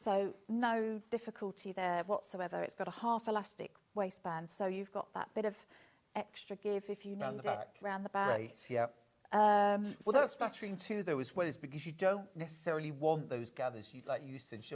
So no difficulty there whatsoever. It's got a half elastic waistband, so you've got that bit of extra give if you need it round the back. Great, yeah. Well, so that's flattering too, though, as well, is because you don't necessarily want those gathers. Like you said, it's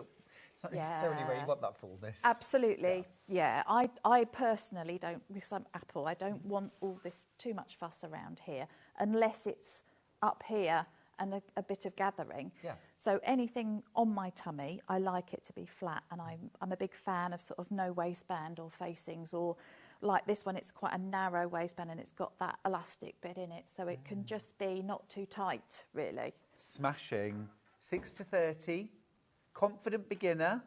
not necessarily where you want that fullness. Absolutely, yeah. I personally don't, because I'm Apple, I don't want all this too much fuss around here, unless it's up here and a bit of gathering. Yeah. So anything on my tummy, I like it to be flat, and I'm a big fan of sort of no waistband or facings, or like this one, it's quite a narrow waistband and it's got that elastic bit in it, so it can just be not too tight, really. Smashing. 6 to 30, confident beginner,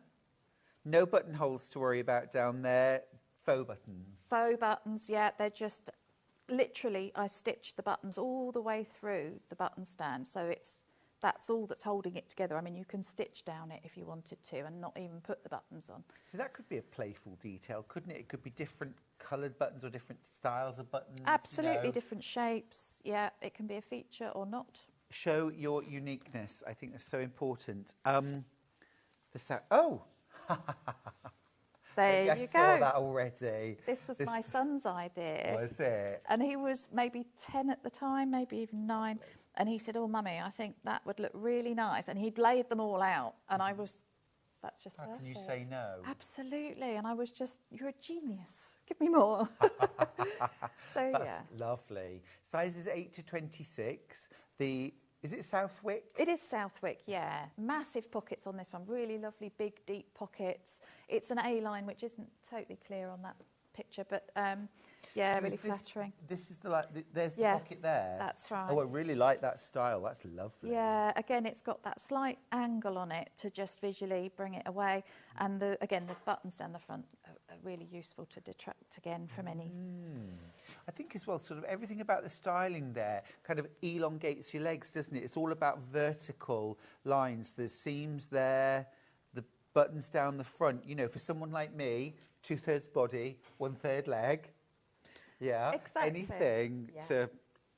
no buttonholes to worry about down there, faux buttons. Faux buttons, yeah, they're just literally, I stitched the buttons all the way through the button stand, so that's all that's holding it together. I mean, you can stitch down it if you wanted to and not even put the buttons on. So that could be a playful detail, couldn't it? It could be different coloured buttons or different styles of buttons. Absolutely, different shapes. Yeah, it can be a feature or not. Show your uniqueness. I think that's so important. There you go. I saw that already. This was my son's idea. Was it? And he was maybe 10 at the time, maybe even 9. And he said, "Oh, Mummy, I think that would look really nice." And he'd laid them all out. And I was, that's just perfect. How can you say no? Absolutely. And I was just, "You're a genius. Give me more." So, That's lovely. Sizes 8 to 26. Is it Southwick? It is Southwick, yeah. Massive pockets on this one. Really lovely, big, deep pockets. It's an A-line, which isn't totally clear on that picture, but yeah, really flattering. This is there's the pocket there. That's right. Oh, I really like that style. That's lovely. Yeah, again, it's got that slight angle on it to just visually bring it away. And again, the buttons down the front are really useful to detract again from any. I think as well, sort of everything about the styling there kind of elongates your legs, doesn't it? It's all about vertical lines. There's seams there, the buttons down the front. You know, for someone like me, 2/3 body, 1/3 leg. Yeah, exactly. Anything to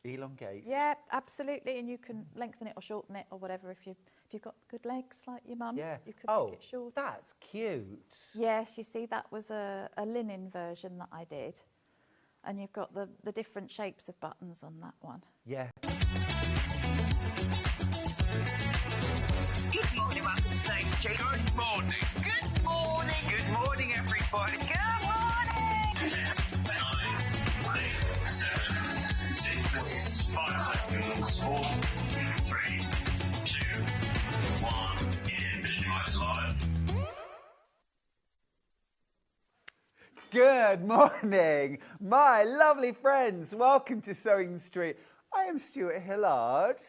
elongate. Yeah, absolutely, and you can lengthen it or shorten it or whatever. If you've got good legs like your mum, you can make it short. That's cute. Yes, you see, that was a linen version that I did, and you've got the different shapes of buttons on that one. Yeah. Good morning, welcome to State Street. Good morning. Good morning. Good morning, everybody. Good morning. 9, 8, 7, 6, 5 seconds, 4, 3, 2, 1. Visualise live. Good morning, my lovely friends. Welcome to Sewing Street. I am Stuart Hillard,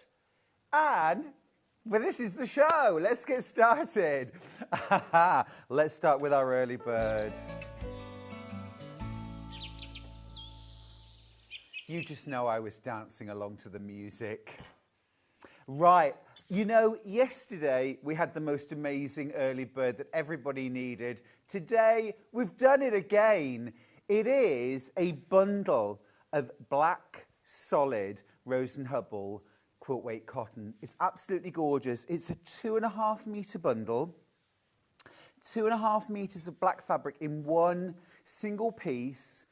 and this is the show. Let's get started. Let's start with our early bird. You just know I was dancing along to the music. Right, you know, yesterday we had the most amazing early bird that everybody needed. Today, we've done it again. It is a bundle of black, solid Rosen Hubble quilt weight cotton. It's absolutely gorgeous. It's a 2.5 metre bundle, 2.5 metres of black fabric in one single piece.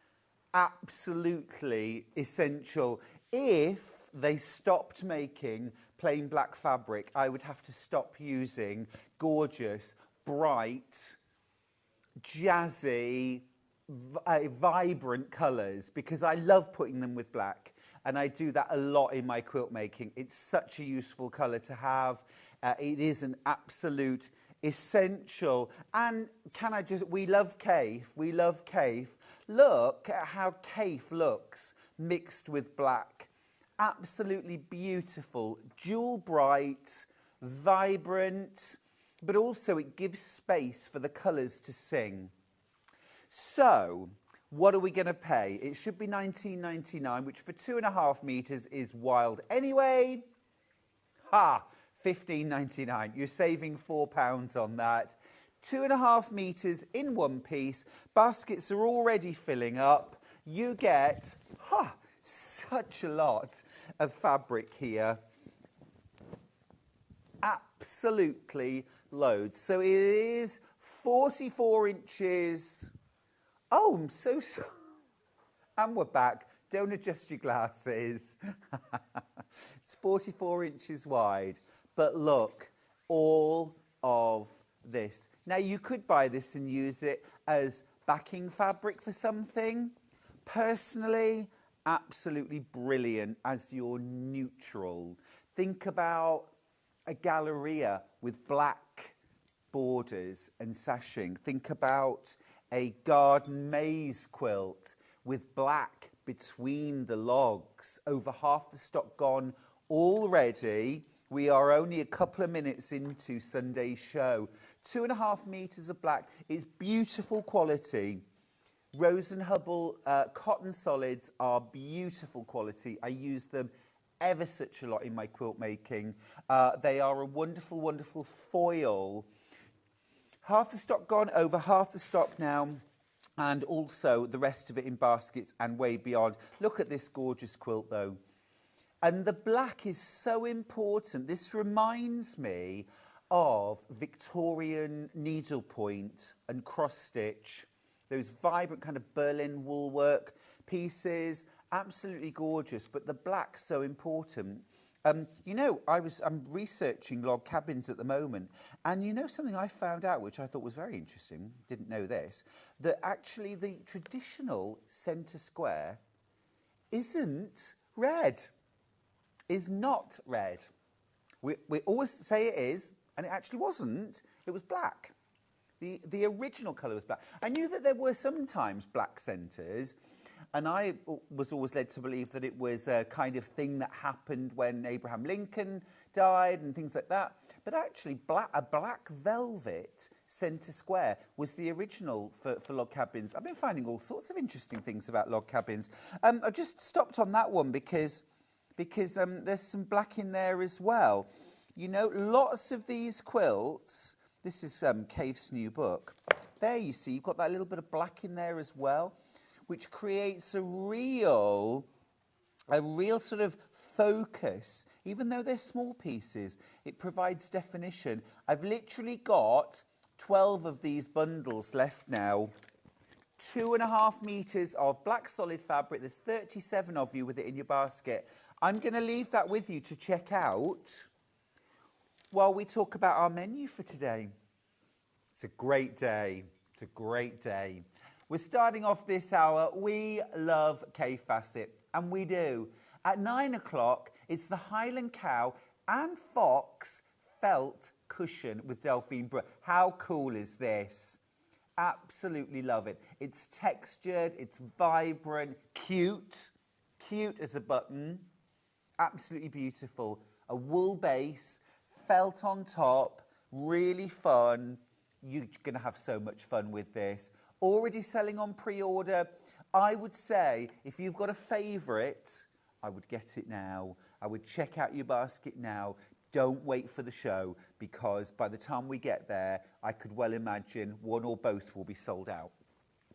Absolutely essential. If they stopped making plain black fabric, I would have to stop using gorgeous, bright, jazzy, vibrant colours, because I love putting them with black, and I do that a lot in my quilt making. It's such a useful colour to have. It is an absolute essential. And we love Kaif. We love Kaif. Look at how Kaif looks mixed with black. Absolutely beautiful, jewel bright, vibrant, but also it gives space for the colours to sing. So, what are we going to pay? It should be $19.99, which for 2.5 metres is wild. Anyway, $15.99. You're saving £4 on that. 2.5 metres in one piece. Baskets are already filling up. You get, such a lot of fabric here. absolutely loads. So it is 44 inches. Oh, I'm so sorry. And we're back. Don't adjust your glasses. It's 44 inches wide. But look, all of this. Now, you could buy this and use it as backing fabric for something. Personally, absolutely brilliant as your neutral. Think about a galleria with black borders and sashing. Think about a garden maze quilt with black between the logs. Over half the stock gone already. We are only a couple of minutes into Sunday's show. 2.5 meters of black. It's beautiful quality. Rosen Hubble cotton solids are beautiful quality. I use them ever such a lot in my quilt making. They are a wonderful, wonderful foil. Half the stock gone, over half the stock now, and also the rest of it in baskets and way beyond. Look at this gorgeous quilt though. And the black is so important. This reminds me of Victorian needlepoint and cross stitch. Those vibrant kind of Berlin woolwork pieces, absolutely gorgeous, but the black's so important. You know, I'm researching log cabins at the moment, and you know something I found out, which I thought was very interesting, didn't know this, that actually the traditional centre square isn't red, is not red. We always say it is, and it actually wasn't, it was black. The original colour was black. I knew that there were sometimes black centres, and I was always led to believe that it was a kind of thing that happened when Abraham Lincoln died and things like that. But actually, a black velvet centre square was the original for log cabins. I've been finding all sorts of interesting things about log cabins. I just stopped on that one because there's some black in there as well. You know, lots of these quilts. This is Cave's new book. There you see, you've got that little bit of black in there as well, which creates a real sort of focus. Even though they're small pieces, it provides definition. I've literally got 12 of these bundles left now. 2.5 meters of black solid fabric. There's 37 of you with it in your basket. I'm going to leave that with you to check out while we talk about our menu for today. It's a great day. It's a great day. We're starting off this hour. We love Cave Facet, and we do. At 9 o'clock, it's the Highland Cow and Fox felt cushion with Delphine Brooke. How cool is this? Absolutely love it. It's textured, it's vibrant, cute as a button. Absolutely beautiful. A wool base, felt on top, really fun. You're going to have so much fun with this. Already selling on pre-order. I would say if you've got a favourite, I would get it now. I would check out your basket now. Don't wait for the show, because by the time we get there, I could well imagine one or both will be sold out.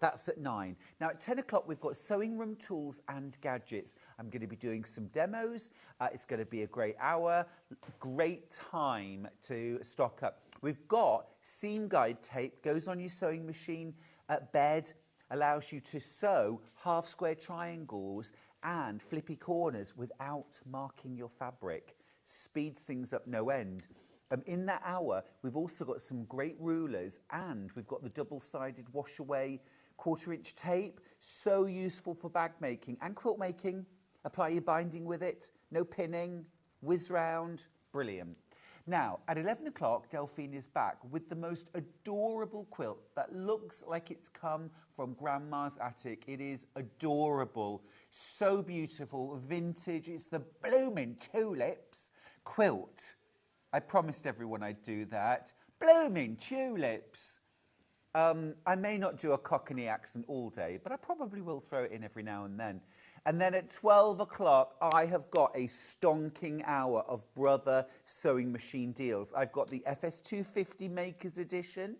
That's at 9. Now, at 10 o'clock, we've got sewing room tools and gadgets. I'm going to be doing some demos. It's going to be a great hour, great time to stock up. We've got seam guide tape, goes on your sewing machine at bed, allows you to sew half square triangles and flippy corners without marking your fabric. Speeds things up no end. In that hour, we've also got some great rulers, and we've got the double-sided wash-away 1/4 inch tape. So useful for bag making and quilt making. Apply your binding with it. No pinning. Whiz round. Brilliant. Now, at 11 o'clock, Delphine is back with the most adorable quilt that looks like it's come from Grandma's attic. It is adorable. So beautiful. Vintage. It's the blooming tulips quilt. I promised everyone I'd do that. Blooming tulips. I may not do a Cockney accent all day, but I probably will throw it in every now and then. And then at 12 o'clock, I have got a stonking hour of Brother sewing machine deals. I've got the FS250 Makers Edition.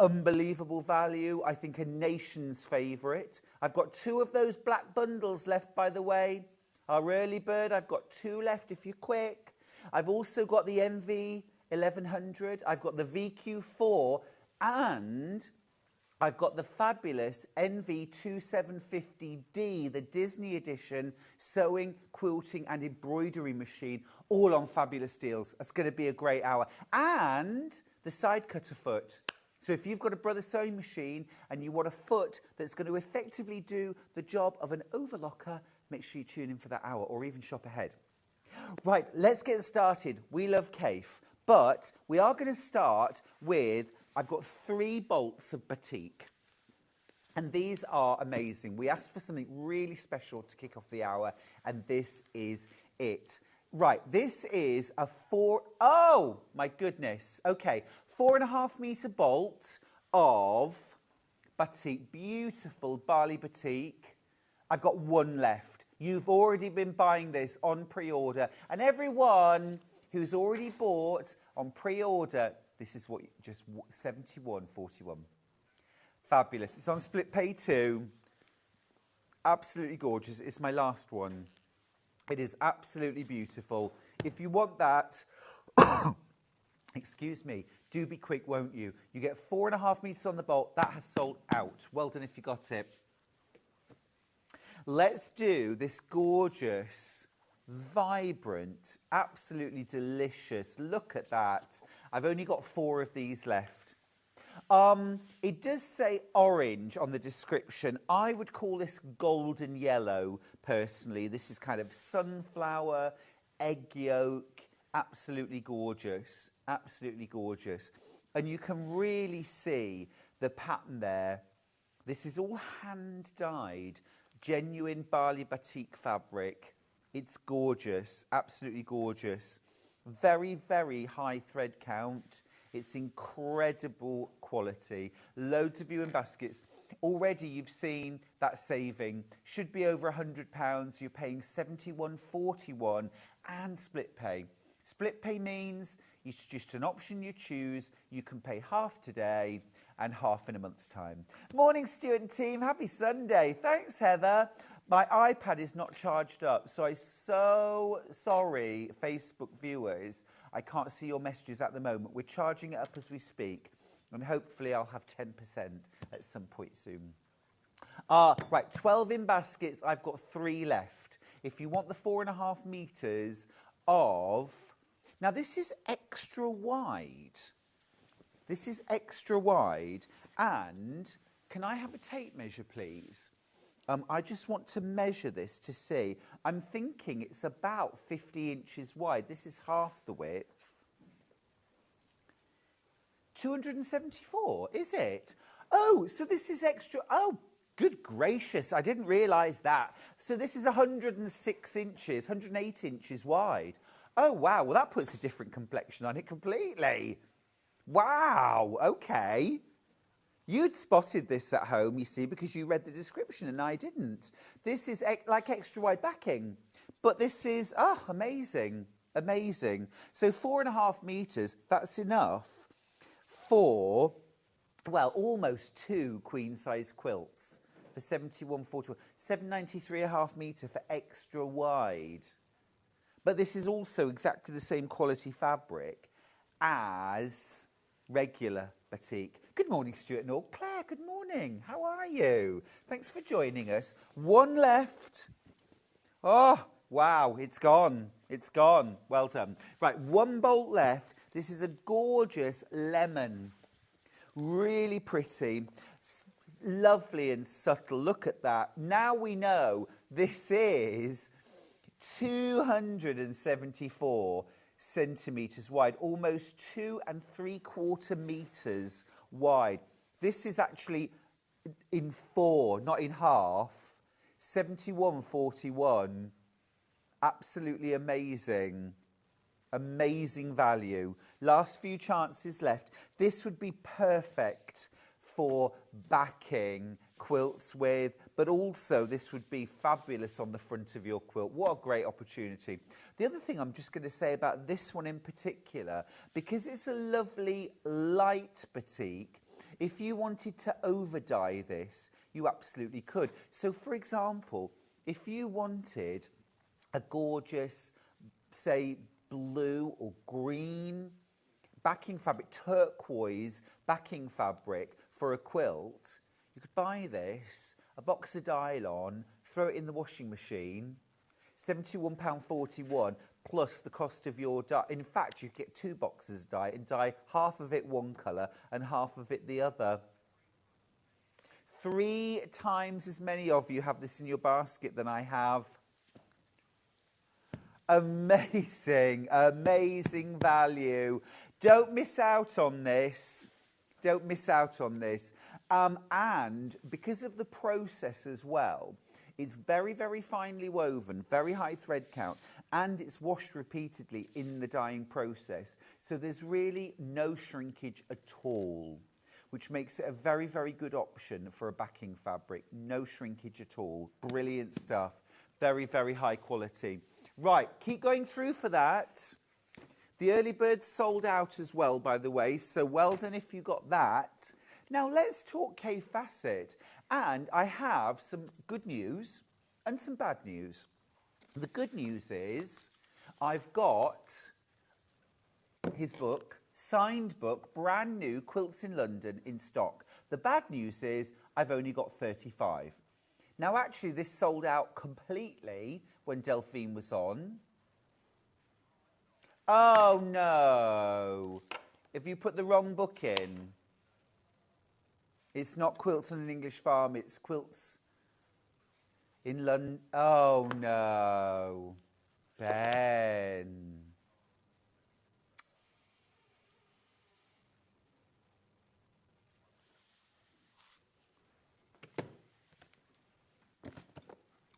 Unbelievable value. I think a nation's favourite. I've got 2 of those black bundles left, by the way. Our early bird, I've got 2 left if you're quick. I've also got the MV 1100. I've got the VQ4, and I've got the fabulous NV2750D, the Disney edition sewing, quilting and embroidery machine, all on fabulous deals. That's going to be a great hour. And the side cutter foot. So if you've got a Brother sewing machine and you want a foot that's going to effectively do the job of an overlocker, make sure you tune in for that hour or even shop ahead. Right, let's get started. We love Kaffe, but we are going to start with, I've got 3 bolts of batik, and these are amazing. We asked for something really special to kick off the hour, and this is it. Right, this is a oh my goodness. Okay, 4.5 metre bolt of batik, beautiful Bali batik. I've got 1 left. You've already been buying this on pre-order, and everyone who's already bought on pre-order, this is what, just 71.41. Fabulous. It's on split pay too. Absolutely gorgeous. It's my last one. It is absolutely beautiful. If you want that, excuse me, do be quick, won't you? You get 4.5 metres on the bolt. That has sold out. Well done if you got it. Let's do this gorgeous, vibrant, absolutely delicious. Look at that. I've only got 4 of these left. It does say orange on the description. I would call this golden yellow, personally. This is kind of sunflower, egg yolk, absolutely gorgeous, absolutely gorgeous. And you can really see the pattern there. This is all hand-dyed, genuine Bali batik fabric. It's gorgeous, absolutely gorgeous. Very, very high thread count. It's incredible quality. Loads of viewing baskets. Already you've seen that saving. Should be over £100. You're paying £71.41 and split pay. Split pay means it's just an option you choose. You can pay half today and half in a month's time. Morning, Stuart and team. Happy Sunday. Thanks, Heather. My iPad is not charged up, so I'm so sorry, Facebook viewers. I can't see your messages at the moment. We're charging it up as we speak, and hopefully I'll have 10% at some point soon. Right, 12 in baskets. I've got 3 left. If you want the 4.5 metres of... Now, this is extra wide. This is extra wide. And can I have a tape measure, please? I just want to measure this to see. I'm thinking it's about 50 inches wide. This is half the width. 274, is it? Oh, so this is extra. Oh, good gracious. I didn't realise that. So this is 106 inches, 108 inches wide. Oh, wow. Well, that puts a different complexion on it completely. Wow. Okay. You'd spotted this at home, you see, because you read the description and I didn't. This is like extra wide backing. But this is, amazing. Amazing. So 4.5 metres, that's enough for, well, almost 2 queen-size quilts for 71.41. 793.5 metre for extra wide. But this is also exactly the same quality fabric as regular batik. Good morning, Stuart and all. Claire, good morning. How are you? Thanks for joining us. 1 left. Oh, wow, it's gone. It's gone. Well done. Right, 1 bolt left. This is a gorgeous lemon. Really pretty. Lovely and subtle. Look at that. Now we know this is 274 centimetres wide, almost 2 3/4 metres wide. This is actually in 4, not in half. 71.41. Absolutely amazing. Amazing value. Last few chances left. This would be perfect for backing quilts with, but also this would be fabulous on the front of your quilt. What a great opportunity. The other thing I'm just going to say about this one in particular, because it's a lovely light batik, if you wanted to over dye this, you absolutely could. So for example, if you wanted a gorgeous, say, blue or green backing fabric, turquoise backing fabric for a quilt, you could buy this, a box of Dylon, throw it in the washing machine, £71.41 plus the cost of your dye. In fact, you get 2 boxes of dye and dye half of it one colour and half of it the other. 3 times as many of you have this in your basket than I have. Amazing, amazing value. Don't miss out on this. Don't miss out on this. And because of the process as well, it's very, very finely woven, very high thread count, and it's washed repeatedly in the dyeing process. So there's really no shrinkage at all, which makes it a very, very good option for a backing fabric. No shrinkage at all. Brilliant stuff. Very, very high quality. Right, keep going through for that. The early birds sold out as well, by the way, so well done if you got that. Now let's talk K Facet. And I have some good news and some bad news. The good news is I've got his book, signed book, brand new, Quilts in London, in stock. The bad news is I've only got 35. Now actually this sold out completely when Delphine was on. Oh no, if you put the wrong book in. It's not Quilts on an English Farm, it's Quilts in London. Oh no, Ben.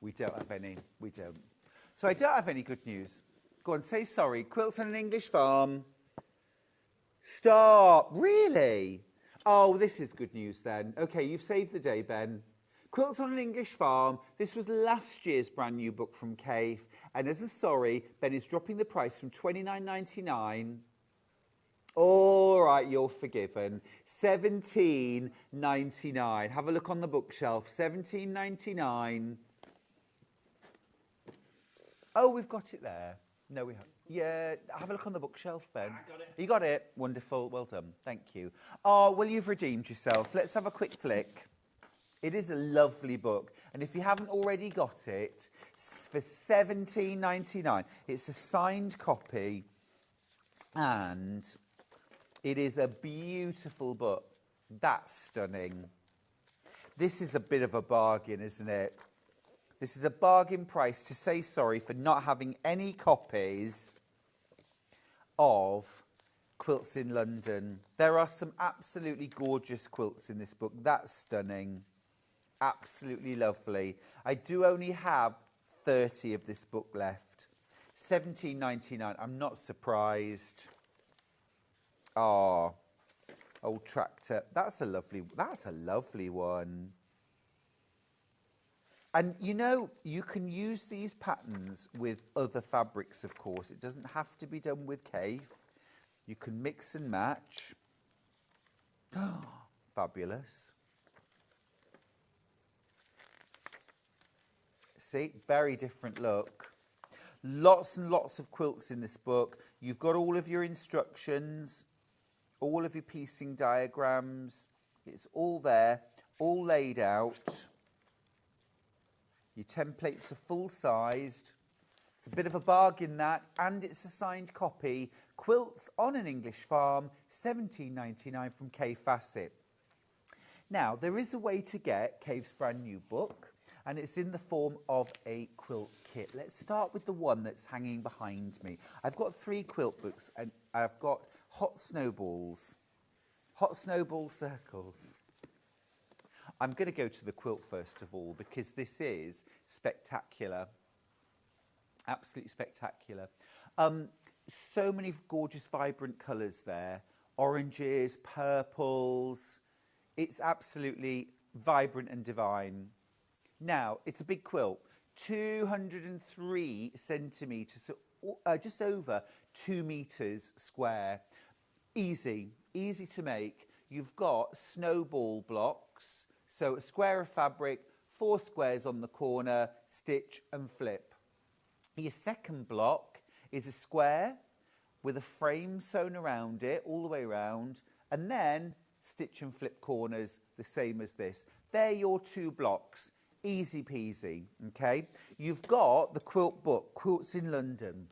We don't have any, we don't. So I don't have any good news. Go on, say sorry. Quilts on an English Farm. Stop, really? Oh, this is good news then. Okay, you've saved the day, Ben. Quilts on an English Farm. This was last year's brand new book from Cave. And as a sorry, Ben is dropping the price from $29.99. All right, you're forgiven. $17.99. Have a look on the bookshelf. $17.99. Oh, we've got it there. No, we haven't. Yeah, have a look on the bookshelf, Ben. I got it. You got it? Wonderful. Well done. Thank you. Oh, well, you've redeemed yourself. Let's have a quick flick. It is a lovely book. And if you haven't already got it, for $17.99. It's a signed copy. And it is a beautiful book. That's stunning. This is a bit of a bargain, isn't it? This is a bargain price to say sorry for not having any copies of Quilts in London. There are some absolutely gorgeous quilts in this book. That's stunning. Absolutely lovely. I do only have 30 of this book left. $17.99. I'm not surprised. Oh, old tractor. That's a lovely one. And you know, you can use these patterns with other fabrics, of course. It doesn't have to be done with Cave. You can mix and match. Fabulous. See, very different look. Lots and lots of quilts in this book. You've got all of your instructions, all of your piecing diagrams. It's all there, all laid out. Your templates are full-sized. It's a bit of a bargain, that, and it's a signed copy. Quilts on an English Farm, $17.99 from Cave Facet. Now, there is a way to get Cave's brand new book, and it's in the form of a quilt kit. Let's start with the one that's hanging behind me. I've got 3 quilt books, and I've got hot snowball circles. I'm going to go to the quilt first of all, because this is spectacular. Absolutely spectacular. So many gorgeous, vibrant colours there. Oranges, purples. It's absolutely vibrant and divine. Now, it's a big quilt. 203 centimetres, so just over 2 metres square. Easy to make. You've got snowball blocks. So a square of fabric, 4 squares on the corner, stitch and flip. Your second block is a square with a frame sewn around it all the way around, and then stitch and flip corners the same as this. They're your 2 blocks. Easy peasy, okay? You've got the quilt book, Quilts in London.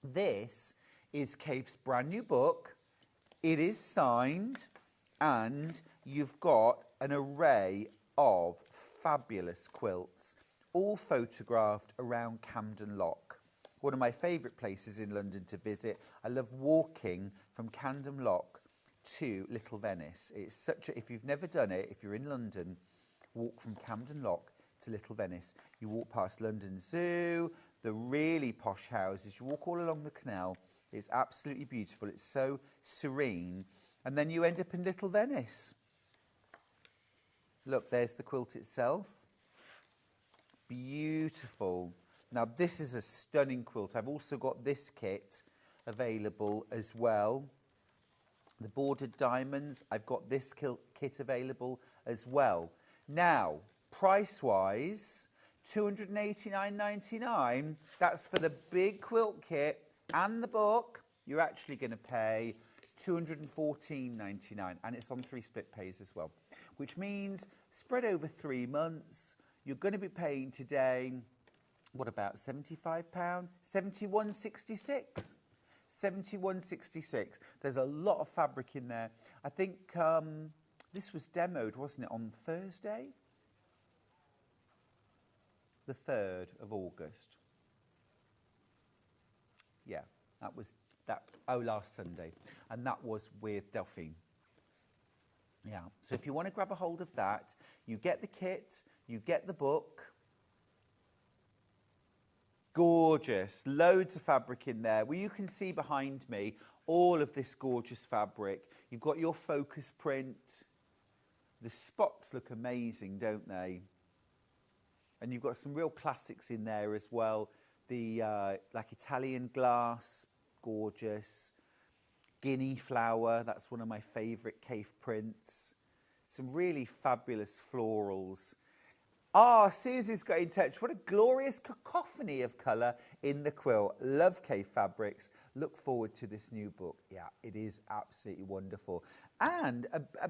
This is Kate's brand new book. It is signed, and you've got an array of fabulous quilts, all photographed around Camden Lock, one of my favourite places in London to visit. I love walking from Camden Lock to Little Venice. It's such a, if you've never done it, if you're in London, walk from Camden Lock to Little Venice. You walk past London Zoo, the really posh houses. You walk all along the canal. It's absolutely beautiful. It's so serene. And then you end up in Little Venice. Look, there's the quilt itself. Beautiful. Now, this is a stunning quilt. I've also got this kit available as well. The bordered diamonds, I've got this kit available as well. Now, price-wise, $289.99. That's for the big quilt kit and the book. You're actually going to pay $214.99, and it's on 3 split pays as well, which means spread over 3 months, you're going to be paying today, what about £75? $71.66. $71.66. There's a lot of fabric in there. I think this was demoed, wasn't it, on Thursday? The 3rd of August. Yeah, that was that. Oh, last Sunday. And that was with Delphine. Yeah, so if you want to grab a hold of that, you get the kit, you get the book. Gorgeous, loads of fabric in there. Well, you can see behind me all of this gorgeous fabric. You've got your focus print. The spots look amazing, don't they? And you've got some real classics in there as well. The like Italian glass, gorgeous. Guinea flower, that's one of my favourite cave prints. Some really fabulous florals. Ah, Susie's got in touch. What a glorious cacophony of colour in the quilt. Love cave fabrics. Look forward to this new book. Yeah, it is absolutely wonderful. And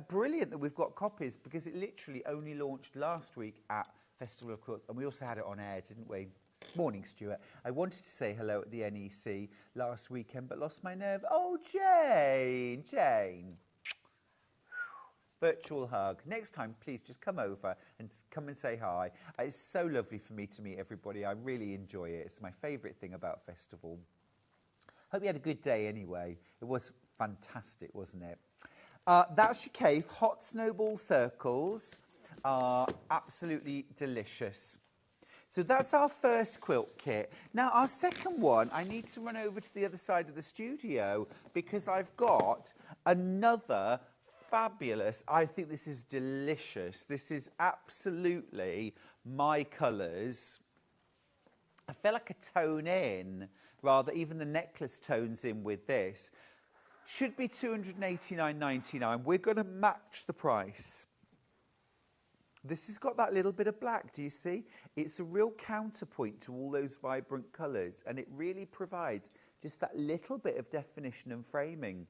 brilliant that we've got copies, because it literally only launched last week at Festival of Quilts. And we also had it on air, didn't we? Morning, Stuart. I wanted to say hello at the NEC last weekend, but lost my nerve. Oh, Jane. Virtual hug. Next time, please just come over and come and say hi. It's so lovely for me to meet everybody. I really enjoy it. It's my favourite thing about festival. Hope you had a good day anyway. It was fantastic, wasn't it? That's your cave. Hot snowball circles are absolutely delicious. So that's our first quilt kit. Now, our second one, I need to run over to the other side of the studio because I've got another fabulous, I think this is delicious. This is absolutely my colours. I feel like a tone in, rather, even the necklace tones in with this. Should be $289.99. We're going to match the price. This has got that little bit of black, do you see? It's a real counterpoint to all those vibrant colours, and it really provides just that little bit of definition and framing.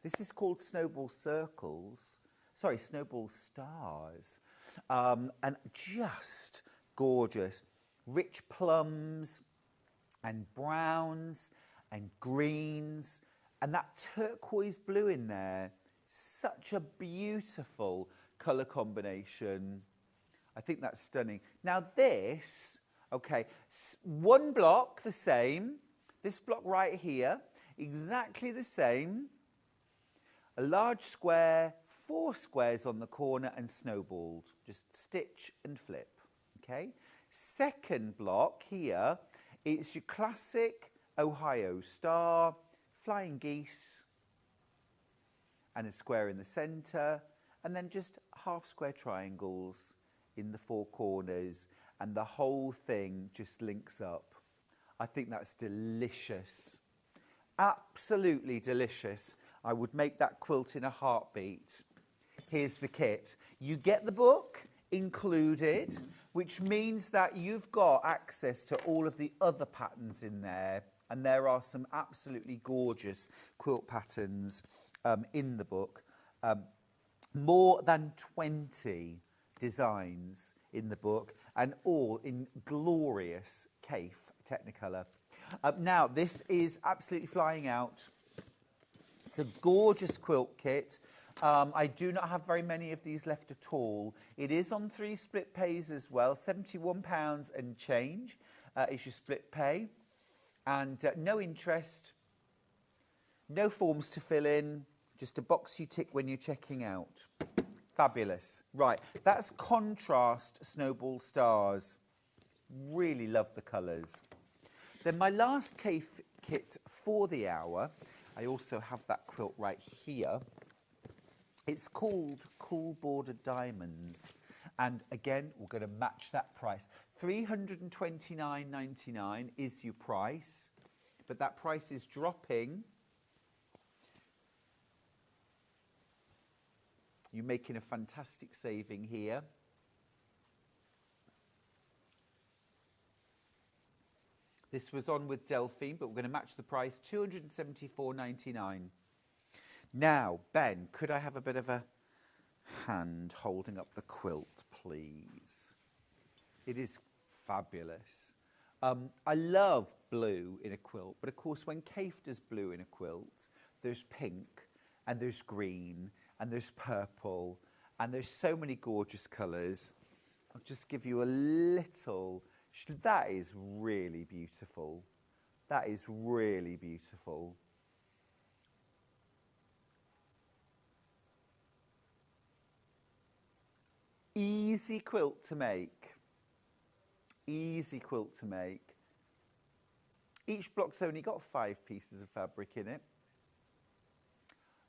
This is called Snowball Circles. Sorry, Snowball Stars. And just gorgeous. Rich plums and browns and greens and that turquoise blue in there. Such a beautiful colour combination. I think that's stunning. Now this, okay, one block the same. This block right here, exactly the same. A large square, 4 squares on the corner and snowballed. Just stitch and flip, okay? Second block here, it's your classic Ohio star, flying geese, and a square in the centre, and then just half square triangles in the 4 corners, and the whole thing just links up. I think that's delicious. Absolutely delicious. I would make that quilt in a heartbeat. Here's the kit. You get the book included, which means that you've got access to all of the other patterns in there And there are some absolutely gorgeous quilt patterns in the book. More than 20 designs in the book, and all in glorious Kaffe Technicolor. Now, this is absolutely flying out. It's a gorgeous quilt kit. I do not have very many of these left at all. It is on 3 split pays as well, £71 and change is your split pay. And no interest, no forms to fill in, just a box you tick when you're checking out. Fabulous. Right, that's Contrast Snowball Stars. Really love the colours. Then my last Kaffe kit for the hour, I also have that quilt right here. It's called Cool Bordered Diamonds. And again, we're going to match that price. $329.99 is your price, but that price is dropping. You're making a fantastic saving here. This was on with Delphine, but we're going to match the price, $274.99. Now, Ben, could I have a bit of a hand holding up the quilt, please? It is fabulous. I love blue in a quilt, but of course when Kaffe does blue in a quilt, there's pink and there's green and there's purple and there's so many gorgeous colours. I'll just give you a little... That is really beautiful. That is really beautiful. Easy quilt to make. Easy quilt to make. Each block's only got 5 pieces of fabric in it.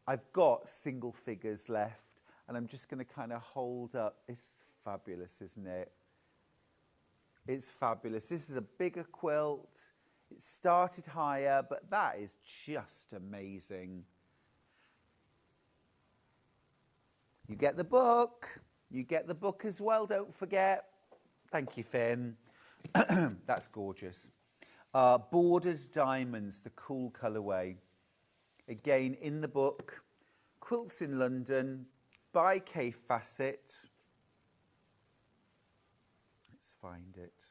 I've got single figures left, and I'm just going to kind of hold up. It's fabulous, isn't it? It's fabulous. This is a bigger quilt. It started higher, but that is just amazing. You get the book. You get the book as well, don't forget. Thank you, Finn. That's gorgeous. Bordered Diamonds, the cool colourway. Again, in the book, Quilts in London by Kaffe Fassett. Let's find it.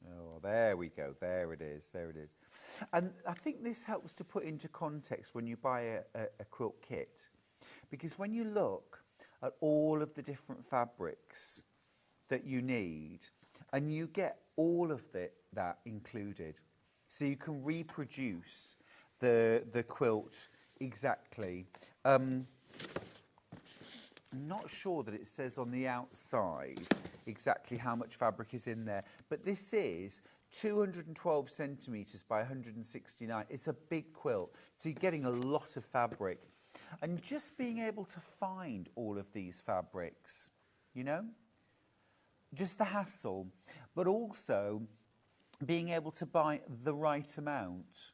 Oh, there we go. There it is. There it is. And I think this helps to put into context when you buy a quilt kit. Because when you look at all of the different fabrics that you need, and you get all of that included, so you can reproduce the quilt exactly. I'm not sure that it says on the outside exactly how much fabric is in there, but this is 212 centimetres by 169. It's a big quilt, so you're getting a lot of fabric. And just being able to find all of these fabrics, you know, just the hassle, but also being able to buy the right amount.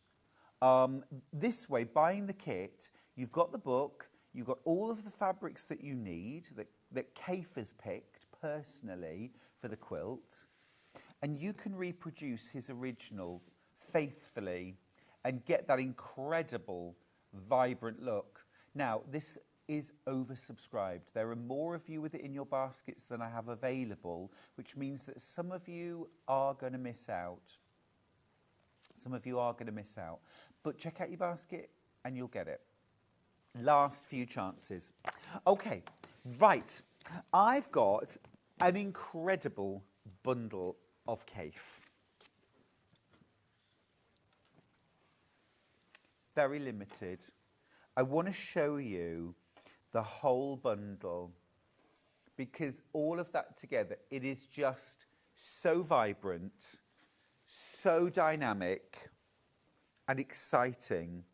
This way, buying the kit, you've got the book, you've got all of the fabrics that you need, that Kaffe has picked personally for the quilt, and you can reproduce his original faithfully and get that incredible, vibrant look. Now, this is oversubscribed. There are more of you with it in your baskets than I have available, which means that some of you are going to miss out. Some of you are going to miss out. But check out your basket and you'll get it. Last few chances. Okay, right. I've got an incredible bundle of Kaffe. Very limited. I want to show you the whole bundle because all of that together, it is just so vibrant, so dynamic and exciting.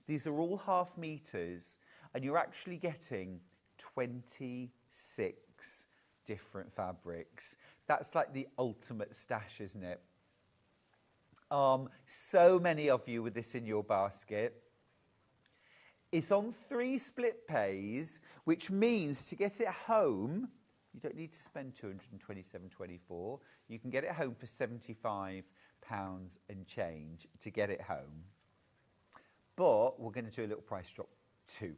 These are all half meters and you're actually getting 26 different fabrics. That's like the ultimate stash, isn't it? So many of you with this in your basket. It's on 3 split pays, which means to get it home, You don't need to spend £227.24. You can get it home for £75 and change to get it home. But we're going to do a little price drop too.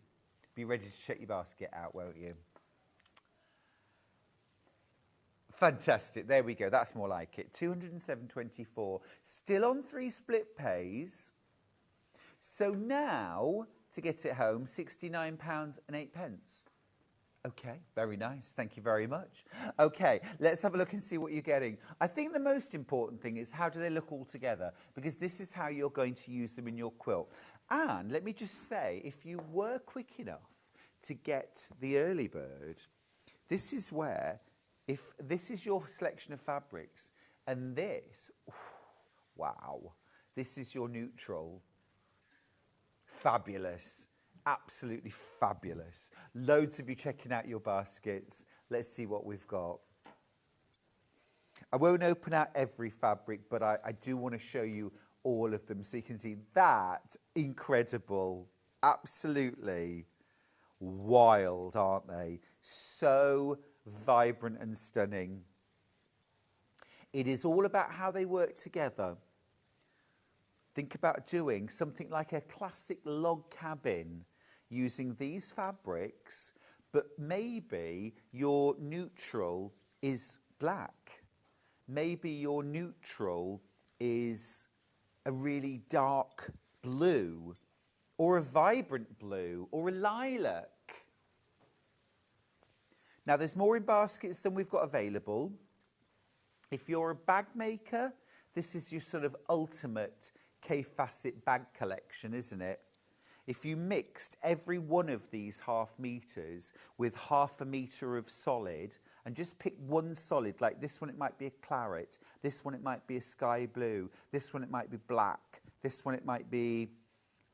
Be ready to check your basket out, won't you? Fantastic. There we go. That's more like it. £207.24. Still on 3 split pays. So now, to get it home, £69.08. Okay, very nice. Thank you very much. Okay, let's have a look and see what you're getting. I think the most important thing is how do they look all together? Because this is how you're going to use them in your quilt. And let me just say, if you were quick enough to get the early bird, this is where, if this is your selection of fabrics, and this, wow, this is your neutral. Fabulous. Absolutely fabulous. Loads of you checking out your baskets. Let's see what we've got. I won't open out every fabric, but I do want to show you all of them so you can see that. Incredible. Absolutely wild, aren't they? So vibrant and stunning. It is all about how they work together. Think about doing something like a classic log cabin using these fabrics, but maybe your neutral is black. Maybe your neutral is a really dark blue, or a vibrant blue, or a lilac. Now, there's more in baskets than we've got available. If you're a bag maker, this is your sort of ultimate K-facet bag collection, isn't it? If you mixed every one of these half meters with half a meter of solid and just pick one solid, like this one it might be a claret, this one it might be a sky blue, this one it might be black, this one it might be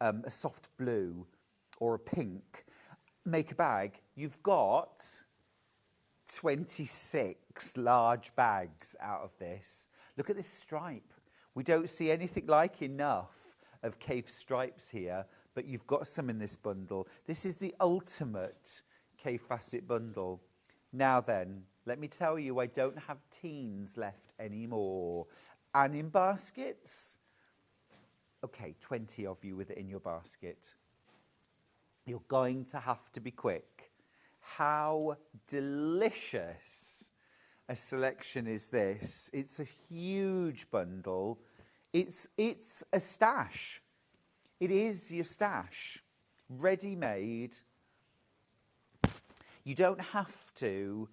a soft blue or a pink, make a bag, you've got 26 large bags out of this. Look at this stripe. We don't see anything like enough of cave stripes here, but you've got some in this bundle. This is the ultimate cave facet bundle. Now then, let me tell you, I don't have teens left anymore. And in baskets, okay, 20 of you with it in your basket. You're going to have to be quick. How delicious a selection is this? It's a huge bundle. It's a stash. It is your stash, ready-made. You don't have to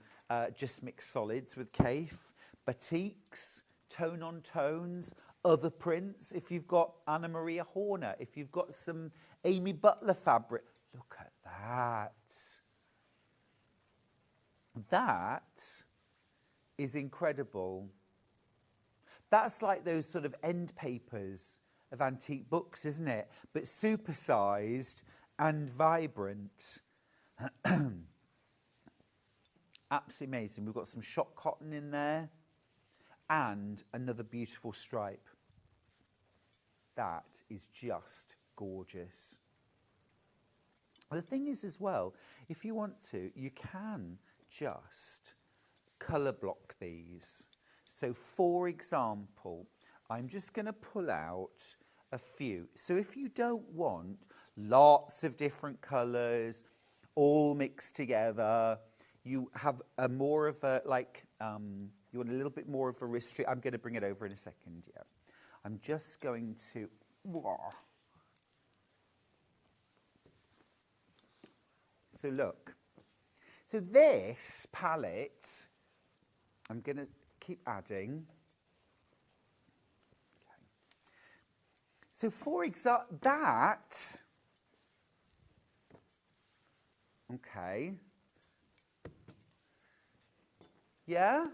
just mix solids with Kaif. Batiks, tone-on-tones, other prints. If you've got Anna Maria Horner, if you've got some Amy Butler fabric, look at that. That is incredible. That's like those sort of end papers of antique books, isn't it? But supersized and vibrant. Absolutely amazing. We've got some shot cotton in there and another beautiful stripe. That is just gorgeous. The thing is as well, if you want to, you can just colour block these. So for example, I'm just going to pull out a few. So if you don't want lots of different colours all mixed together, you have a more of a, like, you want a little bit more of a restrict. I'm going to bring it over in a second, yeah. I'm just going to, so look. So this palette, I'm going to keep adding. Okay. So for example, that, okay. Yeah,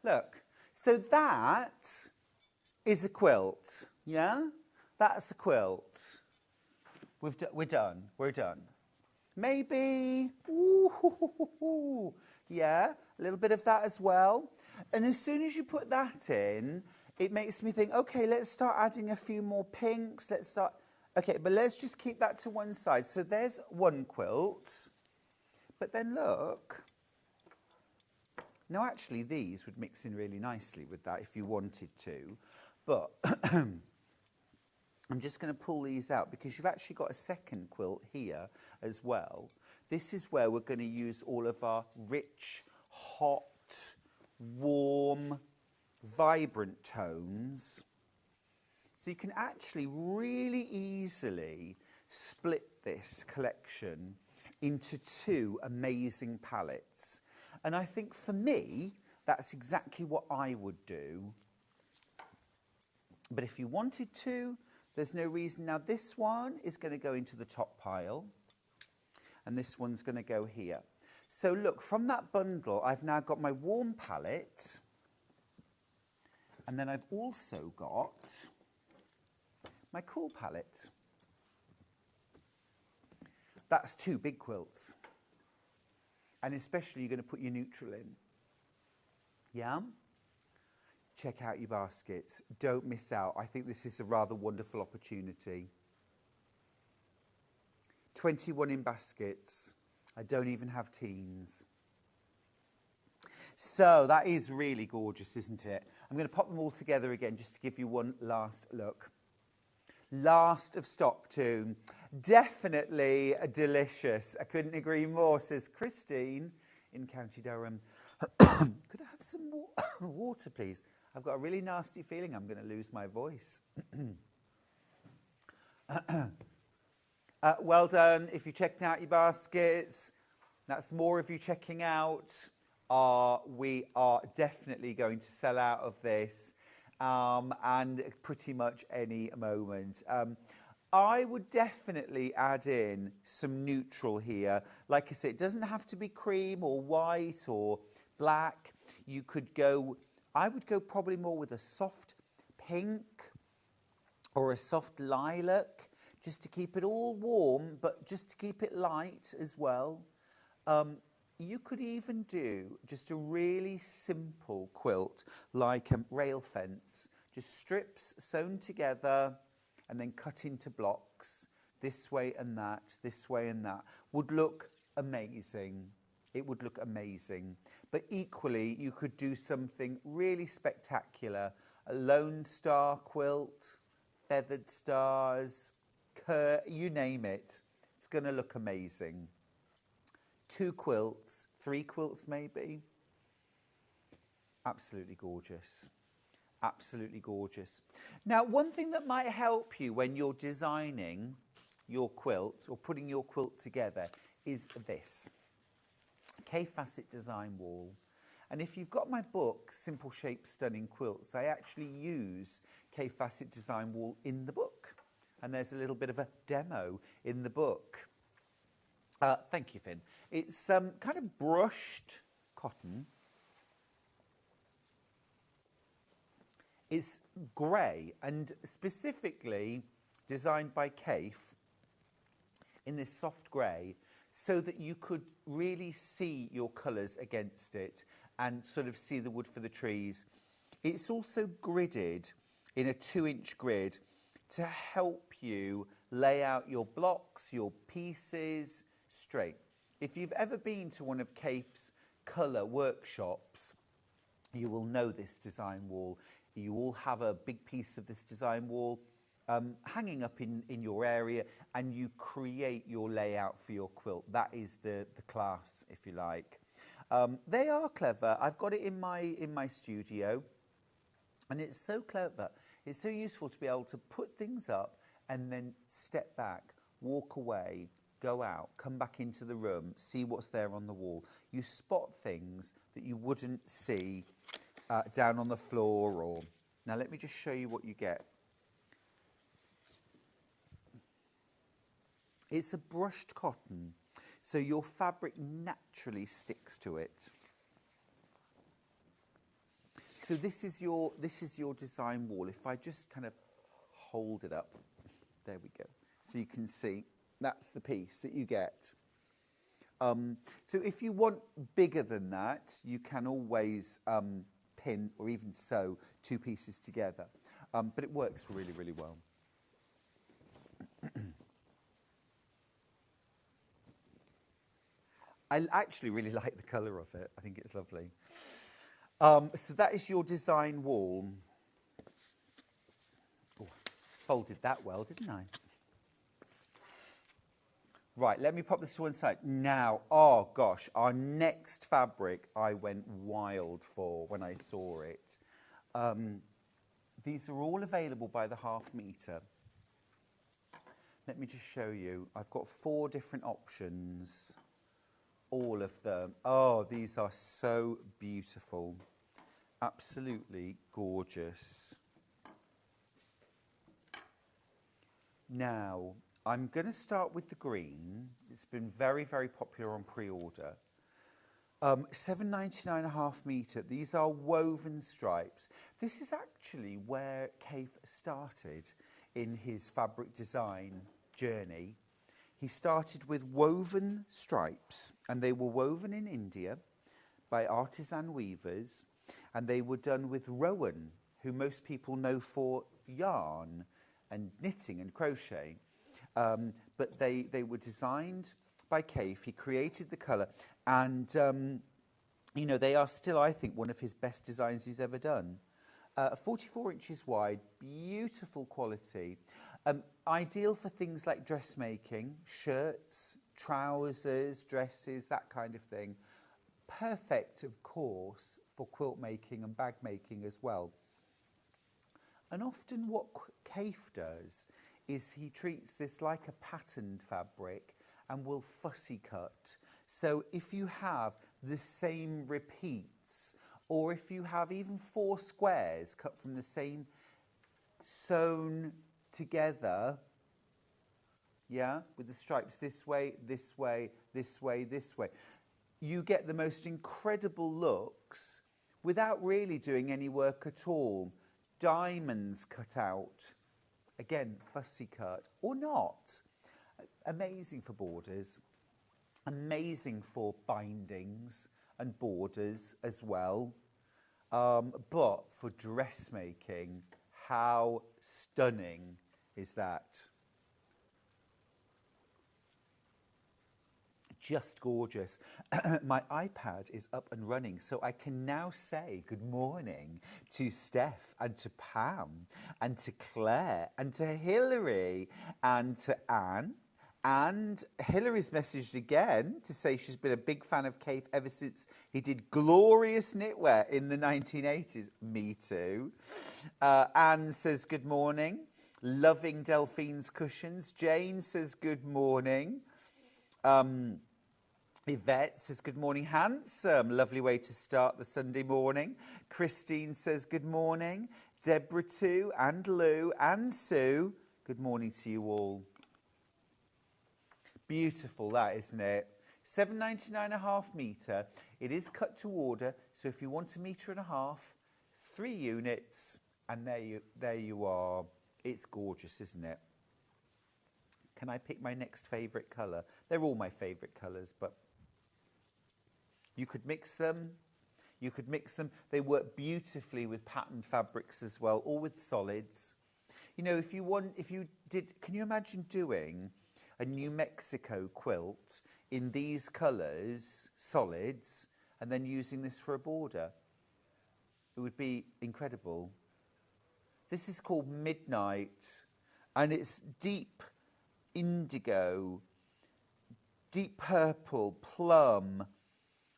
look. So that is a quilt, yeah? That's a quilt. We're done. Maybe, ooh, yeah, a little bit of that as well. And as soon as you put that in, it makes me think, okay, let's start adding a few more pinks. Okay, but let's just keep that to one side. So there's one quilt. But then look, Now, actually, these would mix in really nicely with that if you wanted to, but I'm just going to pull these out because you've actually got a second quilt here as well. This is where we're going to use all of our rich, hot, warm, vibrant tones. So you can actually really easily split this collection into two amazing palettes. And I think for me, that's exactly what I would do. But if you wanted to, there's no reason. Now, this one is going to go into the top pile, and this one's going to go here. So look, from that bundle, I've now got my warm palette, and then I've also got my cool palette. That's two big quilts. And especially you're going to put your neutral in. Yeah? Check out your baskets. Don't miss out. I think this is a rather wonderful opportunity. 21 in baskets. I don't even have teens. So that is really gorgeous, isn't it? I'm going to pop them all together again just to give you one last look. Last of stock too. Definitely delicious. I couldn't agree more, says Christine in County Durham. Could I have some water, please? I've got a really nasty feeling I'm going to lose my voice. Well done. If you checked out your baskets, that's more of you checking out. We are definitely going to sell out of this. And pretty much any moment. I would definitely add in some neutral here. Like I said, it doesn't have to be cream or white or black. You could go, I would go probably more with a soft pink or a soft lilac, just to keep it all warm, but just to keep it light as well. You could even do just a really simple quilt like a rail fence, just strips sewn together and then cut into blocks this way and that, this way and that. Would look amazing. It would look amazing. But equally, you could do something really spectacular. A Lone Star quilt, feathered stars, you name it. It's going to look amazing. 2 quilts, 3 quilts maybe. Absolutely gorgeous. Absolutely gorgeous. Now, one thing that might help you when you're designing your quilt or putting your quilt together is this. K-Facet Design Wall. And if you've got my book, Simple Shapes, Stunning Quilts, I actually use K-Facet Design Wall in the book. And there's a little bit of a demo in the book. Thank you, Finn. It's kind of brushed cotton. It's grey and specifically designed by Kaif in this soft grey so that you could really see your colours against it and sort of see the wood for the trees. It's also gridded in a 2-inch grid to help you lay out your blocks, your pieces straight. If you've ever been to one of Kaif's colour workshops, you will know this design wall. You will have a big piece of this design wall hanging up in your area, and you create your layout for your quilt. That is the class, if you like. They are clever. I've got it in my studio, and it's so clever. It's so useful to be able to put things up and then step back, walk away, go out, come back into the room, see what's there on the wall. You spot things that you wouldn't see down on the floor. Or now let me just show you what you get. It's a brushed cotton, so your fabric naturally sticks to it. So this is your design wall. If I just kind of hold it up, there we go. So you can see that's the piece that you get. So if you want bigger than that, you can always pin or even sew 2 pieces together. But it works really, really well. I actually really like the colour of it. I think it's lovely. So that is your design wall. Oh, folded that well, didn't I? Right, let me pop this to one side. Now, oh gosh, our next fabric I went wild for when I saw it. These are all available by the half metre. Let me just show you. I've got 4 different options. All of them. Oh, these are so beautiful. Absolutely gorgeous. Now, I'm going to start with the green. It's been very, very popular on pre-order. $7.99 a half metre. These are woven stripes. This is actually where Kaif started in his fabric design journey. He started with woven stripes, and they were woven in India by artisan weavers, and they were done with Rowan, who most people know for yarn and knitting and crochet. But they were designed by Kaif. He created the colour, and you know, they are still, I think, one of his best designs he's ever done. 44 inches wide, beautiful quality. Ideal for things like dressmaking, shirts, trousers, dresses, that kind of thing. Perfect, of course, for quilt making and bag making as well. And often what Kaif does is he treats this like a patterned fabric and will fussy cut. So if you have the same repeats, or if you have even 4 squares cut from the same sewn together, yeah, with the stripes this way, this way, this way, this way, you get the most incredible looks without really doing any work at all. Diamonds cut out, again, fussy cut, or not. Amazing for borders, amazing for bindings and borders as well. But for dressmaking, how stunning is that? Just gorgeous. My iPad is up and running, so I can now say good morning to Steph and to Pam and to Claire and to Hilary and to Anne. And Hilary's messaged again to say she's been a big fan of Kaif ever since he did glorious knitwear in the 1980s. Me too. Anne says good morning. Loving Delphine's cushions. Jane says good morning. Yvette says good morning, handsome. Lovely way to start the Sunday morning. Christine says good morning. Deborah too, and Lou and Sue. Good morning to you all. Beautiful, that, isn't it? $7.99 a half metre. It is cut to order, so if you want a metre and a half, 3 units, and there you are. It's gorgeous, isn't it? Can I pick my next favourite colour? They're all my favourite colours, but you could mix them. You could mix them. They work beautifully with patterned fabrics as well, or with solids. You know, can you imagine doing a New Mexico quilt in these colours, solids, and then using this for a border? It would be incredible. This is called Midnight, and it's deep indigo, deep purple, plum,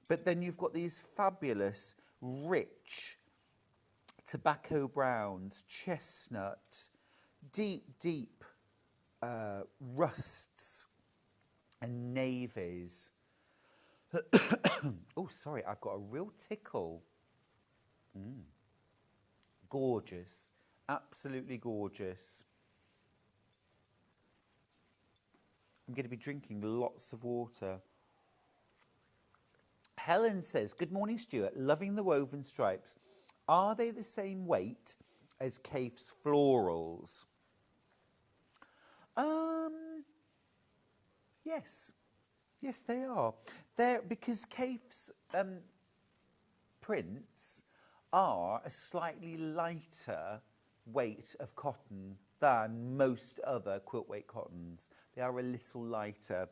but then you've got these fabulous, rich tobacco browns, chestnut, deep rusts and navies. Oh, sorry, I've got a real tickle. Gorgeous, absolutely gorgeous. I'm going to be drinking lots of water. Helen says, good morning, Stuart. Loving the woven stripes. Are they the same weight as Kaif's florals? Yes. Yes, they are. They're, because Kaif's prints are a slightly lighter weight of cotton than most other quilt weight cottons. They are a little lighter.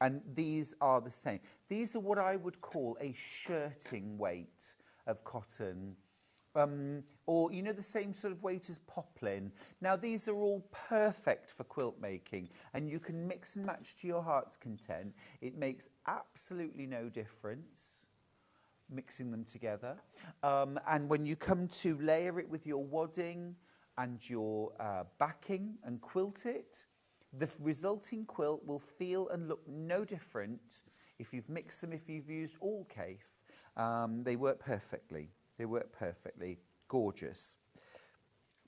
And these are the same. These are what I would call a shirting weight of cotton. Or, you know, the same sort of weight as poplin. Now, these are all perfect for quilt making, and you can mix and match to your heart's content. It makes absolutely no difference mixing them together. And when you come to layer it with your wadding and your backing and quilt it, the resulting quilt will feel and look no different if you've mixed them, if you've used all Kaif. They work perfectly. They work perfectly. Gorgeous.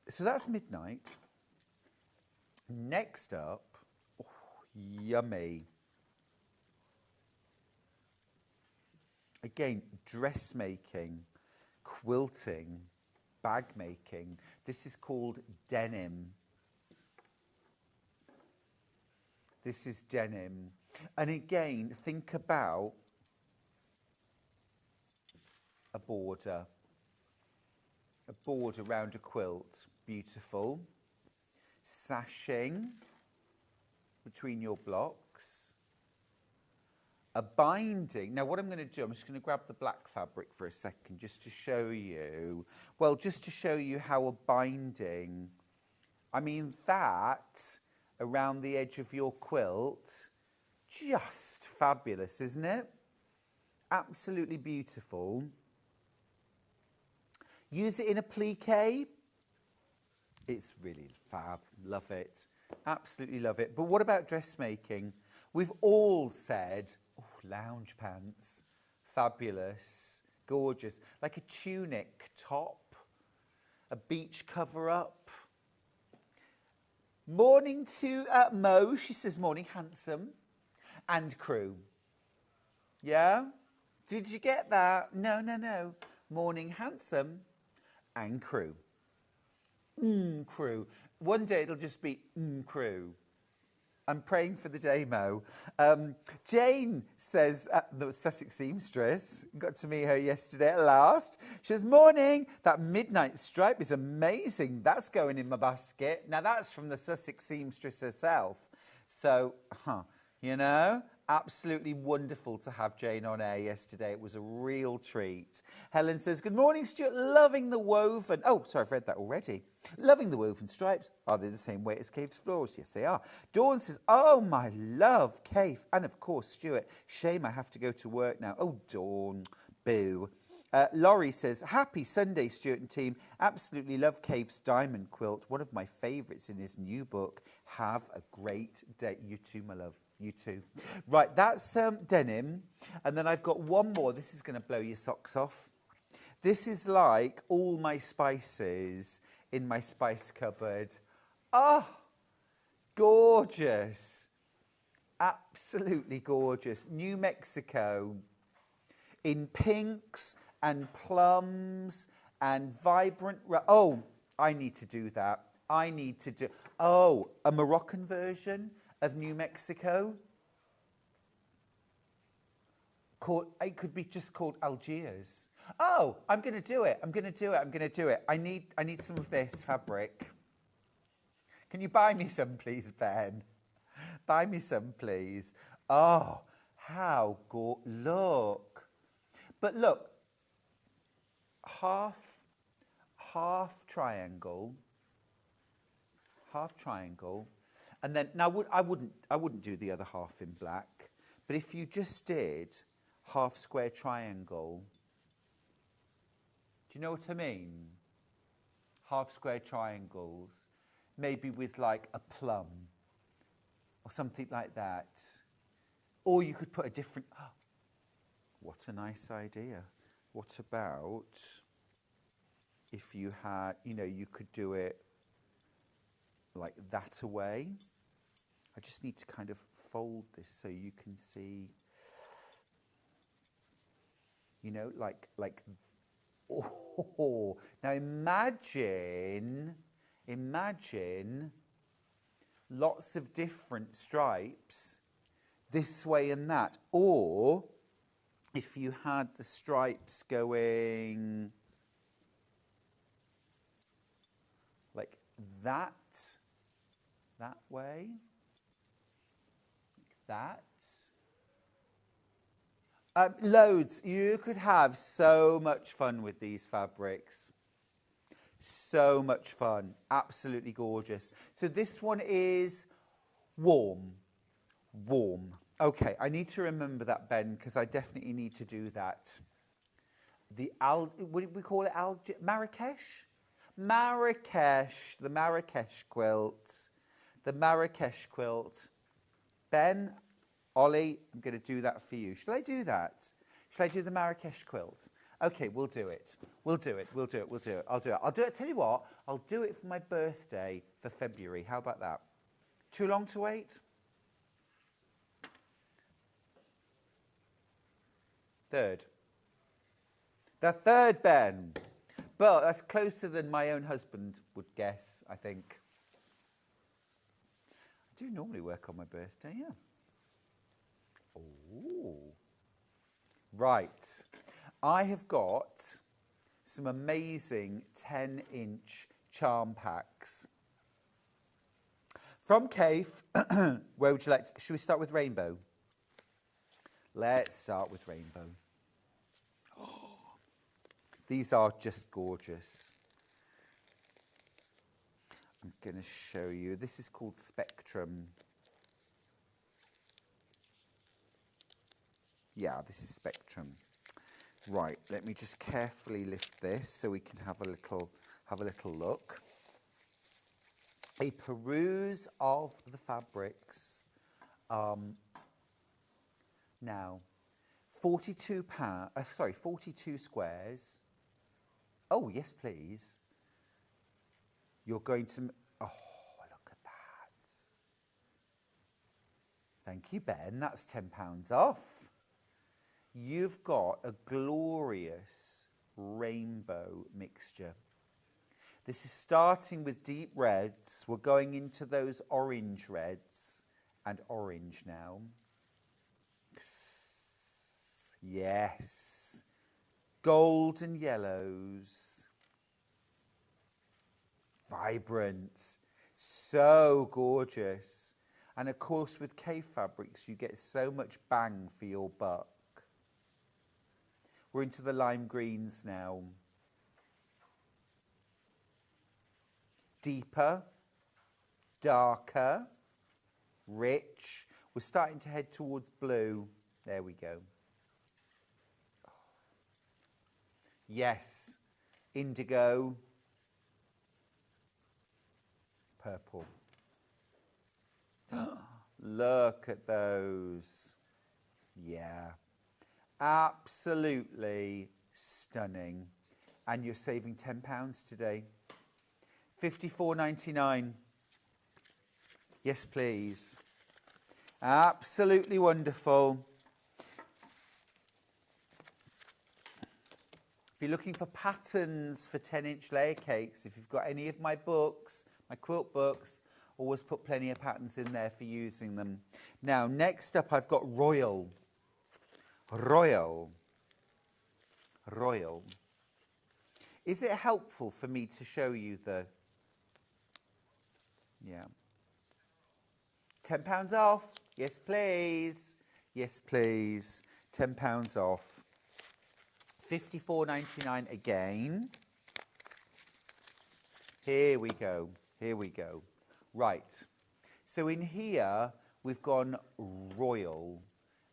So that's Midnight. Next up, oh, yummy. Again, dressmaking, quilting, bag making. This is called denim. This is denim. And again, think about a border around a quilt. Beautiful. Sashing between your blocks. A binding. Now, what I'm going to do, I'm just going to grab the black fabric for a second just to show you. Well, just to show you how a binding, I mean, that around the edge of your quilt, just fabulous, isn't it? Absolutely beautiful. Use it in a plique. It's really fab. Love it. Absolutely love it. But what about dressmaking? We've all said, oh, lounge pants. Fabulous. Gorgeous. Like a tunic top. A beach cover-up. Morning to Mo. She says, morning, handsome. And crew. Yeah? Did you get that? No, no, no. Morning, handsome. And crew. Crew. One day it'll just be crew. I'm praying for the day, Mo. Jane says, the Sussex seamstress, got to meet her yesterday at last. She says, morning, that midnight stripe is amazing. That's going in my basket. Now, that's from the Sussex seamstress herself. So, you know, absolutely wonderful to have Jane on air yesterday. It was a real treat. Helen says, good morning, Stuart. Loving the woven. Oh, sorry, I've read that already. Loving the woven stripes. Are they the same weight as Kaif's florals? Yes, they are. Dawn says, oh, my love, Kaif. And, of course, Stuart. Shame I have to go to work now. Oh, Dawn. Boo. Laurie says, happy Sunday, Stuart and team. Absolutely love Kaif's diamond quilt. One of my favourites in his new book. Have a great day. You too, my love. You too. Right, that's denim. And then I've got one more. This is going to blow your socks off. This is like all my spices in my spice cupboard. Oh, gorgeous. Absolutely gorgeous. New Mexico in pinks and plums and vibrant. Oh, I need to do that. I need to do. Oh, a Moroccan version of New Mexico. It could be just called Algiers. Oh, I'm going to do it. I'm going to do it. I'm going to do it. I need some of this fabric. Can you buy me some, please, Ben? Buy me some, please. Oh, how look. But look, half triangle, and then now I wouldn't do the other half in black, but if you just did half square triangle, do you know what I mean? Half square triangles, maybe with like a plum or something like that, or you could put a different. Oh, what a nice idea! What about if you had, you could do it like that away. I just need to kind of fold this so you can see, like, oh, now imagine lots of different stripes this way and that. Or if you had the stripes going like that way, like that, Loads. You could have so much fun with these fabrics. So much fun. Absolutely gorgeous. So this one is warm. Warm. Okay, I need to remember that, Ben, because I definitely need to do that. What did we call it? Marrakesh? Marrakesh. The Marrakesh quilt. The Marrakesh quilt. Ben, Ollie, I'm going to do that for you. Shall I do that? Shall I do the Marrakesh quilt? Okay, we'll do it. We'll do it. We'll do it. We'll do it. I'll do it. I'll do it. Tell you what, I'll do it for my birthday for February. How about that? Too long to wait? Third. The third, Ben. Well, that's closer than my own husband would guess, I think. I do normally work on my birthday, yeah. Oh. Right. I have got some amazing 10-inch charm packs. From Cave, where would you like to, should we start with rainbow? Let's start with rainbow. Oh, these are just gorgeous. I'm going to show you. This is called Spectrum. Yeah, this is Spectrum. Right, let me just carefully lift this so we can have a little look. A peruse of the fabrics. Now, 42 squares. Oh, yes, please. You're going to... Oh, look at that. Thank you, Ben. That's £10 off. You've got a glorious rainbow mixture. This is starting with deep reds. We're going into those orange reds and orange now. Yes. Golden yellows. Vibrant. So gorgeous. And of course with Cave fabrics you get so much bang for your buck. We're into the lime greens now. Deeper, darker, rich. We're starting to head towards blue. There we go. Oh. Yes, indigo, purple. Look at those. Yeah. Absolutely stunning. And you're saving £10 today. $54.99. Yes, please. Absolutely wonderful. If you're looking for patterns for 10-inch layer cakes, if you've got any of my books, my quilt books, always put plenty of patterns in there for using them. Now, next up, I've got Royal. Royal. Royal. Is it helpful for me to show you the... Yeah. £10 off. Yes, please. Yes, please. £10 off. $54.99 again. Here we go. Here we go. Right. So in here, we've gone Royal.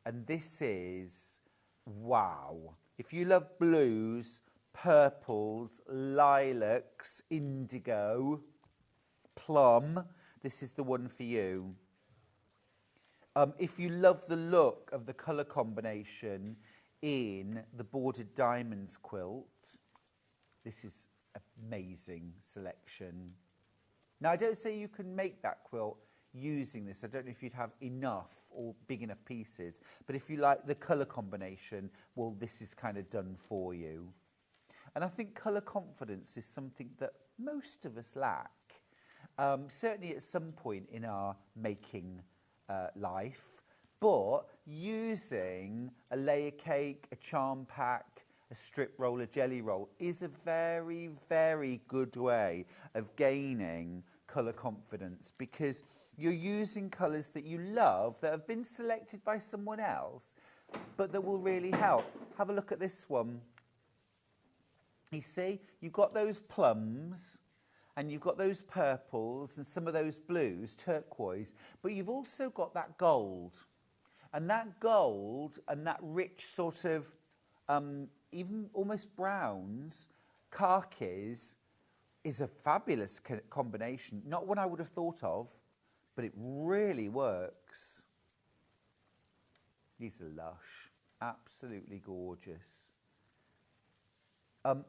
And this is, wow. If you love blues, purples, lilacs, indigo, plum, this is the one for you. If you love the look of the colour combination in the bordered diamonds quilt, this is amazing selection. Now, I don't say you can make that quilt using this. I don't know if you'd have enough or big enough pieces, but if you like the colour combination, well, this is kind of done for you. And I think colour confidence is something that most of us lack. Certainly at some point in our making life, but using a layer cake, a charm pack, a strip roll, a jelly roll is a very, very good way of gaining colour confidence, because you're using colours that you love, that have been selected by someone else, but that will really help. Have a look at this one. You see, you've got those plums and you've got those purples and some of those blues, turquoise, but you've also got that gold. And that gold and that rich sort of, even almost browns, khakis, is a fabulous combination. Not one I would have thought of, but it really works. These are lush, absolutely gorgeous.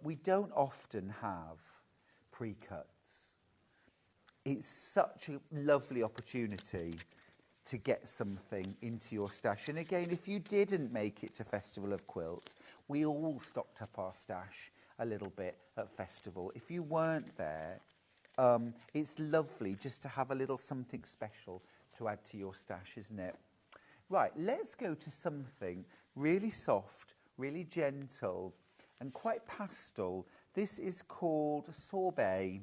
We don't often have pre-cuts. It's such a lovely opportunity to get something into your stash. And again, if you didn't make it to Festival of Quilt, we all stocked up our stash a little bit at Festival. If you weren't there, it's lovely just to have a little something special to add to your stash, isn't it? Right, let's go to something really soft, really gentle, and quite pastel. This is called Sorbet.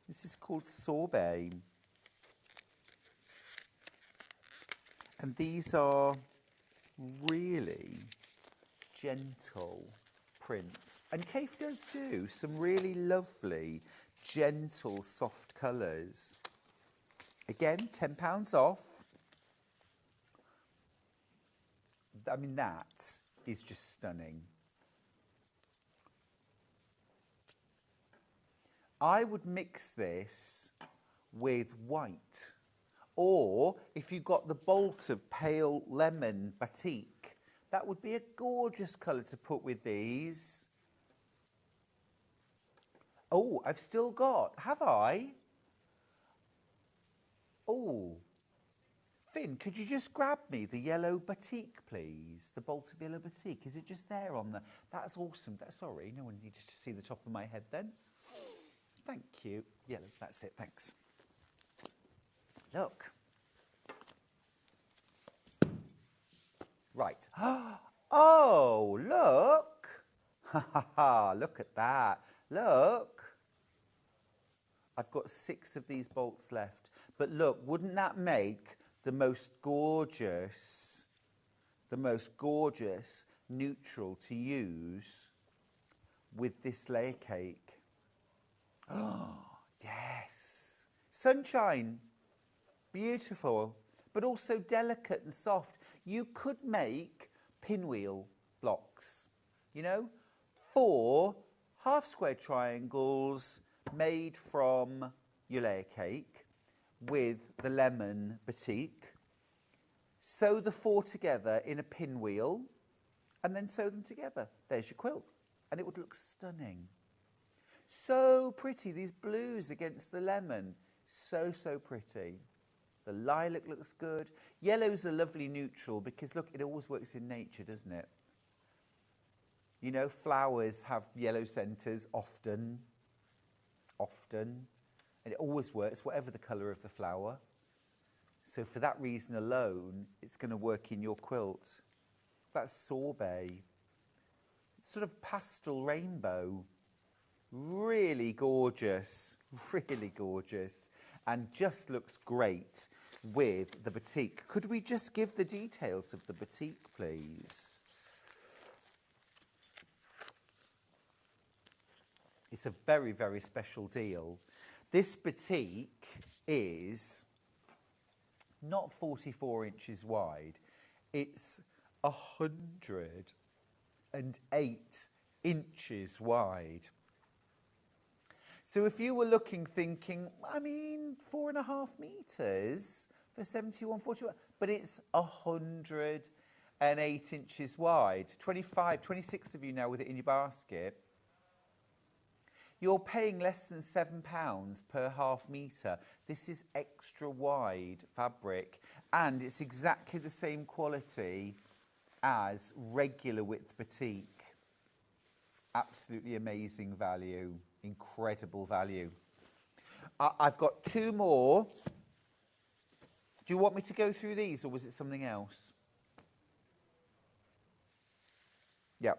This is called Sorbet. And these are really gentle prints. And Kaffe does do some really lovely, gentle, soft colours. Again, £10 off. I mean, that is just stunning. I would mix this with white. Or if you got the bolt of pale lemon batik, that would be a gorgeous colour to put with these. Oh, I've still got, have I? Oh, Finn, could you just grab me the yellow batik, please? The bolt of yellow batik. Is it just there on the... That's awesome. Sorry, no one needed to see the top of my head then. Thank you. Yellow, that's it, thanks. Look. Right. Oh, look. Ha ha ha, look at that. Look. I've got 6 of these bolts left. But look, wouldn't that make the most gorgeous neutral to use with this layer cake? Oh, yes. Sunshine. Beautiful, but also delicate and soft. You could make pinwheel blocks, you know, 4 half-square triangles made from your layer cake with the lemon batik. Sew the 4 together in a pinwheel and then sew them together. There's your quilt, and it would look stunning. So pretty, these blues against the lemon. So, so pretty. The lilac looks good. Yellow's a lovely neutral because, look, it always works in nature, doesn't it? You know, flowers have yellow centres often. And it always works, whatever the colour of the flower. So for that reason alone, it's going to work in your quilt. That's Sorbet. It's sort of pastel rainbow. Really gorgeous, and just looks great with the batik. Could we just give the details of the batik, please? It's a very, very special deal. This batik is not 44 inches wide. It's 108 inches wide. So if you were looking, thinking, I mean, 4.5 metres for 71.41, but it's 108 inches wide. 25, 26 of you now with it in your basket. You're paying less than £7 per half metre. This is extra wide fabric, and it's exactly the same quality as regular width batik. Absolutely amazing value. Incredible value. I've got 2 more. Do you want me to go through these, or was it something else? Yeah.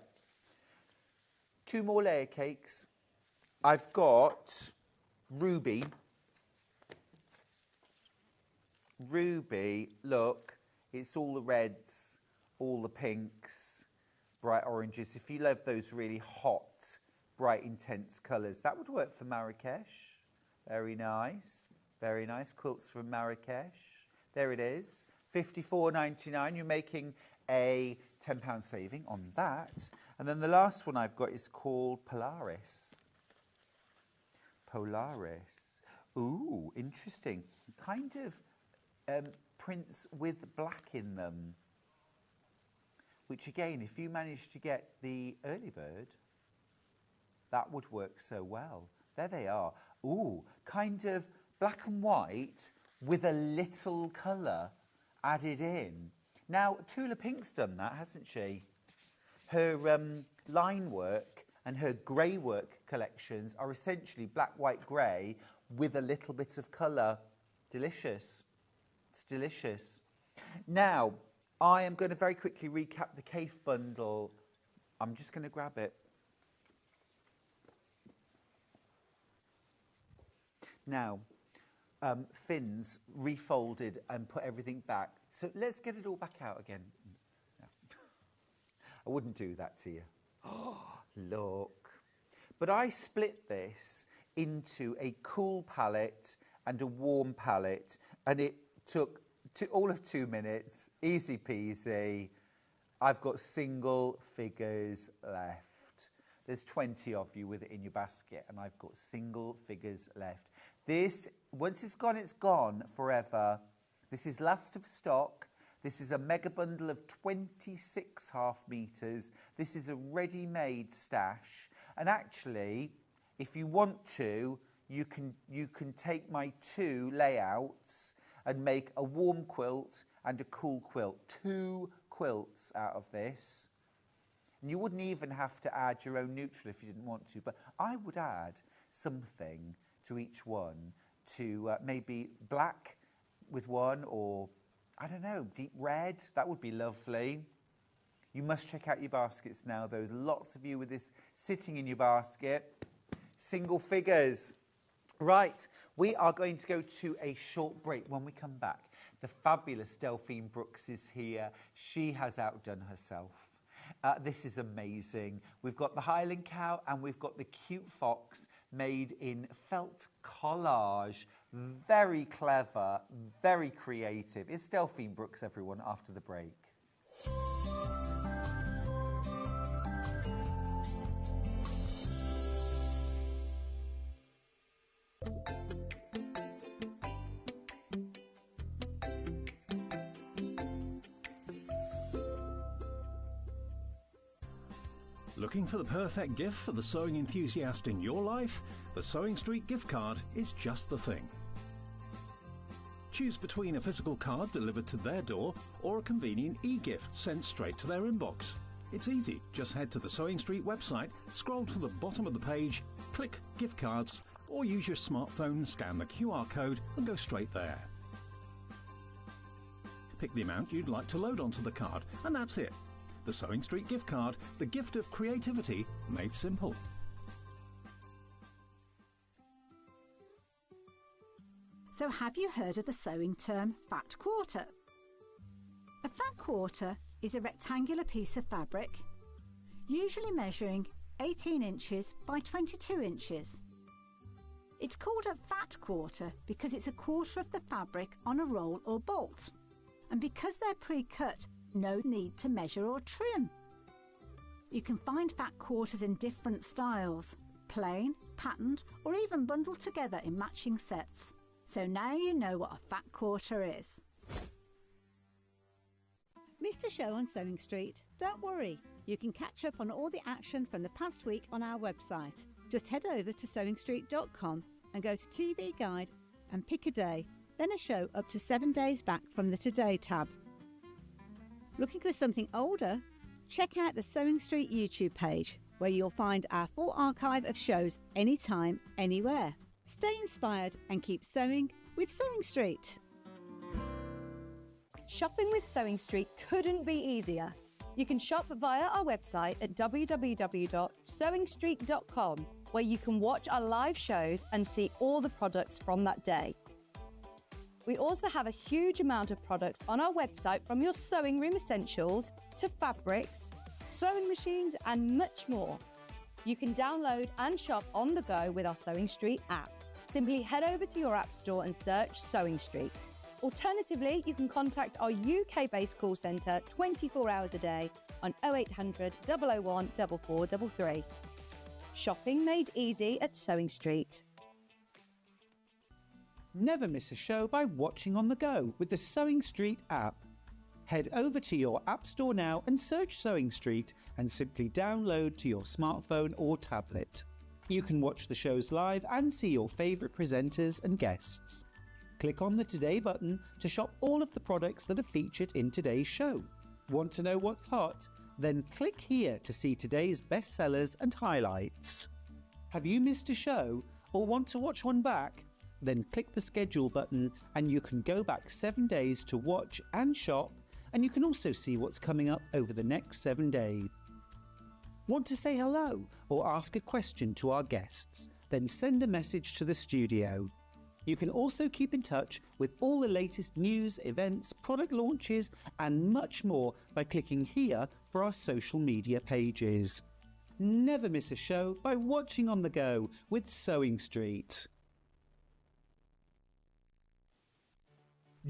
2 more layer cakes. I've got Ruby. Ruby, look, it's all the reds all the pinks, bright oranges. If you love those really hot, bright, intense colours, that would work for Marrakesh. Very nice. Very nice. Quilts from Marrakesh. There it is. $54.99. You're making a £10 saving on that. And then the last one I've got is called Polaris. Polaris. Ooh, interesting. Kind of prints with black in them. Which again, if you manage to get the early bird, that would work so well. There they are. Ooh, kind of black and white with a little colour added in. Now, Tula Pink's done that, hasn't she? Her line work and her grey work collections are essentially black, white, grey with a little bit of colour. Delicious. It's delicious. Now, I am going to very quickly recap the Cafe bundle. I'm just going to grab it. Now, Finn's refolded and put everything back. So let's get it all back out again. No. I wouldn't do that to you. Oh, look. But I split this into a cool palette and a warm palette, and it took all of 2 minutes. Easy peasy. I've got single figures left. There's 20 of you with it in your basket, and I've got single figures left. This, once it's gone forever. This is last of stock. This is a mega bundle of 26 half meters. This is a ready-made stash. And actually, if you want to, you can take my 2 layouts and make a warm quilt and a cool quilt. 2 quilts out of this. And you wouldn't even have to add your own neutral if you didn't want to, but I would add something to each one, to maybe black with one, or I don't know, deep red. That would be lovely. You must check out your baskets now. There's lots of you with this sitting in your basket. Single figures. Right, we are going to go to a short break. When we come back, the fabulous Delphine Brooks is here. She has outdone herself. This is amazing. We've got the Highland cow and we've got the cute fox made in felt collage. Very clever, very creative. It's Delphine Brooks, everyone, after the break. Looking for the perfect gift for the sewing enthusiast in your life? The Sewing Street gift card is just the thing. Choose between a physical card delivered to their door or a convenient e-gift sent straight to their inbox. It's easy. Just head to the Sewing Street website, scroll to the bottom of the page, click gift cards, or use your smartphone, scan the QR code and go straight there. Pick the amount you'd like to load onto the card, and that's it. The Sewing Street gift card, the gift of creativity made simple. So have you heard of the sewing term fat quarter? A fat quarter is a rectangular piece of fabric, usually measuring 18 inches by 22 inches. It's called a fat quarter because it's a quarter of the fabric on a roll or bolt, and because they're pre-cut, no need to measure or trim. You can find fat quarters in different styles, plain, patterned, or even bundled together in matching sets. So now you know what a fat quarter is. Missed a show on Sewing Street? Don't worry, you can catch up on all the action from the past week on our website. Just head over to sewingstreet.com and go to TV Guide and pick a day, then a show up to 7 days back from the Today tab. Looking for something older? Check out the Sewing Street YouTube page, where you'll find our full archive of shows anytime, anywhere. Stay inspired and keep sewing with Sewing Street. Shopping with Sewing Street couldn't be easier. You can shop via our website at www.sewingstreet.com, where you can watch our live shows and see all the products from that day. We also have a huge amount of products on our website, from your sewing room essentials to fabrics, sewing machines and much more. You can download and shop on the go with our Sewing Street app. Simply head over to your app store and search Sewing Street. Alternatively, you can contact our UK-based call centre 24 hours a day on 0800 001 4433. Shopping made easy at Sewing Street. Never miss a show by watching on the go with the Sewing Street app. Head over to your app store now and search Sewing Street and simply download to your smartphone or tablet. You can watch the shows live and see your favourite presenters and guests. Click on the Today button to shop all of the products that are featured in today's show. Want to know what's hot? Then click here to see today's bestsellers and highlights. Have you missed a show or want to watch one back? Then click the schedule button and you can go back 7 days to watch and shop, and you can also see what's coming up over the next 7 days. Want to say hello or ask a question to our guests? Then send a message to the studio. You can also keep in touch with all the latest news, events, product launches and much more by clicking here for our social media pages. Never miss a show by watching on the go with Sewing Street.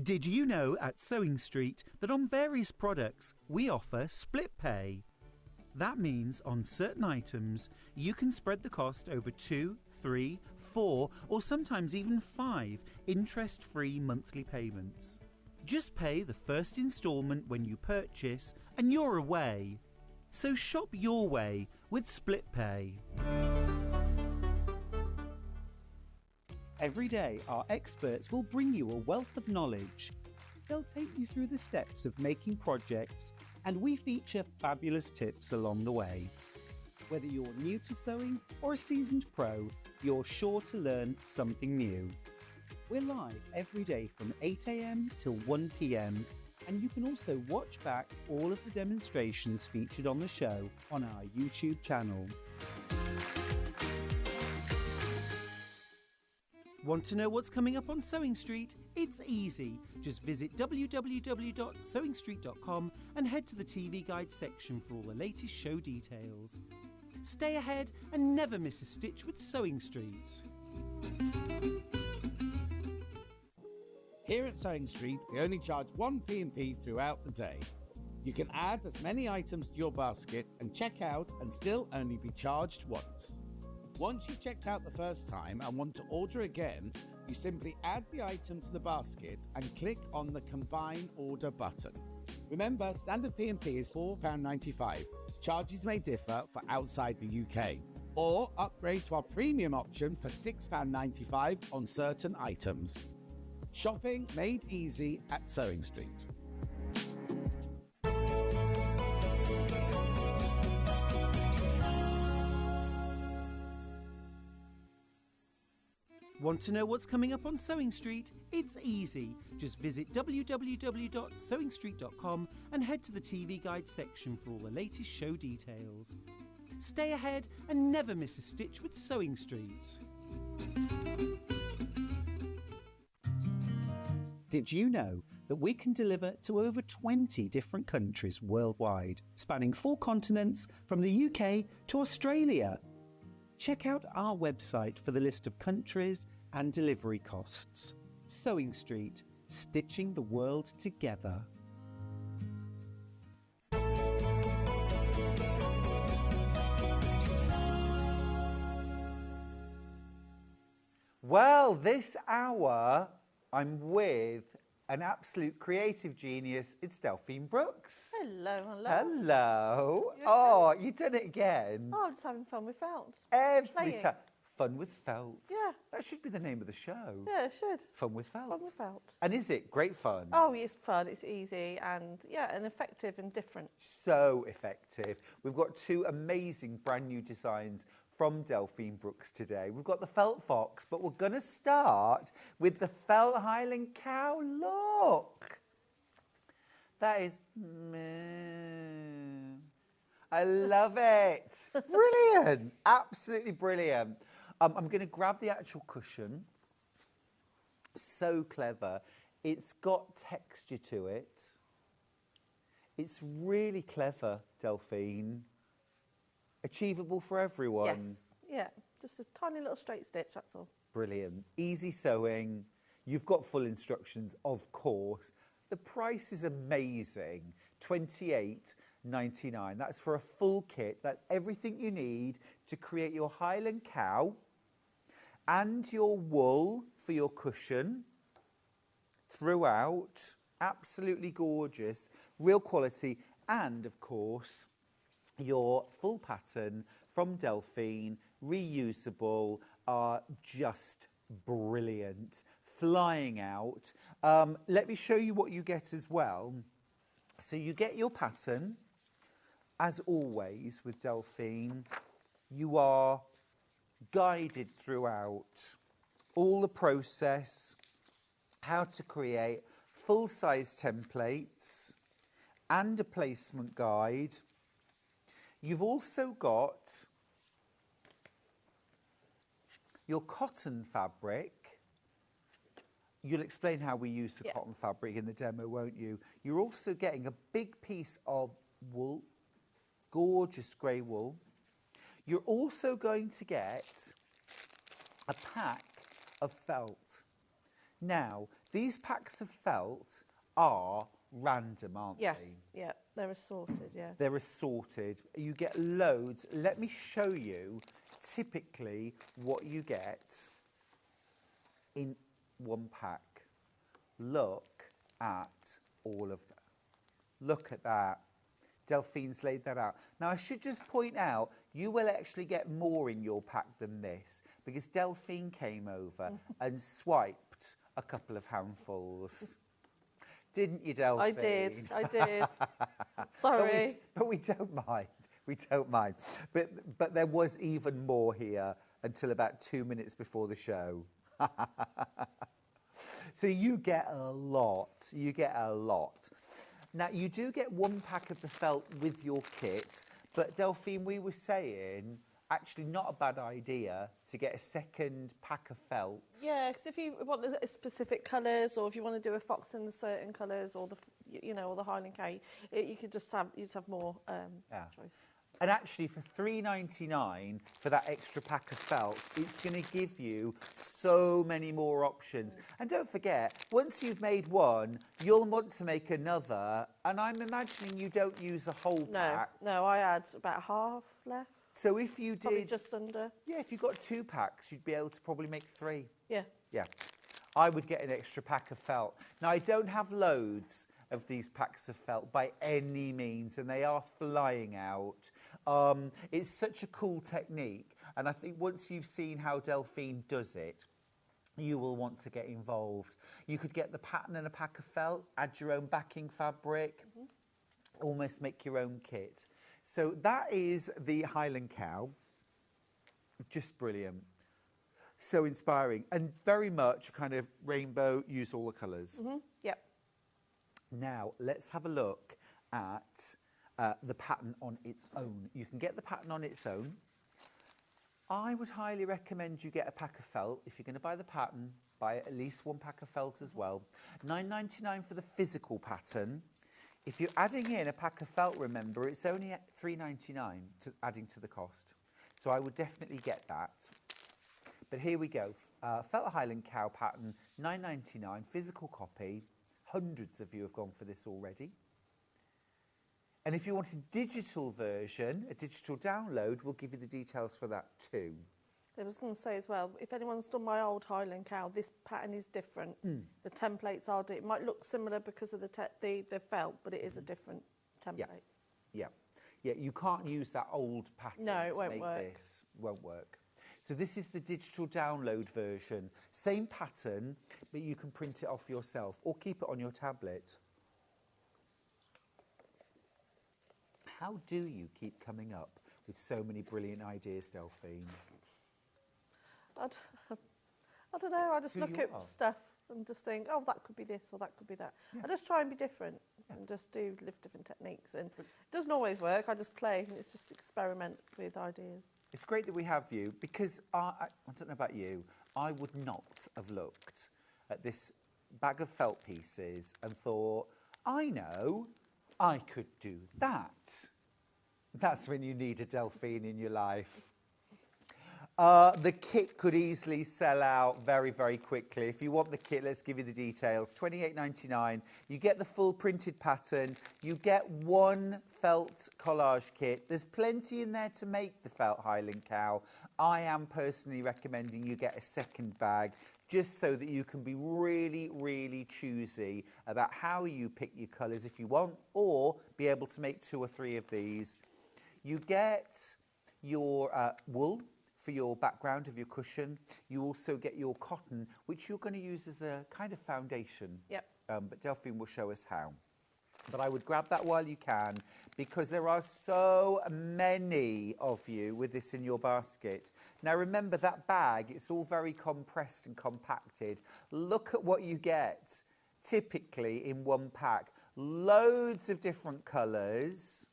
Did you know at Sewing Street that on various products we offer split pay? That means on certain items you can spread the cost over 2, 3, 4 or sometimes even 5 interest-free monthly payments. Just pay the first instalment when you purchase and you're away. So shop your way with split pay. Every day our experts will bring you a wealth of knowledge. They'll take you through the steps of making projects, and we feature fabulous tips along the way. Whether you're new to sewing or a seasoned pro, you're sure to learn something new. We're live every day from 8 AM till 1 PM, and you can also watch back all of the demonstrations featured on the show on our YouTube channel. Want to know what's coming up on Sewing Street? It's easy. Just visit www.sewingstreet.com and head to the TV Guide section for all the latest show details. Stay ahead and never miss a stitch with Sewing Street. Here at Sewing Street, we only charge one P&P throughout the day. You can add as many items to your basket and check out and still only be charged once. Once you've checked out the first time and want to order again, you simply add the item to the basket and click on the Combine Order button. Remember, standard P&P is £4.95. Charges may differ for outside the UK. Or upgrade to our premium option for £6.95 on certain items. Shopping made easy at Sewing Street. Want to know what's coming up on Sewing Street? It's easy. Just visit www.sewingstreet.com and head to the TV Guide section for all the latest show details. Stay ahead and never miss a stitch with Sewing Street. Did you know that we can deliver to over 20 different countries worldwide, spanning 4 continents from the UK to Australia? Check out our website for the list of countries and delivery costs. Sewing Street, stitching the world together. Well, this hour I'm with an absolute creative genius. It's Delphine Brooks. Hello, hello. Hello. You Oh, you've done it again. Oh, I'm just having fun with felt. Every Playing. time. Fun with felt. Yeah. That should be the name of the show. Yeah, it should. Fun with felt. Fun with felt. And is it great fun? Oh, it's fun, it's easy, and yeah, and effective and different. So effective. We've got 2 amazing brand new designs from Delphine Brooks today. We've got the felt fox, but we're going to start with the felt Highland cow. Look. That is... I love it. Brilliant. Absolutely brilliant. I'm going to grab the actual cushion. So clever. It's got texture to it. It's really clever, Delphine. Achievable for everyone. Yes, yeah, just a tiny little straight stitch, that's all. Brilliant. Easy sewing. You've got full instructions, of course. The price is amazing. $28.99. That's for a full kit. That's everything you need to create your Highland cow and your wool for your cushion throughout. Absolutely gorgeous. Real quality. And, of course, your full pattern from Delphine, reusable, are just brilliant. Flying out. Let me show you what you get as well. So you get your pattern, as always with Delphine. You are guided throughout all the process, how to create full-size templates and a placement guide. You've also got your cotton fabric. You'll explain how we use the cotton fabric in the demo, won't you? You're also getting a big piece of wool, gorgeous grey wool. You're also going to get a pack of felt. Now, these packs of felt are random, aren't they? Yeah, they're assorted, yeah. They're assorted. You get loads. Let me show you typically what you get in one pack. Look at all of that. Look at that. Delphine's laid that out. Now, I should just point out, you will actually get more in your pack than this, because Delphine came over and swiped a couple of handfuls. Didn't you, Delphine? I did. Sorry. But we don't mind. We don't mind. But there was even more here until about 2 minutes before the show. So you get a lot. You get a lot. Now, you do get one pack of the felt with your kit, but Delphine, we were saying, actually not a bad idea to get a second pack of felt. Yeah, because if you want the specific colours, or if you want to do a fox in the certain colours, or the or the Highland cow, you could just have more choice. And actually, for $3.99 for that extra pack of felt, it's going to give you so many more options. And don't forget, once you've made one, you'll want to make another. And I'm imagining you don't use a whole pack. No, I had about half left. So if you did... Probably just under. Yeah, if you got 2 packs, you'd be able to probably make 3. Yeah. Yeah. I would get an extra pack of felt. Now, I don't have loads of these packs of felt by any means, and they are flying out. It's such a cool technique, and I think once you've seen how Delphine does it, you will want to get involved. You could get the pattern and a pack of felt, add your own backing fabric, almost make your own kit. So that is the Highland cow. Just brilliant. So inspiring, and very much kind of rainbow, use all the colours. Yep. Now, let's have a look at the pattern on its own. You can get the pattern on its own. I would highly recommend you get a pack of felt. If you're going to buy the pattern, buy at least one pack of felt as well. $9.99 for the physical pattern. If you're adding in a pack of felt, remember, it's only at $3.99 adding to the cost. So I would definitely get that. But here we go. Felt Highland cow pattern, $9.99, physical copy. Hundreds of you have gone for this already. And if you want a digital version, a digital download, we'll give you the details for that too. I was going to say as well, if anyone's done my old Highland cow, this pattern is different. The templates are different. It might look similar because of the felt, but it is a different template. Yeah. You can't use that old pattern. No, it won't make work. This. Won't work. So this is the digital download version. Same pattern, but you can print it off yourself or keep it on your tablet. How do you keep coming up with so many brilliant ideas, Delphine? I don't know. I just look at stuff and just think, oh, that could be this or that could be that. I just try and be different and just live different techniques. And it doesn't always work. I just play and it's just experiment with ideas. It's great that we have you, because I don't know about you, I would not have looked at this bag of felt pieces and thought, I know, I could do that. That's when you need a Delphine in your life. The kit could easily sell out very, very quickly. If you want the kit, let's give you the details. $28.99. You get the full printed pattern. You get one felt collage kit. There's plenty in there to make the felt Highland cow. I am personally recommending you get a second bag just so that you can be really, really choosy about how you pick your colours if you want, or be able to make 2 or 3 of these. You get your wool for your background of your cushion. You also get your cotton, which you're going to use as a kind of foundation. Yep. But Delphine will show us how. But I would grab that while you can, because there are so many of you with this in your basket. Now remember, that bag, it's all very compressed and compacted. Look at what you get, typically in one pack. Loads of different colours.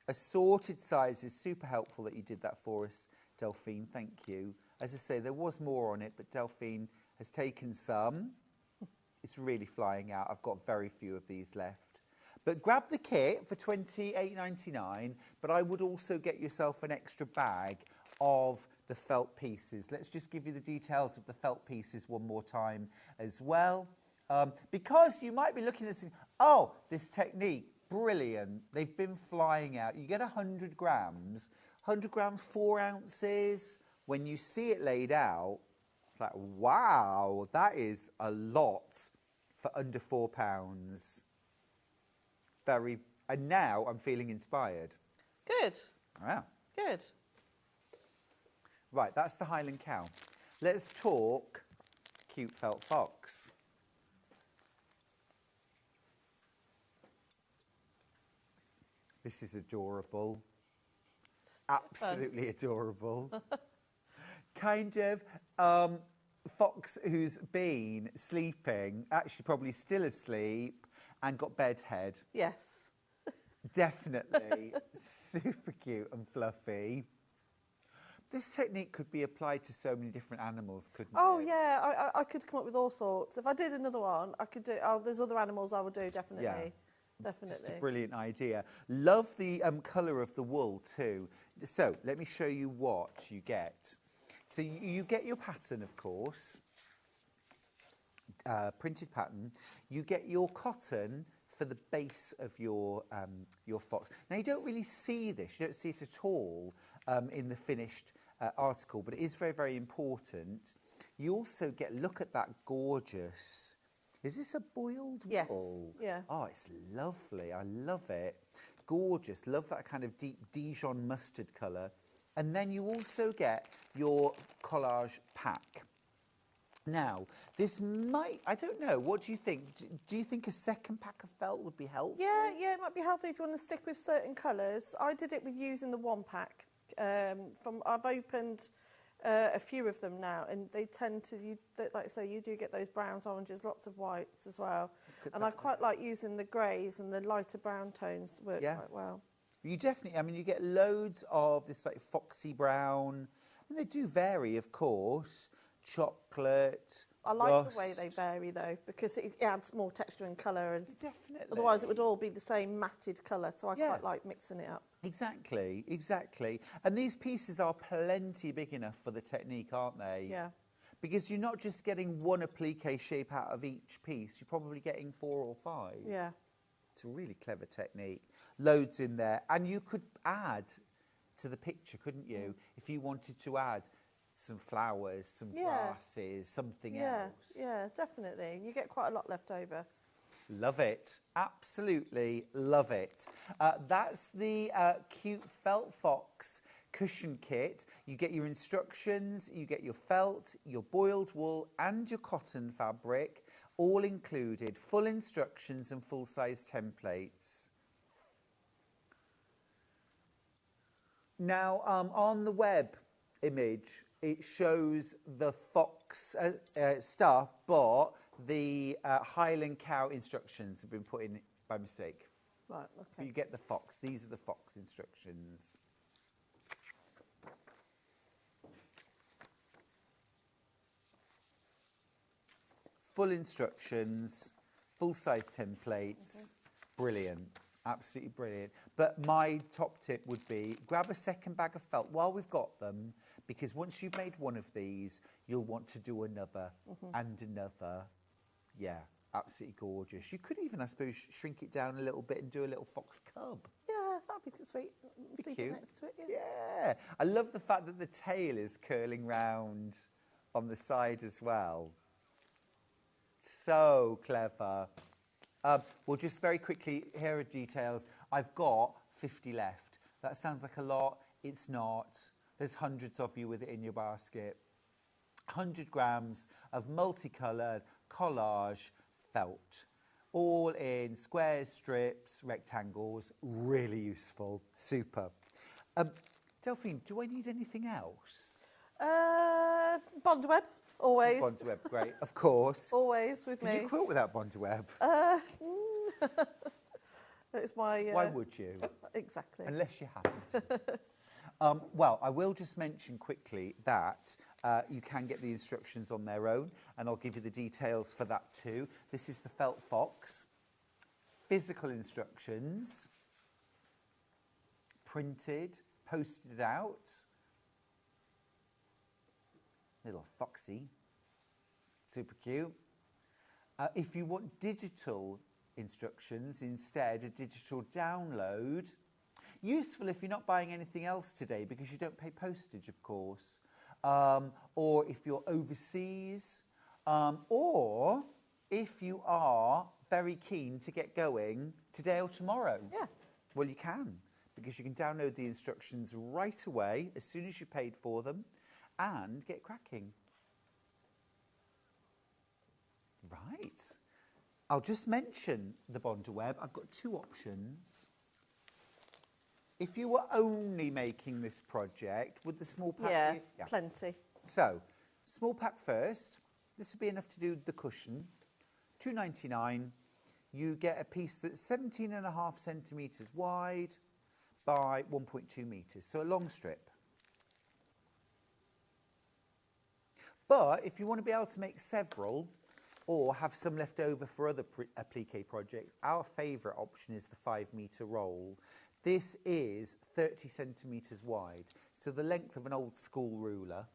Assorted sizes. Super helpful that you did that for us, Delphine. Thank you. As I say, there was more on it, but Delphine has taken some. It's really flying out. I've got very few of these left. But grab the kit for $28.99, but I would also get yourself an extra bag of the felt pieces. Let's just give you the details of the felt pieces one more time as well. Because you might be looking at this, oh, this technique, brilliant. They've been flying out. You get 100 grams. 100 grams, 4 ounces. When you see it laid out, it's like, wow, that is a lot for under £4. And now I'm feeling inspired. Good. Wow. Good. Right, that's the Highland cow. Let's talk cute felt fox. This is adorable. Absolutely adorable. Kind of fox who's been sleeping, actually probably still asleep, and got bedhead. Yes. Definitely. Super cute and fluffy. This technique could be applied to so many different animals, couldn't it? Oh, yeah. I could come up with all sorts. If I did another one, I could do... Oh, there's other animals I would do, definitely. Yeah. Definitely. Just a brilliant idea. Love the colour of the wool too. So let me show you what you get. So you get your pattern, of course, printed pattern. You get your cotton for the base of your fox. Now you don't really see this. You don't see it at all in the finished article, but it is very, very important. You also get, look at that gorgeous... Is this a boiled wool? Yes, yeah. Oh, it's lovely. I love it. Gorgeous. Love that kind of deep Dijon mustard colour. And then you also get your collage pack. Now, this might... I don't know. What do you think? Do you think a second pack of felt would be helpful? Yeah, it might be helpful if you want to stick with certain colours. I did it with using the one pack. I've opened... a few of them now, and they tend to, like I say, you do get those browns, oranges, lots of whites as well. And I quite like using the greys, and the lighter brown tones work quite well. You definitely, I mean, you get loads of this like foxy brown, and they do vary, of course. Chocolate, I like rust. the way they vary though, because it adds more texture and colour, and definitely. Otherwise it would all be the same matted colour, so I quite like mixing it up. Exactly, exactly. And these pieces are plenty big enough for the technique, aren't they? Yeah. Because you're not just getting one applique shape out of each piece, you're probably getting 4 or 5. Yeah. It's a really clever technique. Loads in there. And you could add to the picture, couldn't you? If you wanted to add some flowers, some grasses, something else. Yeah, definitely. You get quite a lot left over. Love it. Absolutely love it. That's the cute Felt Fox cushion kit. You get your instructions, you get your felt, your boiled wool and your cotton fabric, all included. Full instructions and full-size templates. Now, on the web image, it shows the fox stuff, but the Highland cow instructions have been put in by mistake. Right, okay. You get the fox. These are the fox instructions. full instructions, full-size templates. Brilliant. Absolutely brilliant. But my top tip would be grab a second bag of felt while we've got them, because once you've made one of these, you'll want to do another and another. Yeah, absolutely gorgeous. You could even, I suppose, shrink it down a little bit and do a little fox cub. Yeah, that'd be sweet. Be Sleep cute. next to it, Yeah. I love the fact that the tail is curling round on the side as well. So clever. Well, just very quickly, here are details. I've got 50 left. That sounds like a lot. It's not. There's hundreds of you with it in your basket. 100 grams of multicoloured collage felt. All in squares, strips, rectangles. Really useful. Super. Delphine, do I need anything else? Bondweb. Always. Bondweb, great, of course. Always with me. Can you quilt without Bondweb? It's my... Why would you? Exactly. Unless you happen to. Well, I will just mention quickly that you can get the instructions on their own, and I'll give you the details for that too. This is the Felt Fox. Physical instructions. Printed, posted out. Little foxy, super cute. If you want digital instructions instead, a digital download, useful if you're not buying anything else today because you don't pay postage, of course, or if you're overseas, or if you are very keen to get going today or tomorrow. Yeah. Well, you can, because you can download the instructions right away as soon as you've paid for them, and get cracking. Right. I'll just mention the Bondweb. I've got two options. If you were only making this project, would the small pack Yeah, plenty. So, small pack first. This would be enough to do the cushion. $2.99. You get a piece that's 17.5 centimetres wide by 1.2 metres, so a long strip. But if you want to be able to make several or have some left over for other applique projects, our favourite option is the 5-metre roll. This is 30 centimetres wide, so the length of an old school ruler,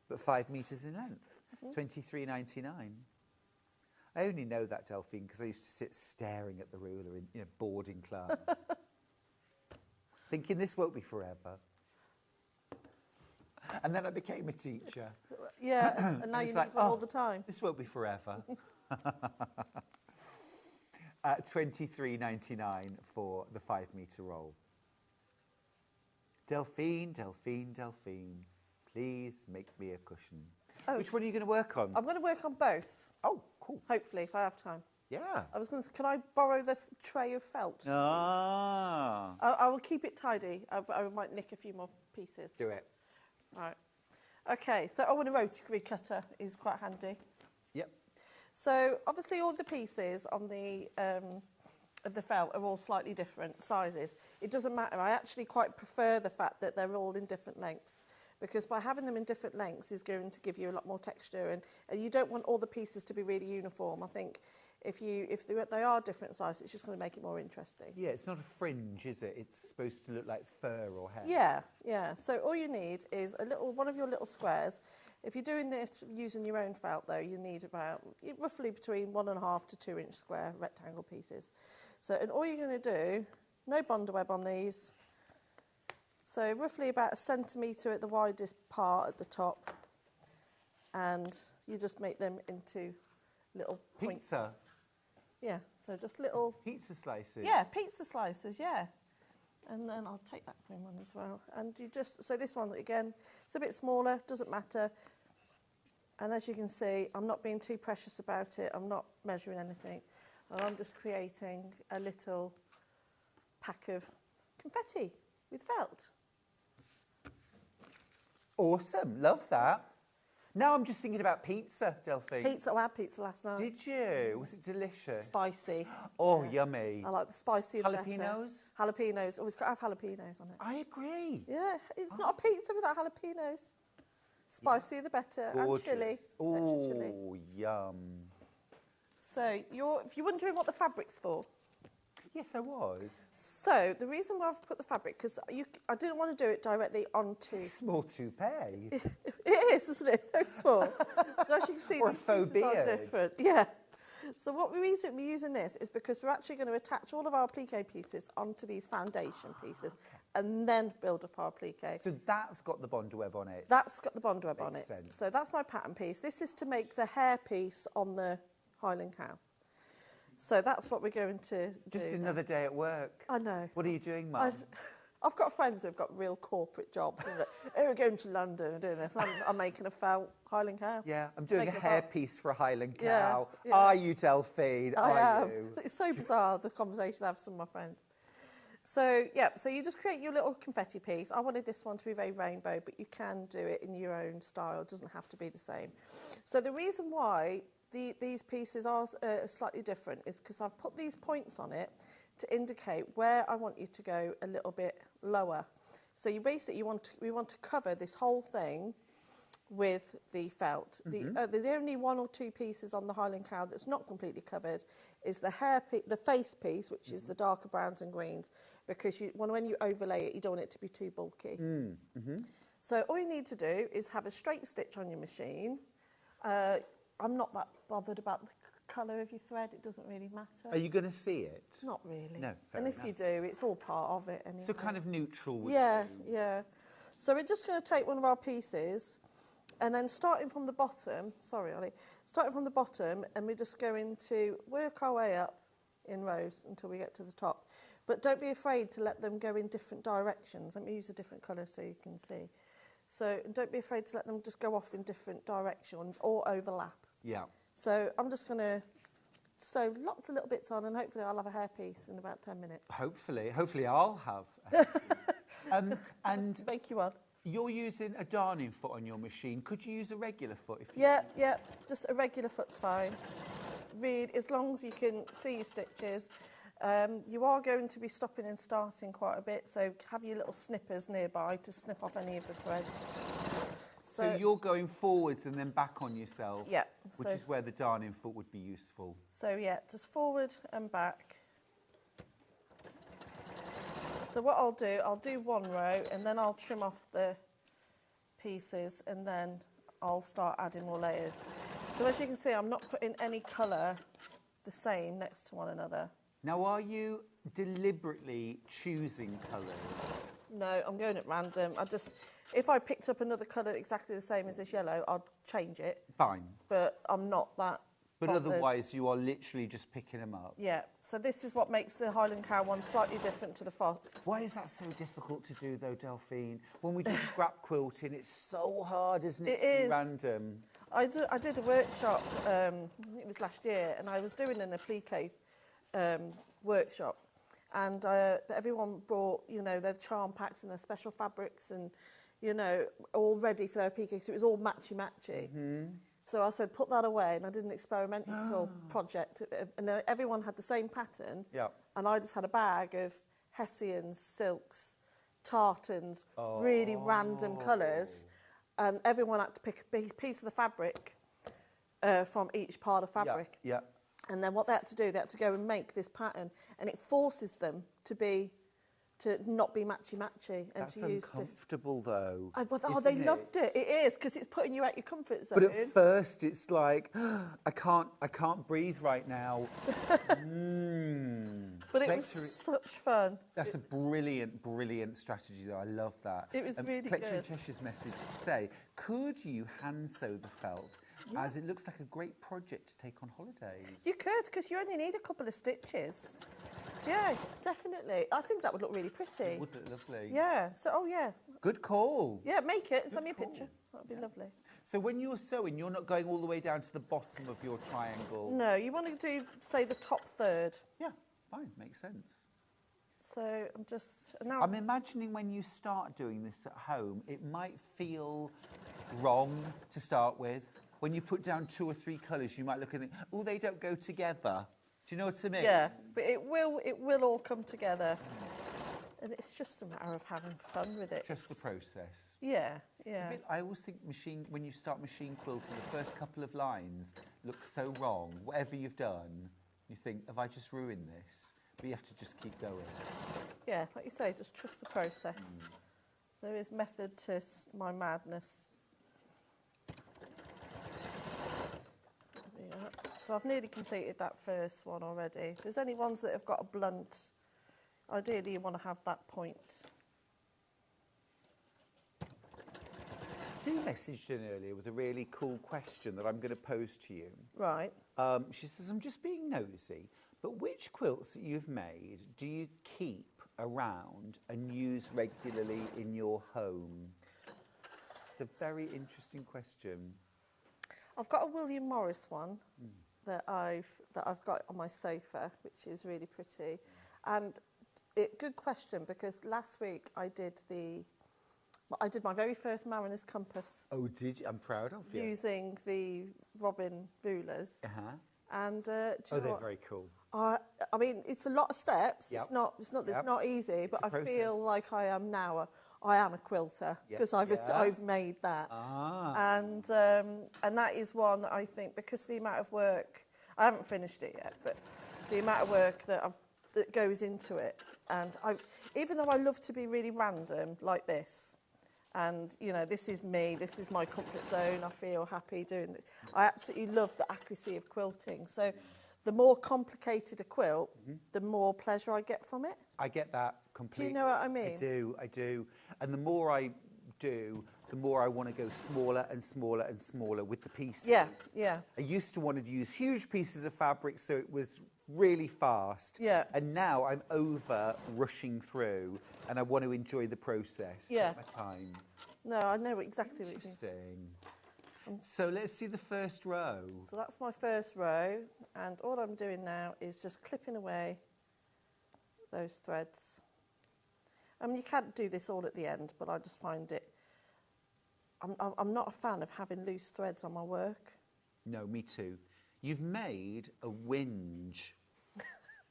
but 5 metres in length, $23.99. I only know that, Delphine, because I used to sit staring at the ruler in boarding class, thinking this won't be forever. And then I became a teacher. Yeah, and now you need one all the time. This won't be forever. $23.99 for the 5-metre roll. Delphine, Delphine, Delphine, please make me a cushion. Oh. Which one are you going to work on? I'm going to work on both. Oh, cool. Hopefully, if I have time. Yeah. I was going to... Can I borrow the tray of felt? Ah. I will keep it tidy. I might nick a few more pieces. Do it. Right. Okay, so a rotary cutter is quite handy. Yep. So obviously all the pieces on the of the felt are all slightly different sizes. It doesn't matter. I actually quite prefer the fact that they're all in different lengths, because by having them in different lengths is going to give you a lot more texture, and you don't want all the pieces to be really uniform. I think if they are different sizes, it's just going to make it more interesting. Yeah, it's not a fringe, is it? It's supposed to look like fur or hair. Yeah, yeah. So all you need is one of your little squares. If you're doing this using your own felt, though, you need about roughly between 1.5 to 2 inch square rectangle pieces. So, and all you're going to do, no Bondweb on these. So roughly about 1 centimetre at the widest part at the top, and you just make them into little points. Pizza. Yeah, so just little... Pizza slices. Yeah, pizza slices, yeah. And then I'll take that green one as well. And you just... So this one, again, it's a bit smaller, doesn't matter. And as you can see, I'm not being too precious about it. I'm not measuring anything. And I'm just creating a little pack of confetti with felt. Awesome, love that. Now I'm just thinking about pizza, Delphine. Pizza, I had pizza last night. Did you? Was it delicious? Spicy. Oh, yummy. I like the spicy. Jalapenos? Jalapenos. Always got to have jalapenos on it. I agree. Yeah, it's not a pizza without jalapenos. Spicier the better. Gorgeous. And chilli. Extra chilli. Oh, yum. So if you're wondering what the fabric's for. Yes, I was. So the reason why I've put the fabric, because I didn't want to do it directly onto... Small toupee. It is, isn't it? Very small. So as you can see, Or a these faux pieces are beard. different. Yeah. So the reason we're using this is because we're actually going to attach all of our applique pieces onto these foundation pieces and then build up our applique. So that's got the bond web on it. That's got the bond web on it. Makes sense. So that's my pattern piece. This is to make the hair piece on the Highland cow. So that's what we're going to do. Just another day at work. I know. What are you doing, Mum? I've got friends who've got real corporate jobs. Oh, we're going to London and doing this. I'm making a felt Highland cow. Yeah, I'm doing a hairpiece for a Highland cow. Yeah. Are you, Delphine? I am. You? It's so bizarre, the conversations I have with some of my friends. So, yeah, so you just create your little confetti piece. I wanted this one to be very rainbow, but you can do it in your own style. It doesn't have to be the same. So the reason why these pieces are slightly different is because I've put these points on it to indicate where I want you to go a little bit lower. So we want to cover this whole thing with the felt. There's only one or two pieces on the Highland cow that's not completely covered. Is the the face piece, which is the darker browns and greens, because when you overlay it, you don't want it to be too bulky. So all you need to do is have a straight stitch on your machine. I'm not that bothered about the colour of your thread. It doesn't really matter. Are you going to see it? Not really. No, fair And if enough. you do, it's all part of it anyway. So kind of neutral. Would Yeah, you? yeah. So we're just going to take one of our pieces and then starting from the bottom, sorry Ollie, starting from the bottom, and we're just going to work our way up in rows until we get to the top. But don't be afraid to let them go in different directions. Let me use a different colour so you can see. So don't be afraid to let them just go off in different directions or overlap. Yeah. So I'm just going to sew lots of little bits on, and hopefully I'll have a hairpiece in about 10 minutes. Hopefully I'll have. A hairpiece. And Make you one. you're using a darning foot on your machine. Could you use a regular foot? If you Yeah, just a regular foot's fine. Read, as long as you can see your stitches. You are going to be stopping and starting quite a bit, so have your little snippers nearby to snip off any of the threads. So you're going forwards and then back on yourself. Yeah. Which is where the darning foot would be useful. So yeah, just forward and back. So what I'll do one row and then I'll trim off the pieces and then I'll start adding more layers. So as you can see, I'm not putting any colour the same next to one another. Now, are you deliberately choosing colours? No, I'm going at random. If I picked up another colour exactly the same as this yellow, I'd change it. Fine. But I'm not that But bothered. otherwise, you are literally just picking them up. Yeah, so this is what makes the Highland cow one slightly different to the fox. Why is that so difficult to do, though, Delphine? When we do scrap quilting, it's so hard, isn't it? It to be is. random. I did a workshop, I think it was last year, and I was doing an applique workshop. And everyone brought, their charm packs and their special fabrics and, all ready for their applique, because it was all matchy-matchy. So I said, put that away, and I did an experimental project, and everyone had the same pattern, and I just had a bag of Hessians, silks, tartans, really random colours, and everyone had to pick a piece of the fabric from each part of fabric. Yeah. And then what they had to do, they had to go and make this pattern, and it forces them to not be matchy-matchy and That's to use uncomfortable, though. they loved it. It is, because it's putting you out your comfort zone. But at first, it's like, I can't breathe right now. But it was such fun. That's a brilliant strategy, though. I love that. It was really Plectrum good. Cheshire's message to say, could you hand sew the felt, as it looks like a great project to take on holidays? You could, because you only need a couple of stitches. Yeah, definitely. I think that would look really pretty. It would look lovely. Yeah. So, yeah. Good call. Yeah, make it and send me a picture. That would be lovely. So when you're sewing, you're not going all the way down to the bottom of your triangle? No, you want to do, say, the top third. Yeah, fine. Makes sense. So I'm imagining when you start doing this at home, it might feel wrong to start with. When you put down 2 or 3 colours, you might look and think, oh, they don't go together. Do you know what I mean? Yeah, but it will all come together. And it's just a matter of having fun with it. Just the process. Yeah, It's a yeah. bit, I always think when you start machine quilting, the first couple of lines look so wrong. Whatever you've done, you think, have I just ruined this? But you have to just keep going. Yeah, like you say, just trust the process. There is method to my madness. Yeah. So I've nearly completed that first one already. If there's any ones that have got a blunt, ideally you want to have that point. Sue messaged in earlier with a really cool question that I'm going to pose to you. Right. She says, I'm just being nosy, but which quilts that you've made do you keep around and use regularly in your home? It's a very interesting question. I've got a William Morris one that I've got on my sofa, which is really pretty. And good question, because last week I did my very first Mariner's Compass. Oh, did you? I'm proud of you. Using the Robin rulers. Uh-huh. And they're very cool. I mean, it's a lot of steps. Yep. It's not easy, but It's a I feel process. like I am a quilter because I've made that. And that is one that I think, because the amount of work, I haven't finished it yet, but the amount of work that goes into it, and even though I love to be really random like this, and this is me, this is my comfort zone, I feel happy doing it. I absolutely love the accuracy of quilting. So the more complicated a quilt, the more pleasure I get from it. I get that completely. Do you know what I mean? I do. And the more I do, the more I want to go smaller and smaller and smaller with the pieces. Yeah, yeah. I used to want to use huge pieces of fabric so it was really fast. Yeah. And now I'm over rushing through and I want to enjoy the process. Yeah. Take my time. No, I know exactly what you mean. Interesting. So let's see the first row. So that's my first row, and all I'm doing now is just clipping away those threads. I mean, you can't do this all at the end, but I just find it... I'm not a fan of having loose threads on my work. No, me too. You've made a whinge,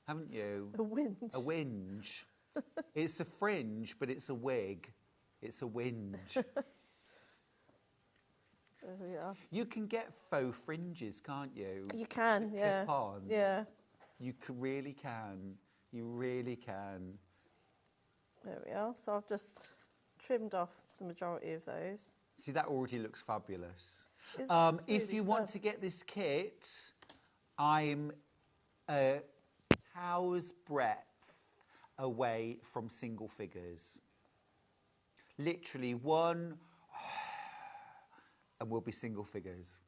haven't you? A whinge? A whinge. It's a fringe, but it's a wig. It's a whinge. There we are. You can get faux fringes, can't you? You can, yeah. Clip on. Yeah. You really can. You really can. There we are. So I've just trimmed off the majority of those. See, that already looks fabulous. It's If really you fun. want to get this kit, I'm a cow's breadth away from single figures. Literally one, and we'll be single figures.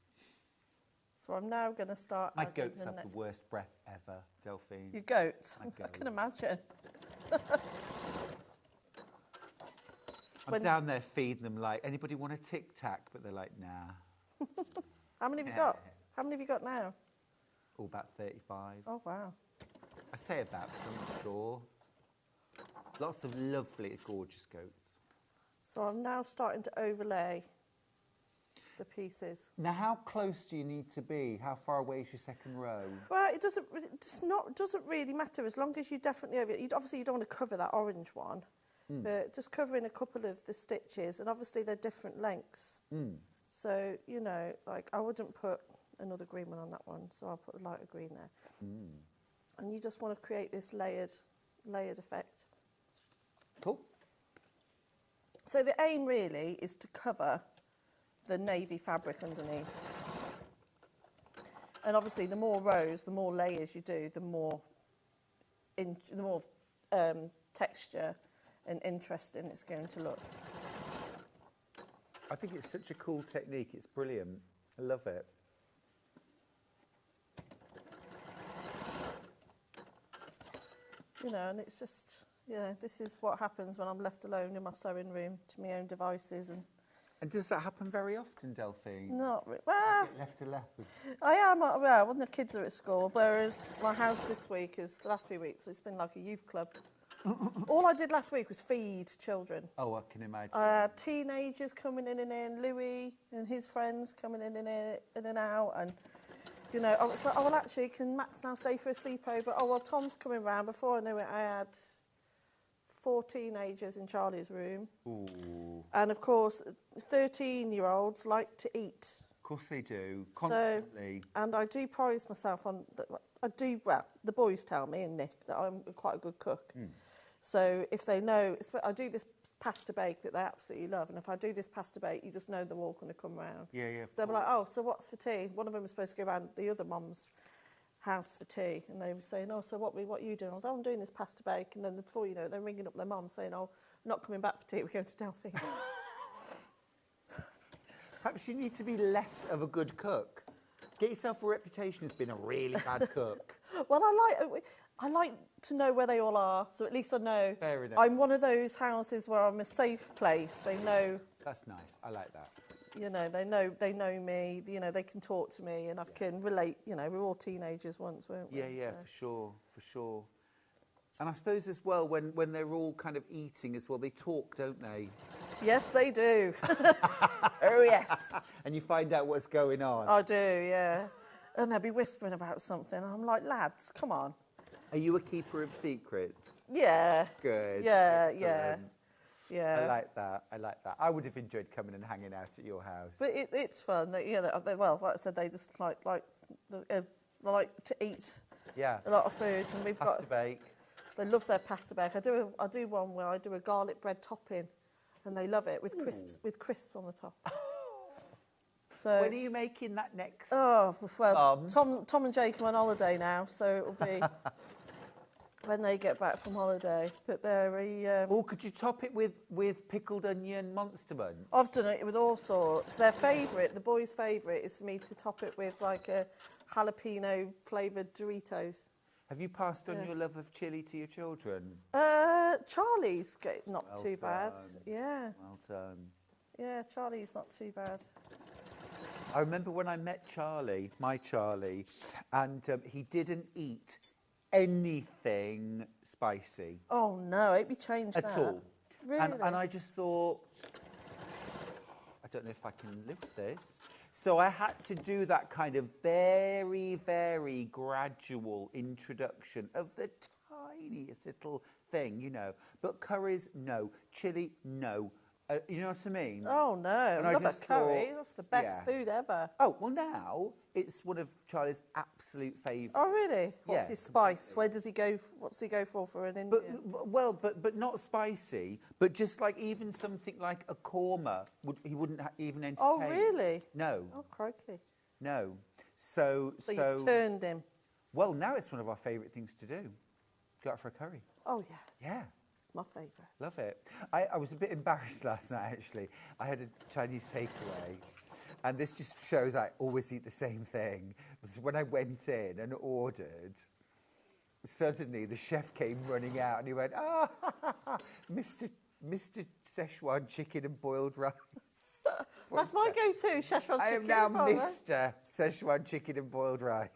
So I'm now going to start... My adding goats have the worst breath ever, Delphine. Your goats? My I can goats. imagine. I'm down there feeding them like, anybody want a Tic Tac? But they're like, nah. How many have you got? How many have you got now? All about 35. Oh, wow. I say about because I'm not sure. Lots of lovely, gorgeous goats. So I'm now starting to overlay the pieces. Now, how close do you need to be? How far away is your second row? Well, it doesn't really matter as long as you definitely obviously you don't want to cover that orange one, but just covering a couple of the stitches, and obviously they're different lengths. So like I wouldn't put another green one on that one, so I'll put a lighter green there. And you just want to create this layered effect. Cool. So the aim really is to cover the navy fabric underneath. And obviously the more rows, the more layers you do, the more texture and interesting it's going to look. I think it's such a cool technique. It's brilliant. I love it. And it's just, this is what happens when I'm left alone in my sewing room to my own devices. And does that happen very often, Delphine? Not really. Well, Get left alone. I am, well, when the kids are at school, whereas my house this week is, the last few weeks, it's been like a youth club. All I did last week was feed children. Oh, I can imagine. Teenagers coming in and in, Louis and his friends coming in and out, and I was like, oh well, actually, can Max now stay for a sleepover? Oh well, Tom's coming round. Before I knew it, I had 4 teenagers in Charlie's room. Ooh. And of course, 13-year-olds like to eat. Of course they do, constantly. And I do prize myself on, the boys tell me, and Nick, that I'm quite a good cook. So if they know, I do this pasta bake that they absolutely love, and if I do this pasta bake, you just know they're all going to come round. Yeah. So they'll be like, oh, so what's for tea? One of them was supposed to go around the other mum's house for tea, and they were saying, oh, so what are you doing? I was, oh, I'm doing this pasta bake, and then before you know it, they're ringing up their mum saying, oh, I'm not coming back for tea, we're going to Delphi. Perhaps you need to be less of a good cook. Get yourself a reputation as being a really bad cook. Well, I like to know where they all are, so at least I know. Fair enough. I'm one of those houses where I'm a safe place. They know. That's nice. I like that. You know, they know me. You know, they can talk to me, and I can relate. You know, we're all teenagers once, weren't we? Yeah, for sure. And I suppose as well, when they're all kind of eating as well, they talk, don't they? Yes, they do. Oh, yes. And you find out what's going on. I do, yeah. And they'll be whispering about something. And I'm like, lads, come on. Are you a keeper of secrets? Yeah. Good. Yeah, Excellent. yeah. I like that. I would have enjoyed coming and hanging out at your house. But it's fun. Well, like I said, they just like to eat a lot of food. And we've Pasta bake. They love their pasta bake. I do one where I do a garlic bread topping, and they love it with crisps on the top. So when are you making that next? Oh well, Tom and Jake are on holiday now, so it'll be when they get back from holiday. But they're could you top it with pickled onion monster bun? I've done it with all sorts. Their favourite, the boys' favourite, is for me to top it with like a jalapeno flavoured Doritos. Have you passed on your love of chilli to your children? Charlie's not too bad. Yeah. Well done. Yeah, Charlie's not too bad. I remember when I met Charlie, my Charlie, and he didn't eat anything spicy. Oh no, I hope you changed that. At all. Really? And I just thought, I don't know if I can live with this. So I had to do that kind of very, very gradual introduction of the tiniest little thing, you know. But curries, no. Chili, no. You know what I mean? Oh, no. I love a curry. That's the best food ever. Oh, well, now it's one of Charlie's absolute favourites. Oh, really? What's his spice? Where does he go? What's he go for an Indian? But not spicy. But just like even something like a korma, he wouldn't even entertain. Oh, really? No. Oh, crikey. No. So you've turned him. Well, now it's one of our favourite things to do. Go out for a curry. Oh, yeah. Yeah. My favourite. Love it. I was a bit embarrassed last night, actually. I had a Chinese takeaway, and this just shows I always eat the same thing. When I went in and ordered, suddenly the chef came running out, and he went, Mr. Szechuan chicken and boiled rice. That's my go-to, Szechuan chicken. I am now Mr. Szechuan chicken and boiled rice.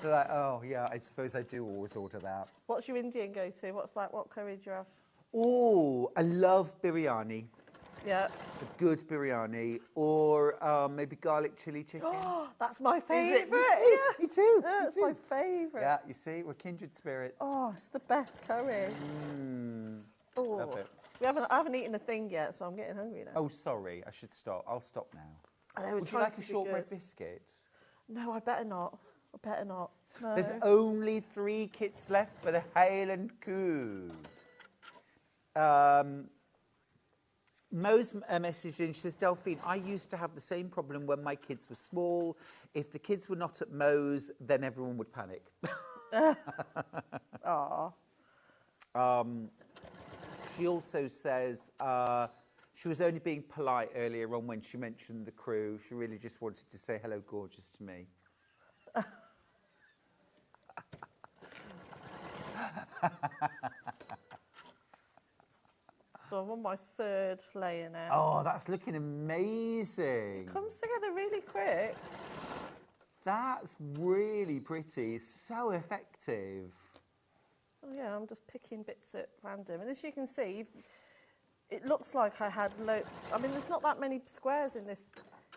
They're like, oh, yeah, I suppose I do always order that. What's your Indian go-to? What's that? What curry do you have? Oh, I love biryani. Yeah. A good biryani. Or maybe garlic chili chicken. Oh, that's my favourite. Me too. That's my favourite. Yeah, you see, we're kindred spirits. Oh, it's the best curry. Oh, love it. I haven't eaten a thing yet, so I'm getting hungry now. Oh, sorry, I should stop. I'll stop now. I know, would you like a shortbread biscuit? No, I better not. No. There's only 3 kits left for the Highland Coup. Mo's messaged in, she says, Delphine, I used to have the same problem when my kids were small. If the kids were not at Mo's, then everyone would panic. Aww. She also says she was only being polite earlier on when she mentioned the crew. She really just wanted to say hello, gorgeous, to me. So I'm on my 3rd layer now. Oh, that's looking amazing. It comes together really quick. That's really pretty. So effective. Oh, yeah, I'm just picking bits at random. And as you can see, it looks like I had I mean, there's not that many squares in this.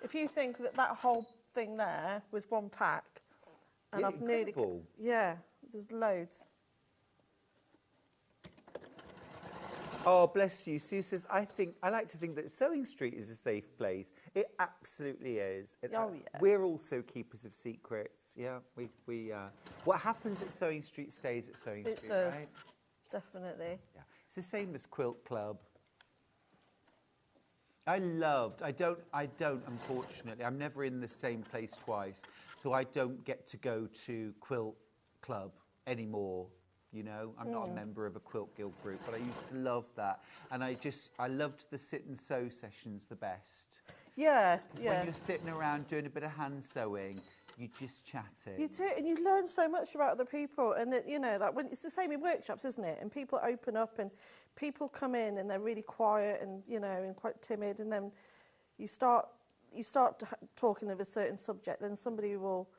If you think that whole thing there was one pack, and I've incredible. Yeah, there's loads. Oh, bless you. Sue says, I like to think that Sewing Street is a safe place. It absolutely is. Oh, yeah. We're also keepers of secrets. Yeah, we what happens at Sewing Street stays at Sewing Street, It does, right? definitely. Yeah. It's the same as Quilt Club. I don't, unfortunately, I'm never in the same place twice, so I don't get to go to Quilt Club anymore, you know. I'm not a member of a Quilt Guild group, but I used to love that. And I loved the sit and sew sessions the best. Yeah, When you're sitting around doing a bit of hand sewing, you just chatting. You do, and you learn so much about other people, and that, you know, like when it's the same in workshops, isn't it? And people open up, and people come in, and they're really quiet, and you know, and quite timid, and then you start talking of a certain subject, then somebody will,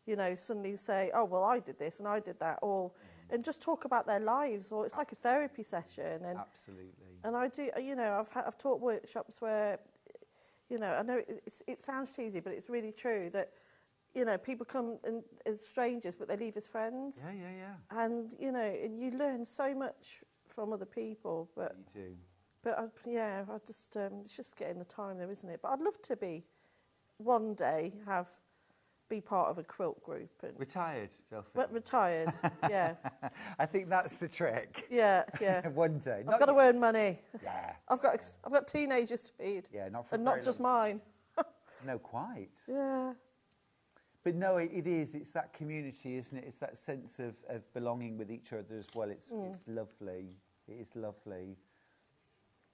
you know, suddenly say, "Oh, well, I did this and I did that," or and just talk about their lives, or it's like a therapy session. And absolutely. And I do, you know, I've taught workshops where, you know, I know it sounds cheesy, but it's really true that, you know, people come in as strangers, but they leave as friends. Yeah. And, you know, and you learn so much from other people. But You do. But, I just, it's just getting the time there, isn't it? But I'd love to one day, be part of a quilt group. And Retired, Delphine. But retired, yeah. I think that's the trick. Yeah. One day. I've got to earn money. Yeah. I've got teenagers to feed. Yeah, not for and very not just long. mine. No, quite. Yeah. But no, it is. It's that community, isn't it? It's that sense of belonging with each other as well. It's lovely. It is lovely.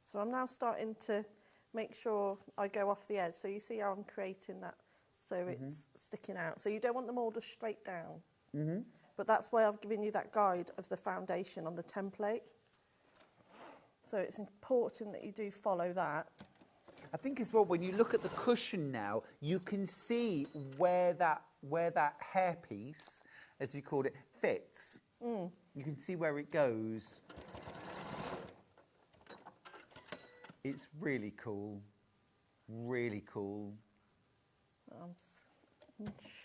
So I'm now starting to make sure I go off the edge. So you see how I'm creating that so it's sticking out. So you don't want them all just straight down. Mm-hmm. But that's why I've given you that guide of the foundation on the template. So it's important that you do follow that. I think as well, when you look at the cushion now, you can see where that hairpiece, as you called it, fits. You can see where it goes. It's really cool. Really cool.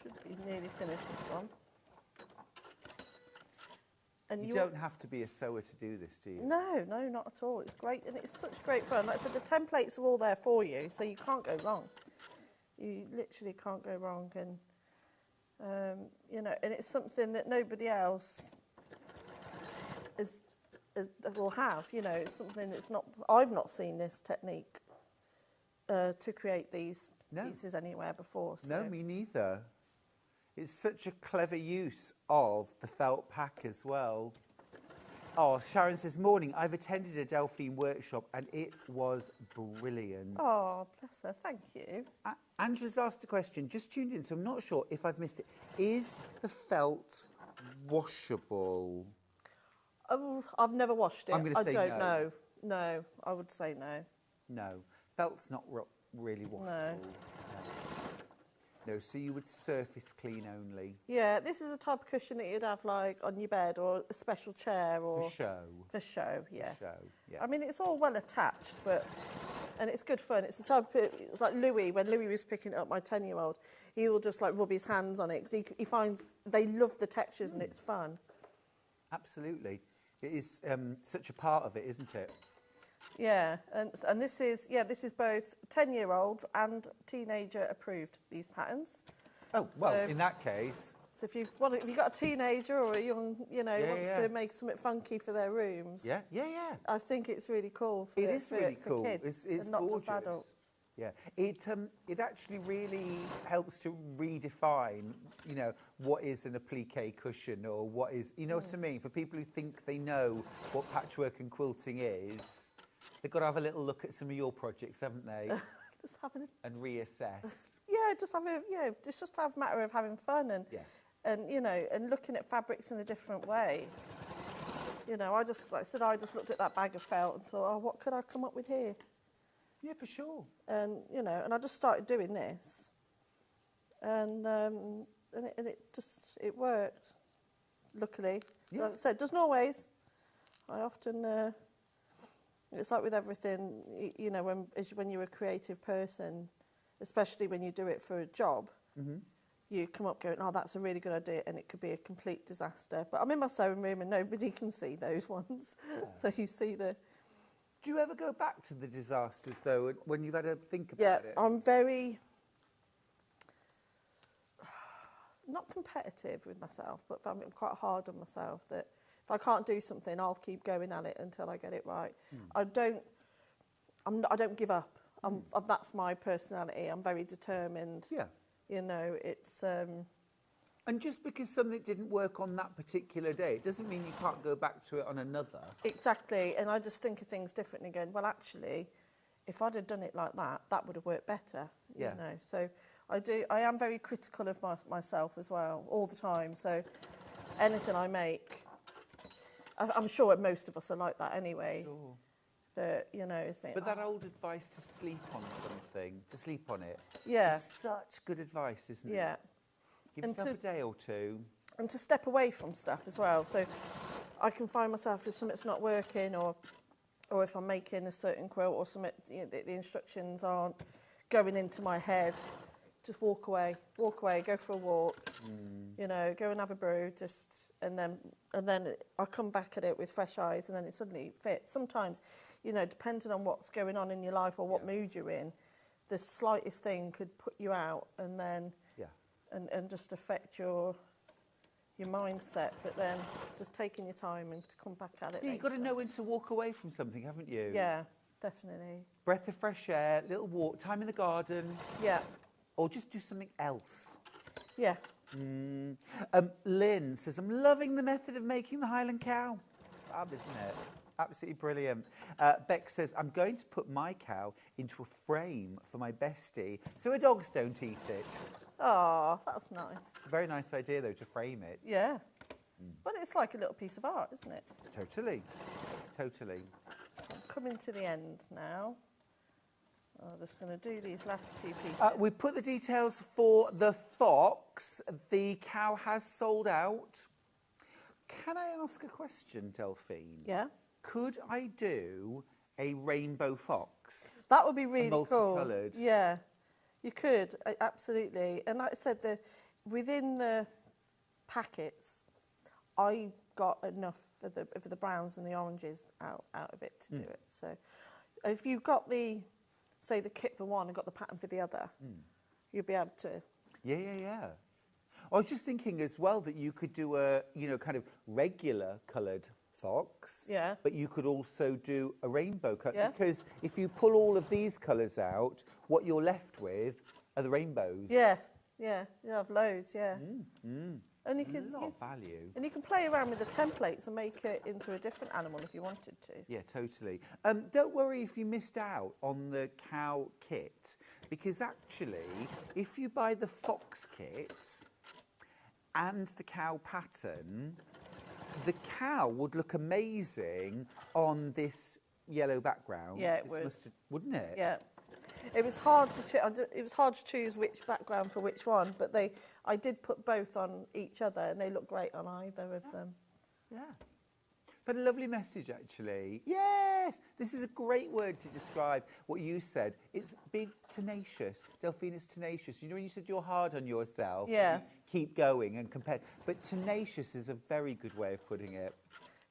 Should be nearly finished this one. And you don't have to be a sewer to do this, do you? No, not at all. It's great, and it's such great fun. Like I said, the templates are all there for you, so you can't go wrong. You literally can't go wrong, and you know, and it's something that nobody else will have. You know, it's something that's not. I've not seen this technique to create these pieces anywhere before. So. No, me neither. It's such a clever use of the felt pack as well. Oh, Sharon says, morning, I've attended a Delphine workshop and it was brilliant. Oh, bless her, thank you. Andrew's asked a question, just tuned in, so I'm not sure if I've missed it. Is the felt washable? Oh, I've never washed it. I'm going to say no. I don't know. No, I would say no. No, felt's not really washable. No. No, so you would surface clean only. Yeah, this is the type of cushion that you'd have like on your bed or a special chair or... For show. For show, yeah. For show, yeah. I mean, it's all well attached, but... And it's good fun. It's the type of... It's like Louis, when Louis was picking it up, my 10-year-old, he will just like rub his hands on it because he finds they love the textures and it's fun. Absolutely. It is such a part of it, isn't it? Yeah, and this is both 10-year-olds and teenager approved, these patterns. Oh, well, in that case... So if you've got a teenager or a young, wants to make something funky for their rooms. Yeah. I think it's really cool. It is really cool. For kids it's and not gorgeous. just adults. Yeah, it actually really helps to redefine, what is an applique cushion or what is, what I mean? For people who think they know what patchwork and quilting is, they've got to have a little look at some of your projects, haven't they? Just having and reassess. Yeah, just have a matter of having fun and and looking at fabrics in a different way. I just looked at that bag of felt and thought, oh, what could I come up with here? Yeah, for sure. And and I just started doing this, and it worked. Luckily, like I said, it doesn't always. I often. It's like with everything, when you're a creative person, especially when you do it for a job, you come up going, oh, that's a really good idea, and it could be a complete disaster. But I'm in my sewing room and nobody can see those ones. So you see Do you ever go back to the disasters, though, when you've had to think about Yeah, it? I'm very not competitive with myself, but I'm quite hard on myself that if I can't do something, I'll keep going at it until I get it right. I don't give up. That's my personality. I'm very determined. Yeah. You know, it's... And just because something didn't work on that particular day, it doesn't mean you can't go back to it on another. Exactly. And I just think of things differently, going, well, actually, if I'd have done it like that, that would have worked better. Yeah. You know, so I am very critical of myself as well, all the time. So anything I make, I'm sure most of us are like that anyway. Sure. That, you know, think... But that old advice to sleep on something, to sleep on it, Yeah. is such good advice, isn't it? Yeah. Give yourself a day or two. And to step away from stuff as well. So I can find myself if something's not working, or if I'm making a certain quilt or something, you know, the instructions aren't going into my head, just walk away, go for a walk, you know, go and have a brew, and then I come back at it with fresh eyes, and then it suddenly fits. Sometimes, you know, depending on what's going on in your life or what mood you're in, the slightest thing could put you out, and then and just affect your mindset. But then just taking your time and to come back at it. Yeah, you've got to know when to walk away from something, haven't you? Yeah, definitely. Breath of fresh air, little walk, time in the garden. Yeah. Or just do something else. Yeah. Lynn says, I'm loving the method of making the Highland cow. It's fab, isn't it? Absolutely brilliant. Beck says, I'm going to put my cow into a frame for my bestie so her dogs don't eat it. Oh, that's nice. It's a very nice idea, though, to frame it. Yeah. But it's like a little piece of art, isn't it? Totally. Totally. So I'm coming to the end now. I'm just going to do these last few pieces. We put the details for the fox. The cow has sold out. Can I ask a question, Delphine? Yeah. Could I do a rainbow fox? That would be really cool. Multicoloured. Yeah, you could, absolutely. And like I said, within the packets, I got enough of the browns and the oranges out of it to do it. So if you've got say the kit for one and got the pattern for the other, you'll be able to... Yeah. I was just thinking as well that you could do a, kind of regular coloured fox. Yeah. But you could also do a rainbow colour. Yeah. Because if you pull all of these colours out, what you're left with are the rainbows. Yes. Yeah. You have loads, yeah. And you can... A lot of value. And you can play around with the templates and make it into a different animal if you wanted to. Yeah, totally. Don't worry if you missed out on the cow kit, because actually, if you buy the fox kit and the cow pattern, the cow would look amazing on this yellow background. Yeah, it would. Wouldn't it? Yeah. It was hard to choose which background for which one, but I did put both on each other, and they look great on either of them. Yeah. But a lovely message, actually. Yes! This is a great word to describe what you said. It's big, tenacious. Delphine is tenacious. You know when you said you're hard on yourself? Yeah. You keep going and compare. But tenacious is a very good way of putting it.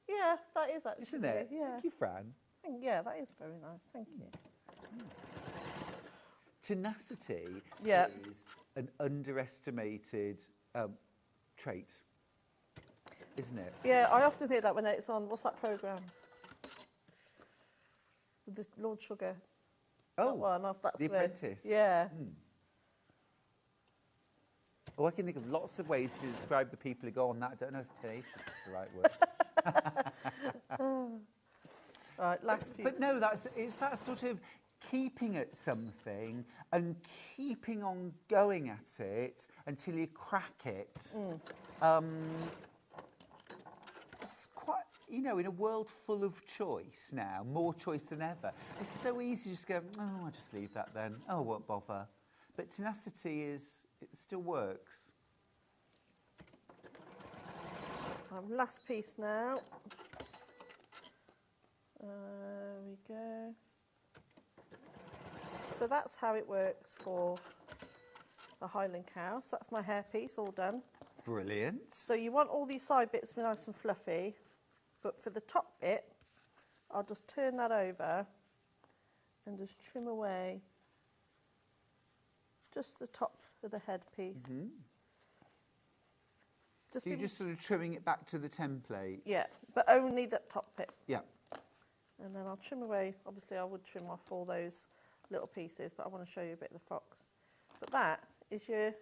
Yeah, that is actually. Isn't it? Yeah. Thank you, Fran. Yeah, that is very nice. Thank you. Tenacity is an underestimated trait, isn't it? Yeah, I often hear that when it's on, what's that programme? With the Lord Sugar. Oh, that one, that's The Apprentice. Yeah. Oh, I can think of lots of ways to describe the people who go on that. I don't know if tenacious is the right word. Right, last few. But no, it's that sort of keeping at something and keeping on going at it until you crack it. It's quite, in a world full of choice now, more choice than ever, it's so easy to just go, oh, I'll just leave that then. Oh, won't bother. But tenacity it still works. Last piece now. There we go. So that's how it works for the Highland cow. So that's my hair piece all done. Brilliant. So you want all these side bits to be nice and fluffy, but for the top bit, I'll just turn that over and just trim away just the top of the headpiece. Mm-hmm. So you're just sort of trimming it back to the template? Yeah, but only that top bit. Yeah. And then I'll trim away. Obviously, I would trim off all those little pieces, but I want to show you a bit of the fox. But that is your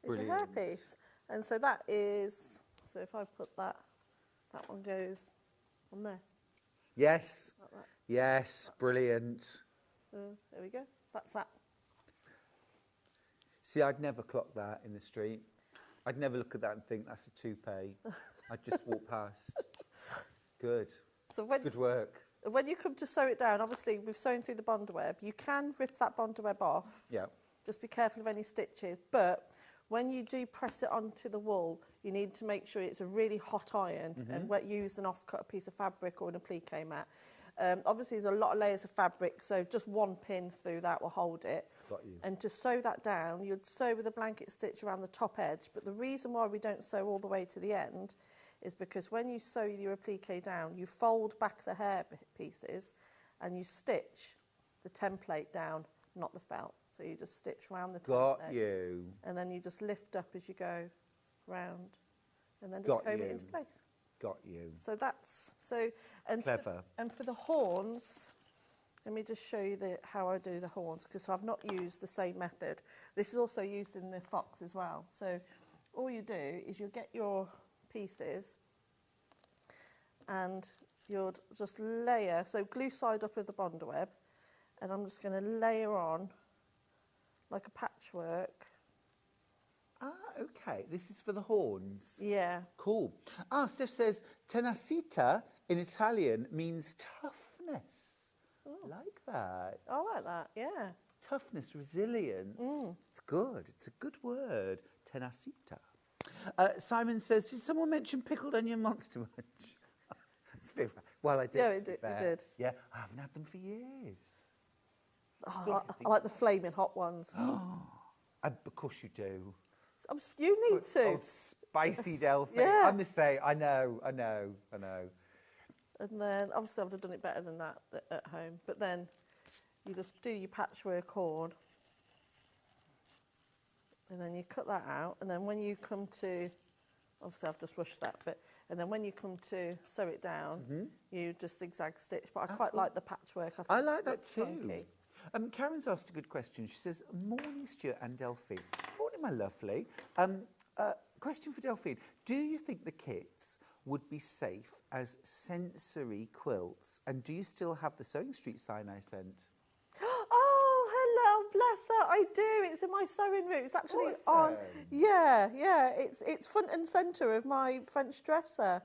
hairpiece. And so that is, so if I put that one goes on there. Yes. Like that. Yes, brilliant. So there we go. That's that. See, I'd never clock that in the street. I'd never look at that and think that's a toupee. I'd just walk past. Good. So good work. When you come to sew it down, obviously we've sewn through the bondweb. You can rip that bondweb off. Yeah. Just be careful of any stitches. But when you do press it onto the wool, you need to make sure it's a really hot iron and use an off-cut piece of fabric or an applique mat. Obviously, there's a lot of layers of fabric, so just one pin through that will hold it. Got you. And to sew that down, you'd sew with a blanket stitch around the top edge. But the reason why we don't sew all the way to the end is because when you sew your applique down, you fold back the hair pieces and you stitch the template down, not the felt. So you just stitch round the template. Got you. And then you just lift up as you go round and then just comb it into place. Got you. So that's, so, and clever. And for the horns, let me just show you how I do the horns, because I've not used the same method. This is also used in the fox as well. So all you do is you get your pieces and you'll just layer, so glue side up with the bondweb, and I'm just going to layer on like a patchwork. Ah, okay. This is for the horns. Yeah. Cool. Ah, Steph says tenacità in Italian means toughness. Oh. Like that. I like that, yeah. Toughness, resilience. It's good. It's a good word. Tenacità. Simon says, did someone mention pickled onion monster munch? Well, I did. Yeah, it did. Yeah, I haven't had them for years. Oh, I like the flaming hot ones. Of course you do. You need to. Old spicy Delphi. Yeah. I'm the same. I know. And then, obviously, I would have done it better than that at home. But then you just do your patchwork horn. And then you cut that out. And then when you come to, obviously, I've just rushed that bit. And then when you come to sew it down, you just zigzag stitch. But I quite like the patchwork. I like that too. Funky. Karen's asked a good question. She says, morning, Stuart and Delphine. Morning, my lovely. Question for Delphine. Do you think the kits would be safe as sensory quilts? And do you still have the Sewing Street sign I sent? Oh, hello, bless her. I do. It's in my sewing room. It's actually on. Yeah. It's front and centre of my French dresser.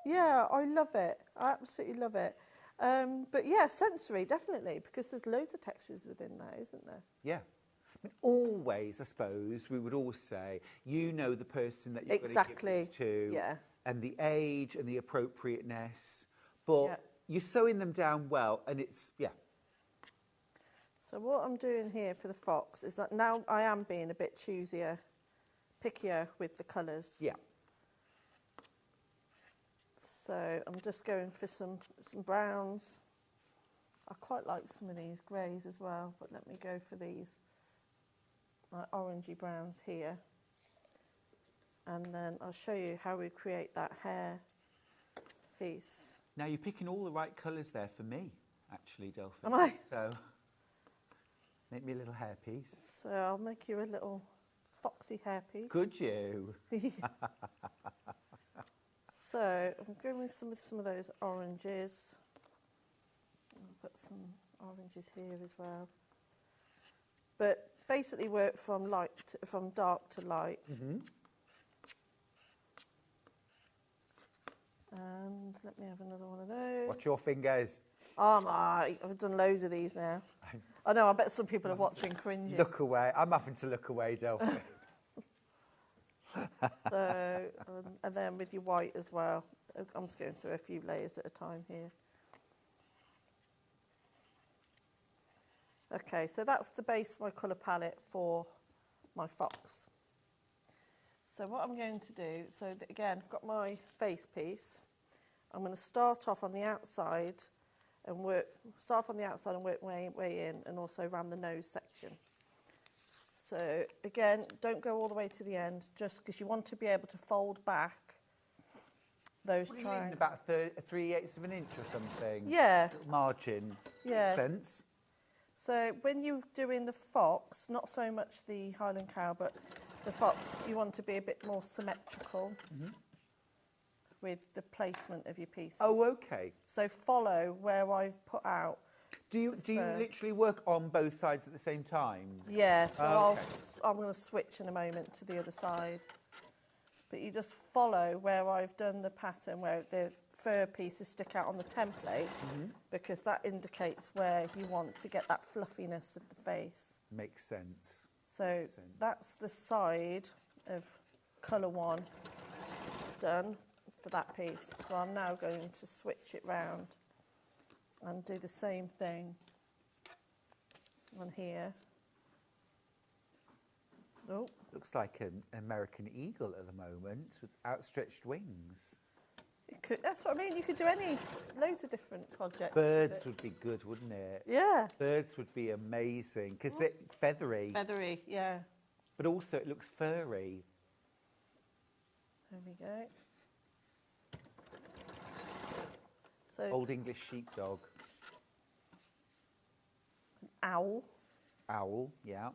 Yeah, I love it. I absolutely love it. But yeah, sensory, definitely, because there's loads of textures within there, isn't there? Yeah. I mean, always, I suppose, we would all say, you know the person that you're going to give this to, and the age and the appropriateness, but you're sewing them down well, and it's, So what I'm doing here for the fox is that now I am being a bit pickier with the colours. Yeah. So I'm just going for some browns. I quite like some of these greys as well, but let me go for these orangey browns here. And then I'll show you how we create that hair piece. Now you're picking all the right colours there for me, actually, Delphine. Am I? So make me a little hair piece. So I'll make you a little foxy hair piece. Could you? So I'm going with some of those oranges. I'll put some oranges here as well. But basically work from dark to light. And let me have another one of those. Watch your fingers. Oh my, I've done loads of these now. I know, I bet some people are watching cringing. Look away. I'm having to look away, Delphine. So, and then with your white as well. I'm just going through a few layers at a time here. Okay, so that's the base of my colour palette for my fox. So what I'm going to do, again, I've got my face piece. I'm going to start off on the outside and work my way in, and also around the nose section. So again, don't go all the way to the end, just because you want to be able to fold back those triangles. About 3/8 of an inch or something. Yeah. Little margin. Yeah. Makes sense. So when you're doing the fox, not so much the Highland cow, but the fox, you want to be a bit more symmetrical with the placement of your pieces. Oh, okay. So follow where I've put out. Do you literally work on both sides at the same time? Yeah, so Okay. I'm going to switch in a moment to the other side. But you just follow where I've done the pattern, where the fur pieces stick out on the template, because that indicates where you want to get that fluffiness of the face. Makes sense. So that's the side of colour 1 done for that piece. So I'm now going to switch it round and do the same thing on here. Oh. Looks like an American eagle at the moment with outstretched wings. That's what I mean. You could do loads of different projects. Birds would be good, wouldn't it? Yeah. Birds would be amazing because they're feathery. Feathery, yeah. But also it looks furry. There we go. So Old English sheepdog. An owl. Owl, yeah.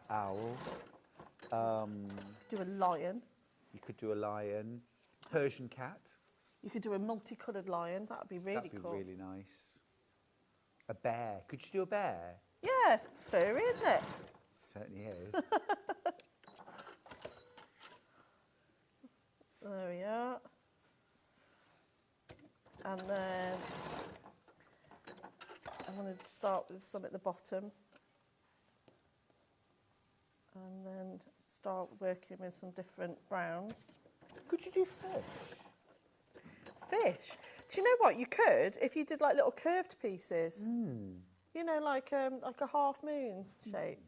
Owl. Do a lion. You could do a lion. Persian cat. You could do a multicoloured lion. That would be really That'd be cool. really nice. A bear. Could you do a bear? Yeah, furry, isn't it? Certainly is. There we are. And then I'm going to start with some at the bottom. And then start working with some different browns. Could you do fish? Fish? Do you know what? You could, if you did like little curved pieces. You know, like a half moon shape.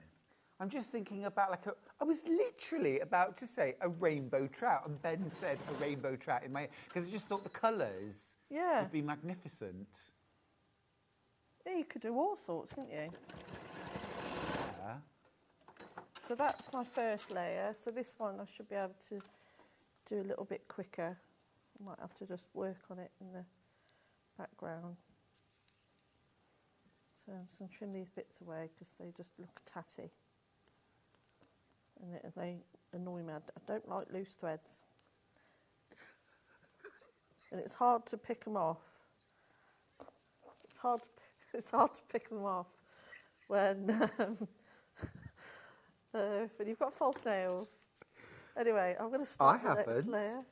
I'm just thinking about I was literally about to say a rainbow trout, and Ben said a rainbow trout in my, because I just thought the colours would be magnificent. Yeah, you could do all sorts, couldn't you? Yeah. So that's my first layer. So this one I should be able to do a little bit quicker. I might have to just work on it in the background. So I'm just going to trim these bits away because they just look tatty. And they annoy me. I don't like loose threads. And it's hard to pick them off. It's hard to pick them off when you've got false nails. Anyway, I'm going to start the next layer.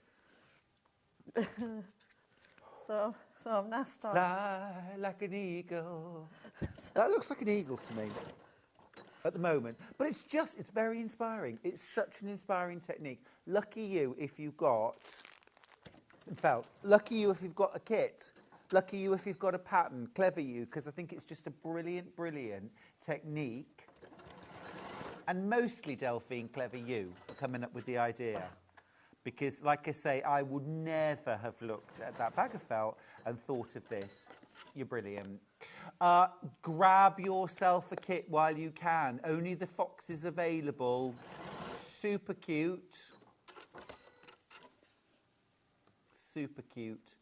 So I'm now starting. Fly like an eagle. That looks like an eagle to me at the moment. But it's very inspiring. It's such an inspiring technique. Lucky you if you've got some felt. Lucky you if you've got a kit. Lucky you if you've got a pattern. Clever you, because I think it's just a brilliant, brilliant technique. And mostly, Delphine, clever you for coming up with the idea. Because, like I say, I would never have looked at that bag of felt and thought of this. You're brilliant. Grab yourself a kit while you can. Only the Fox is available. Super cute. Super cute.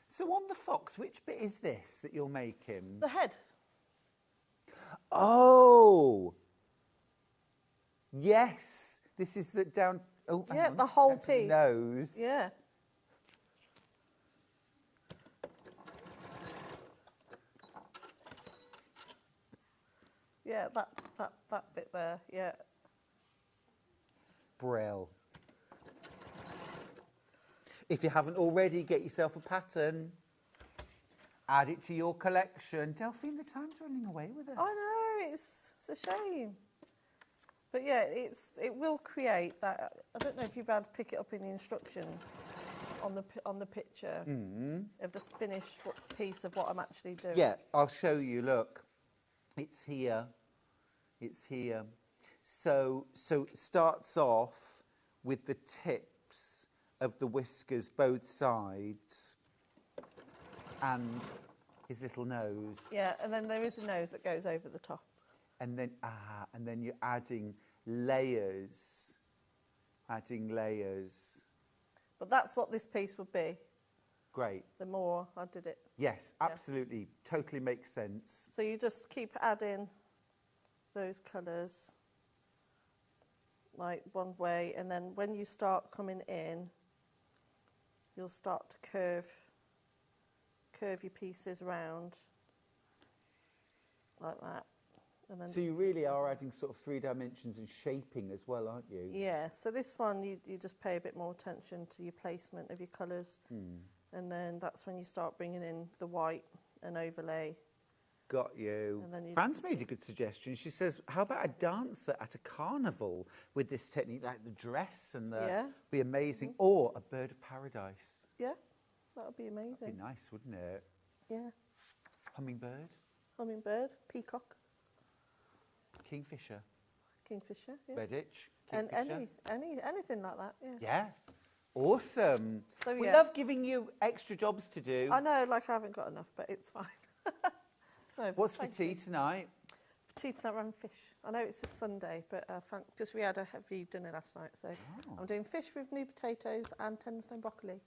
So on the Fox, which bit is this that you're making? The head. Oh! Yes. This is the down... Oh, yeah, the whole piece. Nose. Yeah. Yeah, that bit there, yeah. Brill. If you haven't already, get yourself a pattern. Add it to your collection. Delphine, the time's running away with us. I know, it's a shame. But yeah, it will create that. I don't know if you'll be able to pick it up in the instruction on the picture of the finished piece of what I'm actually doing. Yeah, I'll show you. Look, it's here. It's here. So it starts off with the tips of the whiskers both sides and his little nose. Yeah, and then there is a nose that goes over the top. And then you're adding layers. But that's what this piece would be. Great. The more I did it. Yes, absolutely. Totally makes sense. So you just keep adding those colours like one way, and then when you start coming in, you'll start to curve your pieces round like that. And then So you really are adding sort of 3 dimensions and shaping as well, aren't you? yeah, so this one you just pay a bit more attention to your placement of your colours, and then that's when you start bringing in the white and overlay. Got you. And then you Fran's made a good suggestion. She says, how about a dancer at a carnival with this technique, like the dress and the... Be amazing. Or a bird of paradise. Yeah, that would be amazing. That'd be nice, wouldn't it? Yeah. Hummingbird. Peacock. Kingfisher. Yeah. Redditch. And Kingfisher. anything like that, yeah. Yeah. Awesome. So, we yeah. love giving you extra jobs to do. I know, like I haven't got enough, but it's fine. No, What's for tea tonight? For tea tonight, we're having fish. I know it's a Sunday, but because we had a heavy dinner last night, so I'm doing fish with new potatoes and tenderstone broccoli.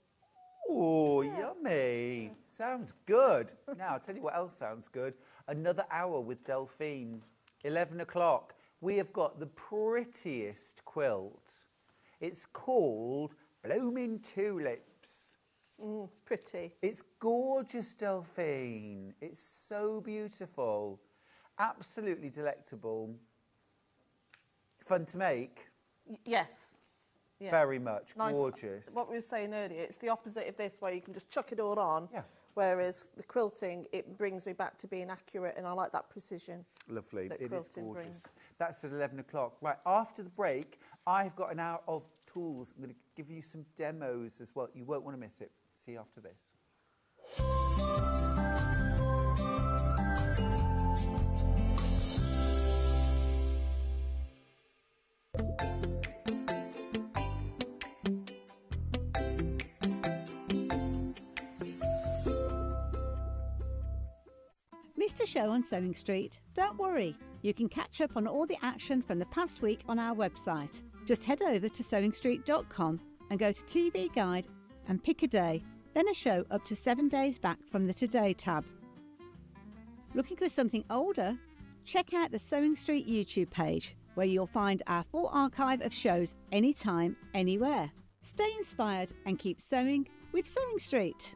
Oh, yummy. Yeah. Sounds good. Now, I'll tell you what else sounds good. Another hour with Delphine. 11 o'clock. We have got the prettiest quilt. It's called Blooming Tulips. Pretty. It's gorgeous, Delphine. It's so beautiful. Absolutely delectable. Fun to make. Yes. Yeah. Very much. Nice. Gorgeous. What we were saying earlier, it's the opposite of this, where you can just chuck it all on. Yeah. Whereas the quilting, it brings me back to being accurate, and I like that precision. Lovely. It is gorgeous. Brings. That's at 11 o'clock. Right, after the break, I've got an hour of tools. I'm going to give you some demos as well. You won't want to miss it. See you after this. Missed a show on Sewing Street? Don't worry, you can catch up on all the action from the past week on our website. Just head over to sewingstreet.com and go to TV Guide and pick a day, then a show up to 7 days back from the Today tab. Looking for something older? Check out the Sewing Street YouTube page, where you'll find our full archive of shows anytime, anywhere. Stay inspired and keep sewing with Sewing Street.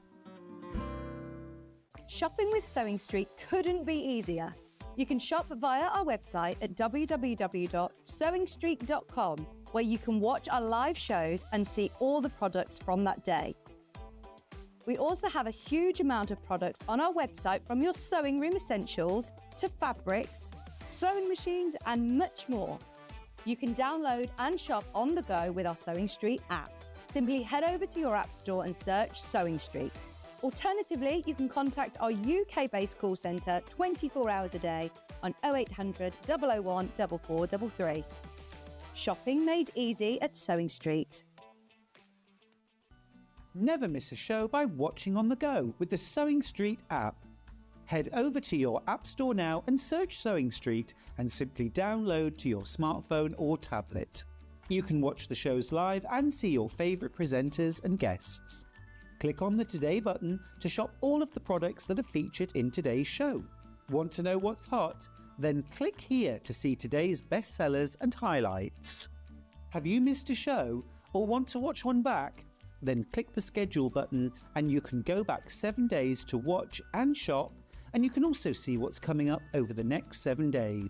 Shopping with Sewing Street couldn't be easier. You can shop via our website at www.sewingstreet.com, where you can watch our live shows and see all the products from that day. We also have a huge amount of products on our website, from your sewing room essentials to fabrics, sewing machines and much more. You can download and shop on the go with our Sewing Street app. Simply head over to your app store and search Sewing Street. Alternatively, you can contact our UK-based call centre 24 hours a day on 0800 001 4433. Shopping made easy at Sewing Street. Never miss a show by watching on the go with the Sewing Street app. Head over to your app store now and search Sewing Street and simply download to your smartphone or tablet. You can watch the shows live and see your favourite presenters and guests. Click on the Today button to shop all of the products that are featured in today's show. Want to know what's hot? Then click here to see today's bestsellers and highlights. Have you missed a show or want to watch one back? Then click the schedule button and you can go back 7 days to watch and shop, and you can also see what's coming up over the next 7 days.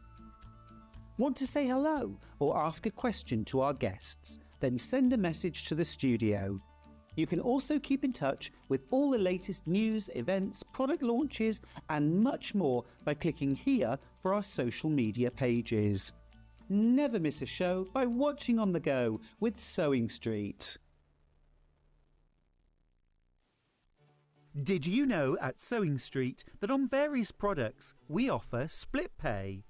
Want to say hello or ask a question to our guests? Then send a message to the studio. You can also keep in touch with all the latest news, events, product launches and much more by clicking here for our social media pages. Never miss a show by watching on the go with Sewing Street. Did you know at Sewing Street that on various products we offer split pay?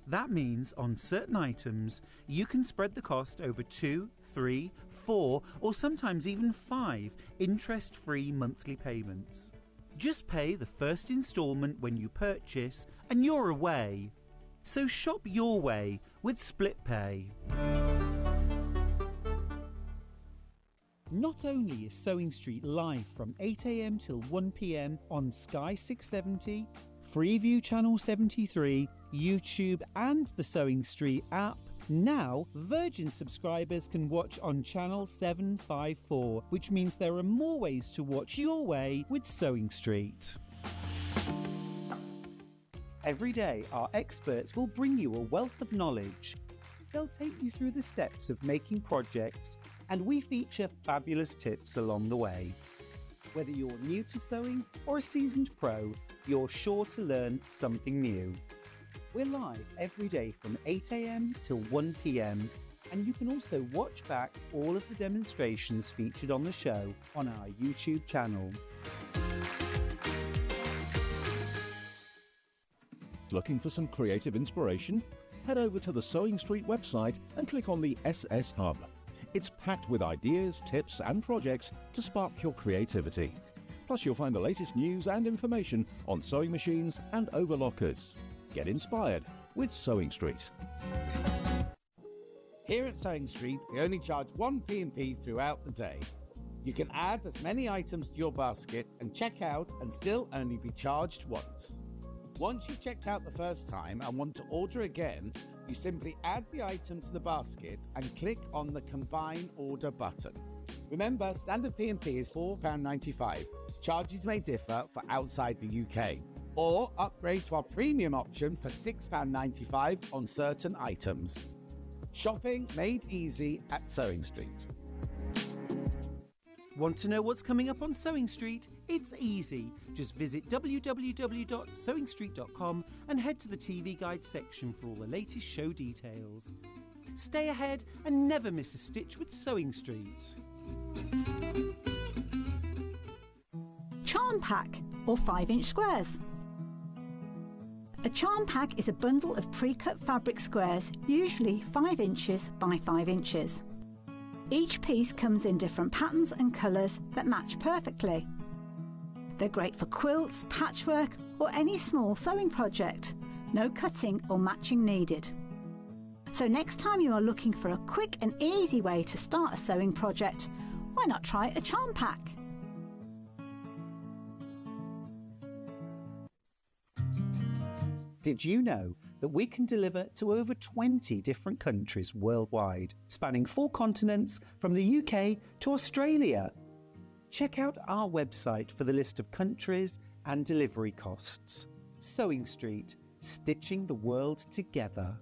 That means on certain items you can spread the cost over 2, 3, 4 or sometimes even 5 interest-free monthly payments. Just pay the first instalment when you purchase and you're away. So shop your way with Split Pay. Not only is Sewing Street live from 8 a.m. till 1 p.m. on Sky 670, Freeview Channel 73, YouTube and the Sewing Street app, now Virgin subscribers can watch on Channel 754, which means there are more ways to watch your way with Sewing Street. Every day, our experts will bring you a wealth of knowledge. They'll take you through the steps of making projects, and we feature fabulous tips along the way. Whether you're new to sewing or a seasoned pro, you're sure to learn something new. We're live every day from 8 a.m. till 1 p.m, and you can also watch back all of the demonstrations featured on the show on our YouTube channel. Looking for some creative inspiration? Head over to the Sewing Street website and click on the SS Hub. It's packed with ideas, tips and projects to spark your creativity. Plus you'll find the latest news and information on sewing machines and overlockers. Get inspired with Sewing Street. Here at Sewing Street, we only charge one P&P throughout the day. You can add as many items to your basket and check out and still only be charged once. Once you've checked out the first time and want to order again, you simply add the item to the basket and click on the Combine Order button. Remember, standard P&P is £4.95. Charges may differ for outside the UK. Or upgrade to our premium option for £6.95 on certain items. Shopping made easy at Sewing Street. Want to know what's coming up on Sewing Street? It's easy. Just visit www.sewingstreet.com and head to the TV Guide section for all the latest show details. Stay ahead and never miss a stitch with Sewing Street. Charm pack or 5-inch squares. A charm pack is a bundle of pre-cut fabric squares, usually 5 inches by 5 inches. Each piece comes in different patterns and colours that match perfectly. They're great for quilts, patchwork or any small sewing project. No cutting or matching needed. So next time you are looking for a quick and easy way to start a sewing project, why not try a charm pack? Did you know that we can deliver to over 20 different countries worldwide, spanning 4 continents from the UK to Australia? Check out our website for the list of countries and delivery costs. Sewing Street, stitching the world together.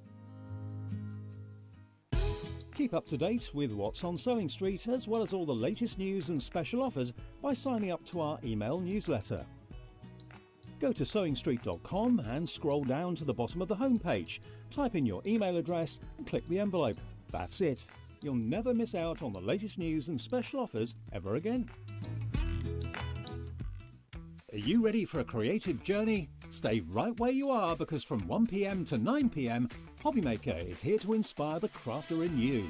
Keep up to date with what's on Sewing Street, as well as all the latest news and special offers by signing up to our email newsletter. Go to sewingstreet.com and scroll down to the bottom of the homepage. Type in your email address and click the envelope. That's it. You'll never miss out on the latest news and special offers ever again. Are you ready for a creative journey? Stay right where you are, because from 1 p.m. to 9 p.m, Hobbymaker is here to inspire the crafter in you.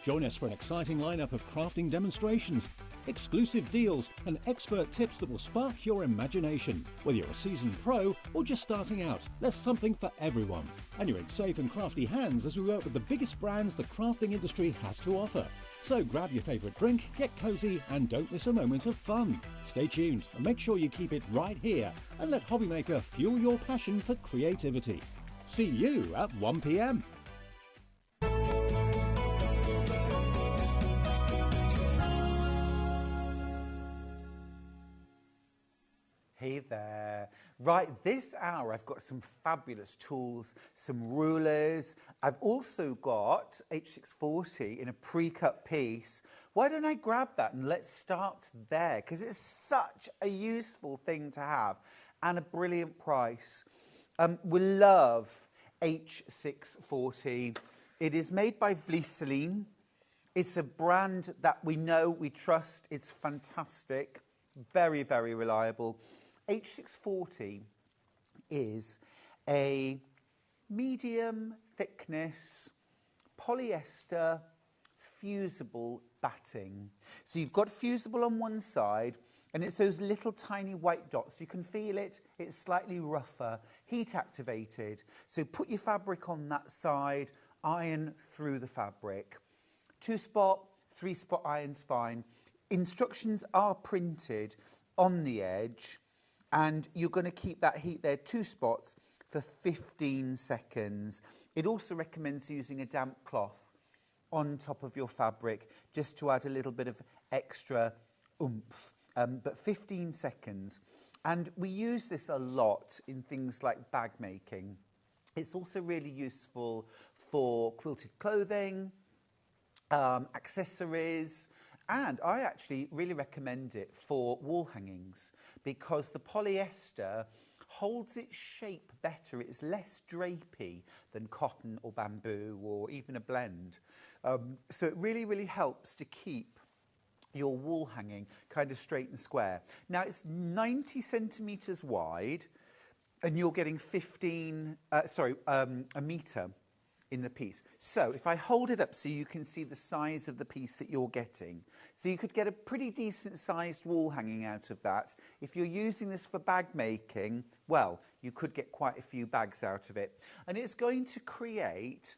Join us for an exciting lineup of crafting demonstrations, exclusive deals and expert tips that will spark your imagination. Whether you're a seasoned pro or just starting out, there's something for everyone. And you're in safe and crafty hands as we work with the biggest brands the crafting industry has to offer. So grab your favourite drink, get cosy and don't miss a moment of fun. Stay tuned and make sure you keep it right here and let Hobbymaker fuel your passion for creativity. See you at 1 p.m. Hey there. Right, this hour I've got some fabulous tools, some rulers. I've also got H640 in a pre-cut piece. Why don't I grab that and let's start there, because it's such a useful thing to have and a brilliant price. We love H640. It is made by Vliseline. It's a brand that we know, we trust. It's fantastic, very, very reliable. H640 is a medium thickness polyester fusible batting. So you've got fusible on one side, and it's those little tiny white dots. You can feel it. It's slightly rougher, heat activated. So put your fabric on that side, iron through the fabric. 2-spot, 3-spot iron's fine. Instructions are printed on the edge, and you're going to keep that heat there, 2 spots, for 15 seconds. It also recommends using a damp cloth on top of your fabric just to add a little bit of extra oomph. But 15 seconds. And we use this a lot in things like bag making. It's also really useful for quilted clothing, accessories, and I actually really recommend it for wall hangings because the polyester holds its shape better. It's less drapey than cotton or bamboo or even a blend. So it really, really helps to keep your wall hanging kind of straight and square. Now it's 90 centimetres wide and you're getting a metre in the piece. So if I hold it up so you can see the size of the piece that you're getting. So you could get a pretty decent sized wall hanging out of that. If you're using this for bag making, well, you could get quite a few bags out of it. And it's going to create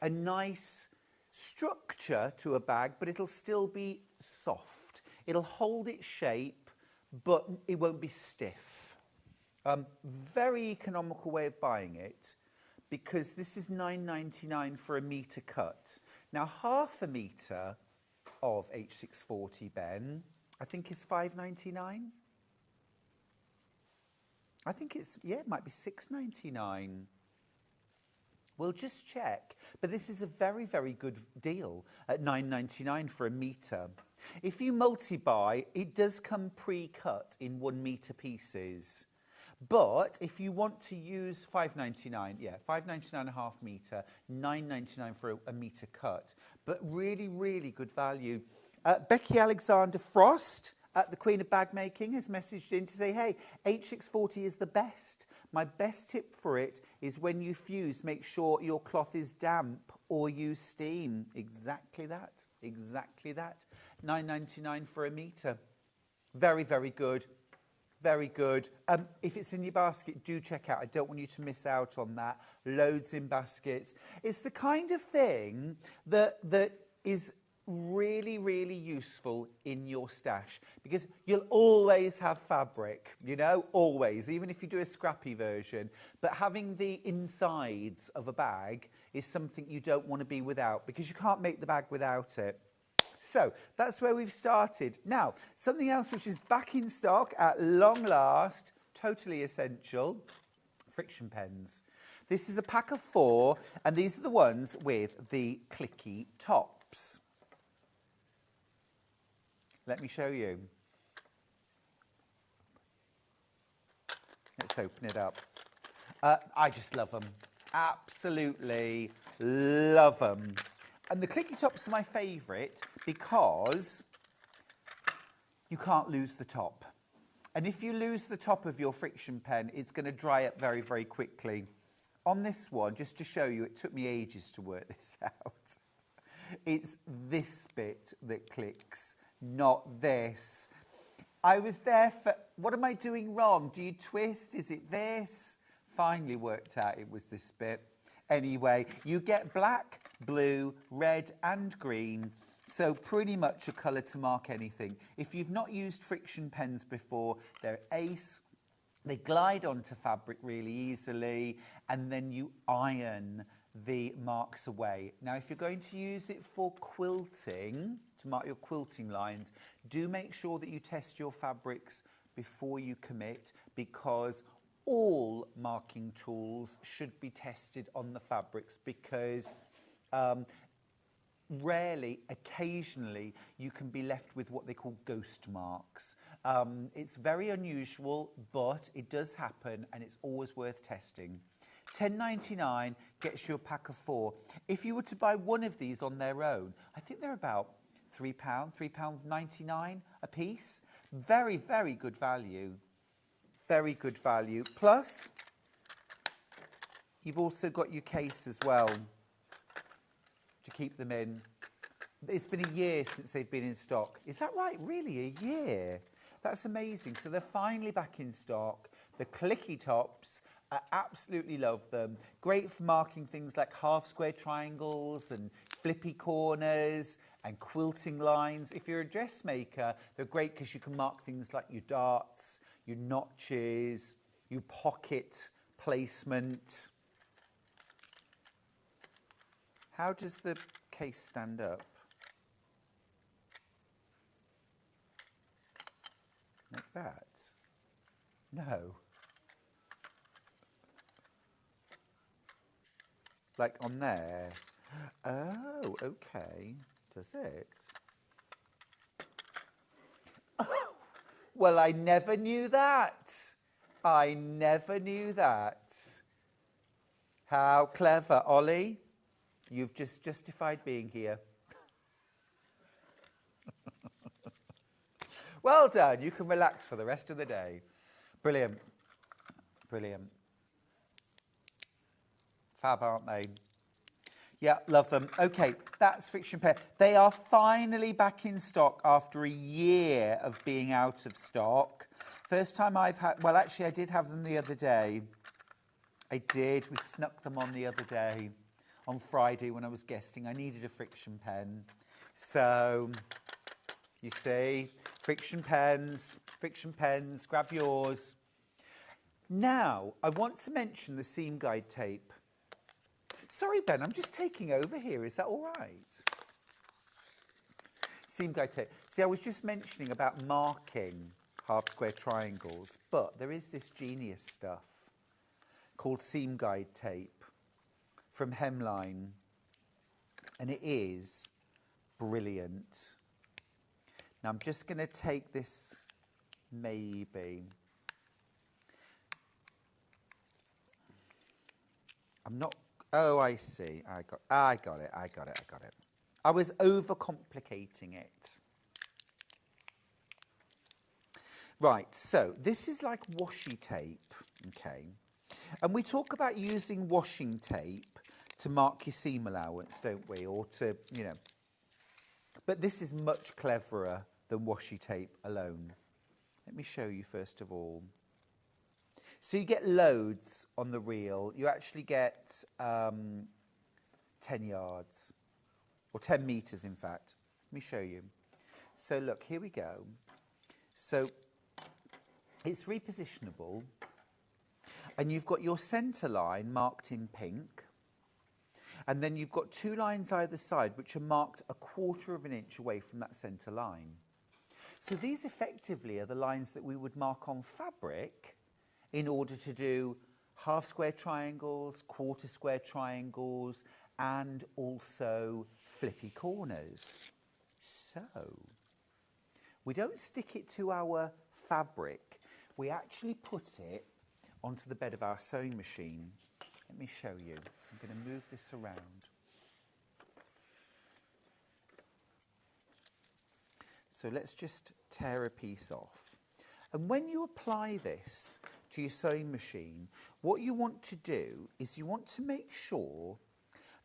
a nice structure to a bag, but it'll still be soft. It'll hold its shape, but it won't be stiff. Very economical way of buying it, because this is $9.99 for a metre cut. Now, half a metre of H640, Ben, I think is $5.99. I think it's, yeah, it might be $6.99. We'll just check. But this is a very, very good deal at $9.99 for a metre. If you multi-buy, it does come pre-cut in 1 metre pieces. But if you want to use $5.99, yeah, $5.99 a half metre, $9.99 for a metre cut. But really, really good value. Becky Alexander Frost, the Queen of Bag Making, has messaged in to say, hey, H640 is the best. My best tip for it is when you fuse, make sure your cloth is damp or use steam. Exactly that. Exactly that. $9.99 for a metre. Very, very good. Very good. If it's in your basket, do check out. I don't want you to miss out on that. Loads in baskets. It's the kind of thing that is really, really useful in your stash because you'll always have fabric, you know, always, even if you do a scrappy version. But having the insides of a bag is something you don't want to be without because you can't make the bag without it. So that's where we've started. Now, something else which is back in stock at long last, totally essential, friction pens. This is a pack of 4, and these are the ones with the clicky tops. Let me show you. Let's open it up. I just love them. Absolutely love them. And the clicky tops are my favourite because you can't lose the top. And if you lose the top of your friction pen, it's going to dry up very, very quickly. On this one, just to show you, it took me ages to work this out. It's this bit that clicks, not this. I was there for, what am I doing wrong? Do you twist? Is it this? Finally worked out it was this bit. Anyway, you get black, blue, red and green, so pretty much a colour to mark anything. If you've not used friction pens before, they're ace. They glide onto fabric really easily, and then you iron the marks away. Now, if you're going to use it for quilting, to mark your quilting lines, do make sure that you test your fabrics before you commit, because all marking tools should be tested on the fabrics, because rarely, occasionally, you can be left with what they call ghost marks. It's very unusual, but it does happen, and it's always worth testing. $10.99 gets you a pack of 4. If you were to buy one of these on their own, I think they're about £3, £3.99 a piece. Very, very good value. Very good value. Plus, you've also got your case as well to keep them in. It's been a year since they've been in stock. Is that right? Really, a year? That's amazing. So they're finally back in stock. The clicky tops, I absolutely love them. Great for marking things like half square triangles and flippy corners and quilting lines. If you're a dressmaker, they're great because you can mark things like your darts, your notches, your pocket placement. How does the case stand up? Like that? No. Like on there? Oh, okay. Does it? Oh, well, I never knew that. I never knew that. How clever, Ollie. You've just justified being here. Well done. You can relax for the rest of the day. Brilliant. Brilliant. Fab, aren't they? Yeah, love them. Okay, that's Fiction Pair. They are finally back in stock after a year of being out of stock. First time I've had... Well, actually, I did have them the other day. I did. We snuck them on the other day. On Friday when I was guesting, I needed a Friction pen. So, you see, Friction pens, grab yours. Now, I want to mention the seam guide tape. Sorry, Ben, I'm just taking over here. Is that all right? Seam guide tape. See, I was just mentioning about marking half square triangles, but there is this genius stuff called seam guide tape from Hemline, and it is brilliant. Now, I'm just going to take this, maybe. I'm not... Oh, I see. I got it. I was overcomplicating it. Right, so this is like washi tape, okay? And we talk about using washing tape to mark your seam allowance, don't we? Or to, you know. But this is much cleverer than washi tape alone. Let me show you first of all. So you get loads on the reel. You actually get 10 yards, or 10 metres, in fact. Let me show you. So look, here we go. So it's repositionable, and you've got your centre line marked in pink, and then you've got two lines either side which are marked 1/4 of an inch away from that centre line. So these effectively are the lines that we would mark on fabric in order to do half square triangles, 1/4 square triangles, and also flippy corners. So, we don't stick it to our fabric, we actually put it onto the bed of our sewing machine. Let me show you. I'm going to move this around. So let's just tear a piece off. And when you apply this to your sewing machine, what you want to do is you want to make sure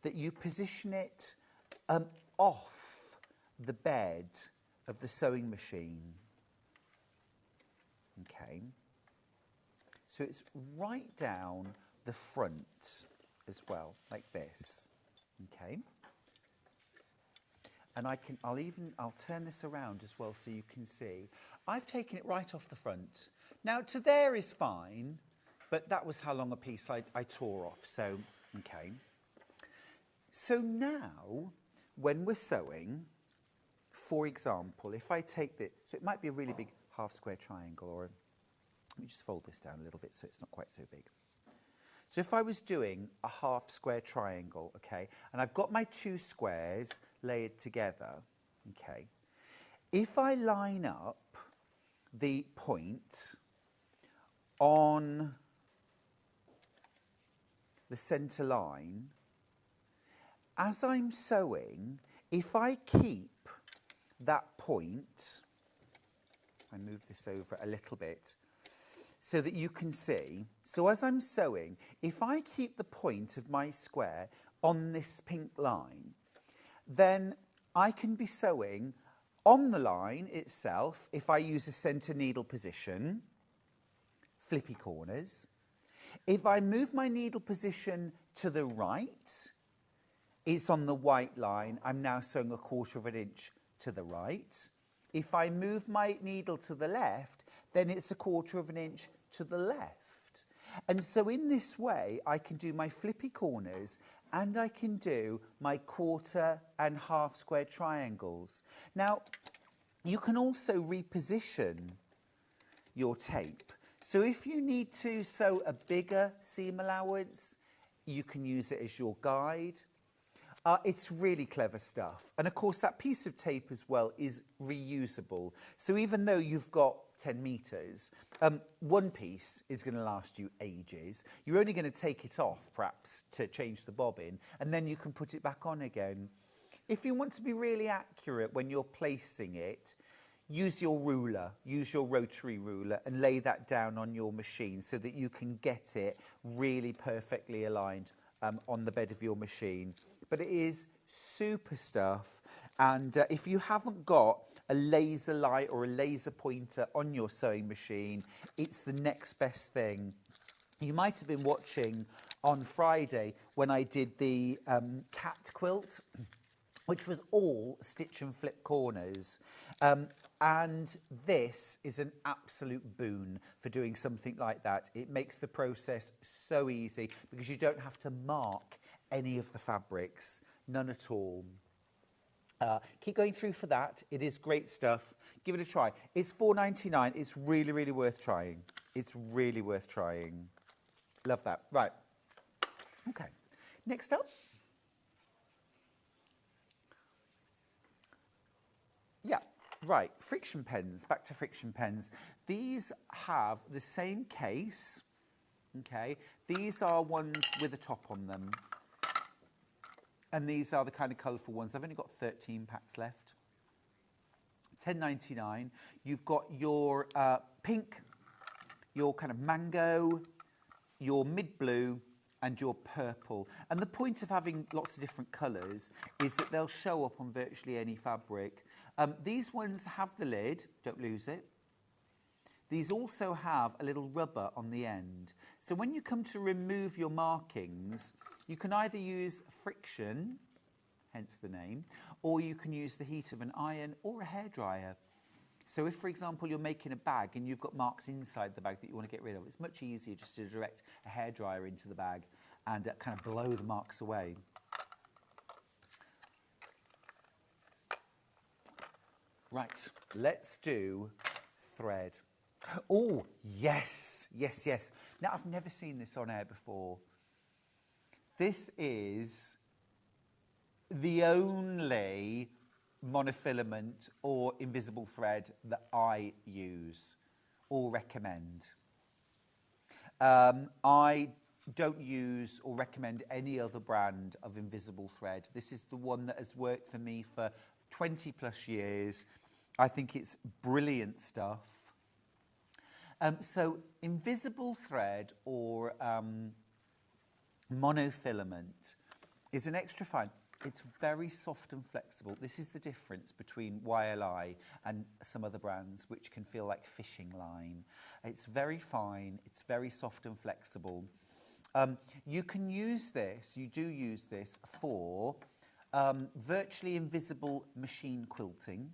that you position it off the bed of the sewing machine. Okay. So it's right down the front as well, like this. Okay. And I'll turn this around as well so you can see. I've taken it right off the front. Now, to there is fine, but that was how long a piece I tore off, so, okay. So now, when we're sewing, for example, if I take this, so it might be a really big half square triangle, or let me just fold this down a little bit so it's not quite so big. So if I was doing a half square triangle, okay, and I've got my two squares layered together, okay, if I line up the point on the centre line, as I'm sewing, if I keep that point, I move this over a little bit so that you can see. So as I'm sewing, if I keep the point of my square on this pink line, then I can be sewing on the line itself if I use a centre needle position, flippy corners. If I move my needle position to the right, it's on the white line. I'm now sewing 1/4 inch to the right. If I move my needle to the left, then it's 1/4 inch to the left. And so in this way, I can do my flippy corners and I can do my 1/4 and 1/2 square triangles. Now, you can also reposition your tape. So if you need to sew a bigger seam allowance, you can use it as your guide. It's really clever stuff. And of course, that piece of tape as well is reusable. So even though you've got 10 metres, one piece is going to last you ages. You're only going to take it off, perhaps, to change the bobbin, and then you can put it back on again. If you want to be really accurate when you're placing it, use your ruler, use your rotary ruler, and lay that down on your machine so that you can get it really perfectly aligned on the bed of your machine. But it is super stuff, and if you haven't got a laser light or a laser pointer on your sewing machine, it's the next best thing. You might have been watching on Friday when I did the cat quilt, which was all stitch and flip corners. And this is an absolute boon for doing something like that. It makes the process so easy because you don't have to mark any of the fabrics, none at all. Keep going through for that. It is great stuff. Give it a try. It's £4.99. It's really, really worth trying. It's really worth trying. Love that. Right. Okay. Next up. Yeah. Right, friction pens, back to friction pens. These have the same case, okay? These are ones with a top on them. And these are the kind of colourful ones. I've only got 13 packs left. £10.99. You've got your pink, your kind of mango, your mid-blue, and your purple. And the point of having lots of different colours is that they'll show up on virtually any fabric. These ones have the lid, don't lose it. These also have a little rubber on the end. So when you come to remove your markings, you can either use friction, hence the name, or you can use the heat of an iron or a hairdryer. So if, for example, you're making a bag and you've got marks inside the bag that you want to get rid of, it's much easier just to direct a hairdryer into the bag and kind of blow the marks away. Right, let's do thread. Oh, yes, yes, yes. Now, I've never seen this on air before. This is the only monofilament or invisible thread that I use or recommend. I don't use or recommend any other brand of invisible thread. This is the one that has worked for me for 20 plus years. I think it's brilliant stuff. So invisible thread or monofilament is an extra fine. It's very soft and flexible. This is the difference between YLI and some other brands which can feel like fishing line. It's very fine, it's very soft and flexible. You can use this, you do use this for virtually invisible machine quilting.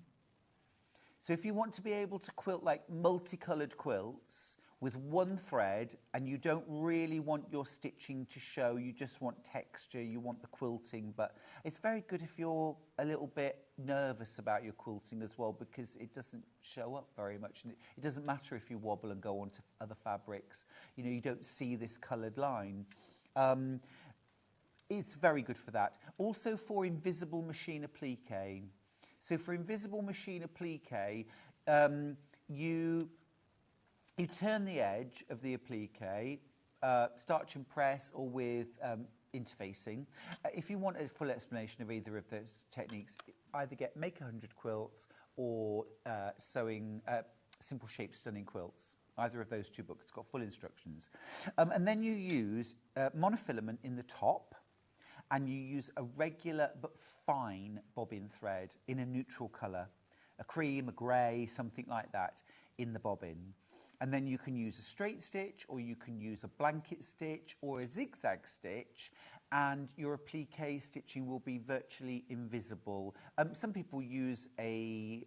So if you want to be able to quilt like multicoloured quilts with one thread and you don't really want your stitching to show, you just want texture, you want the quilting, but it's very good if you're a little bit nervous about your quilting as well because it doesn't show up very much. And it doesn't matter if you wobble and go on to other fabrics. You know, you don't see this coloured line. It's very good for that. Also for invisible machine applique. So for invisible machine applique, you turn the edge of the applique, starch and press or with interfacing. If you want a full explanation of either of those techniques, either get Make 100 Quilts or Sewing Simple Shape Stunning Quilts. Either of those two books, it's got full instructions. And then you use monofilament in the top and you use a regular but fine bobbin thread in a neutral colour, a cream, a grey, something like that, in the bobbin. And then you can use a straight stitch, or you can use a blanket stitch or a zigzag stitch, and your applique stitching will be virtually invisible. Some people use a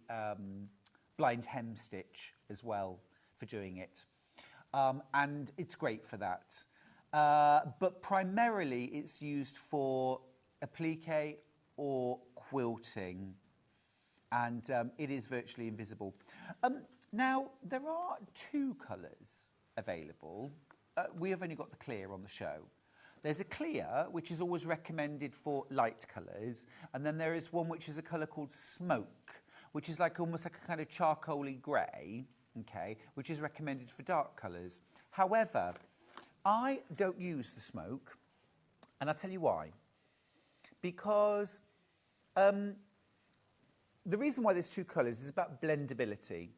blind hem stitch as well for doing it, and it's great for that. But primarily it's used for applique or quilting, and it is virtually invisible. Now, there are two colours available. We have only got the clear on the show. There's a clear, which is always recommended for light colours, and then there is one which is a colour called smoke, which is like almost like a kind of charcoaly grey, okay, which is recommended for dark colours. However, I don't use the smoke, and I'll tell you why. Because the reason why there's two colours is about blendability.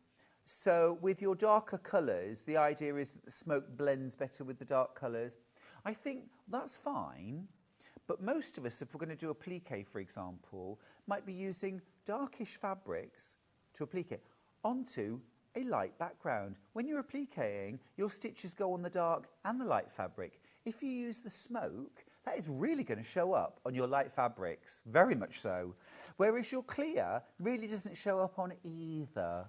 So with your darker colours, the idea is that the smoke blends better with the dark colours. I think that's fine, but most of us, if we're going to do applique, for example, might be using darkish fabrics to applique it onto a light background. When you're appliquing, your stitches go on the dark and the light fabric. If you use the smoke, that is really going to show up on your light fabrics, very much so. Whereas your clear really doesn't show up on either.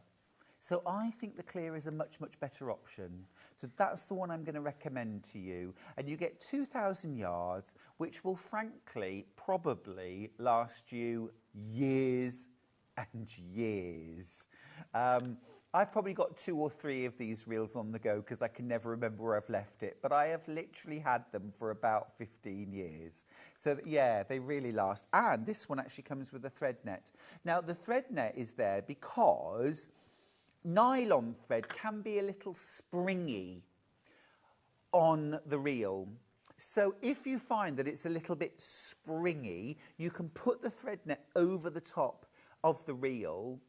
So I think the clear is a much, much better option. So that's the one I'm going to recommend to you. And you get 2,000 yards, which will frankly probably last you years and years. I've probably got 2 or 3 of these reels on the go because I can never remember where I've left it. But I have literally had them for about 15 years. So, yeah, they really last. And this one actually comes with a thread net. Now, the thread net is there because nylon thread can be a little springy on the reel. So if you find that it's a little bit springy, you can put the thread net over the top of the reel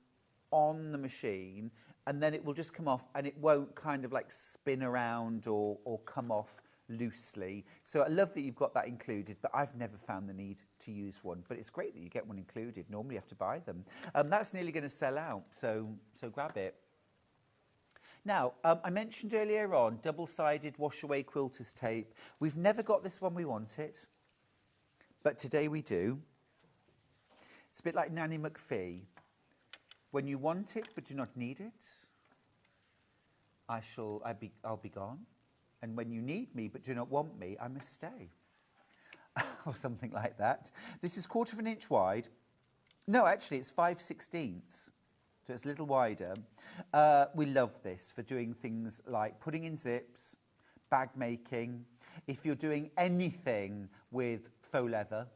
on the machine, and then it will just come off, and it won't kind of like spin around or come off loosely. So I love that you've got that included, but I've never found the need to use one. But it's great that you get one included. Normally you have to buy them. That's nearly going to sell out, so grab it. Now, I mentioned earlier on double-sided wash-away quilter's tape. We've never got this when we want it, but today we do. It's a bit like Nanny McPhee. When you want it but do not need it, I'll be gone. And when you need me but do not want me, I must stay. Or something like that. This is 1/4 inch wide. No, actually, it's 5/16. So it's a little wider. We love this for doing things like putting in zips, bag making. If you're doing anything with faux leather,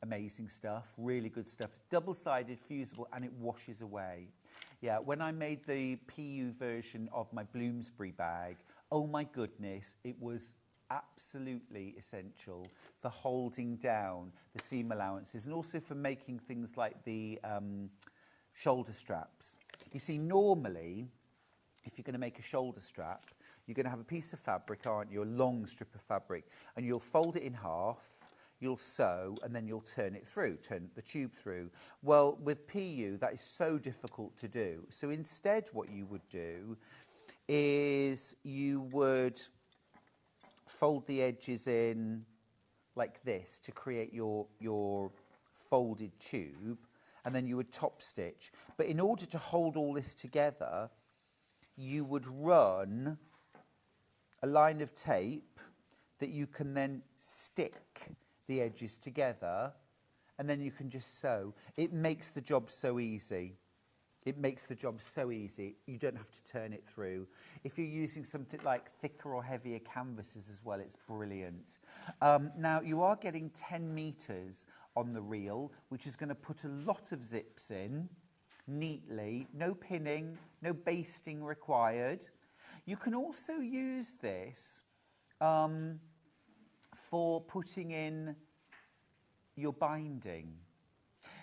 amazing stuff, really good stuff. It's double-sided, fusible, and it washes away. Yeah, when I made the PU version of my Bloomsbury bag, oh my goodness, it was absolutely essential for holding down the seam allowances and also for making things like the shoulder straps. You see, normally, if you're going to make a shoulder strap, you're going to have a piece of fabric, aren't you, a long strip of fabric, and you'll fold it in half, you'll sew, and then you'll turn it through, turn the tube through. Well, with PU, that is so difficult to do. So instead what you would do is you would fold the edges in like this to create your folded tube, and then you would top stitch. But in order to hold all this together, you would run a line of tape that you can then stick the edges together, and then you can just sew. It makes the job so easy. It makes the job so easy. You don't have to turn it through. If you're using something like thicker or heavier canvases as well, it's brilliant. Now, you are getting 10 metres on the reel, which is going to put a lot of zips in neatly. No pinning, no basting required. You can also use this for putting in your binding.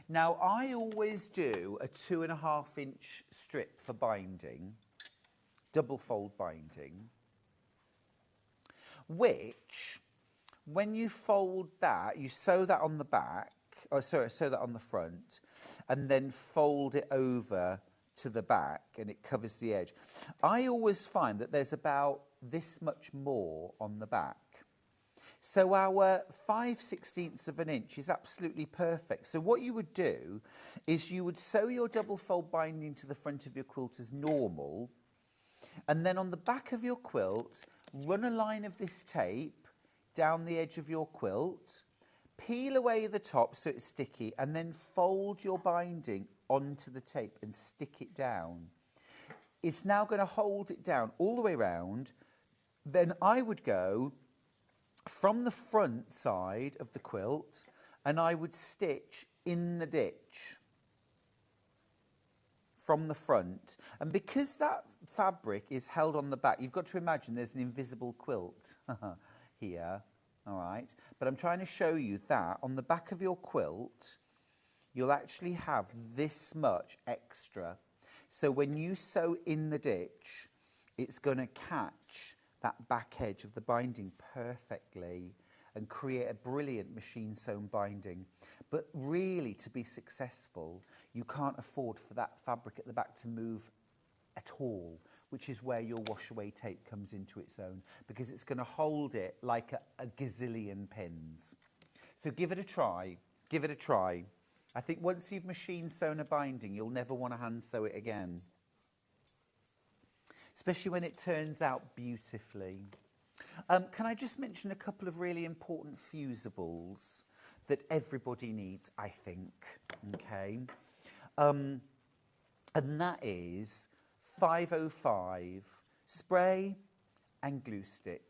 Now, I always do a 2.5 inch strip for binding, double fold binding, which when you fold that, you sew that on the back, sew that on the front, and then fold it over to the back, and it covers the edge. I always find that there's about this much more on the back. So our 5/16 of an inch is absolutely perfect. So what you would do is you would sew your double fold binding to the front of your quilt as normal, and then on the back of your quilt, run a line of this tape down the edge of your quilt, peel away the top so it's sticky, and then fold your binding onto the tape and stick it down. It's now going to hold it down all the way around. Then I would go from the front side of the quilt and I would stitch in the ditch from the front. And because that fabric is held on the back, you've got to imagine there's an invisible quilt here, all right? But I'm trying to show you that on the back of your quilt, you'll actually have this much extra. So when you sew in the ditch, it's going to catch that back edge of the binding perfectly and create a brilliant machine sewn binding. But really, to be successful, you can't afford for that fabric at the back to move at all, which is where your wash away tape comes into its own, because it's going to hold it like a gazillion pins. So give it a try. Give it a try. I think once you've machine sewn a binding, you'll never want to hand sew it again, especially when it turns out beautifully. Can I just mention a couple of really important fusibles that everybody needs, I think, okay? And that is 505 spray and glue stick.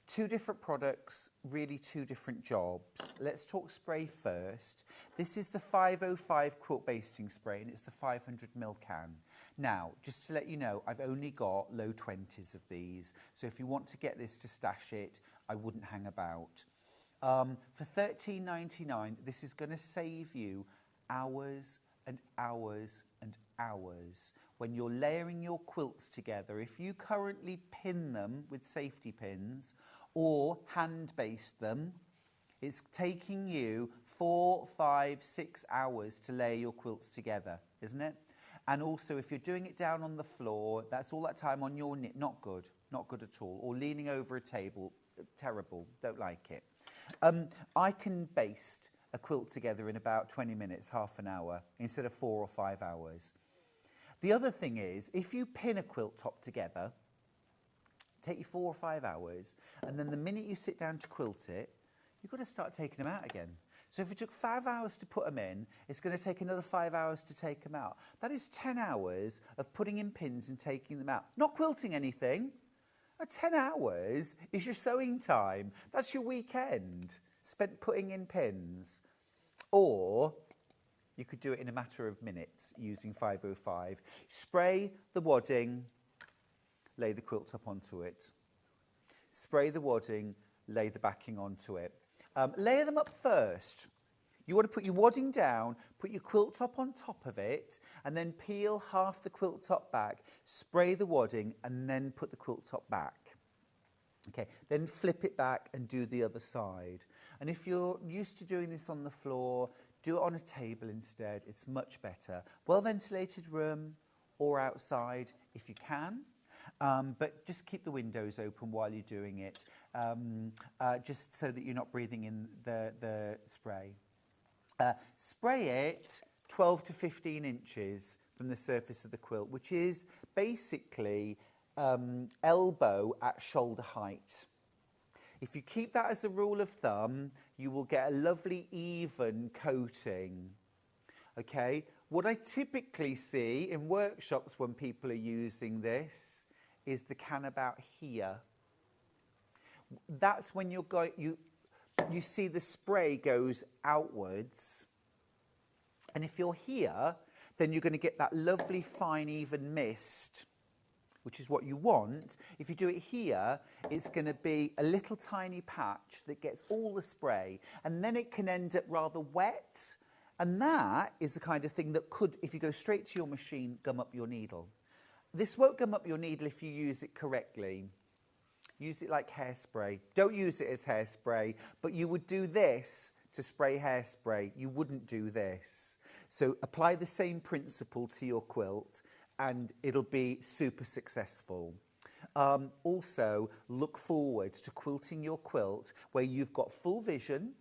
Two different products, really two different jobs. Let's talk spray first. This is the 505 quilt basting spray, and it's the 500ml can. Now, just to let you know, I've only got low 20s of these, so if you want to get this to stash it, I wouldn't hang about. For $13.99, this is going to save you hours and hours and hours when you're layering your quilts together. If you currently pin them with safety pins or hand baste them, it's taking you 4, 5, 6 hours to layer your quilts together, isn't it? And also, if you're doing it down on the floor, that's all that time on your knit, not good at all. Or leaning over a table, terrible, don't like it. I can baste a quilt together in about 20 minutes, half an hour, instead of 4 or 5 hours. The other thing is, if you pin a quilt top together, take you 4 or 5 hours, and then the minute you sit down to quilt it, you've got to start taking them out again. So if it took 5 hours to put them in, it's going to take another 5 hours to take them out. That is 10 hours of putting in pins and taking them out. Not quilting anything. 10 hours is your sewing time. That's your weekend spent putting in pins. Or you could do it in a matter of minutes using 505. Spray the wadding, lay the quilt top onto it. Spray the wadding, lay the backing onto it. Layer them up first. You want to put your wadding down, put your quilt top on top of it, and then peel half the quilt top back, spray the wadding, and then put the quilt top back. Okay, then flip it back and do the other side. And if you're used to doing this on the floor, do it on a table instead. It's much better. Well-ventilated room or outside if you can. But just keep the windows open while you're doing it, just so that you're not breathing in the spray. Spray it 12 to 15 inches from the surface of the quilt, which is basically elbow at shoulder height. If you keep that as a rule of thumb, you will get a lovely even coating. Okay, what I typically see in workshops when people are using this is the can about here. That's when you're going, you see the spray goes outwards. And if you're here, then you're going to get that lovely fine even mist, which is what you want. If you do it here, it's going to be a little tiny patch that gets all the spray, and then it can end up rather wet. And that is the kind of thing that could, if you go straight to your machine, gum up your needle. This won't gum up your needle if you use it correctly. Use it like hairspray. Don't use it as hairspray, but you would do this to spray hairspray. You wouldn't do this. So apply the same principle to your quilt and it'll be super successful. Also, look forward to quilting your quilt where you've got full vision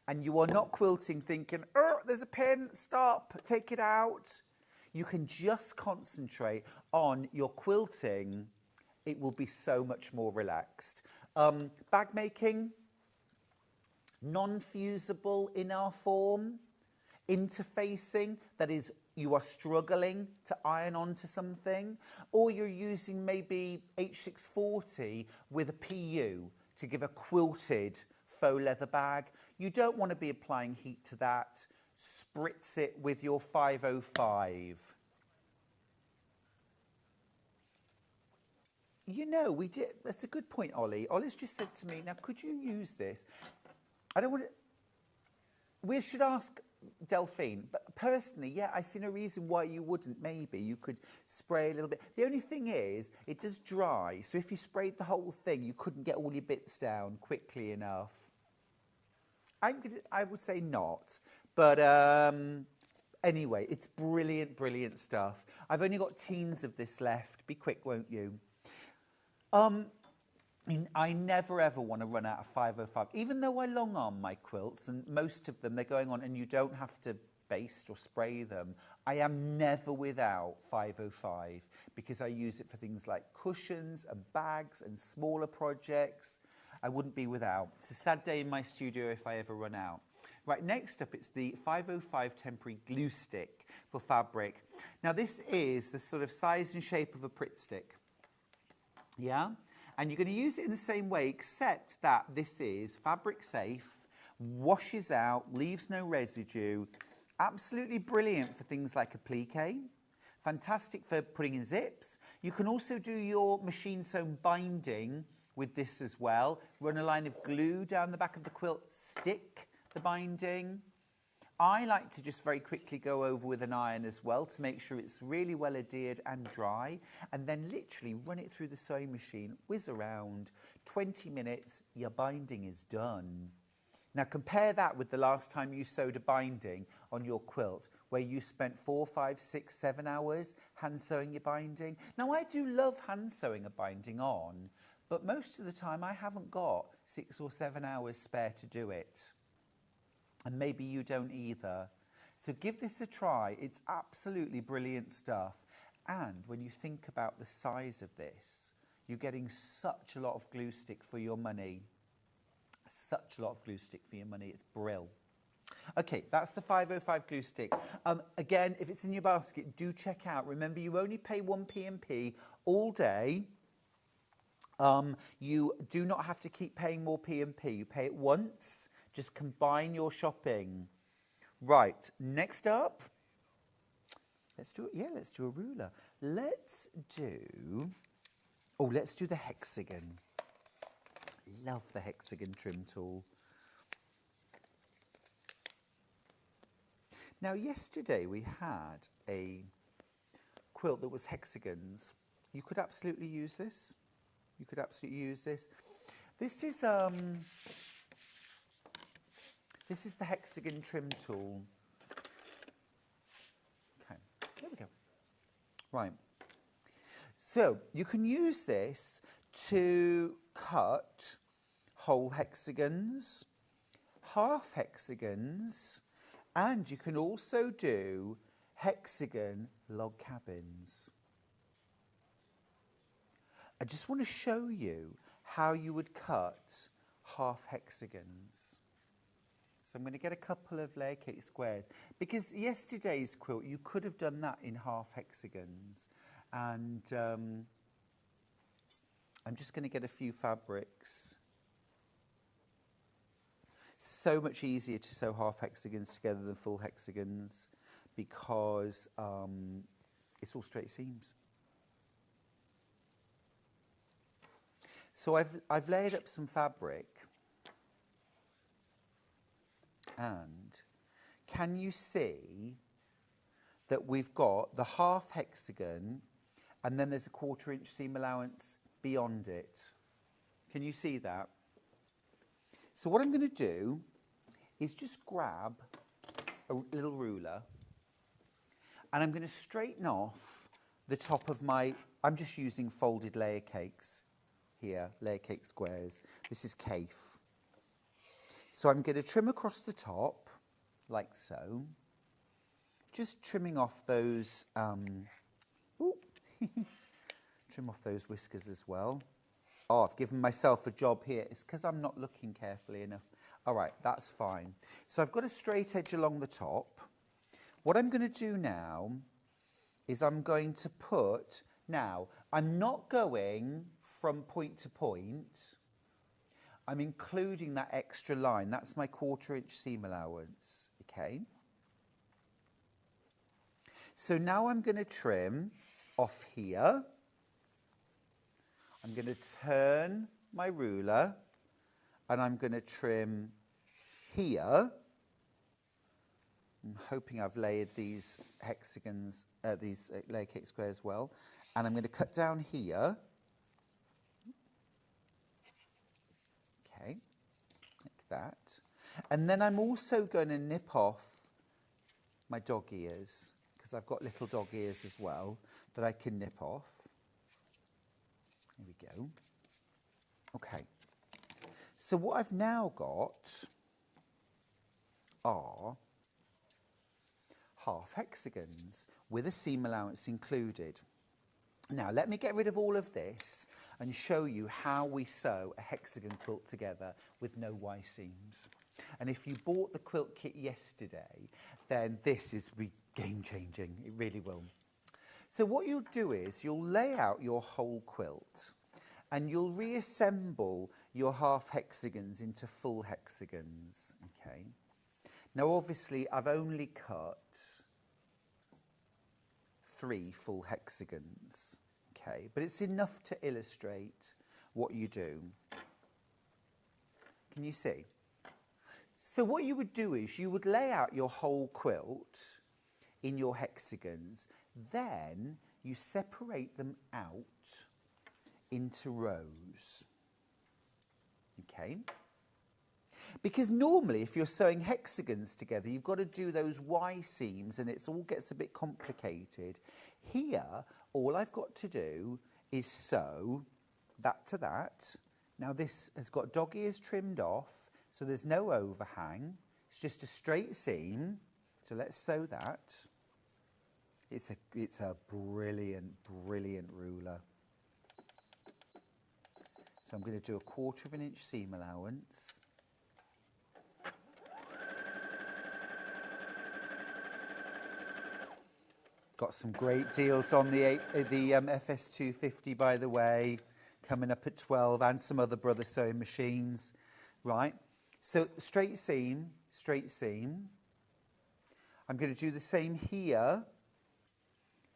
and you are not quilting thinking, oh, there's a pin, stop, take it out. You can just concentrate on your quilting. It will be so much more relaxed. Bag making, non-fusible in our form. Interfacing, that is, you are struggling to iron onto something, or you're using maybe H640 with a PU to give a quilted faux leather bag. You don't want to be applying heat to that. Spritz it with your 505. You know, we did, that's a good point, Ollie. Ollie's just said to me, now could you use this? I don't want to, we should ask Delphine, but personally, yeah, I see no reason why you wouldn't. Maybe you could spray a little bit. The only thing is, it does dry, so if you sprayed the whole thing, you couldn't get all your bits down quickly enough. I would say not, but anyway, it's brilliant, brilliant stuff. I've only got teens of this left. Be quick, won't you? I never ever want to run out of 505, even though I long arm my quilts, and most of them, they're going on and you don't have to baste or spray them. I am never without 505 because I use it for things like cushions and bags and smaller projects. I wouldn't be without. It's a sad day in my studio if I ever run out. Right, next up, it's the 505 temporary glue stick for fabric. Now, this is the sort of size and shape of a Pritt stick. Yeah? And you're going to use it in the same way, except that this is fabric safe, washes out, leaves no residue. Absolutely brilliant for things like applique. Fantastic for putting in zips. You can also do your machine sewn binding with this as well. Run a line of glue down the back of the quilt, stick the binding. I like to just very quickly go over with an iron as well to make sure it's really well adhered and dry, and then literally run it through the sewing machine, whiz around, 20 minutes, your binding is done. Now compare that with the last time you sewed a binding on your quilt, where you spent 4, 5, 6, 7 hours hand sewing your binding. Now I do love hand sewing a binding on, but most of the time I haven't got 6 or 7 hours spare to do it. And maybe you don't either. So give this a try. It's absolutely brilliant stuff. And when you think about the size of this, you're getting such a lot of glue stick for your money. Such a lot of glue stick for your money. It's brill. Okay, that's the 505 glue stick. Again, if it's in your basket, do check out. Remember, you only pay 1 P&P all day. You do not have to keep paying more P&P. You pay it once. Just combine your shopping. Right, next up, let's do a ruler. Let's do the hexagon. Love the hexagon trim tool. Now, yesterday we had a quilt that was hexagons. You could absolutely use this. You could absolutely use this. This is the hexagon trim tool. Okay, there we go. Right. So you can use this to cut whole hexagons, half hexagons, and you can also do hexagon log cabins. I just want to show you how you would cut half hexagons. So I'm going to get a couple of layer cake squares, because yesterday's quilt, you could have done that in half hexagons. And I'm just going to get a few fabrics. So much easier to sew half hexagons together than full hexagons, because it's all straight seams. So I've layered up some fabric. And can you see that we've got the half hexagon and then there's a 1/4 inch seam allowance beyond it? Can you see that? So what I'm going to do is just grab a little ruler and I'm going to straighten off the top of my, I'm just using folded layer cakes here, layer cake squares. This is Kafe. So I'm going to trim across the top, like so. Just trimming off those, trim off those whiskers as well. Oh, I've given myself a job here. It's because I'm not looking carefully enough. All right, that's fine. So I've got a straight edge along the top. What I'm going to do now is I'm going to put, now, I'm not going from point to point. I'm including that extra line. That's my 1/4 inch seam allowance, okay? So now I'm going to trim off here. I'm going to turn my ruler and I'm going to trim here. I'm hoping I've layered these hexagons, these layer cake squares well. And I'm going to cut down here. Okay, like that. And then I'm also going to nip off my dog ears, because I've got little dog ears as well that I can nip off. There we go. Okay. So what I've now got are half hexagons with a seam allowance included. Now let me get rid of all of this and show you how we sew a hexagon quilt together with no Y seams. And if you bought the quilt kit yesterday, then this is game changing. It really will. So what you'll do is you'll lay out your whole quilt and you'll reassemble your half hexagons into full hexagons, okay? Now obviously I've only cut 3 full hexagons, okay? But it's enough to illustrate what you do. Can you see? So what you would do is you would lay out your whole quilt in your hexagons, then you separate them out into rows, okay? Because normally if you're sewing hexagons together, you've got to do those Y seams and it all gets a bit complicated. Here, all I've got to do is sew that to that. Now this has got dog ears trimmed off, so there's no overhang. It's just a straight seam. So let's sew that. It's a brilliant, brilliant ruler. So I'm going to do a 1/4 inch seam allowance. Got some great deals on the FS250, by the way, coming up at 12, and some other Brother sewing machines, right? So straight seam, straight seam. I'm going to do the same here.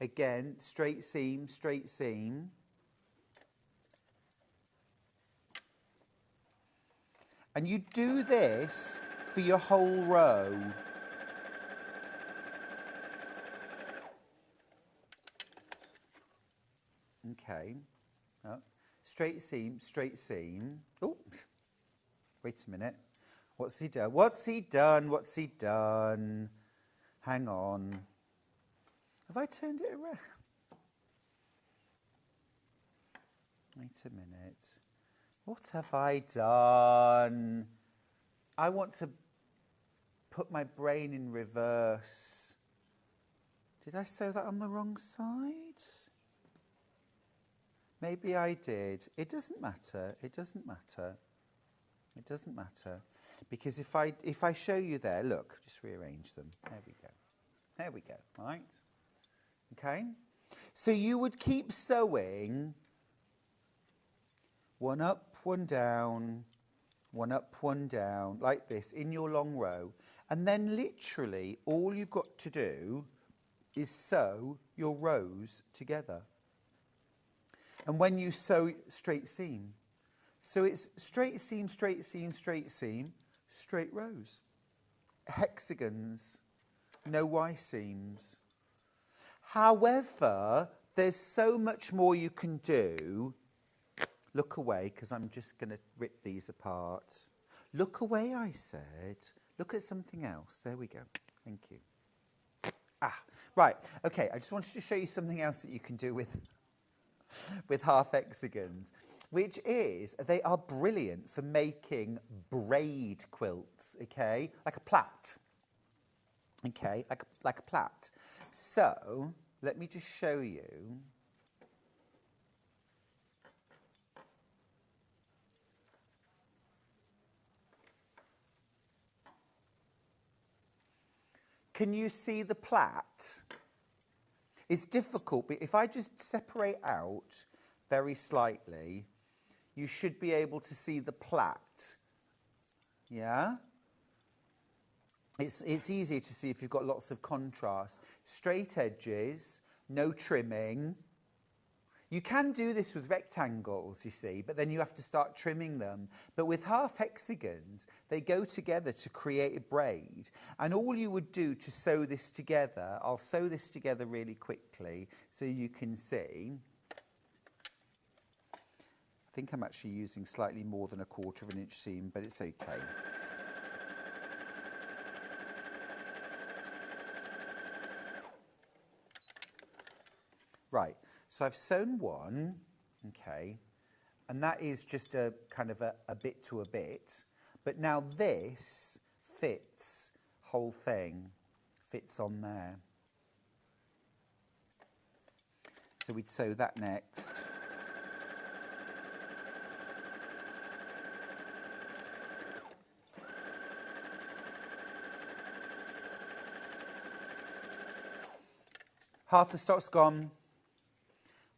Again, straight seam, straight seam. And you do this for your whole row. Okay. Straight seam, straight seam. Oh, wait a minute. What's he done? What's he done? What's he done? Hang on. Have I turned it around? Wait a minute. What have I done? I want to put my brain in reverse. Did I sew that on the wrong side? Maybe I did. It doesn't matter. It doesn't matter. It doesn't matter. Because if I show you there, look, just rearrange them. There we go. There we go, right? Okay? So you would keep sewing one up, one down, one up, one down, like this, in your long row. And then literally all you've got to do is sew your rows together. And when you sew straight seam, so it's straight seam, straight seam, straight seam, straight rows. Hexagons, no Y seams. However, there's so much more you can do Look away, because I'm just going to rip these apart. Look away, I said. Look at something else. There we go. Thank you. Right. Okay, I just wanted to show you something else that you can do with half hexagons, which is they are brilliant for making braid quilts, okay? Like a plait. Okay, like a plait. So, let me just show you. Can you see the plait? It's difficult, but if I just separate out very slightly, you should be able to see the plait. Yeah? It's easier to see if you've got lots of contrast. Straight edges, no trimming. You can do this with rectangles, you see, but then you have to start trimming them. But with half hexagons, they go together to create a braid. And all you would do to sew this together, I'll sew this together really quickly so you can see. I think I'm actually using slightly more than 1/4 of an inch seam, but it's okay. Right. So I've sewn one, okay, and that is just a kind of a bit to a bit. But now this fits, whole thing fits on there. So we'd sew that next. Half the stock's gone.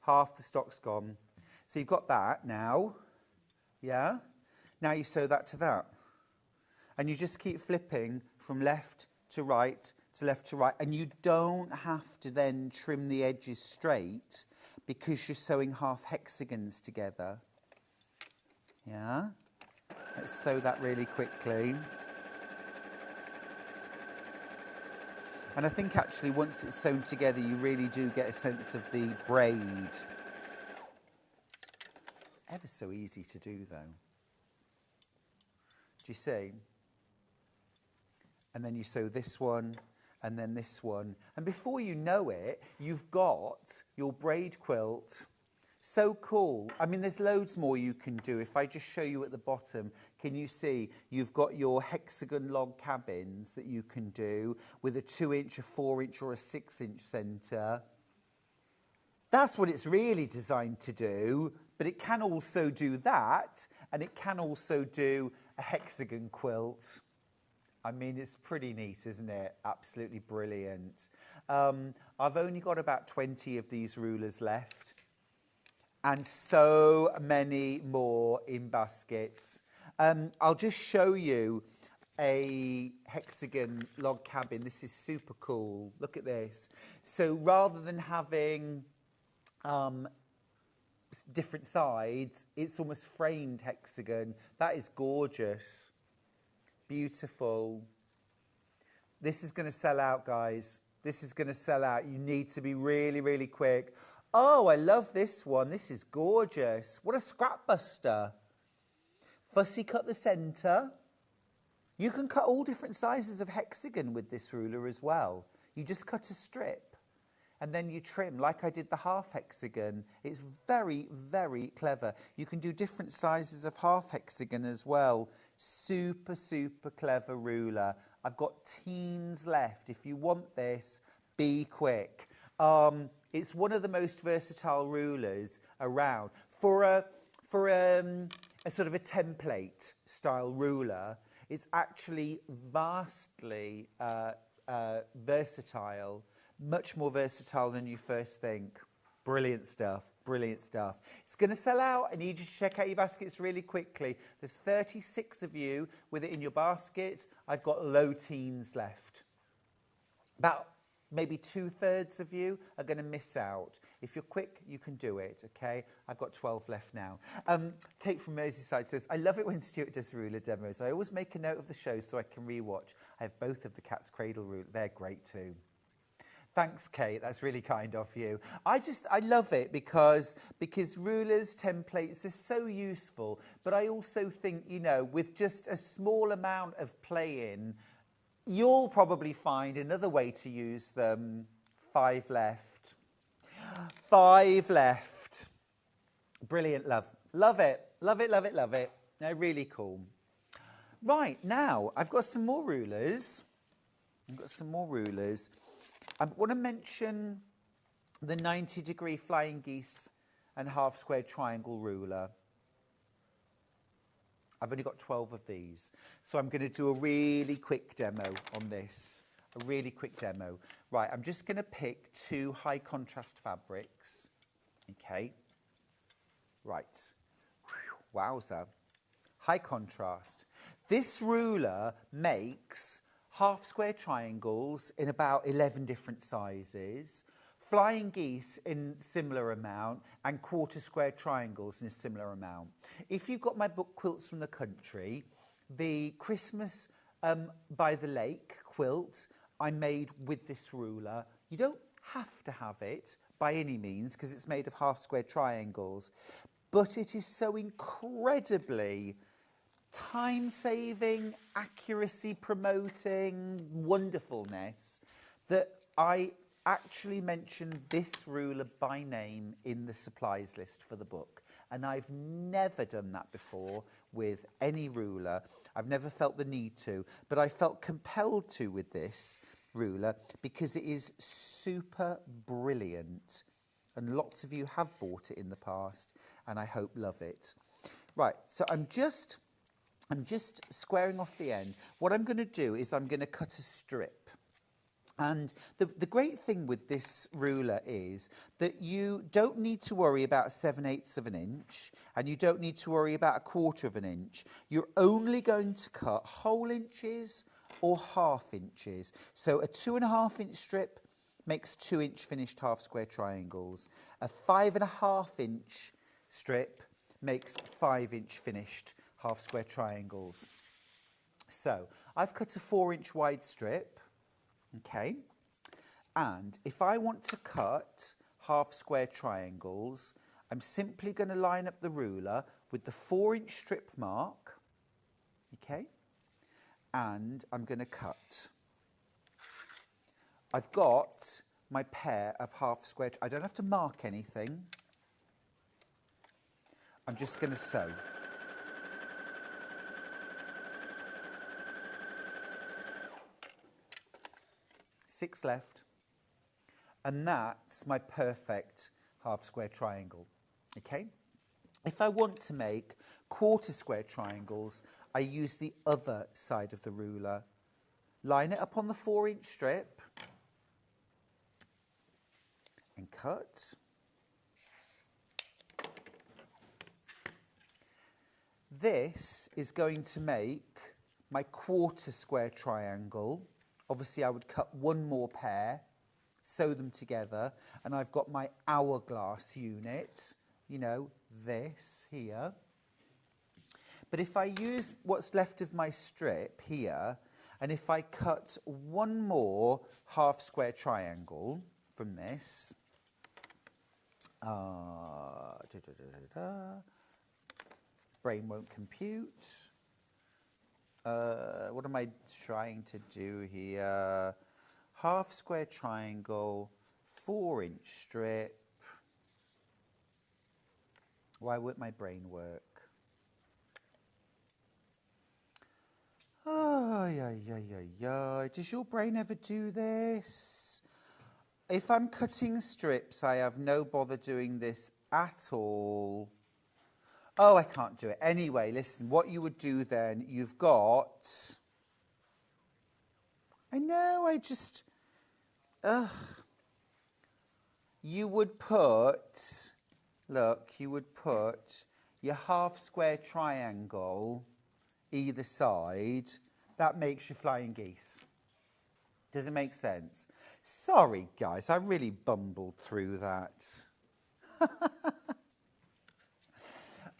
Half the stock's gone. So you've got that now. Yeah? Now you sew that to that. And you just keep flipping from left to right to left to right. And you don't have to then trim the edges straight because you're sewing half hexagons together. Yeah? Let's sew that really quickly. And I think actually once it's sewn together, you really do get a sense of the braid. Ever so easy to do, though. Do you see? And then you sew this one, and then this one. And before you know it, you've got your braid quilt. So cool. I mean, there's loads more you can do. If I just show you at the bottom, can you see you've got your hexagon log cabins that you can do with a 2-inch, a 4-inch or a 6-inch centre. That's what it's really designed to do, but it can also do that, and it can also do a hexagon quilt. I mean, it's pretty neat, isn't it? Absolutely brilliant. I've only got about 20 of these rulers left. And so many more in baskets. I'll just show you a hexagon log cabin. This is super cool. Look at this. So rather than having different sides, it's almost framed hexagon. That is gorgeous. Beautiful. This is going to sell out, guys. This is going to sell out. You need to be really, really quick. Oh, I love this one. This is gorgeous. What a scrap buster. Fussy cut the centre. You can cut all different sizes of hexagon with this ruler as well. You just cut a strip and then you trim like I did the half hexagon. It's very, very clever. You can do different sizes of half hexagon as well. Super, super clever ruler. I've got teens left. If you want this, be quick. It's one of the most versatile rulers around. For a sort of a template style ruler, it's actually vastly versatile, much more versatile than you first think. Brilliant stuff, brilliant stuff. It's going to sell out. I need you to check out your baskets really quickly. There's 36 of you with it in your baskets. I've got low teens left. About maybe 2/3 of you are going to miss out. If you're quick, you can do it, okay? I've got 12 left now. Kate from Merseyside says, I love it when Stuart does ruler demos. I always make a note of the show so I can rewatch. I have both of the Cat's Cradle ruler. They're great too. Thanks, Kate. That's really kind of you. I love it because rulers, templates, they're so useful. But I also think, you know, with just a small amount of playing, you'll probably find another way to use them. 5 left. 5 left. Brilliant, love. Love it. Love it, love it, love it. No, really cool. Right, now, I've got some more rulers. I want to mention the 90-degree flying geese and half square triangle ruler. I've only got 12 of these. So I'm going to do a really quick demo on this. A really quick demo. Right, I'm just going to pick 2 high contrast fabrics. Okay. Right. Whew, wowza. High contrast. This ruler makes half square triangles in about 11 different sizes, flying geese in similar amount, and quarter square triangles in a similar amount. If you've got my book Quilts from the Country, the Christmas by the Lake quilt I made with this ruler. You don't have to have it by any means because it's made of half square triangles, but it is so incredibly time-saving, accuracy-promoting wonderfulness that I actually mentioned this ruler by name in the supplies list for the book. And I've never done that before with any ruler. I've never felt the need to, but I felt compelled to with this ruler because it is super brilliant. And lots of you have bought it in the past, and I hope love it. Right, so I'm just squaring off the end. What I'm going to do is I'm going to cut a strip. And the great thing with this ruler is that you don't need to worry about 7/8 of an inch, and you don't need to worry about 1/4 of an inch. You're only going to cut whole inches or half inches. So a 2.5 inch strip makes 2 inch finished half square triangles. A 5.5 inch strip makes 5 inch finished half square triangles. So I've cut a 4 inch wide strip, okay, and if I want to cut half square triangles, I'm simply going to line up the ruler with the 4 inch strip mark, okay, and I'm going to cut. I've got my pair of half square, I don't have to mark anything, I'm just going to sew. Six left, and that's my perfect half square triangle, okay? If I want to make quarter square triangles, I use the other side of the ruler. Line it up on the 4 inch strip and cut. This is going to make my quarter square triangle. Obviously, I would cut one more pair, sew them together, and I've got my hourglass unit, you know, this here. But if I use what's left of my strip here, and if I cut one more half square triangle from this, brain won't compute. What am I trying to do here? Half square triangle, 4 inch strip. Why won't my brain work? Oh, yeah. Does your brain ever do this? If I'm cutting strips, I have no bother doing this at all. Oh, I can't do it. Anyway, listen, what you would do then, you've got... I know, you would put... Look, you would put your half square triangle either side. That makes your flying geese. Does it make sense? Sorry, guys, I really bumbled through that.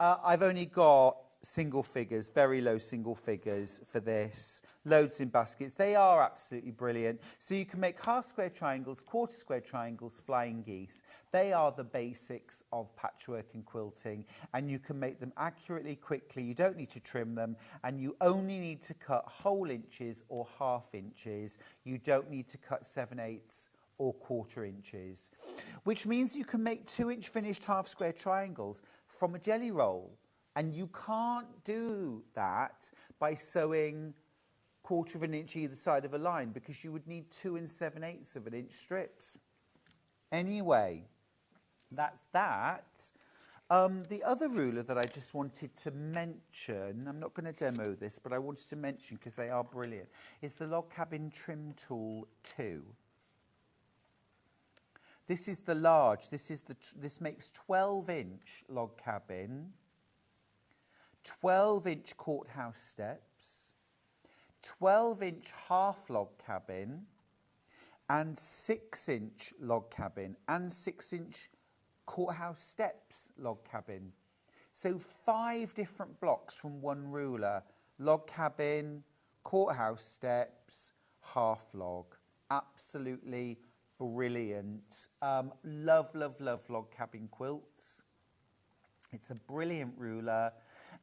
I've only got single figures, very low single figures for this. Loads in baskets. They are absolutely brilliant. So you can make half square triangles, quarter square triangles, flying geese. They are the basics of patchwork and quilting, and you can make them accurately, quickly. You don't need to trim them, and you only need to cut whole inches or half inches. You don't need to cut 7/8 or quarter inches, which means you can make 2-inch finished half square triangles from a jelly roll. And you can't do that by sewing 1/4 of an inch either side of a line, because you would need 2 7/8 of an inch strips. Anyway, that's that. The other ruler that I just wanted to mention, I'm not going to demo this, but I wanted to mention because they are brilliant, is the Log Cabin Trim Tool 2. This is the large. This makes 12-inch log cabin, 12-inch courthouse steps, 12-inch half log cabin, and 6-inch log cabin, and 6-inch courthouse steps log cabin. So 5 different blocks from one ruler: log cabin, courthouse steps, half log. Absolutely brilliant. Love, love, love log cabin quilts. It's a brilliant ruler.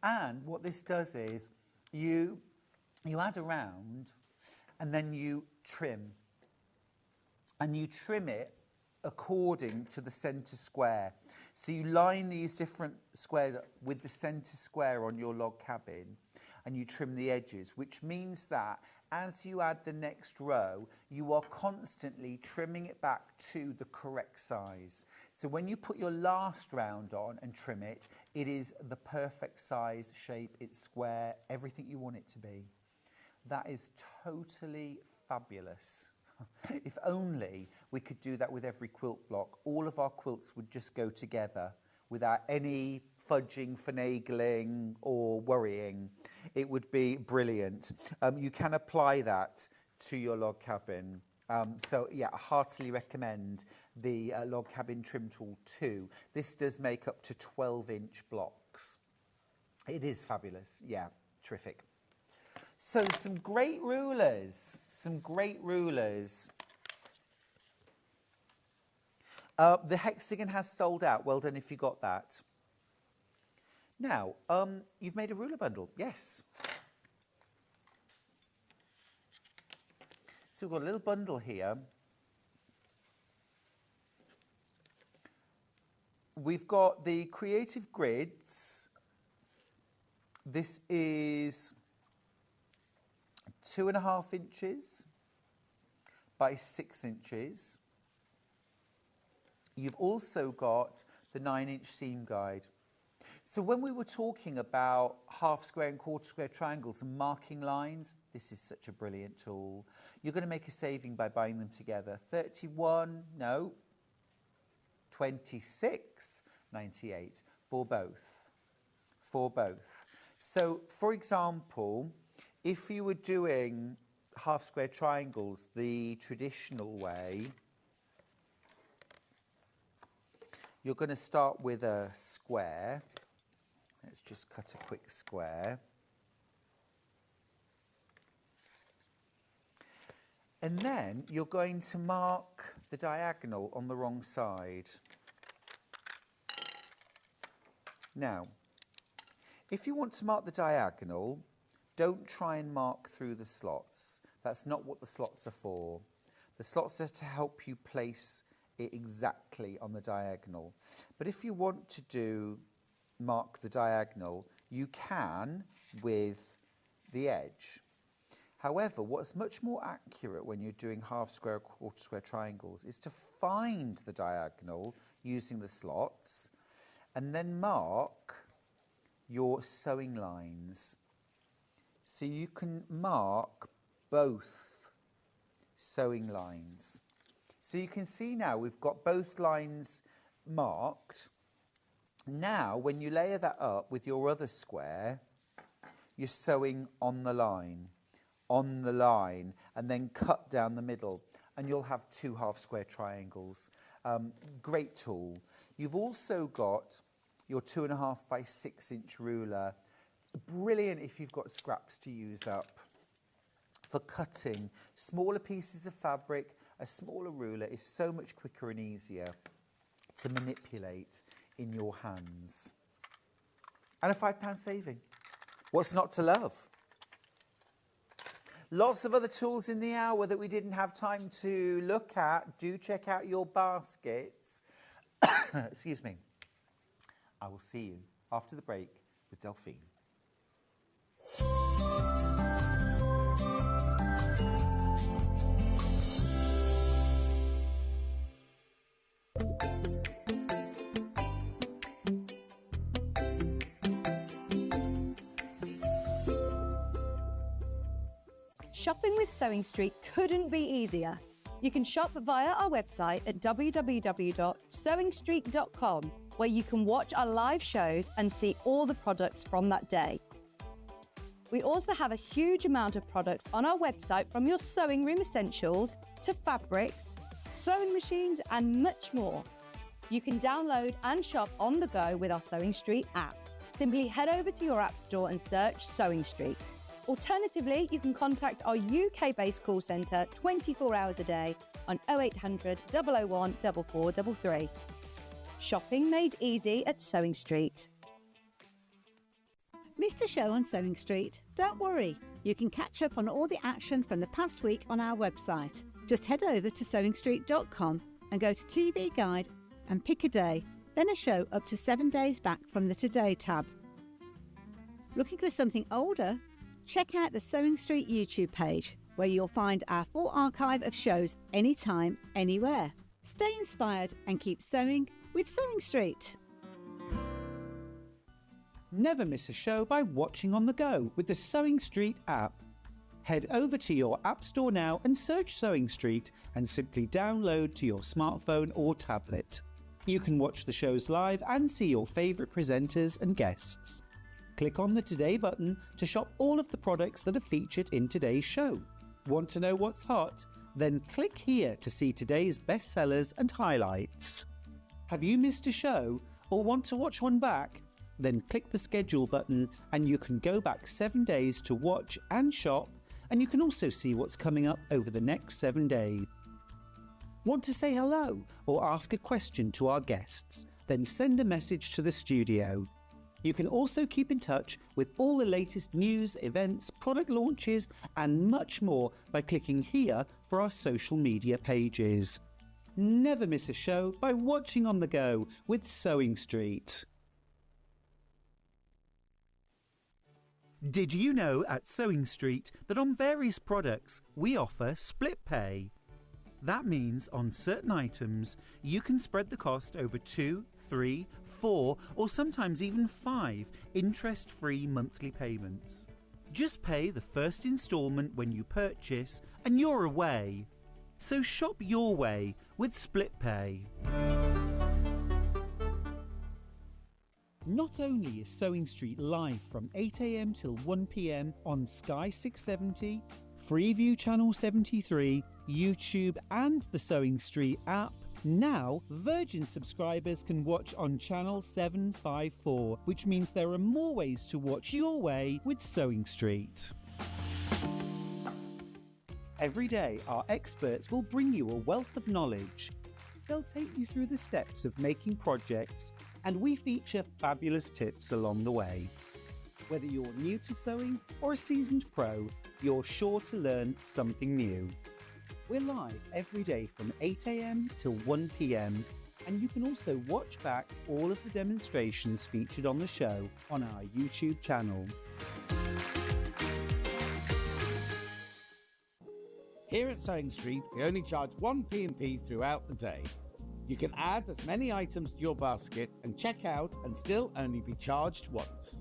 And what this does is you add a round and then you trim. And you trim it according to the centre square. So you line these different squares with the centre square on your log cabin, and you trim the edges, which means that as you add the next row, you are constantly trimming it back to the correct size. So when you put your last round on and trim it, it is the perfect size, shape, it's square, everything you want it to be. That is totally fabulous. If only we could do that with every quilt block. All of our quilts would just go together without any fudging, finagling or worrying. It would be brilliant. You can apply that to your log cabin. So yeah, I heartily recommend the Log Cabin Trim Tool 2. This does make up to 12-inch blocks. It is fabulous. Yeah, terrific. So some great rulers, The hexagon has sold out. Well done if you got that. Now, you've made a ruler bundle. Yes. So we've got a little bundle here. We've got the Creative Grids. This is 2.5 inches by 6 inches. You've also got the 9-inch seam guide. So when we were talking about half square and quarter square triangles and marking lines, this is such a brilliant tool. You're going to make a saving by buying them together. 26.98 for both. So, for example, if you were doing half square triangles the traditional way, you're going to start with a square. Let's just cut a quick square. And then you're going to mark the diagonal on the wrong side. Now, if you want to mark the diagonal, don't try and mark through the slots. That's not what the slots are for. The slots are to help you place it exactly on the diagonal. But if you want to mark the diagonal, you can with the edge. However, what's much more accurate when you're doing half square, quarter square triangles is to find the diagonal using the slots and then mark your sewing lines. So you can mark both sewing lines. So you can see now we've got both lines marked. Now, when you layer that up with your other square, you're sewing on the line, and then cut down the middle, and you'll have 2 half square triangles. Great tool. You've also got your 2.5 by 6 inch ruler Brilliant if you've got scraps to use up. For cutting smaller pieces of fabric, a smaller ruler is so much quicker and easier to manipulate in your hands. And a £5 saving. What's not to love? Lots of other tools in the hour that we didn't have time to look at. Do check out your baskets. Excuse me. I will see you after the break with Delphine. Shopping with Sewing Street couldn't be easier. You can shop via our website at www.sewingstreet.com, where you can watch our live shows and see all the products from that day. We also have a huge amount of products on our website, from your sewing room essentials to fabrics, sewing machines and much more. You can download and shop on the go with our Sewing Street app. Simply head over to your app store and search Sewing Street. Alternatively, you can contact our UK-based call centre 24 hours a day on 0800 001 4433. Shopping made easy at Sewing Street. Missed a show on Sewing Street? Don't worry, you can catch up on all the action from the past week on our website. Just head over to sewingstreet.com and go to TV Guide and pick a day, then a show up to 7 days back from the Today tab. Looking for something older? Check out the Sewing Street YouTube page, where you'll find our full archive of shows anytime, anywhere. Stay inspired and keep sewing with Sewing Street. Never miss a show by watching on the go with the Sewing Street app. Head over to your App Store now and search Sewing Street and simply download to your smartphone or tablet. You can watch the shows live and see your favourite presenters and guests. Click on the Today button to shop all of the products that are featured in today's show. Want to know what's hot? Then click here to see today's bestsellers and highlights. Have you missed a show or want to watch one back? Then click the schedule button and you can go back 7 days to watch and shop, and you can also see what's coming up over the next 7 days. Want to say hello or ask a question to our guests? Then send a message to the studio. You can also keep in touch with all the latest news, events, product launches and much more by clicking here for our social media pages. Never miss a show by watching on the go with Sewing Street. Did you know at Sewing Street that on various products we offer split pay? That means on certain items you can spread the cost over 2, 3, 4 or sometimes even 5 interest-free monthly payments. Just pay the first instalment when you purchase and you're away. So shop your way with split pay. Not only is Sewing Street live from 8 a.m. till 1 p.m. on Sky 670, Freeview Channel 73, YouTube and the Sewing Street app, now Virgin subscribers can watch on Channel 754, which means there are more ways to watch your way with Sewing Street. Every day, our experts will bring you a wealth of knowledge. They'll take you through the steps of making projects, and we feature fabulous tips along the way. Whether you're new to sewing or a seasoned pro, you're sure to learn something new. We're live every day from 8 a.m. till 1 p.m, and you can also watch back all of the demonstrations featured on the show on our YouTube channel. Here at Sewing Street, we only charge one P&P throughout the day. You can add as many items to your basket and check out and still only be charged once.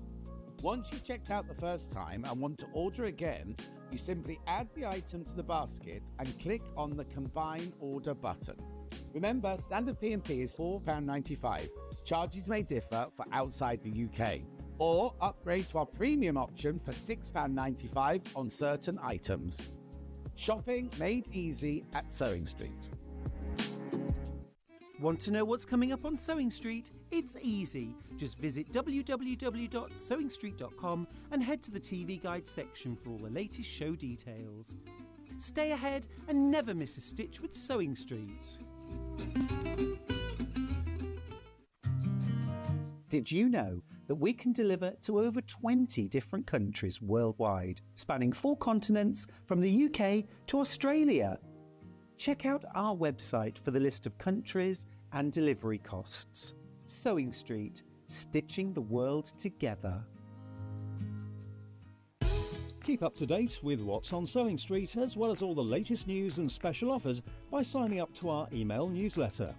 Once you've checked out the first time and want to order again, you simply add the item to the basket and click on the Combine Order button. Remember, standard P&P is £4.95. Charges may differ for outside the UK. Or upgrade to our premium option for £6.95 on certain items. Shopping made easy at Sewing Street. Want to know what's coming up on Sewing Street? It's easy. Just visit www.sewingstreet.com and head to the TV Guide section for all the latest show details. Stay ahead and never miss a stitch with Sewing Street. Did you know that we can deliver to over 20 different countries worldwide, spanning 4 continents from the UK to Australia? Check out our website for the list of countries and delivery costs. Sewing Street, stitching the world together. Keep up to date with what's on Sewing Street, as well as all the latest news and special offers by signing up to our email newsletter.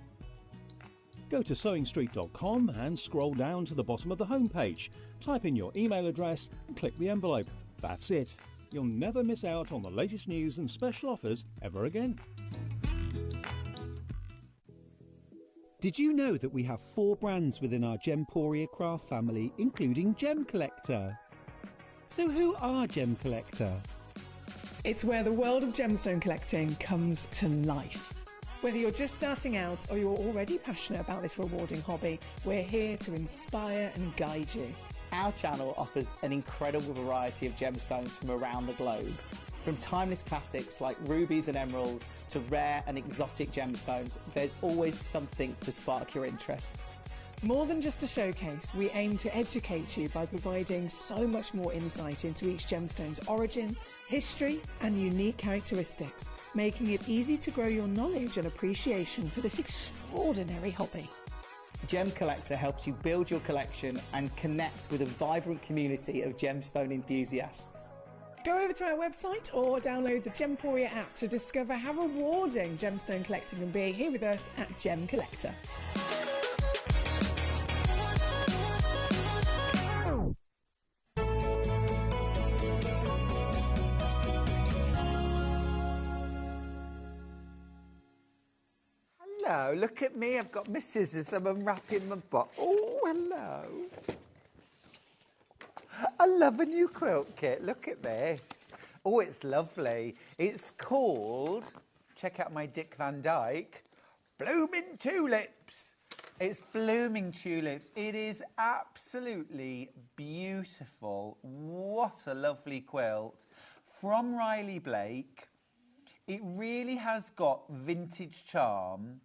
Go to sewingstreet.com and scroll down to the bottom of the homepage. Type in your email address and click the envelope. That's it. You'll never miss out on the latest news and special offers ever again. Did you know that we have 4 brands within our Gemporia craft family, including Gem Collector? So who are Gem Collector? It's where the world of gemstone collecting comes to life. Whether you're just starting out or you're already passionate about this rewarding hobby, we're here to inspire and guide you. Our channel offers an incredible variety of gemstones from around the globe. From timeless classics like rubies and emeralds to rare and exotic gemstones, there's always something to spark your interest. More than just a showcase, we aim to educate you by providing so much more insight into each gemstone's origin, history, and unique characteristics, making it easy to grow your knowledge and appreciation for this extraordinary hobby. Gem Collector helps you build your collection and connect with a vibrant community of gemstone enthusiasts. Go over to our website or download the Gemporia app to discover how rewarding gemstone collecting can be here with us at Gem Collector. Hello, look at me. I've got my scissors. I'm unwrapping my box. Oh, hello. I love a new quilt kit. Look at this. Oh, it's lovely. It's called, check out my Dick Van Dyke, Blooming Tulips. It's Blooming Tulips. It is absolutely beautiful. What a lovely quilt. From Riley Blake. It really has got vintage charm,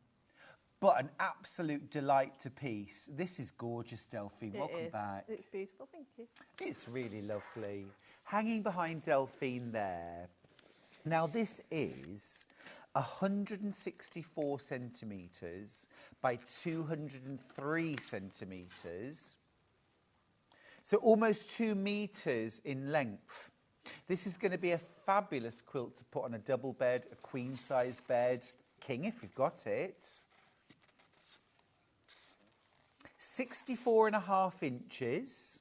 but an absolute delight to piece. This is gorgeous, Delphine. Welcome back. It's beautiful, thank you. It's really lovely. Hanging behind Delphine there. Now, this is 164 centimetres by 203 centimetres. So almost 2 metres in length. This is going to be a fabulous quilt to put on a double bed, a queen-size bed, king if you've got it. 64.5 inches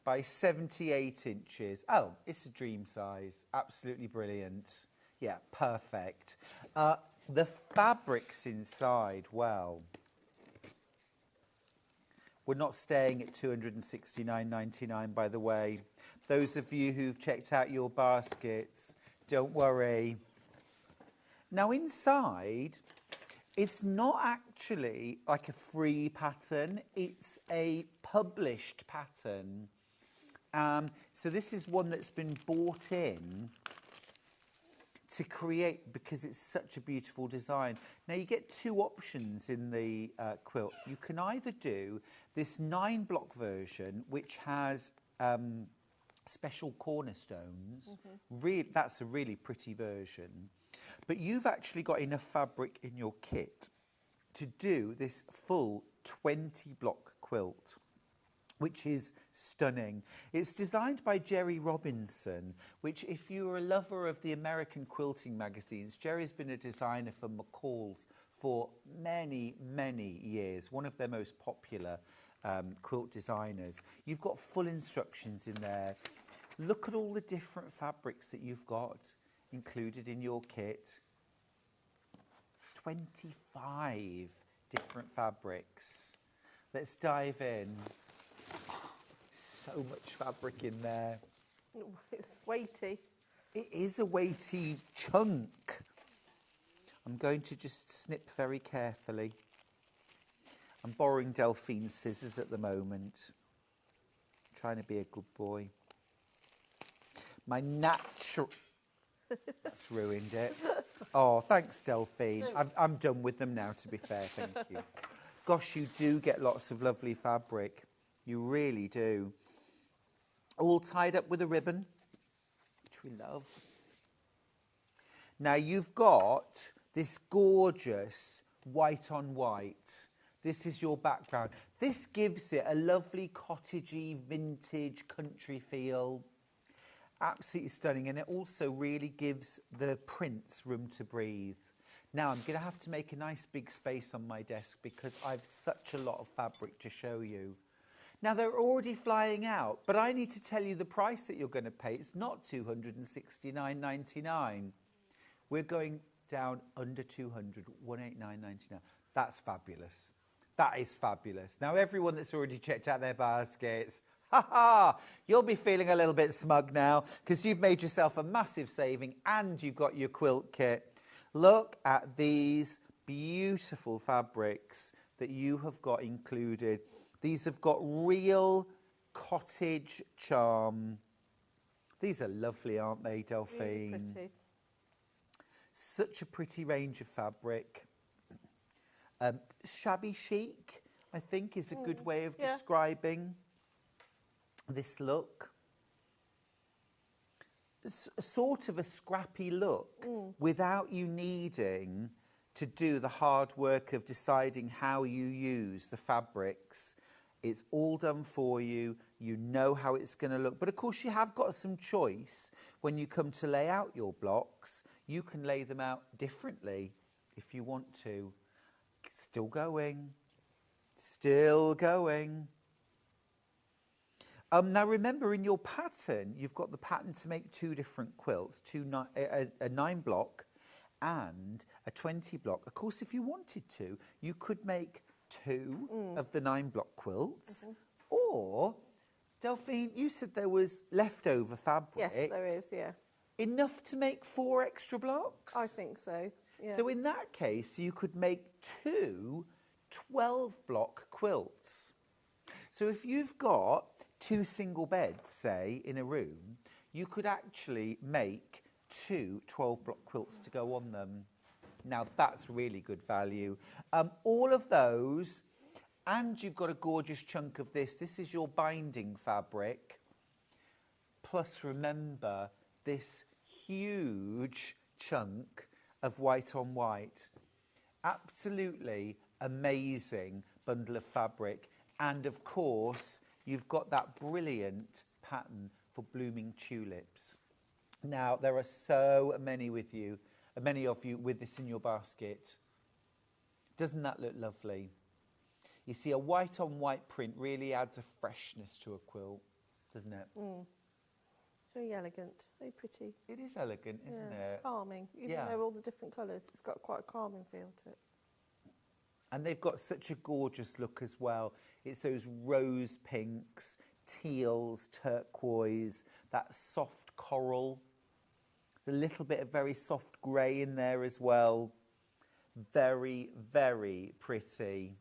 by 78 inches. Oh, it's a dream size. Absolutely brilliant. Yeah, perfect. The fabrics inside, well, we're not staying at $269.99, by the way. Those of you who've checked out your baskets, don't worry. Now, inside, it's not actually like a free pattern. It's a published pattern. So this is one that's been bought in to create because it's such a beautiful design. Now, you get 2 options in the quilt. You can either do this 9-block version, which has special cornerstones. That's a really pretty version. But you've actually got enough fabric in your kit to do this full 20-block quilt, which is stunning. It's designed by Jerry Robinson, which, if you're a lover of the American quilting magazines, Jerry's been a designer for McCall's for many, many years, one of their most popular quilt designers. You've got full instructions in there. Look at all the different fabrics that you've got included in your kit. 25 different fabrics. Let's dive in. So much fabric in there. It's weighty. It is a weighty chunk. I'm going to just snip very carefully. I'm borrowing Delphine's scissors at the moment. Trying to be a good boy. My natural... That's ruined it. Oh, thanks, Delphine. I'm done with them now, to be fair, thank you. Gosh, you do get lots of lovely fabric. You really do. All tied up with a ribbon, which we love. Now, you've got this gorgeous white on white. This is your background. This gives it a lovely cottagey, vintage, country feel. Absolutely stunning. And it also really gives the prints room to breathe. Now, I'm going to have to make a nice big space on my desk because I've such a lot of fabric to show you. Now, they're already flying out, but I need to tell you the price that you're going to pay. It's not $269.99. We're going down under 200, 189.99. That's fabulous. That is fabulous. Now, everyone that's already checked out their baskets, you'll be feeling a little bit smug now because you've made yourself a massive saving and you've got your quilt kit. Look at these beautiful fabrics that you have got included. These have got real cottage charm. These are lovely, aren't they, Delphine? Really pretty. Such a pretty range of fabric. Shabby chic, I think, is a good way of describing this look. Sort of a scrappy look without you needing to do the hard work of deciding how you use the fabrics. It's all done for you. You know how it's going to look. But, of course, you have got some choice when you come to lay out your blocks. You can lay them out differently if you want to. Still going. Still going. Now, remember, in your pattern, you've got the pattern to make two different quilts, a 9-block and a 20-block. Of course, if you wanted to, you could make two of the 9-block quilts. Or, Delphine, you said there was leftover fabric. Yes, there is, yeah. Enough to make 4 extra blocks? I think so, yeah. So in that case, you could make 2 12-block quilts. So if you've got 2 single beds, say, in a room, you could actually make 2 12-block quilts to go on them. Now, that's really good value. All of those, and you've got a gorgeous chunk of this. This is your binding fabric. Plus, remember, this huge chunk of white on white. Absolutely amazing bundle of fabric. And, of course, you've got that brilliant pattern for blooming tulips. Now, there are so many of you with this in your basket. Doesn't that look lovely? You see, a white on white print really adds a freshness to a quilt, doesn't it? Very elegant, very pretty. It is elegant, isn't it? Calming. Even though all the different colours, it's got quite a calming feel to it. And they've got such a gorgeous look as well. It's those rose pinks, teals, turquoise, that soft coral. There's a little bit of very soft grey in there as well. Very, very pretty.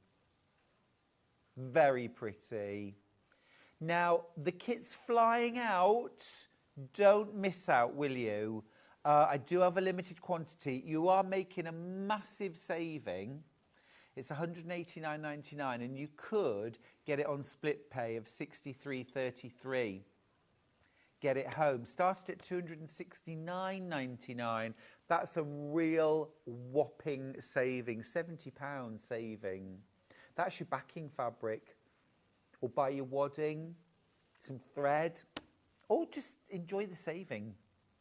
Very pretty. Now, the kit's flying out. Don't miss out, will you? I do have a limited quantity. You are making a massive saving. It's $189.99, and you could get it on split pay of $63.33. Get it home. Started at $269.99. That's a real whopping saving, £70 saving. That's your backing fabric. Or buy your wadding, some thread, or just enjoy the saving,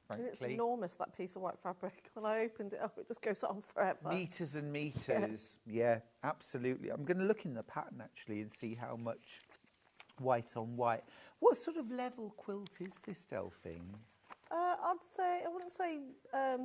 frankly. It's enormous, that piece of white fabric. When I opened it up, it just goes on forever. Meters and meters. Yeah, absolutely. I'm going to look in the pattern, actually, and see how much white on white. What sort of level quilt is this, Delphine? I wouldn't say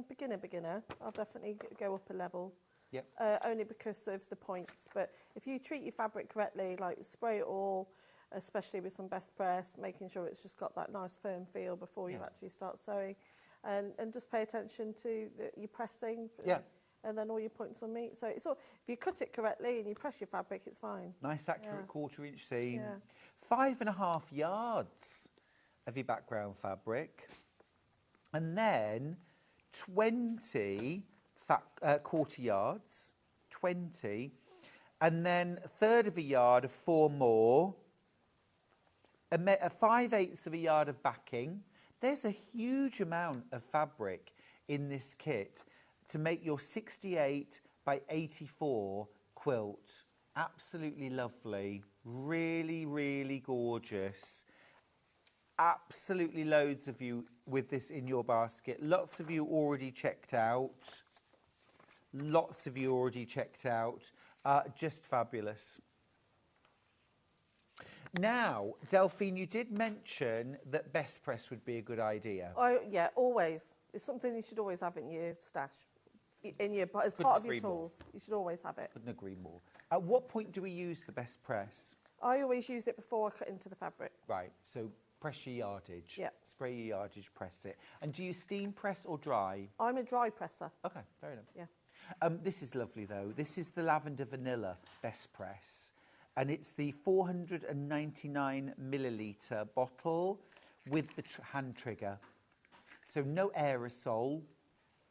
beginner. I'll definitely go up a level. Yep. Only because of the points. But if you treat your fabric correctly, like spray it all, especially with some best press, making sure it's just got that nice firm feel before you actually start sewing, and just pay attention to your pressing. Yeah. and then all your points will meet. So it's all, if you cut it correctly and you press your fabric, it's fine. Nice accurate 1/4 inch seam. Yeah. 5.5 yards of your background fabric, and then 20 1/4 yards, 20, and then 1/3 of a yard of 4 more, a 5/8 of a yard of backing. There's a huge amount of fabric in this kit to make your 68 by 84 quilt. Absolutely lovely, really, really gorgeous. Absolutely loads of you with this in your basket. Lots of you already checked out. Lots of you already checked out. Just fabulous. Now, Delphine, you did mention that best press would be a good idea. Yeah, always. It's something you should always have in your stash, as part of your tools. You should always have it. Couldn't agree more. At what point do we use the best press? I always use it before I cut into the fabric. Right, so press your yardage. Yeah. Spray your yardage, press it. And do you steam press or dry? I'm a dry presser. Okay, fair enough. Yeah. This is lovely though. This is the Lavender Vanilla Best Press. And it's the 499 millilitre bottle with the hand trigger. So no aerosol,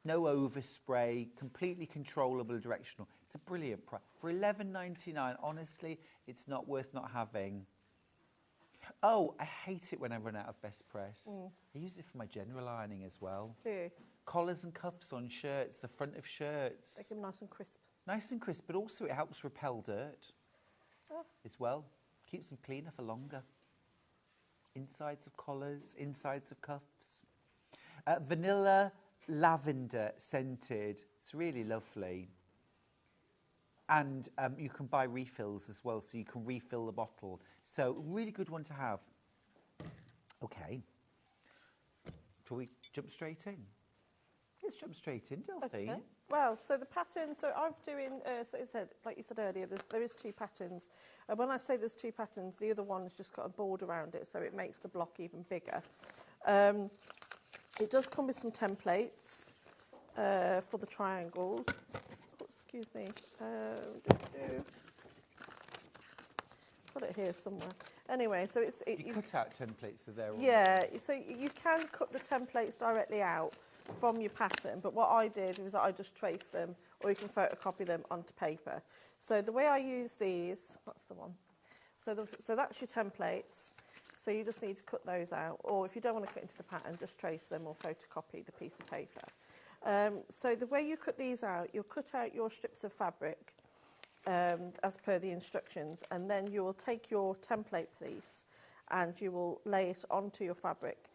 no overspray, completely controllable directional. It's a brilliant price. For $11.99, honestly, it's not worth not having. Oh, I hate it when I run out of Best Press. I use it for my general ironing as well. Do you? Collars and cuffs on shirts, the front of shirts. Make them nice and crisp. Nice and crisp, but also it helps repel dirt as well. Keeps them cleaner for longer. Insides of collars, insides of cuffs. Vanilla lavender scented. It's really lovely. And you can buy refills as well, so you can refill the bottle. So, really good one to have. Okay. Shall we jump straight in? Let's jump straight in, Delphine. Okay. Well, so the pattern, so I'm doing, so it said, like you said earlier, there is 2 patterns. And when I say there's 2 patterns, the other one has just got a board around it, so it makes the block even bigger. It does come with some templates for the triangles. Oh, excuse me. Got it here somewhere. Anyway, so it's... you cut out templates, so they're all... Yeah, so you can cut the templates directly out from your pattern, but what I did was that I just traced them, or you can photocopy them onto paper. So the way I use these, that's the one. So that's your templates. So you just need to cut those out, or if you don't want to cut into the pattern, just trace them or photocopy the piece of paper. So the way you cut these out, you'll cut out your strips of fabric as per the instructions, and then you will take your template piece and you will lay it onto your fabric.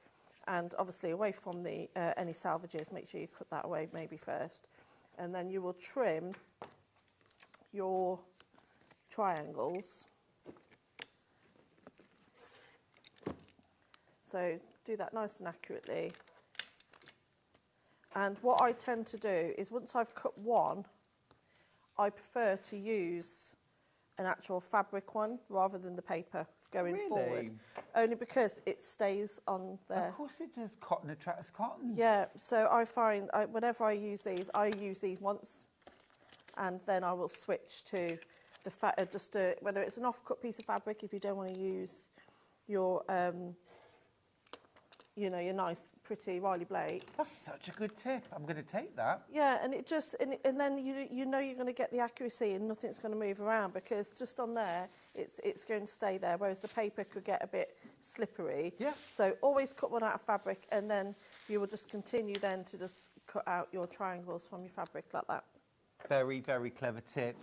And obviously away from the any salvages, make sure you cut that away maybe first. And then you will trim your triangles. So do that nice and accurately. And what I tend to do is once I've cut one, I prefer to use an actual fabric one rather than the paper going forward. Only because it stays on there. Of course it does. Cotton attracts cotton. Yeah, so I find whenever I use these once, and then I will switch to the whether it's an off-cut piece of fabric if you don't want to use your you know, your nice, pretty Riley Blake. That's such a good tip. I'm going to take that. Yeah, and it just, and then you know you're going to get the accuracy and nothing's going to move around because just on there, it's going to stay there, whereas the paper could get a bit slippery. Yeah. So always cut one out of fabric, and then you will just continue then to just cut out your triangles from your fabric like that. Very, very clever tip.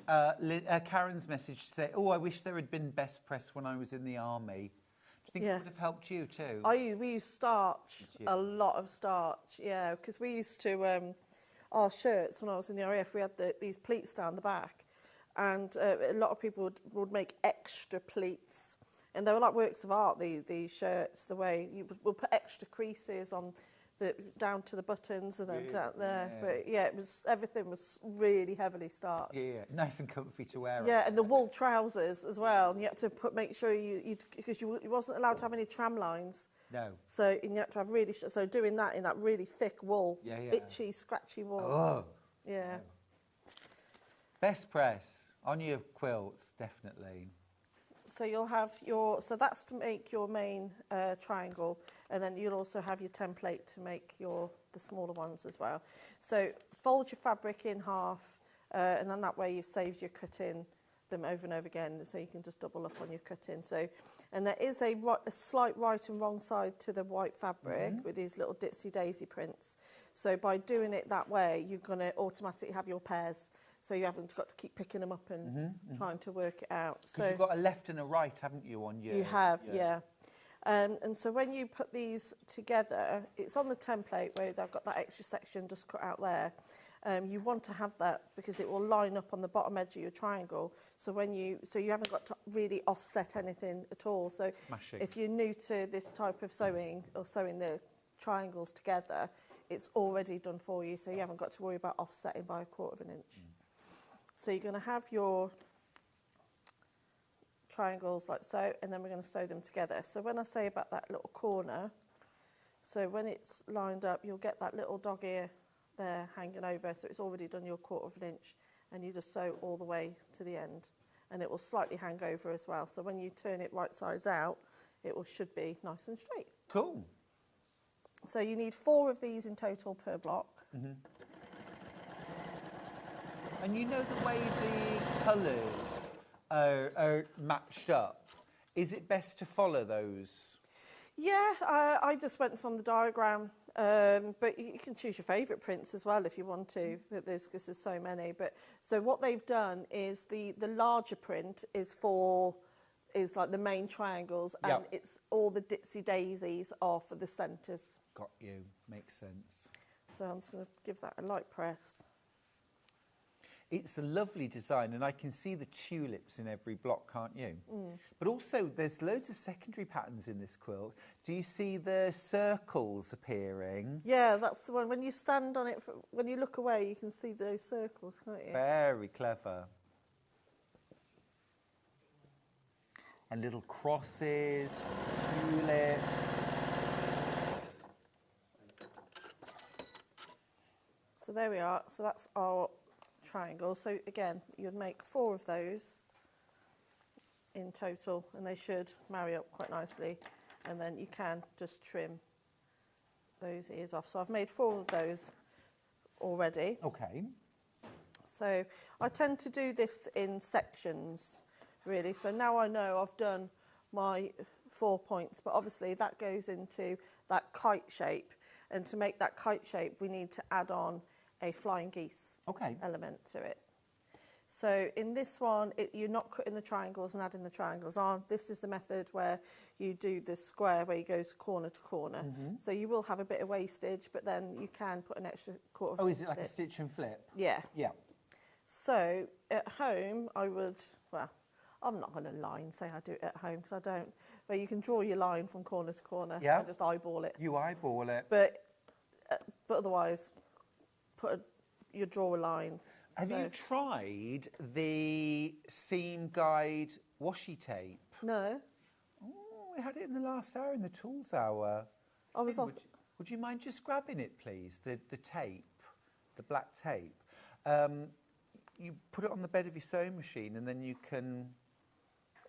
Karen's message said, "Oh, I wish there had been best press when I was in the army." Do you think it would have helped you too? We used starch, a lot of starch, yeah, because we used to, our shirts when I was in the RAF, we had these pleats down the back, and a lot of people would make extra pleats, and they were like works of art, these shirts, the way you would put extra creases on down to the buttons and then down there. Yeah. But yeah, everything was really heavily starched. Yeah, nice and comfy to wear. Yeah, and the wool trousers as well. And you had to make sure because you wasn't allowed to have any tram lines. No. So and you had to have so doing that in that really thick wool, itchy, scratchy wool. Oh. Yeah. Best press on your quilts, definitely. So you'll have so that's to make your main triangle, and then you'll also have your template to make the smaller ones as well. So fold your fabric in half, and then that way you've saved your cutting them over and over again, so you can just double up on your cutting. So, and there is a slight right and wrong side to the white fabric with these little ditsy daisy prints. So by doing it that way, you're going to automatically have your pairs. So you haven't got to keep picking them up and trying to work it out. Because you've got a left and a right, haven't you, on your... You have, yeah. And so when you put these together, it's on the template where they've got that extra section just cut out there. You want to have that because it will line up on the bottom edge of your triangle. So you haven't got to really offset anything at all. So Smashing. If you're new to this type of sewing or sewing the triangles together, it's already done for you. So you haven't got to worry about offsetting by 1/4 inch. So you're going to have your triangles like so, and then we're going to sew them together. So when I say about that little corner, so when it's lined up, you'll get that little dog ear there hanging over. So it's already done your 1/4 inch, and you just sew all the way to the end, and it will slightly hang over as well. So when you turn it right sides out, should be nice and straight. Cool. So you need 4 of these in total per block. And you know the way the colours are matched up, is it best to follow those? Yeah, I just went from the diagram, but you can choose your favourite prints as well if you want to, because there's so many. But so what they've done is the larger print is like the main triangles, and it's all the ditsy daisies are for the centres. Got you, makes sense. So I'm just going to give that a light press. It's a lovely design, and I can see the tulips in every block, can't you? But also, there's loads of secondary patterns in this quilt. Do you see the circles appearing? Yeah, that's the one. When you stand on it, when you look away, you can see those circles, can't you? Very clever. And little crosses, tulips. So there we are. So that's our triangle. So again, you'd make 4 of those in total, and they should marry up quite nicely, and then you can just trim those ears off. So I've made 4 of those already. Okay. So I tend to do this in sections, really. So now I know I've done my 4 points, but obviously that goes into that kite shape, and to make that kite shape we need to add on a flying geese element to it. So in this one, you're not cutting the triangles and adding the triangles on. This is the method where you do the square where you go corner to corner. So you will have a bit of wastage, but then you can put an extra 1/4 Oh, is it like a stitch and flip? Yeah. Yeah. So at home, I'm not going to lie and say I do it at home, because I don't. But you can draw your line from corner to corner and just eyeball it. You eyeball it. But otherwise, you draw a line. Have you tried the Seam Guide washi tape? No. Oh, I had it in the last hour in the tools hour. Would you mind just grabbing it, please? The tape, the black tape. You put it on the bed of your sewing machine, and then you can.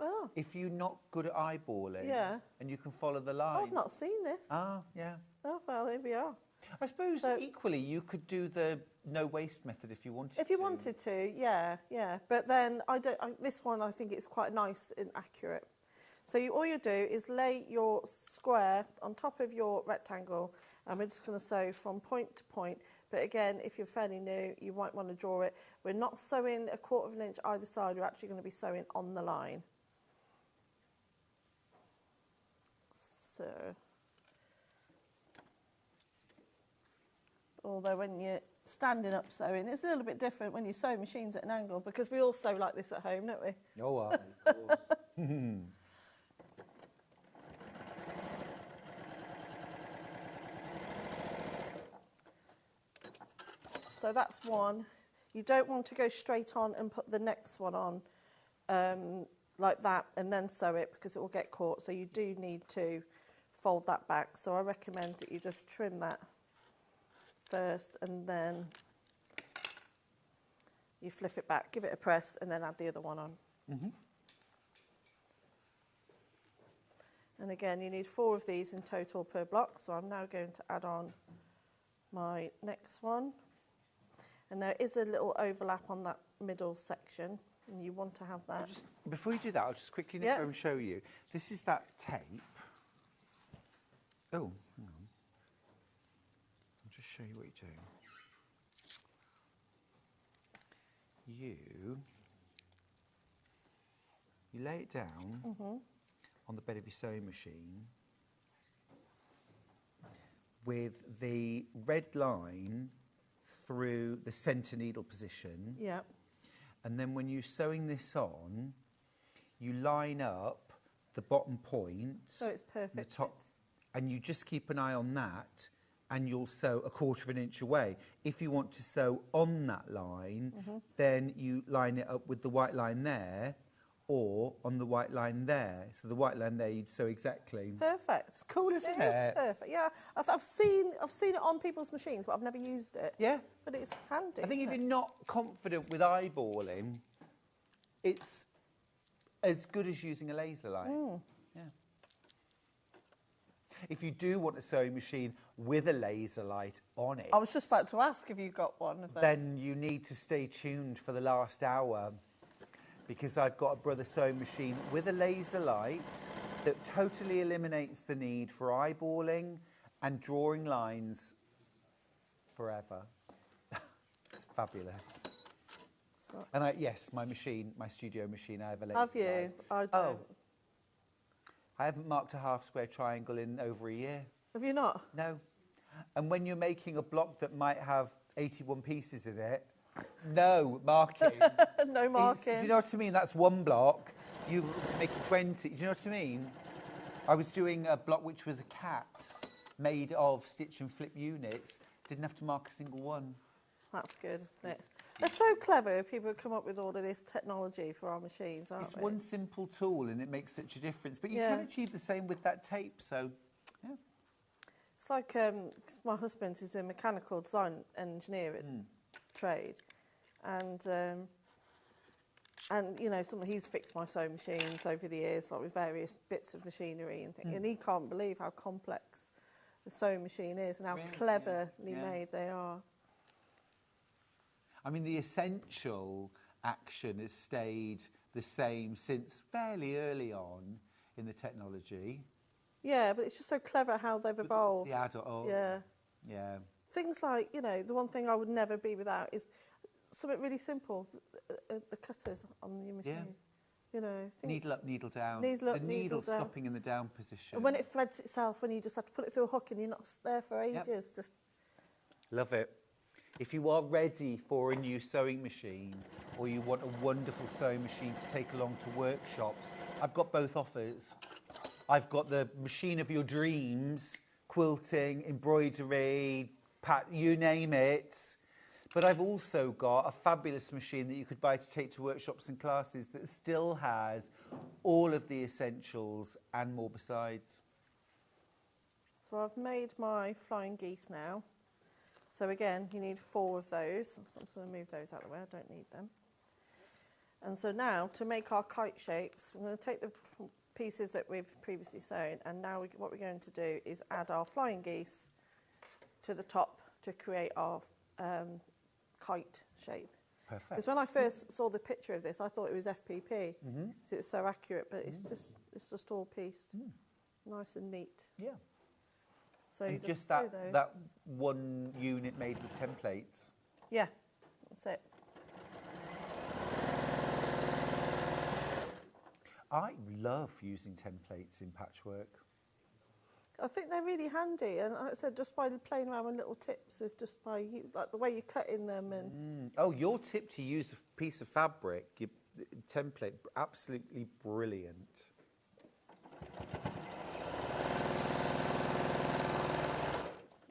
Oh. If you're not good at eyeballing, and you can follow the line. I've not seen this. Ah, yeah. Oh, well, there we are. I suppose equally you could do the no waste method if you wanted to. If you wanted to, yeah. But then this one I think it's quite nice and accurate. So all you do is lay your square on top of your rectangle, and we're just going to sew from point to point. But again, if you're fairly new, you might want to draw it. We're not sewing a 1/4 inch either side. We're actually going to be sewing on the line. So, although when you're standing up sewing, it's a little bit different when you sew machines at an angle, because we all sew like this at home, don't we? Oh, of course. So that's one. You don't want to go straight on and put the next one on like that and then sew it, because it will get caught. So you do need to fold that back. So I recommend that you just trim that first, and then you flip it back, give it a press, and then add the other one on. Mm-hmm. And again, you need 4 of these in total per block, so I'm now going to add on my next one. And there is a little overlap on that middle section, and you want to have that. Before you do that, I'll just quickly nip over and show you. This is that tape. Oh, hang on. I'll just show you what you're doing. You lay it down on the bed of your sewing machine with the red line through the centre needle position. Yeah. And then when you're sewing this on, you line up the bottom point. So it's perfect. The top, and you just keep an eye on that, and you'll sew a 1/4 inch away. If you want to sew on that line, then you line it up with the white line there, or on the white line there. So the white line there, you'd sew exactly. Perfect. It's cool, isn't it? It is perfect. Yeah, I've seen it on people's machines, but I've never used it. Yeah. But it's handy. I think if you're not confident with eyeballing, it's as good as using a laser light. Yeah. If you do want a sewing machine with a laser light on it, I was just about to ask if you got one of them. Then you need to stay tuned for the last hour, because I've got a Brother sewing machine with a laser light that totally eliminates the need for eyeballing and drawing lines forever. It's fabulous. And yes, my machine, my studio machine, I have a laser light. Have you? I don't. Oh. I haven't marked a half square triangle in over a year. Have you not? No. And when you're making a block that might have 81 pieces in it, no marking. No marking. Do you know what I mean? That's one block. You make 20. Do you know what I mean? I was doing a block which was a cat made of stitch and flip units. Didn't have to mark a single one. That's good, isn't it? They're so clever. People have come up with all of this technology for our machines, aren't It's they? one simple tool and it makes such a difference. But you can achieve the same with that tape, so, yeah. It's like, 'cause my husband is a mechanical design engineer at trade, and you know, he's fixed my sewing machines over the years, like with various bits of machinery and things, and he can't believe how complex the sewing machine is and how cleverly made they are. I mean, the essential action has stayed the same since fairly early on in the technology. Yeah, but it's just so clever how they've evolved. The adult. Yeah. Yeah. Things like, you know, the one thing I would never be without is something really simple, the cutters on your machine. Yeah. You know, needle up, needle down. Needle up, the needle down. stopping in the down position. And when it threads itself, when you just have to put it through a hook and you're not there for ages, just... Love it. If you are ready for a new sewing machine, or you want a wonderful sewing machine to take along to workshops, I've got both offers. I've got the machine of your dreams, quilting, embroidery, you name it. But I've also got a fabulous machine that you could buy to take to workshops and classes that still has all of the essentials and more besides. So I've made my flying geese now. So again, you need 4 of those. So I'm just going to move those out of the way, I don't need them. And so now, to make our kite shapes, we're going to take the pieces that we've previously sewn, and now what we're going to do is add our flying geese to the top to create our kite shape. Perfect. Because when I first saw the picture of this, I thought it was FPP, because it's so accurate, but it's just all pieced, nice and neat. Yeah. So and just that one unit made with templates. Yeah, that's it. I love using templates in patchwork. I think they're really handy, and like I said, just by playing around with little tips of like the way you cut in them and. Oh, your tip to use a piece of fabric, your template, absolutely brilliant.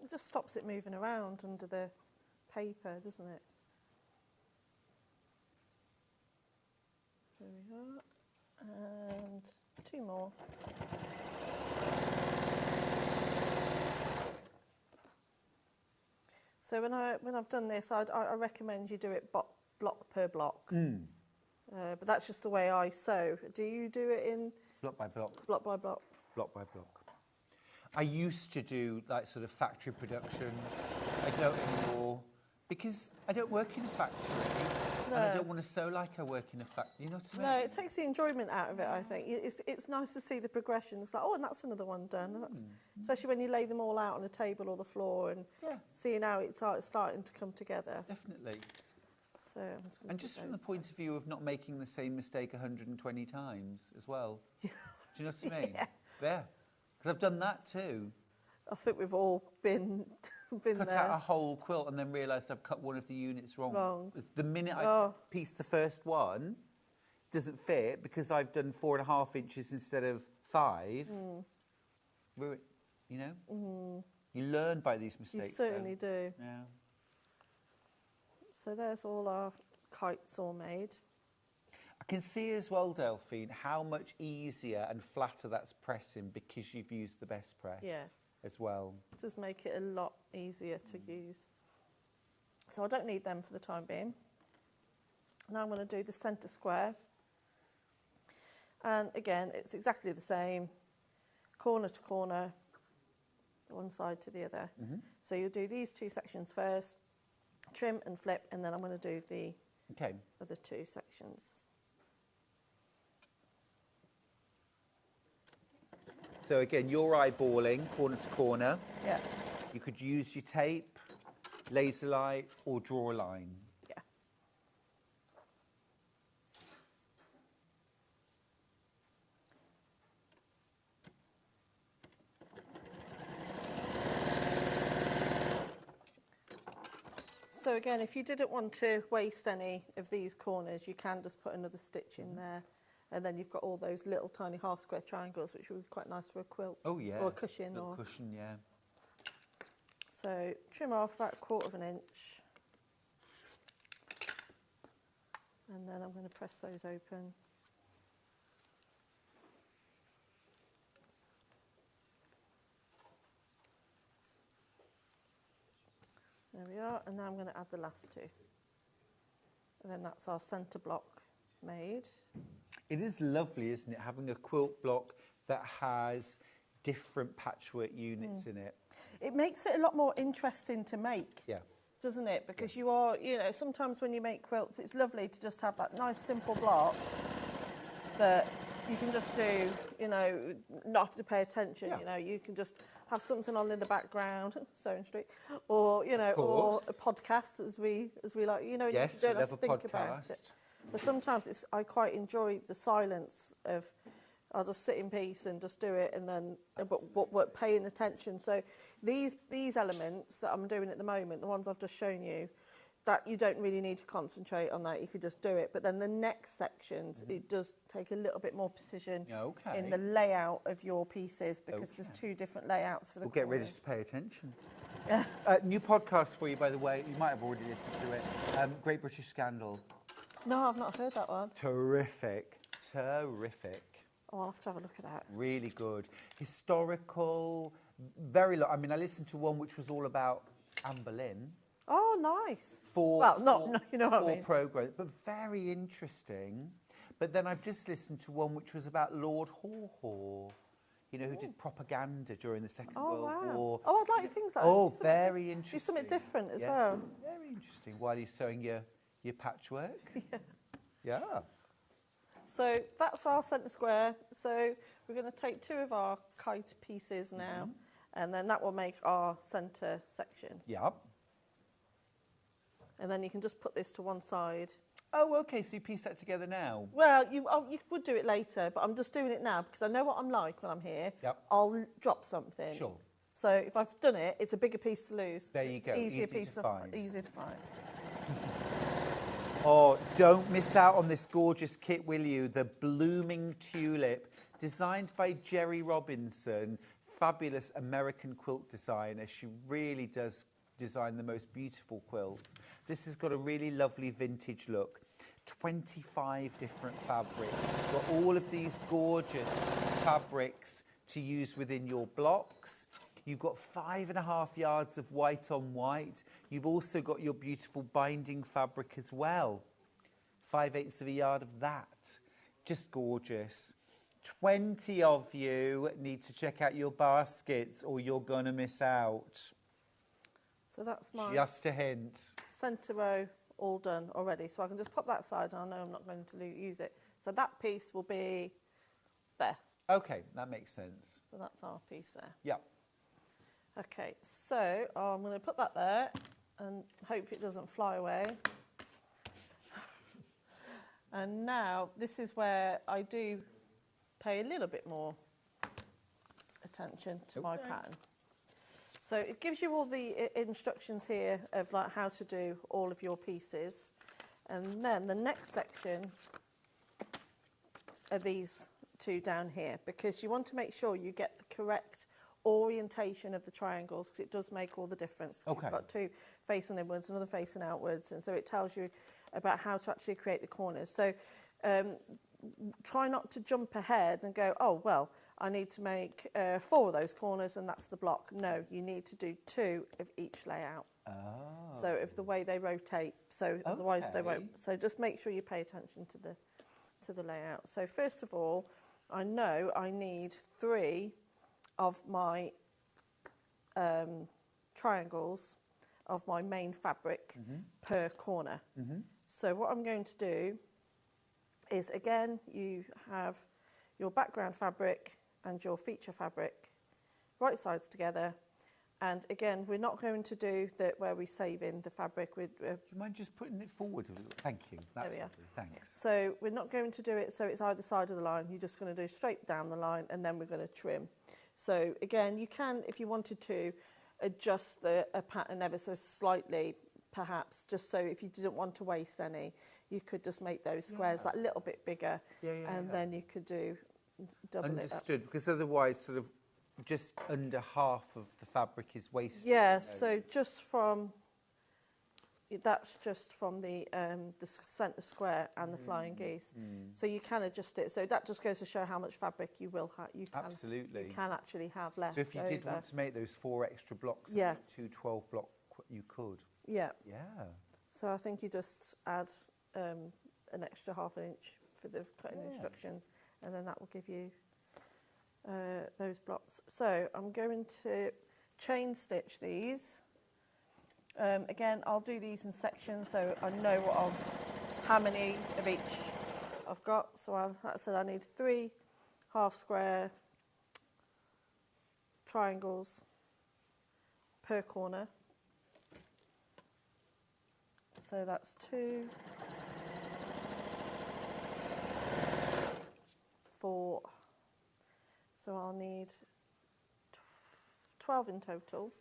It just stops it moving around under the paper, doesn't it? There we are. And 2 more. So when I've done this, I recommend you do it block per block. But that's just the way I sew. Do you do it in block by block? Block by block. Block by block. I used to do like sort of factory production. I don't anymore because I don't work in a factory. No. And I don't want to sew like I work in a factory. You know what I mean? No, it takes the enjoyment out of it, I think. It's nice to see the progression. It's like, oh, and that's another one done. And that's, especially when you lay them all out on a table or the floor and seeing how it's starting to come together. Definitely. So and just from the point of view of not making the same mistake 120 times as well. Do you know what I mean? Yeah. Because I've done that too. I think we've all been cut there. out a whole quilt and then realised I've cut one of the units wrong. The minute I pieced the first one, it doesn't fit because I've done 4.5 inches instead of 5. You know? You learn by these mistakes. You certainly do. Yeah. So there's all our kites all made. I can see as well, Delphine, how much easier and flatter that's pressing because you've used the best press as well. It does make it a lot easier to use. So I don't need them for the time being. Now I'm going to do the centre square. And again, it's exactly the same, corner to corner, one side to the other. So you'll do these 2 sections first, trim and flip, and then I'm going to do the other 2 sections. So again, you're eyeballing corner to corner. Yeah. You could use your tape, laser light, or draw a line. Yeah. So again, if you didn't want to waste any of these corners, you can just put another stitch in there. And then you've got all those little tiny half square triangles, which would be quite nice for a quilt. Oh, yeah. Or a cushion. Little cushion, yeah. So trim off about 1/4 inch. And then I'm going to press those open. There we are. And now I'm going to add the last 2. And then that's our centre block made. It is lovely, isn't it, having a quilt block that has different patchwork units in it. It makes it a lot more interesting to make, doesn't it? Because you are, you know, sometimes when you make quilts, it's lovely to just have that nice simple block that you can just do, you know, not have to pay attention, you know, you can just have something on in the background, Sewing Street, or, you know, or a podcast as we like, you know, you don't have to think about it. But sometimes I quite enjoy the silence of, I'll just sit in peace and just do it, and then but paying attention. So these elements that I'm doing at the moment, the ones I've just shown you, that you don't really need to concentrate on that. You could just do it. But then the next sections, it does take a little bit more precision in the layout of your pieces because there's 2 different layouts for the corners. Get ready to pay attention. New podcast for you, by the way. You might have already listened to it. Great British Scandal. No, I've not heard that one. Terrific. Terrific. Oh, I'll have to have a look at that. Really good. Historical, very I mean, I listened to one which was all about Anne Boleyn. Oh, nice. You know what I mean. Progress, but very interesting. But then I've just listened to one which was about Lord Haw-Haw, you know, who did propaganda during the Second World War. Oh, I'd like things like that. Oh, very interesting. Do something different as well. Very interesting. While you're sewing your patchwork. Yeah. So that's our centre square. So we're going to take 2 of our kite pieces now, and then that will make our centre section. Yeah. And then you can just put this to one side. Oh, okay, so you piece that together now? Well, you would do it later, but I'm just doing it now because I know what I'm like when I'm here. Yep. I'll drop something. Sure. So if I've done it, it's a bigger piece to lose. There you go. Easier Easy to find. Easier to find. Oh, don't miss out on this gorgeous kit, will you? The Blooming Tulip, designed by Jerry Robinson, fabulous American quilt designer. She really does design the most beautiful quilts. This has got a really lovely vintage look. 25 different fabrics. You've got all of these gorgeous fabrics to use within your blocks. You've got 5.5 yards of white on white. You've also got your beautiful binding fabric as well. 5/8 of a yard of that. Just gorgeous. 20 of you need to check out your baskets or you're going to miss out. So that's my just a hint. Centre row all done already. So I can just pop that aside and I know I'm not going to use it. So that piece will be there. Okay, that makes sense. So that's our piece there. Yeah. Okay, so I'm going to put that there and hope it doesn't fly away. And now this is where I do pay a little bit more attention to my pattern. So it gives you all the instructions here of like how to do all of your pieces. And then the next section are these two down here, because you want to make sure you get the correct orientation of the triangles, because it does make all the difference. Okay. You've got two facing inwards, another facing outwards, and so it tells you about how to actually create the corners. So try not to jump ahead and go, oh, well, I need to make 4 of those corners and that's the block. No, you need to do 2 of each layout. Oh. So of the way they rotate. So otherwise they won't. So just make sure you pay attention to the layout. So first of all, I know I need 3 of my triangles of my main fabric per corner. So what I'm going to do is, again, you have your background fabric and your feature fabric right sides together. And again, we're not going to do that where we save in the fabric. Do you mind just putting it forward? Thank you. That's lovely. Thanks. So we're not going to do it so it's either side of the line. You're just going to do straight down the line and then we're going to trim. So again, you can, if you wanted to, adjust the pattern ever so slightly, perhaps, just so if you didn't want to waste any, you could just make those squares that little bit bigger, and then you could do double it up. Understood, because otherwise sort of just under half of the fabric is wasted. Yeah, so just from, that's just from the centre square and the flying geese. So you can adjust it. So that just goes to show how much fabric you will have. Absolutely. You can actually have left. So if you did want to make those 4 extra blocks, 2 12-block, you could. Yeah. Yeah. So I think you just add an extra ½ inch for the cutting instructions, and then that will give you those blocks. So I'm going to chain stitch these. Again, I'll do these in sections so I know how many of each I've got. So like I said, I need 3 half square triangles per corner. So that's 2, 4. So I'll need 12 in total.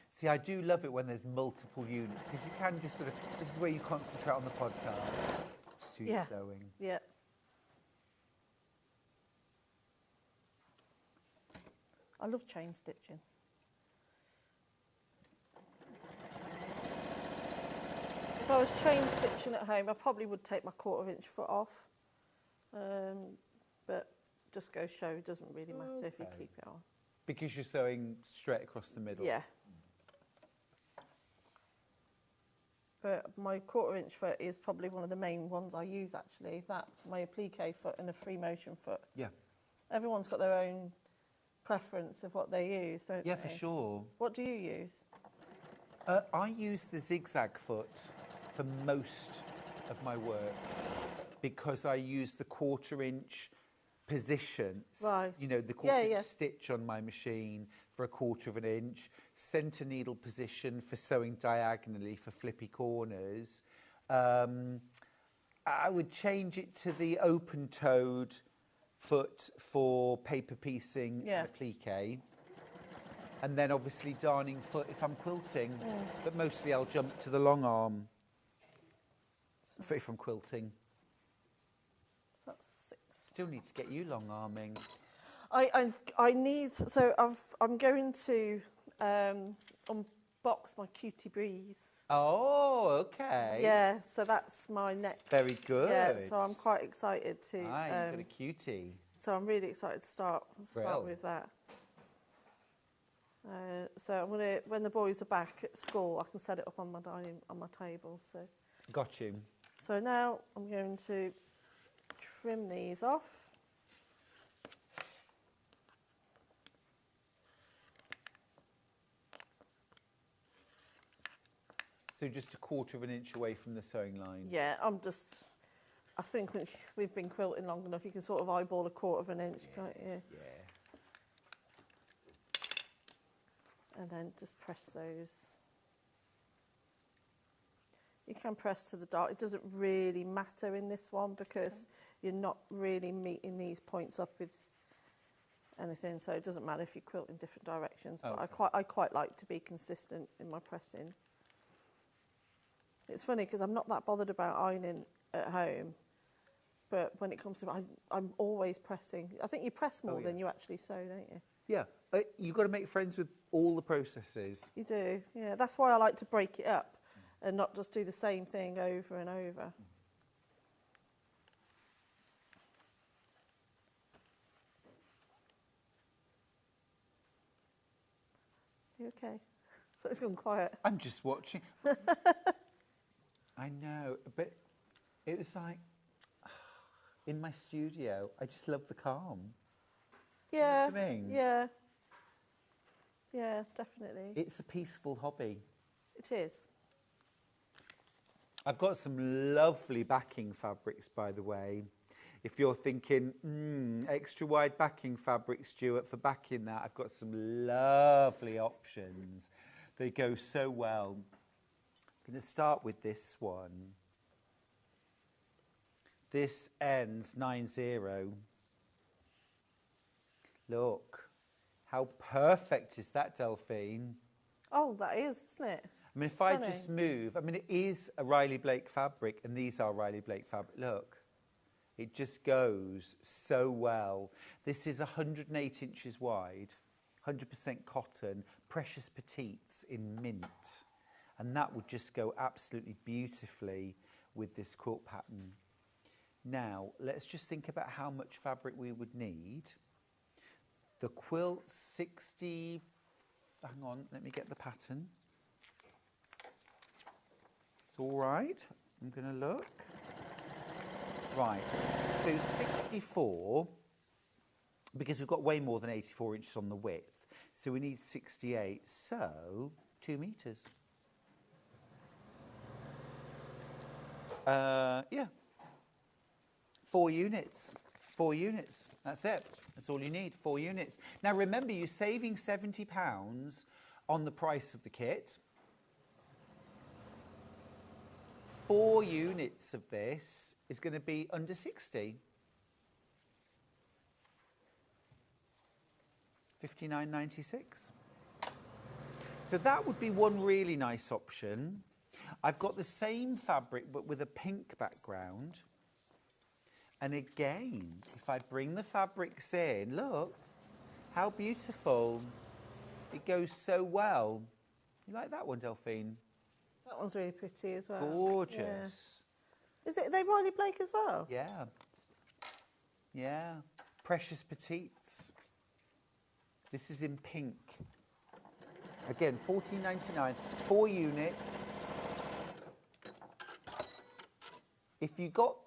See, I do love it when there's multiple units, because you can just sort of, this is where you concentrate on the podcast. Student sewing. Yeah. I love chain stitching. If I was chain stitching at home, I probably would take my ½ inch foot off. But just goes show, it doesn't really matter if you keep it on. Because you're sewing straight across the middle. Yeah. But my ½ inch foot is probably one of the main ones I use, actually. That, my applique foot and a free motion foot. Yeah. Everyone's got their own preference of what they use, don't they? Yeah, for sure. What do you use? I use the zigzag foot for most of my work, because I use the ½ inch position, Right. you know, the ½ inch stitch on my machine for a ½ inch, centre needle position for sewing diagonally for flippy corners. I would change it to the open-toed foot for paper piecing and applique. And then obviously darning foot if I'm quilting, but mostly I'll jump to the long arm if I'm quilting. So that's 6. Still need to get you long arming. I need, so I'm going to unbox my Cutie Breeze. Oh, okay. Yeah, so that's my next. Very good. Yeah, so I'm quite excited to. You've got a cutie. So I'm really excited to start with that. So I'm gonna, when the boys are back at school, I can set it up on my table. Got you. So now I'm going to trim these off. So just 1/4 inch away from the sewing line. Yeah, I think when we've been quilting long enough, you can sort of eyeball 1/4 inch, can't you? Yeah. And then just press those. You can press to the dart. It doesn't really matter in this one because you're not really meeting these points up with anything, so it doesn't matter if you quilt in different directions. But I quite like to be consistent in my pressing. It's funny because I'm not that bothered about ironing at home, but when it comes to it, I'm always pressing. I think you press more than you actually sew, don't you? Yeah, you've got to make friends with all the processes. You do, yeah. That's why I like to break it up and not just do the same thing over and over. You okay? So it's gone quiet. I'm just watching. I know, but it was like, in my studio, I just love the calm. Yeah, You know what I mean? yeah. Yeah, definitely. It's a peaceful hobby. It is. I've got some lovely backing fabrics, by the way. If you're thinking, extra wide backing fabric, Stuart, for backing that, I've got some lovely options. They go so well. I'm going to start with this one. This ends 90. Look, how perfect is that, Delphine? Oh, that is, isn't it? I mean, if I just move, I mean, it is a Riley Blake fabric, and these are Riley Blake fabric. Look, it just goes so well. This is 108 inches wide, 100% cotton, precious petites in mint. And that would just go absolutely beautifully with this quilt pattern. Now, let's just think about how much fabric we would need. The quilt 60, hang on, let me get the pattern. It's all right, I'm going to look. Right, so 64, because we've got way more than 84 inches on the width, so we need 68, so 2 meters. Yeah, 4 units. 4 units. That's it. That's all you need. 4 units. Now remember, you're saving £70 on the price of the kit. 4 units of this is going to be under 60. £59.96. So that would be one really nice option. I've got the same fabric but with a pink background. And again, if I bring the fabrics in, look, how beautiful. It goes so well. You like that one, Delphine? That one's really pretty as well. Gorgeous. Yeah. Is it, they Riley Blake as well? Yeah. Yeah. Precious petites. This is in pink. Again, $14.99, 4 units. If you got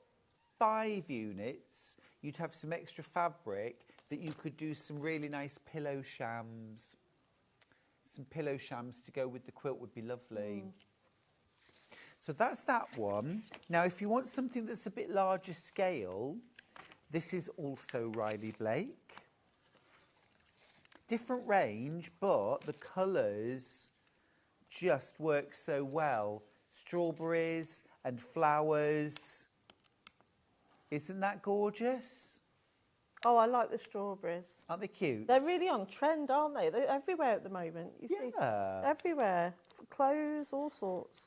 5 units, you'd have some extra fabric that you could do some really nice pillow shams. Some pillow shams to go with the quilt would be lovely. So that's that one. Now, if you want something that's a bit larger scale, this is also Riley Blake. Different range, but the colours just work so well. Strawberries and flowers. Isn't that gorgeous? Oh, I like the strawberries. Aren't they cute? They're really on trend, aren't they? They're everywhere at the moment. You see, everywhere. Clothes, all sorts.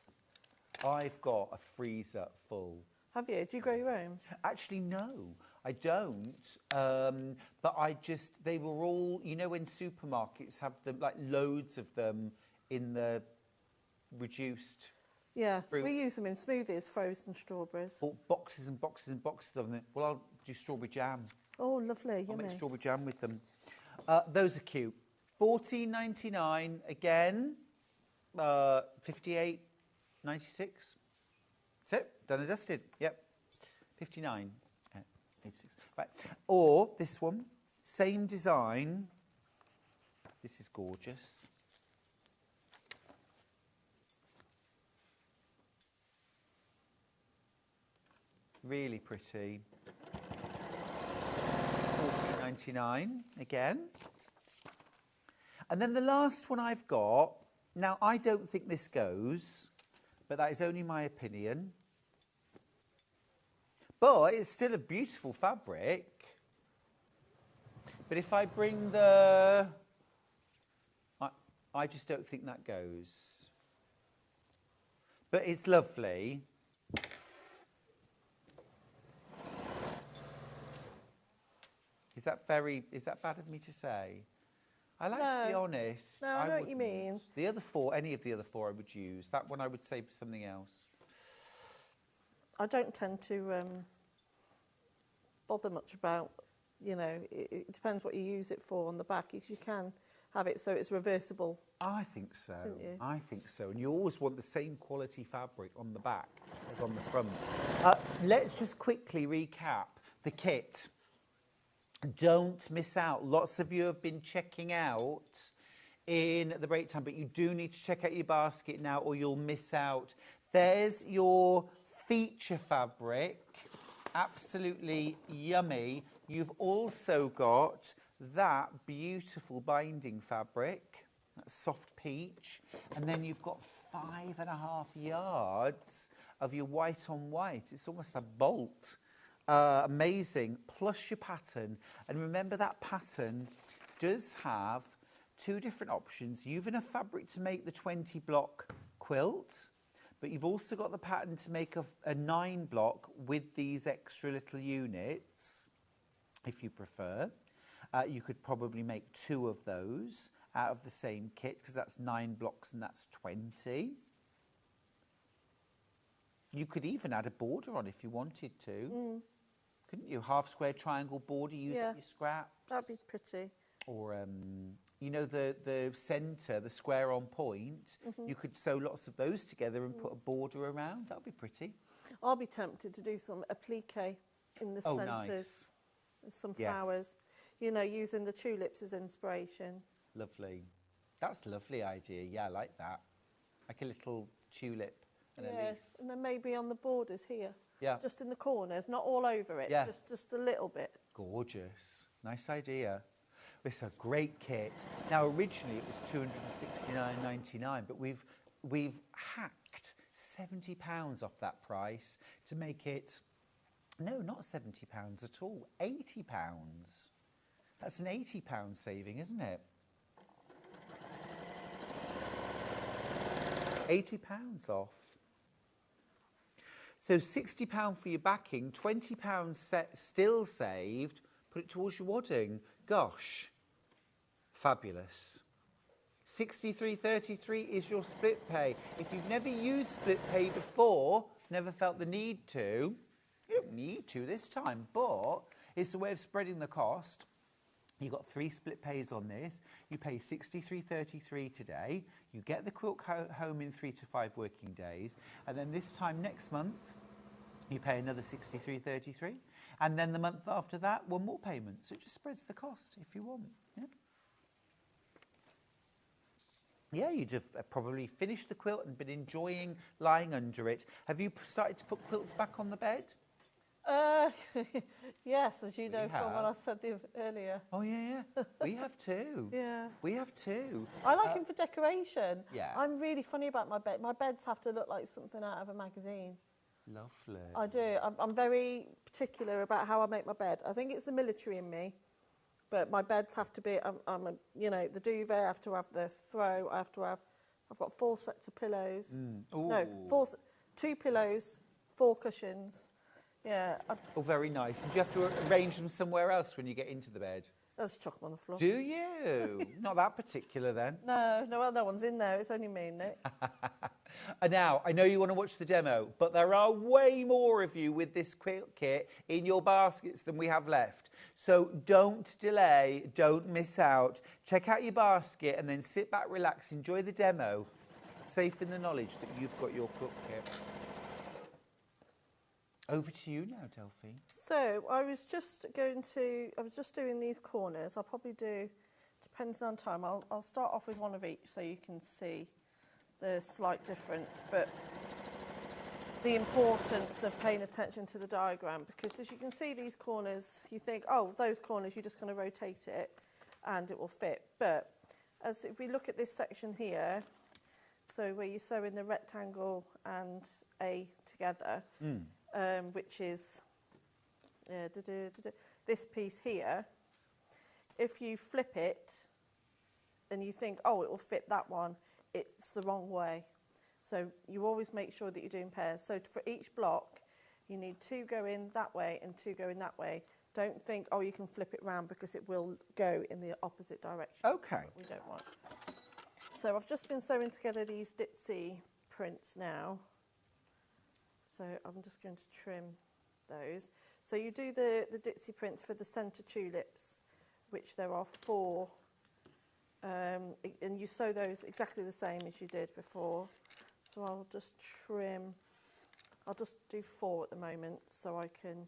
I've got a freezer full. Have you? Do you grow your own? Actually, no, I don't. But they were all, you know, when supermarkets have them, like loads of them in the reduced Yeah, fruit. we use them in smoothies, frozen strawberries. Bought boxes and boxes and boxes of them. Well, I'll do strawberry jam. Oh, lovely, I'll yummy. make strawberry jam with them. Those are cute. $14.99 again. 58.96. That's it. Done and dusted. Yep. 59. 86. Right. Or this one, same design. This is gorgeous. Really pretty. $14.99 again. And then the last one I've got, now I don't think this goes, but that is only my opinion. But it's still a beautiful fabric. But if I bring the... I just don't think that goes. But it's lovely. Is that bad of me to say? I like to be honest. No, I know what you mean. The other four, any of the other four I would use. That one I would save for something else. I don't tend to bother much about, it depends what you use it for on the back, because you can have it so it's reversible. I think so. I think so. And you always want the same quality fabric on the back as on the front. Let's just quickly recap the kit. Don't miss out. Lots of you have been checking out in the break time, but you do need to check out your basket now or you'll miss out. There's your feature fabric. Absolutely yummy. You've also got that beautiful binding fabric, that soft peach, and then you've got 5.5 yards of your white on white. It's almost a bolt. Amazing, plus your pattern. And remember, that pattern does have two different options. You've enough fabric to make the 20 block quilt, but you've also got the pattern to make a 9 block with these extra little units, if you prefer. You could probably make 2 of those out of the same kit, because that's 9 blocks and that's 20. You could even add a border on if you wanted to. Couldn't you? Half square triangle border, use up your scraps. That'd be pretty. Or, the centre, the square on point, you could sew lots of those together and put a border around. That would be pretty. I'll be tempted to do some applique in the centres. Nice. With some flowers, using the tulips as inspiration. Lovely. That's a lovely idea. Yeah, I like that. Like a little tulip and a leaf. And then maybe on the borders here. Yeah. Just in the corners, not all over it. Yeah. Just a little bit. Gorgeous. Nice idea. It's a great kit. Now, originally it was $269.99, but we've hacked £70 off that price to make it, no, not £70 at all, £80. That's an £80 saving, isn't it? £80 off. So £60 for your backing, £20 still saved, put it towards your wadding. Gosh, fabulous. $63.33 is your split pay. If you've never used split pay before, never felt the need to, you don't need to this time, but it's a way of spreading the cost. You've got 3 split pays on this. You pay $63.33 today. You get the quilt home in 3 to 5 working days. And then this time next month, you pay another $63.33. And then the month after that, 1 more payment. So it just spreads the cost if you want. Yeah, you'd have probably finished the quilt and been enjoying lying under it. Have you started to put quilts back on the bed? Yes, as you know from what I said earlier. Oh, yeah. We have too. Yeah. We have too. I like them for decoration. Yeah. I'm really funny about my bed. My beds have to look like something out of a magazine. Lovely. I do. I'm very particular about how I make my bed. I think it's the military in me, but my beds have to be, the duvet, I have to have the throw, I've got 4 sets of pillows. No, 2 pillows, 4 cushions. Yeah. Oh, very nice. And do you have to arrange them somewhere else when you get into the bed? I just chuck them on the floor. Do you? Not that particular then. No one's in there. It's only me, Nick. And now, I know you want to watch the demo, but there are way more of you with this quilt kit in your baskets than we have left. So don't delay, don't miss out. Check out your basket and then sit back, relax, enjoy the demo, safe in the knowledge that you've got your quilt kit. Over to you now, Delphine. So I was just doing these corners. I'll probably do, depending on time, I'll start off with one of each so you can see the slight difference, but the importance of paying attention to the diagram, because as you can see these corners, you think, oh, those corners, you're just going to rotate it and it will fit. But as if we look at this section here, so where you sew in the rectangle and A together, which is this piece here, if you flip it and you think, oh, it will fit that one, it's the wrong way. So you always make sure that you're doing pairs. So for each block, you need 2 go in that way and 2 go in that way. Don't think, oh, you can flip it round, because it will go in the opposite direction. Okay. We don't want. So I've just been sewing together these ditzy prints now. So I'm just going to trim those. So you do the ditzy prints for the centre tulips, which there are 4. And you sew those exactly the same as you did before. So I'll just trim, I'll just do 4 at the moment so I can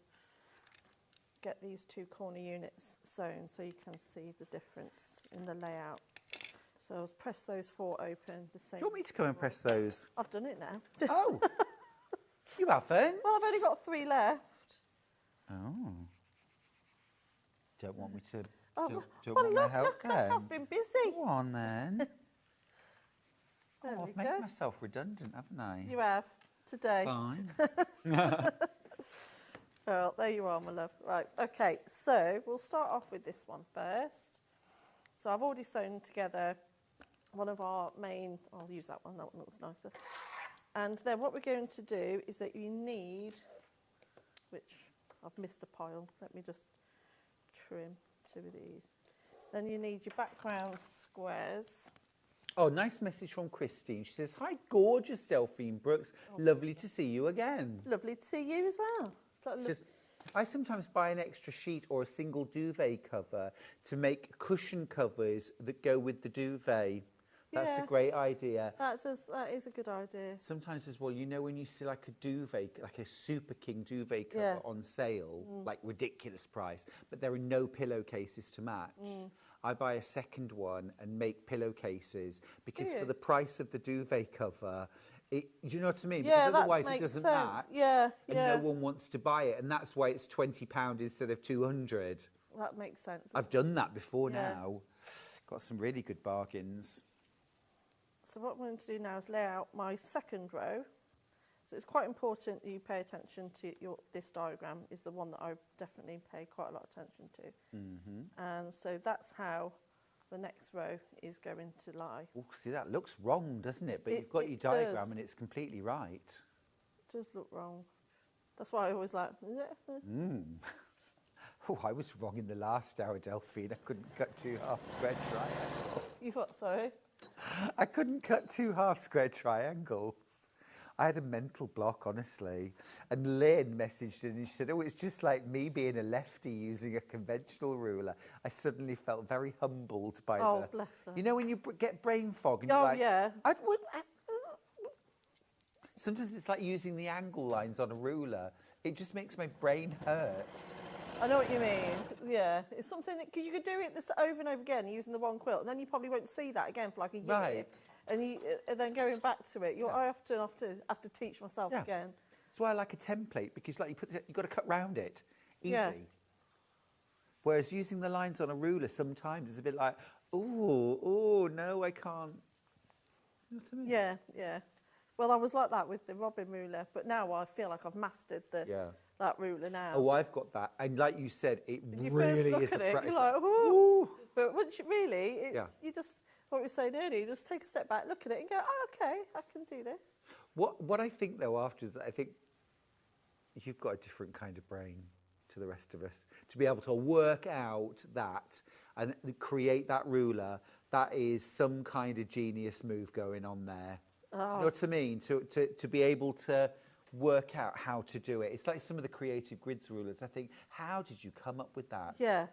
get these 2 corner units sewn so you can see the difference in the layout. So I'll press those 4 open the same. Do you want me to come and press those? I've done it now. Oh, you haven't? Well, I've only got 3 left. Oh. Don't want me to... Oh, don't well, want my help look, then? I've been busy. Go on then. There we I've made go. myself redundant, haven't I? You have, today. Fine. Well, there you are, my love. Right, okay, so we'll start off with this one first. So I've already sewn together one of our main, I'll use that one looks nicer. And then what we're going to do is that you need, which I've missed a pile, let me just trim 2 of these. Then you need your background squares. Oh, nice message from Christine. She says, hi, gorgeous Delphine Brooks. Lovely to see you again. Lovely to see you as well. She says, I sometimes buy an extra sheet or a single duvet cover to make cushion covers that go with the duvet. That's a great idea. That is a good idea. Sometimes as well, you know, when you see like a duvet, like a Super King duvet cover on sale, like ridiculous price, but there are no pillowcases to match. I buy a second one and make pillowcases because for the price of the duvet cover, do you know what I mean? Yeah, because otherwise it doesn't match. Yeah, and no one wants to buy it, and that's why it's £20 instead of 200. That makes sense. I've done that before now. Got some really good bargains. So what I'm going to do now is lay out my second row. So it's quite important that you pay attention to this diagram is the one that I definitely pay quite a lot of attention to. And so that's how the next row is going to lie. Oh, see, that looks wrong, doesn't it? But you've got your diagram and it's completely right. It does look wrong. That's why I always like... Oh, I was wrong in the last hour, Delphine. I couldn't cut 2 half-square triangles. You what, sorry? I couldn't cut 2 half-square triangles. I had a mental block, honestly. And Lynn messaged in and she said, oh, it's just like me being a lefty using a conventional ruler. I suddenly felt very humbled by bless her. You know when you get brain fog and you're like... Sometimes it's like using the angle lines on a ruler. It just makes my brain hurt. I know what you mean. Yeah, it's something that you could do it this over and over again using the one quilt, and then you probably won't see that again for like a year. Right. And then going back to it, I often have to teach myself again. That's why I like a template, because like you've got to cut round it easy. Yeah. Whereas using the lines on a ruler sometimes is a bit like, oh no, I can't. You know what I mean? Yeah, yeah. Well, I was like that with the Robin ruler, but now I feel like I've mastered that ruler now. Oh, I've got that. And like you said, it when you really first look is at a it, practice. you're like, ooh. But once you really, you just, what we were saying earlier, you just take a step back, look at it and go, oh, okay, I can do this. What I think, though, after is that I think you've got a different kind of brain to the rest of us. To be able to work out that and create that ruler, that is some kind of genius move going on there. Oh. You know what I mean? To be able to work out how to do it. It's like some of the creative grids rulers. I think, how did you come up with that? Yeah.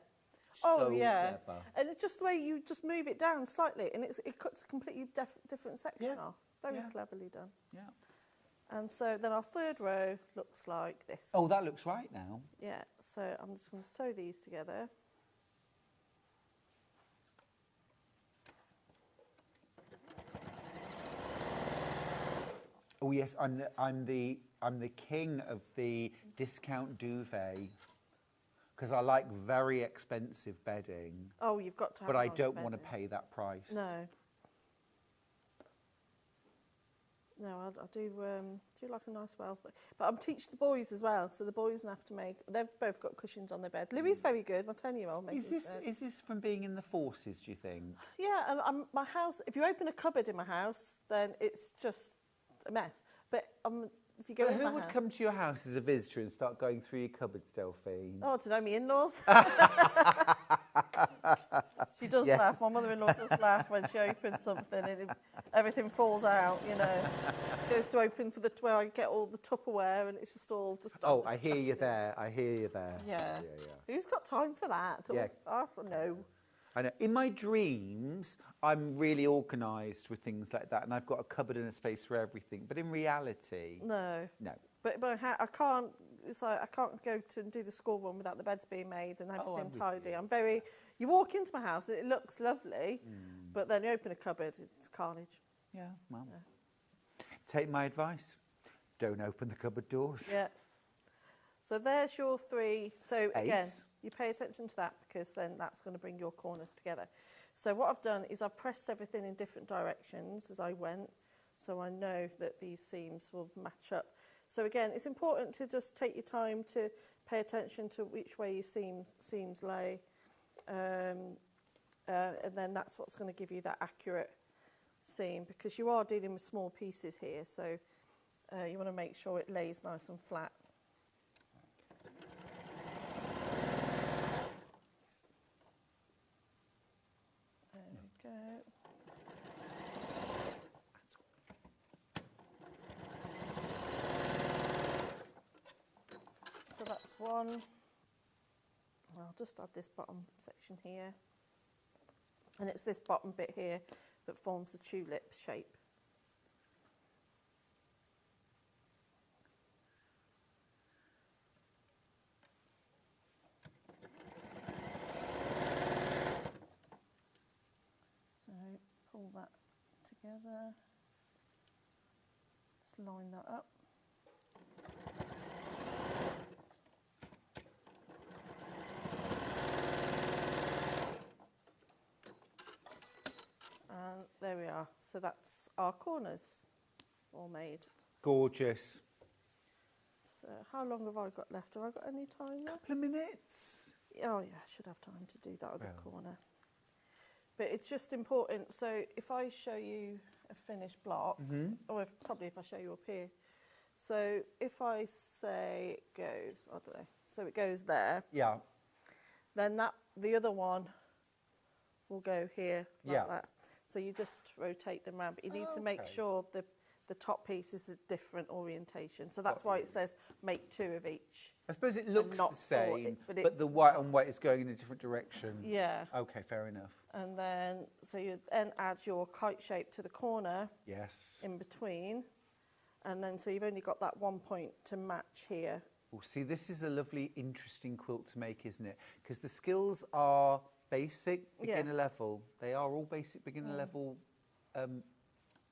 So yeah. clever. And it's just the way you just move it down slightly, and it cuts a completely different section off. Very cleverly done. Yeah. And so then our third row looks like this. Oh, that looks right now. Yeah. So I'm just going to sew these together. Oh yes, I'm the king of the discount duvet because I like very expensive bedding. Oh, you've got to have but I nice don't want to bedding. pay that price. No. No, I do like a nice welfare. But I'm teaching the boys as well, so the boys have to make. They've both got cushions on their bed. Louis is very good. My 10-year-old makes. Is this from being in the forces? Do you think? Yeah, and my house. If you open a cupboard in my house, then it's just a mess. But if you go But in who my would house, come to your house as a visitor and start going through your cupboards, Delphine? oh, to know me in-laws. She does Yes. laugh. My mother-in-law does laugh when she opens something and everything falls out, you know. Goes to open for where I get all the Tupperware and it's just all just... Oh, I hear you there. I hear you there. Yeah. Who's got time for that? Yeah. I don't know. I know. In my dreams, I'm really organised with things like that, and I've got a cupboard and a space for everything. But in reality, No. no. But I can't. It's like I can't go to and do the school run without the beds being made and everything I'm with tidy. I'm very. You walk into my house and it looks lovely, but then you open a cupboard, it's carnage. Yeah, well. Take my advice. Don't open the cupboard doors. Yeah. So there's your three. So again, Ace. you pay attention to that because then that's going to bring your corners together. So what I've done is I've pressed everything in different directions as I went, so I know that these seams will match up. So again, it's important to just take your time to pay attention to which way your seams lay, and then that's what's going to give you that accurate seam, because you are dealing with small pieces here, so you want to make sure it lays nice and flat. There we go. So that's one. I'll just add this bottom section here. And it's this bottom bit here that forms the tulip shape. So pull that together. Just line that up. And there we are. So that's our corners all made. Gorgeous. So how long have I got left? Have I got any time left? Couple of minutes. Oh yeah, I should have time to do that other corner. But it's just important. So if I show you a finished block, or probably if I show you up here. So if I say it goes, I don't know, so it goes there. Yeah. Then the other one will go here like that. So you just rotate them around, but you need to make sure the top piece is a different orientation. So that's why it says make two of each. I suppose it looks the same, but the it's white on white is going in a different direction. Yeah. Okay, fair enough. And then, so you then add your kite shape to the corner. Yes. In between. And then, so you've only got that 1 point to match here. Well, see, this is a lovely, interesting quilt to make, isn't it? Because the skills are basic, beginner level. They are all basic, beginner level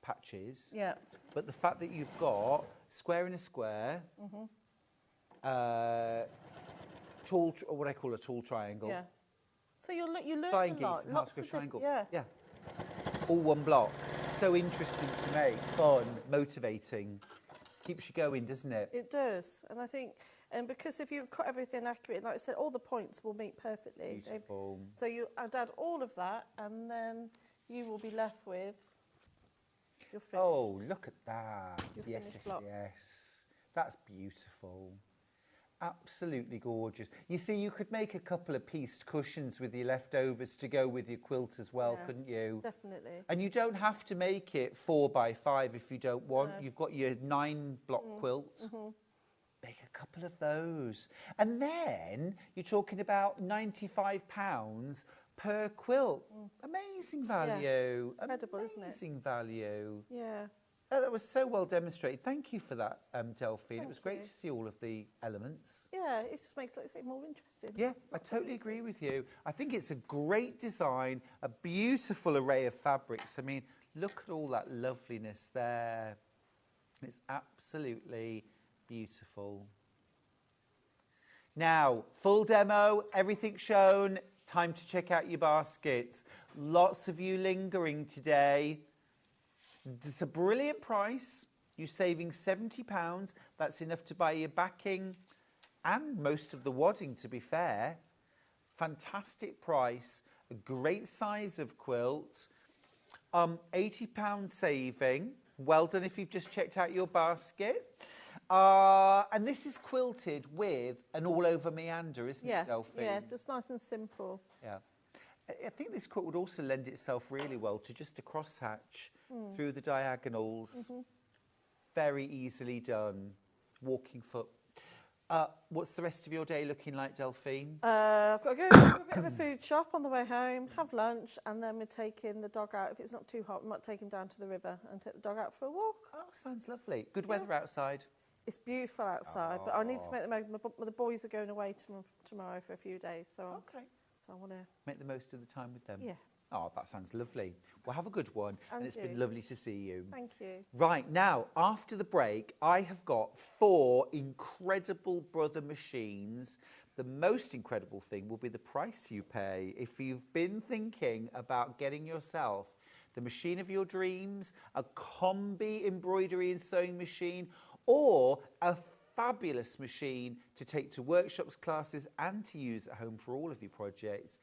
patches. Yeah. But the fact that you've got square in a square, tall, or what I call a tall triangle. Yeah. So you learn Flying a lot. geese and Lots half-square of triangle. Yeah. Yeah. All one block. So interesting to make, fun, motivating. Keeps you going, doesn't it? It does. And I think, and because if you cut everything accurate, like I said, all the points will meet perfectly. Beautiful. So I'd add all of that, and then you will be left with your finish. Oh, look at that. Your Yes, finished yes, block. yes. That's beautiful. Absolutely gorgeous. You see, you could make a couple of pieced cushions with your leftovers to go with your quilt as well, couldn't you? Definitely. And you don't have to make it 4x5 if you don't want. You've got your 9-block quilt. Make a couple of those. And then you're talking about £95 per quilt. Amazing value. Yeah. Incredible, isn't it? Amazing value. Yeah. Oh, that was so well demonstrated. Thank you for that, Delphine. It was great you. to see all of the elements. Yeah, it just makes it more interesting. Yeah, I totally agree with you. I think it's a great design, a beautiful array of fabrics. I mean, look at all that loveliness there. It's absolutely beautiful. Now, full demo, everything shown. Time to check out your baskets. Lots of you lingering today. It's a brilliant price. You're saving £70. That's enough to buy your backing and most of the wadding, to be fair. Fantastic price. A great size of quilt. £80 saving. Well done if you've just checked out your basket. And this is quilted with an all-over meander, isn't it, Delphine? Yeah, just nice and simple. Yeah. I think this quilt would also lend itself really well to just a crosshatch through the diagonals. Very easily done. Walking foot. What's the rest of your day looking like, Delphine? I've got to go to a bit of a food shop on the way home, have lunch, and then we're taking the dog out. If it's not too hot, we might take him down to the river and take the dog out for a walk. Oh, sounds lovely. Good weather outside. It's beautiful outside, but I need to make the most. The boys are going away tomorrow for a few days, so so I want to make the most of the time with them. Yeah. Oh, that sounds lovely. Well, have a good one, and it's been lovely to see you. Thank you. Right, now, after the break, I have got 4 incredible Brother machines. The most incredible thing will be the price you pay. If you've been thinking about getting yourself the machine of your dreams, a combi embroidery and sewing machine, or a fabulous machine to take to workshops, classes, and to use at home for all of your projects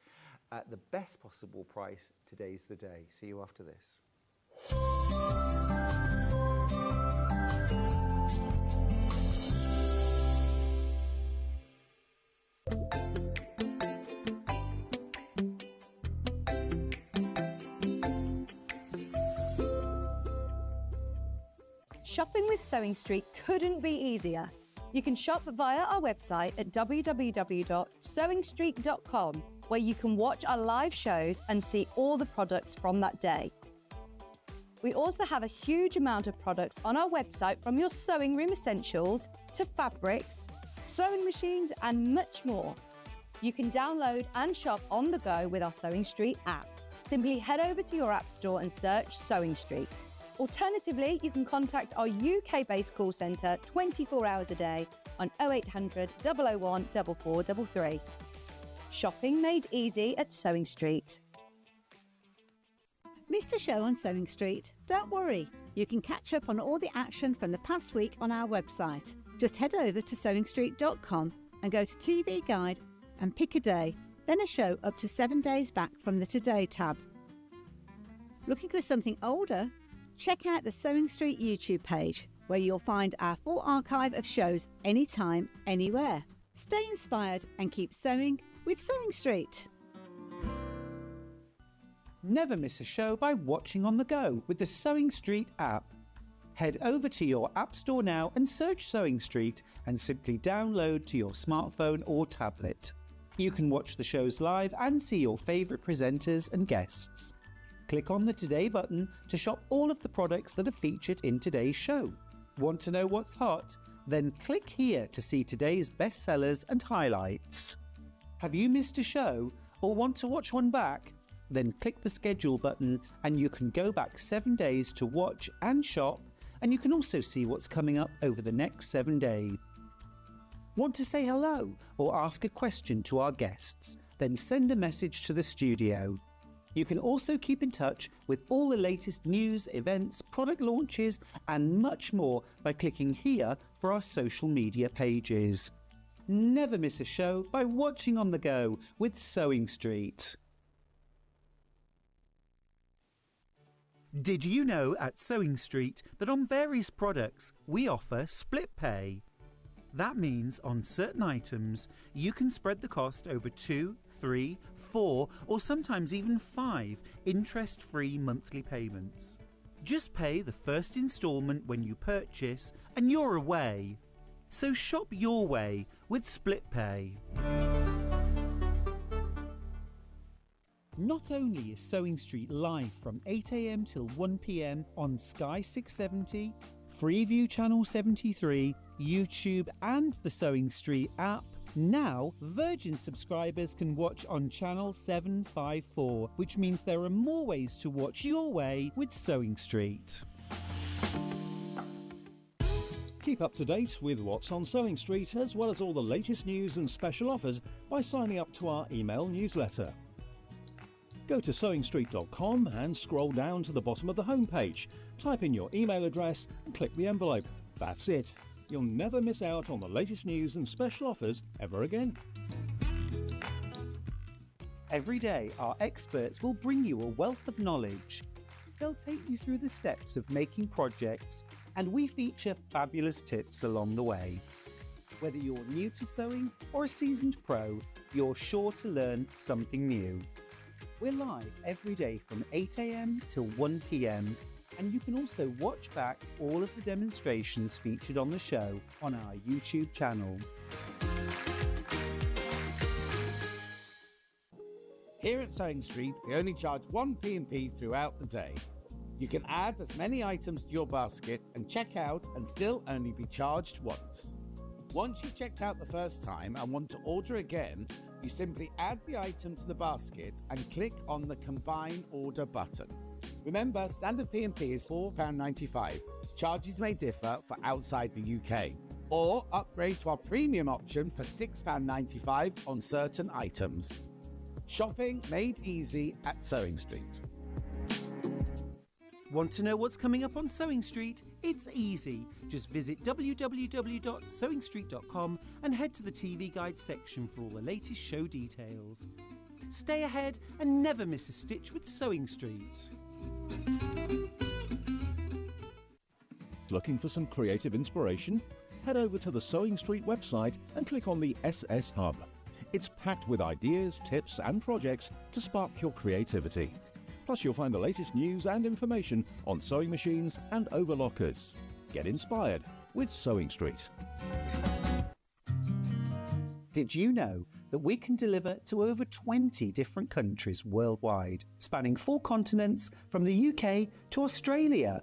at the best possible price, today's the day. See you after this. Shopping with Sewing Street couldn't be easier. You can shop via our website at www.sewingstreet.com, where you can watch our live shows and see all the products from that day. We also have a huge amount of products on our website, from your sewing room essentials to fabrics, sewing machines, and much more. You can download and shop on the go with our Sewing Street app. Simply head over to your app store and search Sewing Street. Alternatively, you can contact our UK-based call centre 24 hours a day on 0800 001 4433. Shopping made easy at Sewing Street. Missed a show on Sewing Street? Don't worry, you can catch up on all the action from the past week on our website. Just head over to sewingstreet.com and go to TV Guide and pick a day, then a show up to 7 days back from the Today tab. Looking for something older? Check out the Sewing Street YouTube page, where you'll find our full archive of shows anytime, anywhere. Stay inspired and keep sewing with Sewing Street. Never miss a show by watching on the go with the Sewing Street app. Head over to your app store now and search Sewing Street and simply download to your smartphone or tablet. You can watch the shows live and see your favourite presenters and guests. Click on the Today button to shop all of the products that are featured in today's show. Want to know what's hot? Then click here to see today's bestsellers and highlights. Have you missed a show or want to watch one back? Then click the schedule button and you can go back 7 days to watch and shop, and you can also see what's coming up over the next 7 days. Want to say hello or ask a question to our guests? Then send a message to the studio. You can also keep in touch with all the latest news, events, product launches, and much more by clicking here for our social media pages. Never miss a show by watching on the go with Sewing Street. Did you know at Sewing Street that on various products we offer split pay? That means on certain items, you can spread the cost over 2, 3, 4, or sometimes even 5 interest-free monthly payments. Just pay the first instalment when you purchase and you're away. So shop your way with Split Pay. Not only is Sewing Street live from 8 a.m. till 1 p.m. on Sky 670, Freeview Channel 73, YouTube and the Sewing Street app, now Virgin subscribers can watch on Channel 754, which means there are more ways to watch your way with Sewing Street. Keep up to date with what's on Sewing Street, as well as all the latest news and special offers by signing up to our email newsletter. Go to sewingstreet.com and scroll down to the bottom of the homepage. Type in your email address and click the envelope. That's it. You'll never miss out on the latest news and special offers ever again. Every day, our experts will bring you a wealth of knowledge. They'll take you through the steps of making projects, and we feature fabulous tips along the way. Whether you're new to sewing or a seasoned pro, you're sure to learn something new. We're live every day from 8 a.m. till 1 p.m. and you can also watch back all of the demonstrations featured on the show on our YouTube channel. Here at Sewing Street, we only charge one P&P throughout the day. You can add as many items to your basket and check out and still only be charged once. Once you've checked out the first time and want to order again, you simply add the item to the basket and click on the Combine Order button. Remember, standard P&P is £4.95. Charges may differ for outside the UK. Or upgrade to our premium option for £6.95 on certain items. Shopping made easy at Sewing Street. Want to know what's coming up on Sewing Street? It's easy. Just visit www.sewingstreet.com and head to the TV Guide section for all the latest show details. Stay ahead and never miss a stitch with Sewing Street. Looking for some creative inspiration? Head over to the Sewing Street website and click on the SS Hub. It's packed with ideas, tips and projects to spark your creativity. Plus, you'll find the latest news and information on sewing machines and overlockers. Get inspired with Sewing Street. Did you know that we can deliver to over 20 different countries worldwide, spanning 4 continents from the UK to Australia?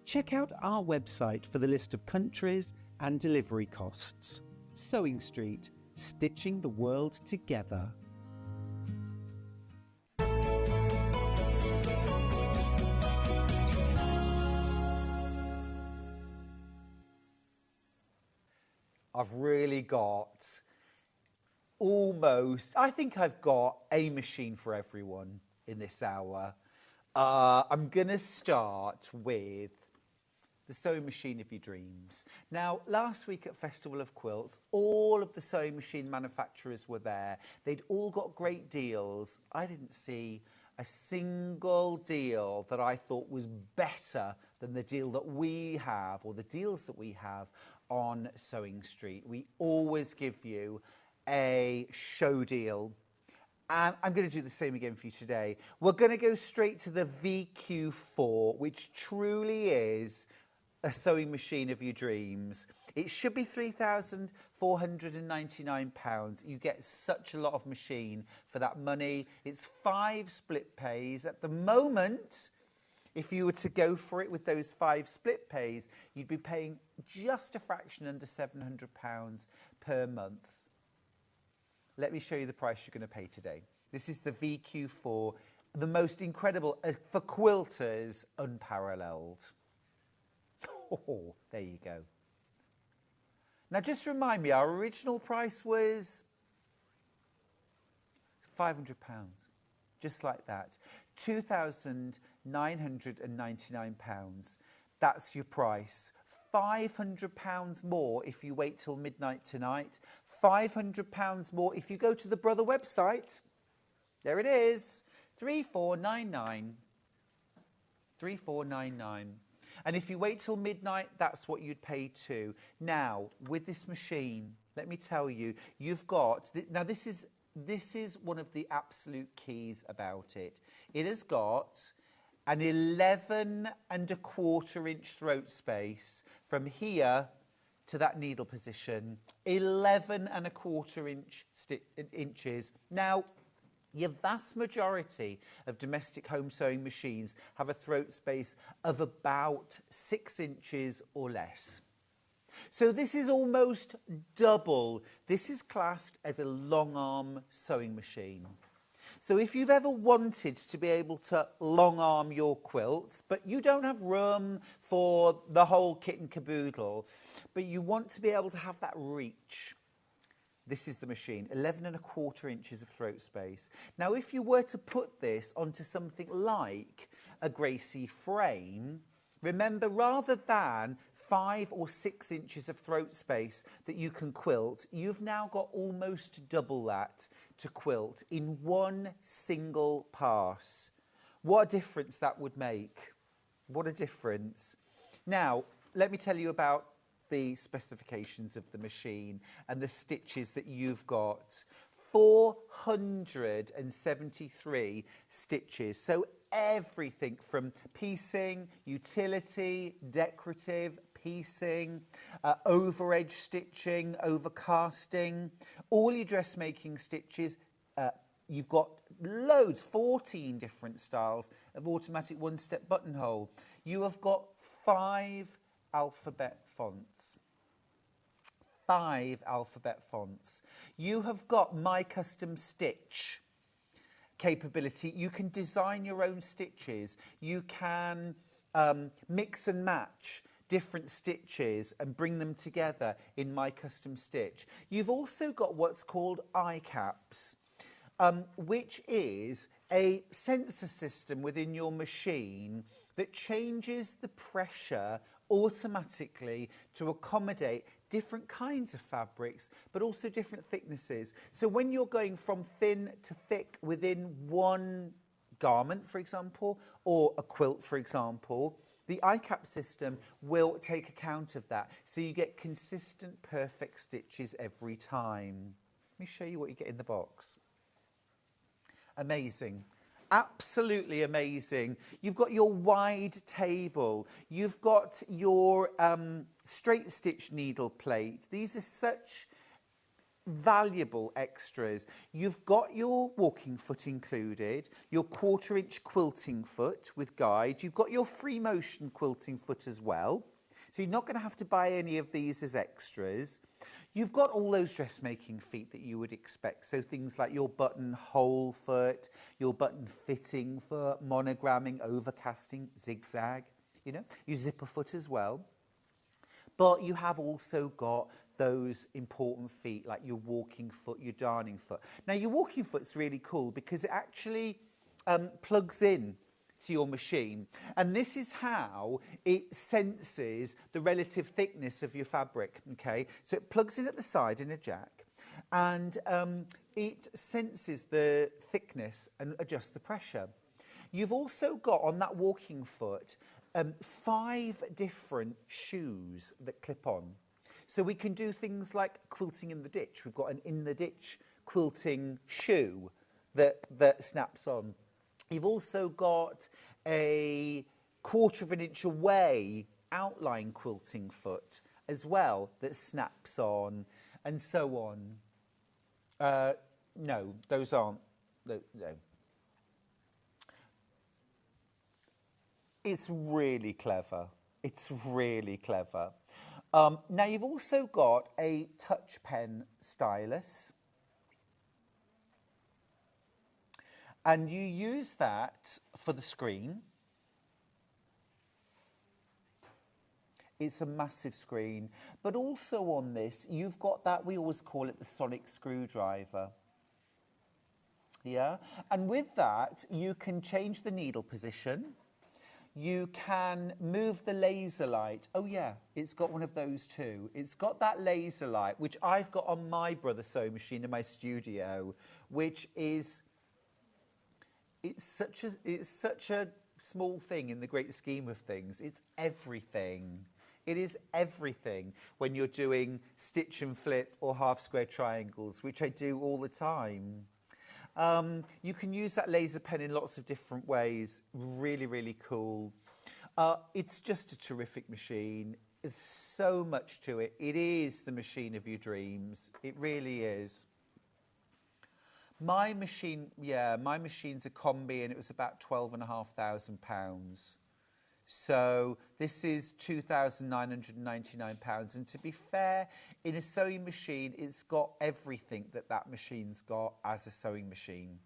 Check out our website for the list of countries and delivery costs. Sewing Street, stitching the world together. I've really got I think I've got a machine for everyone in this hour. I'm going to start with the sewing machine of your dreams. Now, last week at Festival of Quilts, all of the sewing machine manufacturers were there. They'd all got great deals. I didn't see a single deal that I thought was better than the deal that we have, or the deals that we have on Sewing Street. We always give you a show deal, and I'm going to do the same again for you today. We're going to go straight to the VQ4, which truly is a sewing machine of your dreams. It should be £3,499. You get such a lot of machine for that money. It's 5 split pays. At the moment, if you were to go for it with those 5 split pays, you'd be paying just a fraction under £700 per month. Let me show you the price you're going to pay today. This is the VQ4, the most incredible, for quilters, unparalleled. Oh, there you go. Now, just remind me, our original price was £500, just like that. £2,999. That's your price. £500 more if you wait till midnight tonight. £500 more if you go to the Brother website. There it is, 3499. 3499. And if you wait till midnight, that's what you'd pay too. Now, with this machine, let me tell you, you've got, now this is one of the absolute keys about it. It has got an 11.25 inch throat space from here to that needle position, 11.25 inches. Now, your vast majority of domestic home sewing machines have a throat space of about 6 inches or less. So this is almost double. This is classed as a long arm sewing machine. So if you've ever wanted to be able to long arm your quilts, but you don't have room for the whole kit and caboodle, but you want to be able to have that reach, this is the machine, 11.25 inches of throat space. Now, if you were to put this onto something like a Gracie frame, remember, rather than 5 or 6 inches of throat space that you can quilt, you've now got almost double that to quilt in one single pass. What a difference that would make. What a difference. Now, let me tell you about the specifications of the machine and the stitches that you've got. 473 stitches. So everything from piecing, utility, decorative, piecing, over edge stitching, over casting, all your dressmaking stitches. You've got loads, 14 different styles of automatic one-step buttonhole. You have got 5 alphabet fonts. 5 alphabet fonts. You have got My Custom Stitch capability. You can design your own stitches. You can mix and match different stitches and bring them together in My Custom Stitch. You've also got what's called iCaps, which is a sensor system within your machine that changes the pressure automatically to accommodate different kinds of fabrics, but also different thicknesses. So when you're going from thin to thick within one garment, for example, or a quilt, for example, the iCap system will take account of that. So you get consistent, perfect stitches every time. Let me show you what you get in the box. Amazing. Absolutely amazing. You've got your wide table. You've got your straight stitch needle plate. These are such valuable extras. You've got your walking foot included, your 1/4 inch quilting foot with guide. You've got your free motion quilting foot as well. So you're not going to have to buy any of these as extras. You've got all those dressmaking feet that you would expect. So things like your buttonhole foot, your button fitting foot, monogramming, overcasting, zigzag, you know, your zipper foot as well. But you have also got those important feet like your walking foot, your darning foot. Now your walking foot's really cool because it actually plugs in to your machine, and this is how it senses the relative thickness of your fabric. Okay, so it plugs in at the side in a jack, and it senses the thickness and adjusts the pressure. You've also got on that walking foot 5 different shoes that clip on, so we can do things like quilting in the ditch. We've got an in the ditch quilting shoe that snaps on. You've also got a 1/4 inch away outline quilting foot as well that snaps on, and so on. No, those aren't. No. It's really clever. It's really clever. Now you've also got a touch pen stylus. And you use that for the screen. It's a massive screen. But also on this, you've got that, we always call it the sonic screwdriver. Yeah? And with that, you can change the needle position. You can move the laser light. Oh yeah, it's got one of those too. It's got that laser light, which I've got on my brother's sewing machine in my studio, which is... It's such a small thing in the great scheme of things. It's everything. It is everything when you're doing stitch and flip or half square triangles, which I do all the time. You can use that laser pen in lots of different ways. Really, really cool. It's just a terrific machine. There's so much to it. It is the machine of your dreams. It really is. My machine, my machine's a combi, and it was about £12,500. So this is £2,999. And to be fair, in a sewing machine, it's got everything that machine's got as a sewing machine.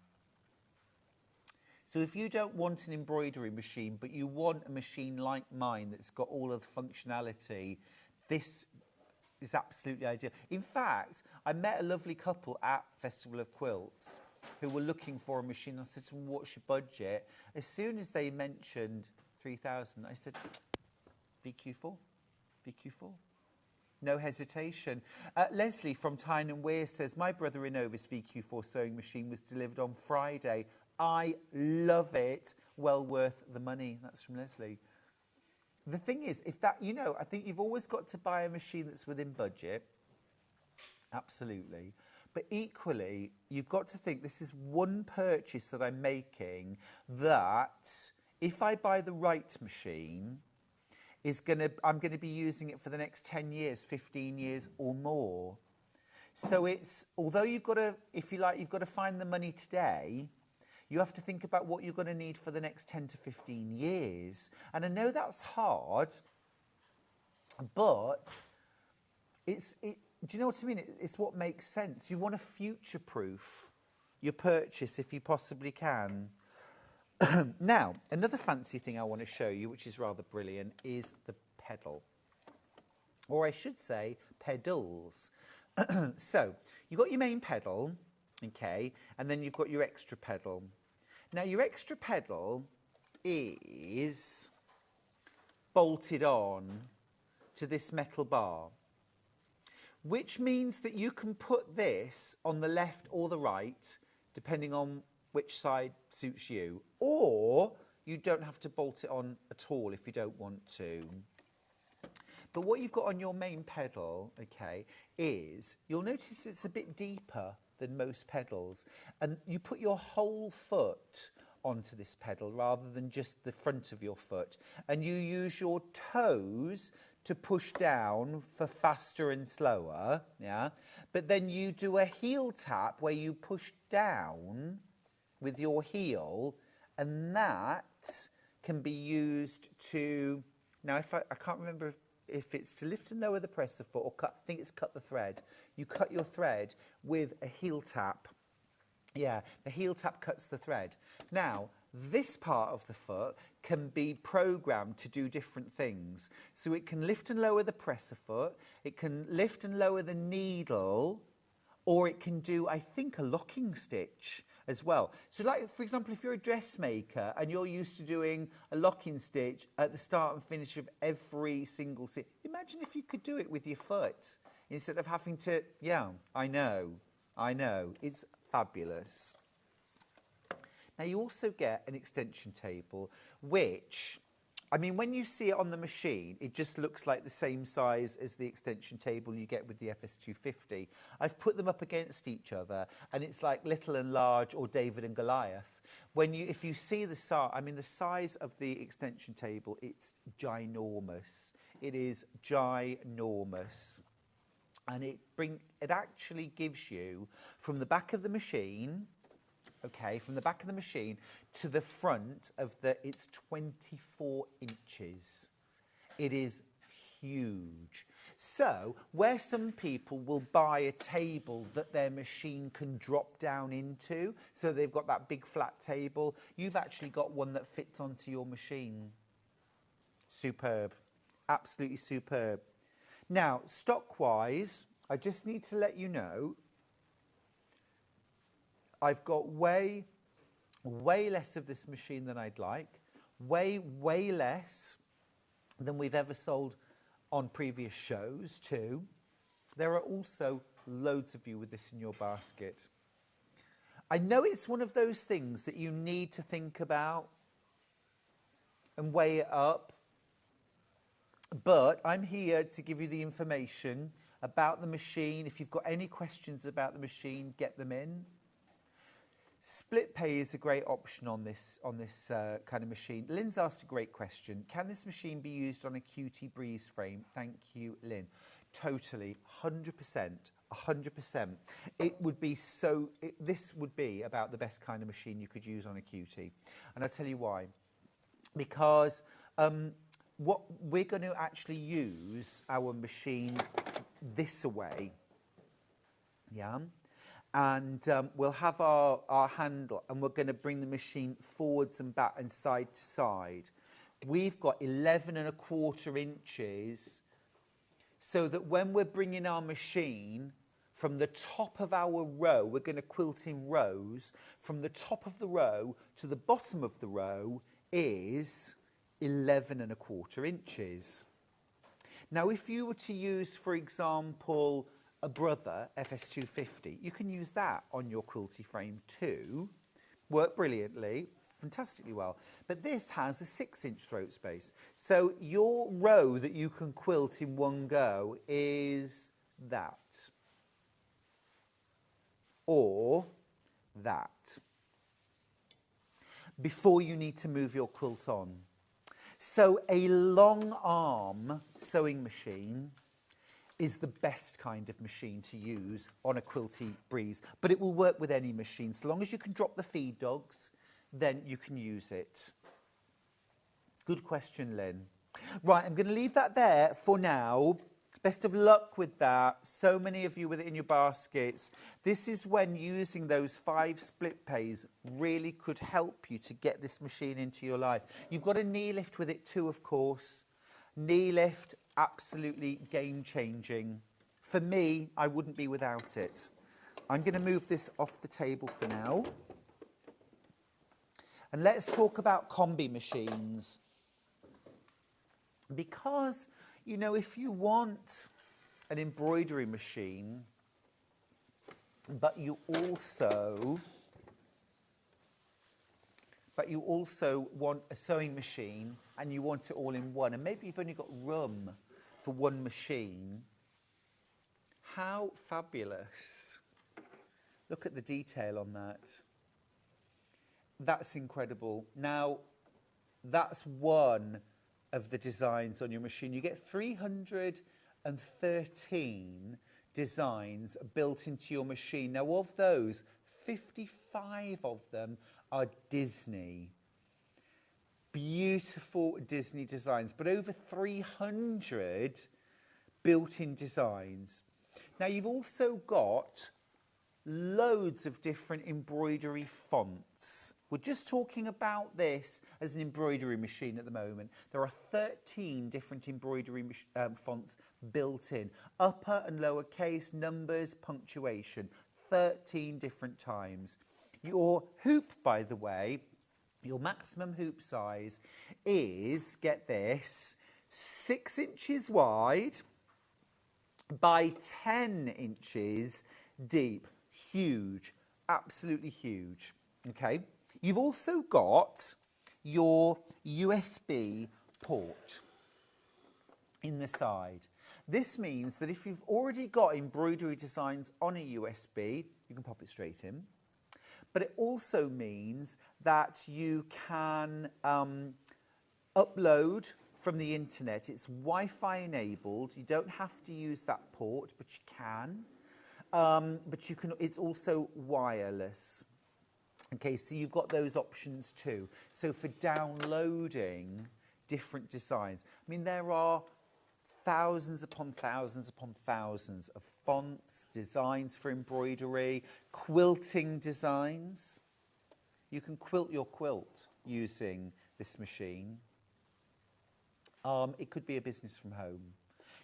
So if you don't want an embroidery machine, but you want a machine like mine that's got all of the functionality, this is absolutely ideal. In fact, I met a lovely couple at Festival of Quilts who were looking for a machine. I said to them, what's your budget? As soon as they mentioned 3,000, I said, VQ4, VQ4. No hesitation. Leslie from Tyne and Weir says, my brother-in-law's VQ4 sewing machine was delivered on Friday. I love it. Well worth the money. That's from Leslie. The thing is, if that, you know, I think you've always got to buy a machine that's within budget. Absolutely. But equally, you've got to think this is one purchase that I'm making that if I buy the right machine, I'm going to be using it for the next 10 years, 15 years or more. So it's, although you've got to, if you like, you've got to find the money today, you have to think about what you're going to need for the next 10 to 15 years. And I know that's hard, but do you know what I mean? It's what makes sense. You want to future-proof your purchase if you possibly can. Now, another fancy thing I want to show you, which is rather brilliant, is the pedal. Or I should say, pedals. So, you've got your main pedal, okay, and then you've got your extra pedal. Now, your extra pedal is bolted on to this metal bar, which means that you can put this on the left or the right, depending on which side suits you, or you don't have to bolt it on at all if you don't want to. But what you've got on your main pedal, okay, is you'll notice it's a bit deeper than most pedals, and you put your whole foot onto this pedal rather than just the front of your foot, and you use your toes to push down for faster and slower, yeah, but then you do a heel tap where you push down with your heel, and that can be used to, now if I can't remember if it's to lift and lower the presser foot or cut, I think it's cut the thread. You cut your thread with a heel tap. Yeah, the heel tap cuts the thread. Now, this part of the foot can be programmed to do different things. So it can lift and lower the presser foot, it can lift and lower the needle, or it can do, I think, a locking stitch as well. So like, for example, if you're a dressmaker and you're used to doing a locking stitch at the start and finish of every single stitch, imagine if you could do it with your foot instead of having to, yeah, I know, it's fabulous. Now you also get an extension table, which, I mean, when you see it on the machine, it just looks like the same size as the extension table you get with the FS250. I've put them up against each other, and it's like Little and Large or David and Goliath. If you see the size, I mean, the size of the extension table, it's ginormous. It is ginormous. And it actually gives you, from the back of the machine, okay, from the back of the machine to the front of it's 24 inches. It is huge. So, where some people will buy a table that their machine can drop down into, so they've got that big flat table, you've actually got one that fits onto your machine. Superb. Absolutely superb. Now, stock-wise, I just need to let you know, I've got way less of this machine than I'd like, way less than we've ever sold on previous shows too. There are also loads of you with this in your basket. I know it's one of those things that you need to think about. and weigh it up. But I'm here to give you the information about the machine. If you've got any questions about the machine, get them in. Split pay is a great option on this kind of machine. Lynn's asked a great question. Can this machine be used on a QT breeze frame? Thank you, Lynn. Totally, 100%, 100%. It would be this would be about the best kind of machine you could use on a QT. And I'll tell you why. Because what we're going to actually use our machine this way, yeah? And we'll have our handle, and we're going to bring the machine forwards and back and side to side. We've got 11¼ inches, so that when we're bringing our machine from the top of our row, we're going to quilt in rows, from the top of the row to the bottom of the row is 11¼ inches. Now, if you were to use, for example, a Brother FS250, you can use that on your quilty frame too. Work brilliantly, fantastically well. But this has a 6-inch throat space. So your row that you can quilt in one go is that. Or that. Before you need to move your quilt on. So a long arm sewing machine is the best kind of machine to use on a quilty breeze, but it will work with any machine. So long as you can drop the feed dogs, then you can use it. Good question, Lynn. Right, I'm going to leave that there for now. Best of luck with that. So many of you with it in your baskets. This is when using those 5 split pays really could help you to get this machine into your life. You've got a knee lift with it too, of course. Knee lift, absolutely game-changing. For me, I wouldn't be without it. I'm going to move this off the table for now. And let's talk about combi machines. Because, you know, if you want an embroidery machine, but you also want a sewing machine and you want it all in one, and maybe you've only got room for one machine, how fabulous. Look at the detail on that. That's incredible. Now, that's one of the designs on your machine. You get 313 designs built into your machine. Now, of those, 55 of them are Disney. Beautiful Disney designs, but over 300 built-in designs. Now, you've also got loads of different embroidery fonts. We're just talking about this as an embroidery machine at the moment. There are 13 different embroidery fonts built in. Upper and lower case, numbers, punctuation. 13 different times. Your hoop, by the way, your maximum hoop size is, get this, 6 inches wide by 10 inches deep. Huge, absolutely huge. Okay. You've also got your USB port in the side. This means that if you've already got embroidery designs on a USB, you can pop it straight in. But it also means that you can upload from the internet. It's Wi-Fi enabled. You don't have to use that port, but you can. But you can. It's also wireless. Okay, so you've got those options too. So for downloading different designs, I mean, there are thousands upon thousands upon thousands of fonts, designs for embroidery, quilting designs. You can quilt your quilt using this machine. It could be a business from home.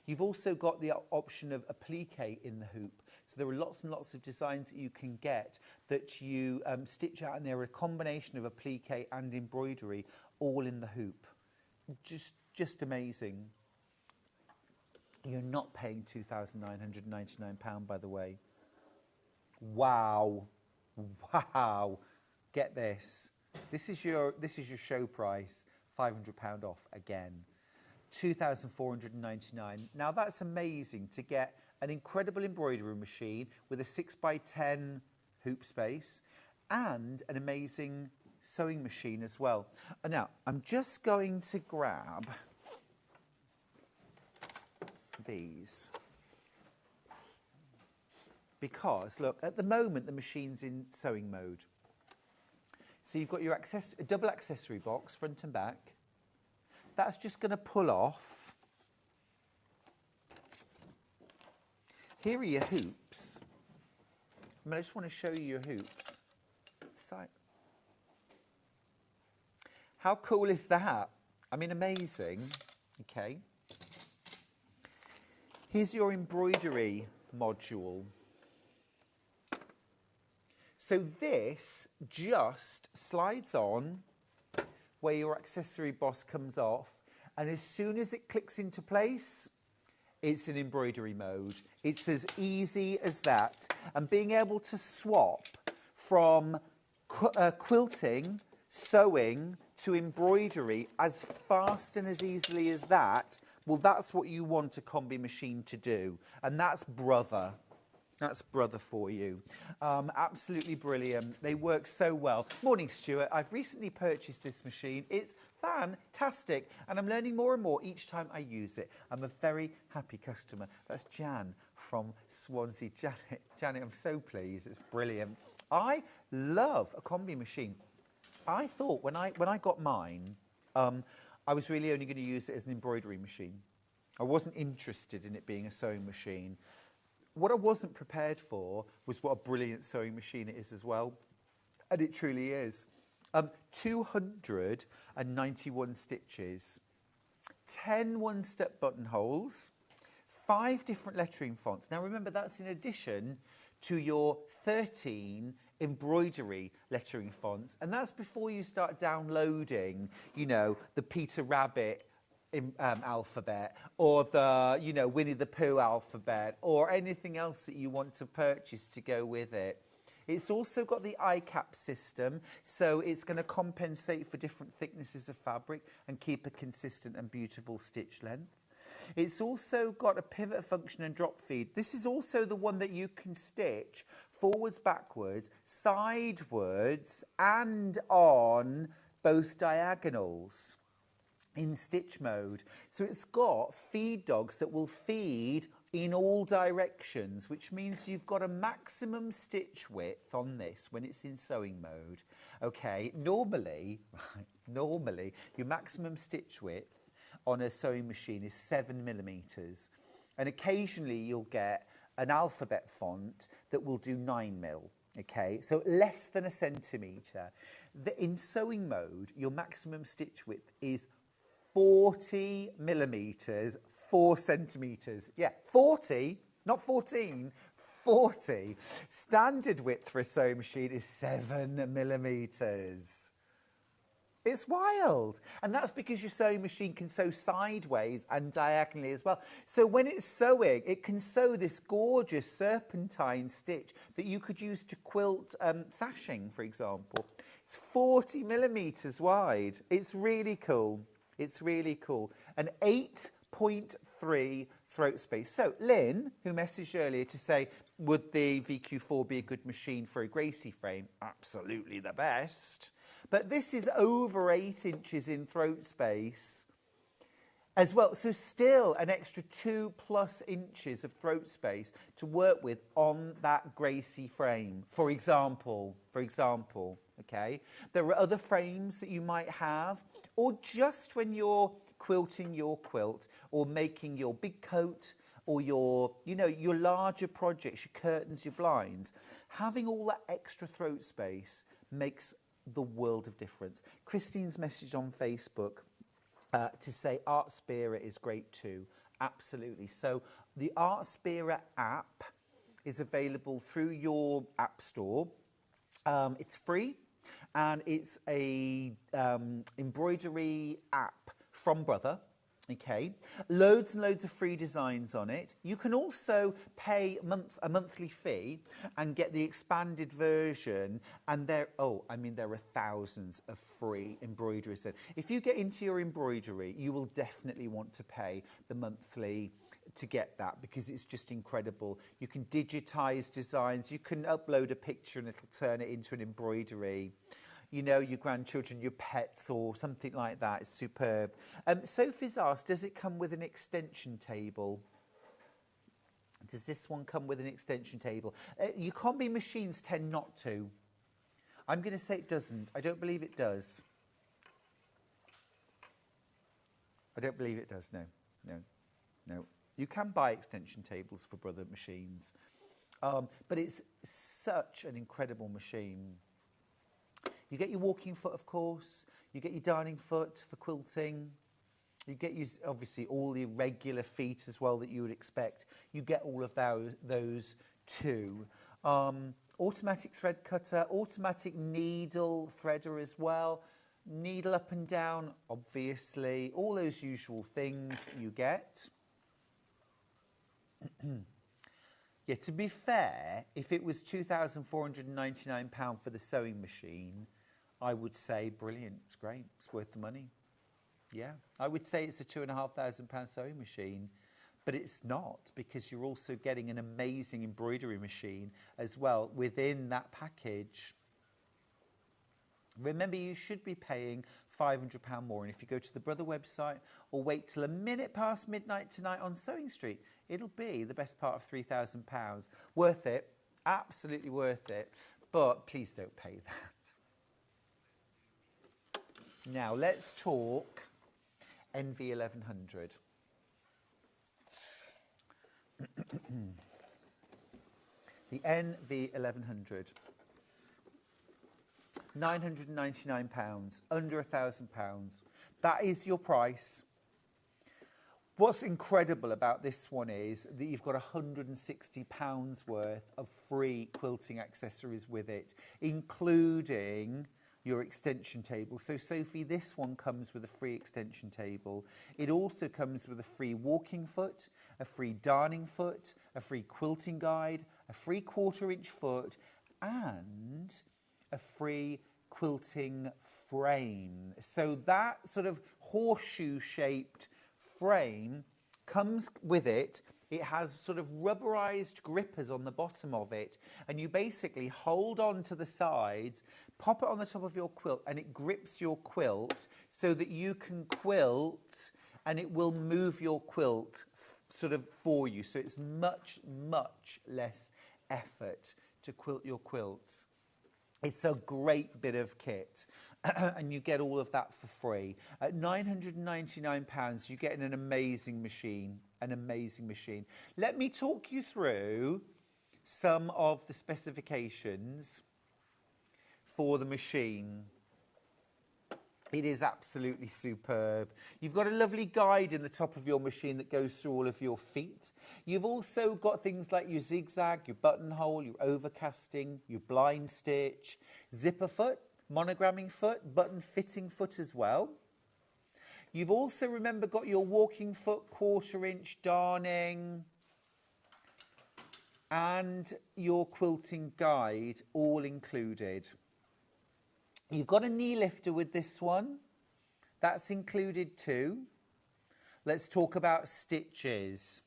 You've also got the option of applique in the hoop. So there are lots and lots of designs that you can get that you stitch out, and they're a combination of applique and embroidery all in the hoop. Just amazing. You're not paying £2,999, by the way. Wow. Wow. Get this. This is your show price £500 off again. £2,499. Now that's amazing to get an incredible embroidery machine with a 6x10 hoop space and an amazing sewing machine as well. And now I'm just going to grab these because look, at the moment the machine's in sewing mode. So you've got your double accessory box front and back. That's just going to pull off. Here are your hoops. I just want to show you your hoops. How cool is that? I mean, amazing. Okay. Here's your embroidery module. So this just slides on where your accessory boss comes off, and as soon as it clicks into place, it's in embroidery mode. It's as easy as that. And being able to swap from quilting, sewing to embroidery as fast and as easily as that, well, that's what you want a combi machine to do. And that's brother. That's brother for you. Absolutely brilliant. They work so well. Morning, Stuart. I've recently purchased this machine. It's fantastic, and I'm learning more and more each time I use it. I'm a very happy customer. That's Jan from Swansea. Janet, I'm so pleased. It's brilliant. I love a combi machine. I thought when I got mine, I was really only going to use it as an embroidery machine. I wasn't interested in it being a sewing machine. What I wasn't prepared for was what a brilliant sewing machine it is as well. And it truly is. 291 stitches, 10 one-step buttonholes, 5 different lettering fonts. Now remember, that's in addition to your 13 embroidery lettering fonts. And that's before you start downloading, you know, the Peter Rabbit alphabet, or the, you know, Winnie the Pooh alphabet, or anything else that you want to purchase to go with it. It's also got the ICAP system, so it's going to compensate for different thicknesses of fabric and keep a consistent and beautiful stitch length. It's also got a pivot function and drop feed. This is also the one that you can stitch forwards, backwards, sidewards, and on both diagonals in stitch mode. So it's got feed dogs that will feed in all directions, which means you've got a maximum stitch width on this when it's in sewing mode. Okay, normally your maximum stitch width on a sewing machine is 7mm, and occasionally you'll get an alphabet font that will do 9mm. Okay, so less than a centimetre. In sewing mode, your maximum stitch width is 40mm, 4 centimetres. Yeah, 40, not 14, 40. Standard width for a sewing machine is 7mm. It's wild. And that's because your sewing machine can sew sideways and diagonally as well. So when it's sewing, it can sew this gorgeous serpentine stitch that you could use to quilt sashing, for example. It's 40mm wide. It's really cool. It's really cool. An 8.3 throat space. So Lynn, who messaged earlier to say, would the VQ4 be a good machine for a Gracie frame? Absolutely the best. But this is over 8 inches in throat space as well. So still an extra 2+ inches of throat space to work with on that Gracie frame, for example, okay? There are other frames that you might have, or just when you're quilting your quilt or making your big coat or your, you know, your larger projects, your curtains, your blinds, having all that extra throat space makes the world of difference. Christine's message on Facebook to say Art Spirit is great too. Absolutely. So the Art Spirit app is available through your app store. It's free, and it's a embroidery app from Brother. Okay, loads and loads of free designs on it. You can also pay a monthly fee and get the expanded version. And there are thousands of free embroideries. If you get into your embroidery, you will definitely want to pay the monthly to get that, because it's just incredible. You can digitize designs. You can upload a picture and it'll turn it into an embroidery. You know, your grandchildren, your pets, or something like that. It's superb. Sophie's asked, does it come with an extension table? Does this one come with an extension table? Your combi machines tend not to. I'm going to say it doesn't. I don't believe it does. I don't believe it does, no. You can buy extension tables for Brother machines. But it's such an incredible machine. You get your walking foot, of course. You get your dining foot for quilting. You get obviously all the regular feet as well that you would expect. You get all of those too. Automatic thread cutter, automatic needle threader as well. Needle up and down, obviously. All those usual things you get. Yeah, to be fair, if it was £2,499 for the sewing machine, I would say brilliant, it's great, it's worth the money. Yeah, I would say it's a £2,500 sewing machine, but it's not, because you're also getting an amazing embroidery machine as well within that package. Remember, you should be paying £500 more, and if you go to the Brother website or wait till a minute past midnight tonight on Sewing Street, it'll be the best part of £3,000. Worth it, absolutely worth it, but please don't pay that. Now, let's talk NV1100. The NV1100. £999, under £1,000. That is your price. What's incredible about this one is that you've got £160 worth of free quilting accessories with it, including your extension table. So, Sophie, this one comes with a free extension table. It also comes with a free walking foot, a free darning foot, a free quilting guide, a free 1/4 inch foot, and a free quilting frame. So that sort of horseshoe-shaped frame comes with it. It has sort of rubberized grippers on the bottom of it, and you basically hold on to the sides, pop it on the top of your quilt, and it grips your quilt so that you can quilt, and it will move your quilt sort of for you. So it's much, much less effort to quilt your quilts. It's a great bit of kit, and you get all of that for free. At £999, you get an amazing machine, Let me talk you through some of the specifications for the machine. It is absolutely superb. You've got a lovely guide in the top of your machine that goes through all of your feet. You've also got things like your zigzag, your buttonhole, your overcasting, your blind stitch, zipper foot, monogramming foot, button fitting foot as well. You've also, remember, got your walking foot, 1/4 inch darning, and your quilting guide all included. You've got a knee lifter with this one. That's included too. Let's talk about stitches.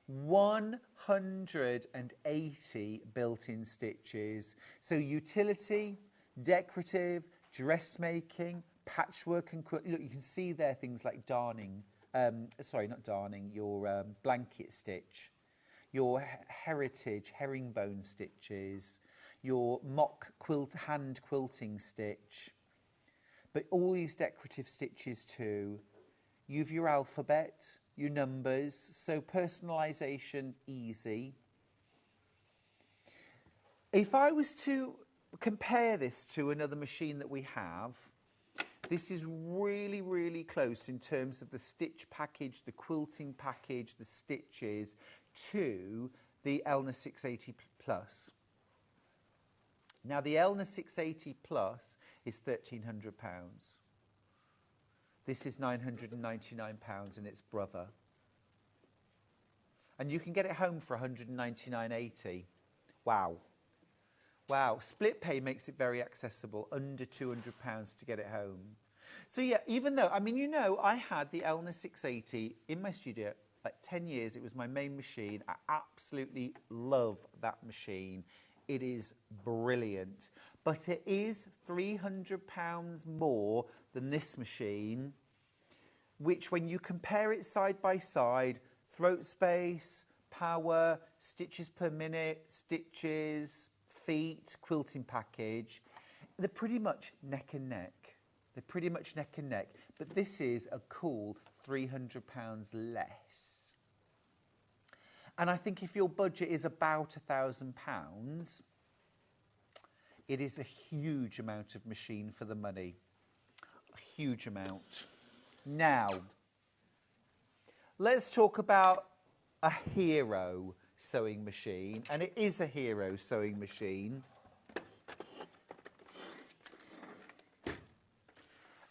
180 built-in stitches. So utility, decorative, dressmaking, patchwork and quilt. Look, you can see there things like darning. Sorry, not darning, your blanket stitch. Your heritage herringbone stitches. Your mock quilt, hand quilting stitch, but all these decorative stitches too. You've your alphabet, your numbers, so personalisation easy. If I was to compare this to another machine that we have, this is really, really close in terms of the stitch package, the quilting package, the stitches, to the Elna 680 Plus. Now, the Elna 680 Plus is £1,300. This is £999 and its brother. And you can get it home for £199.80. Wow. Wow. Split pay makes it very accessible, under £200 to get it home. So yeah, even though, I mean, you know, I had the Elna 680 in my studio like 10 years. It was my main machine. I absolutely love that machine. It is brilliant. But it is £300 more than this machine, which when you compare it side by side, throat space, power, stitches per minute, stitches, feet, quilting package, they're pretty much neck and neck. They're pretty much neck and neck. But this is a cool £300 less. And I think if your budget is about £1,000, it is a huge amount of machine for the money. A huge amount. Now, let's talk about a hero sewing machine. And it is a hero sewing machine.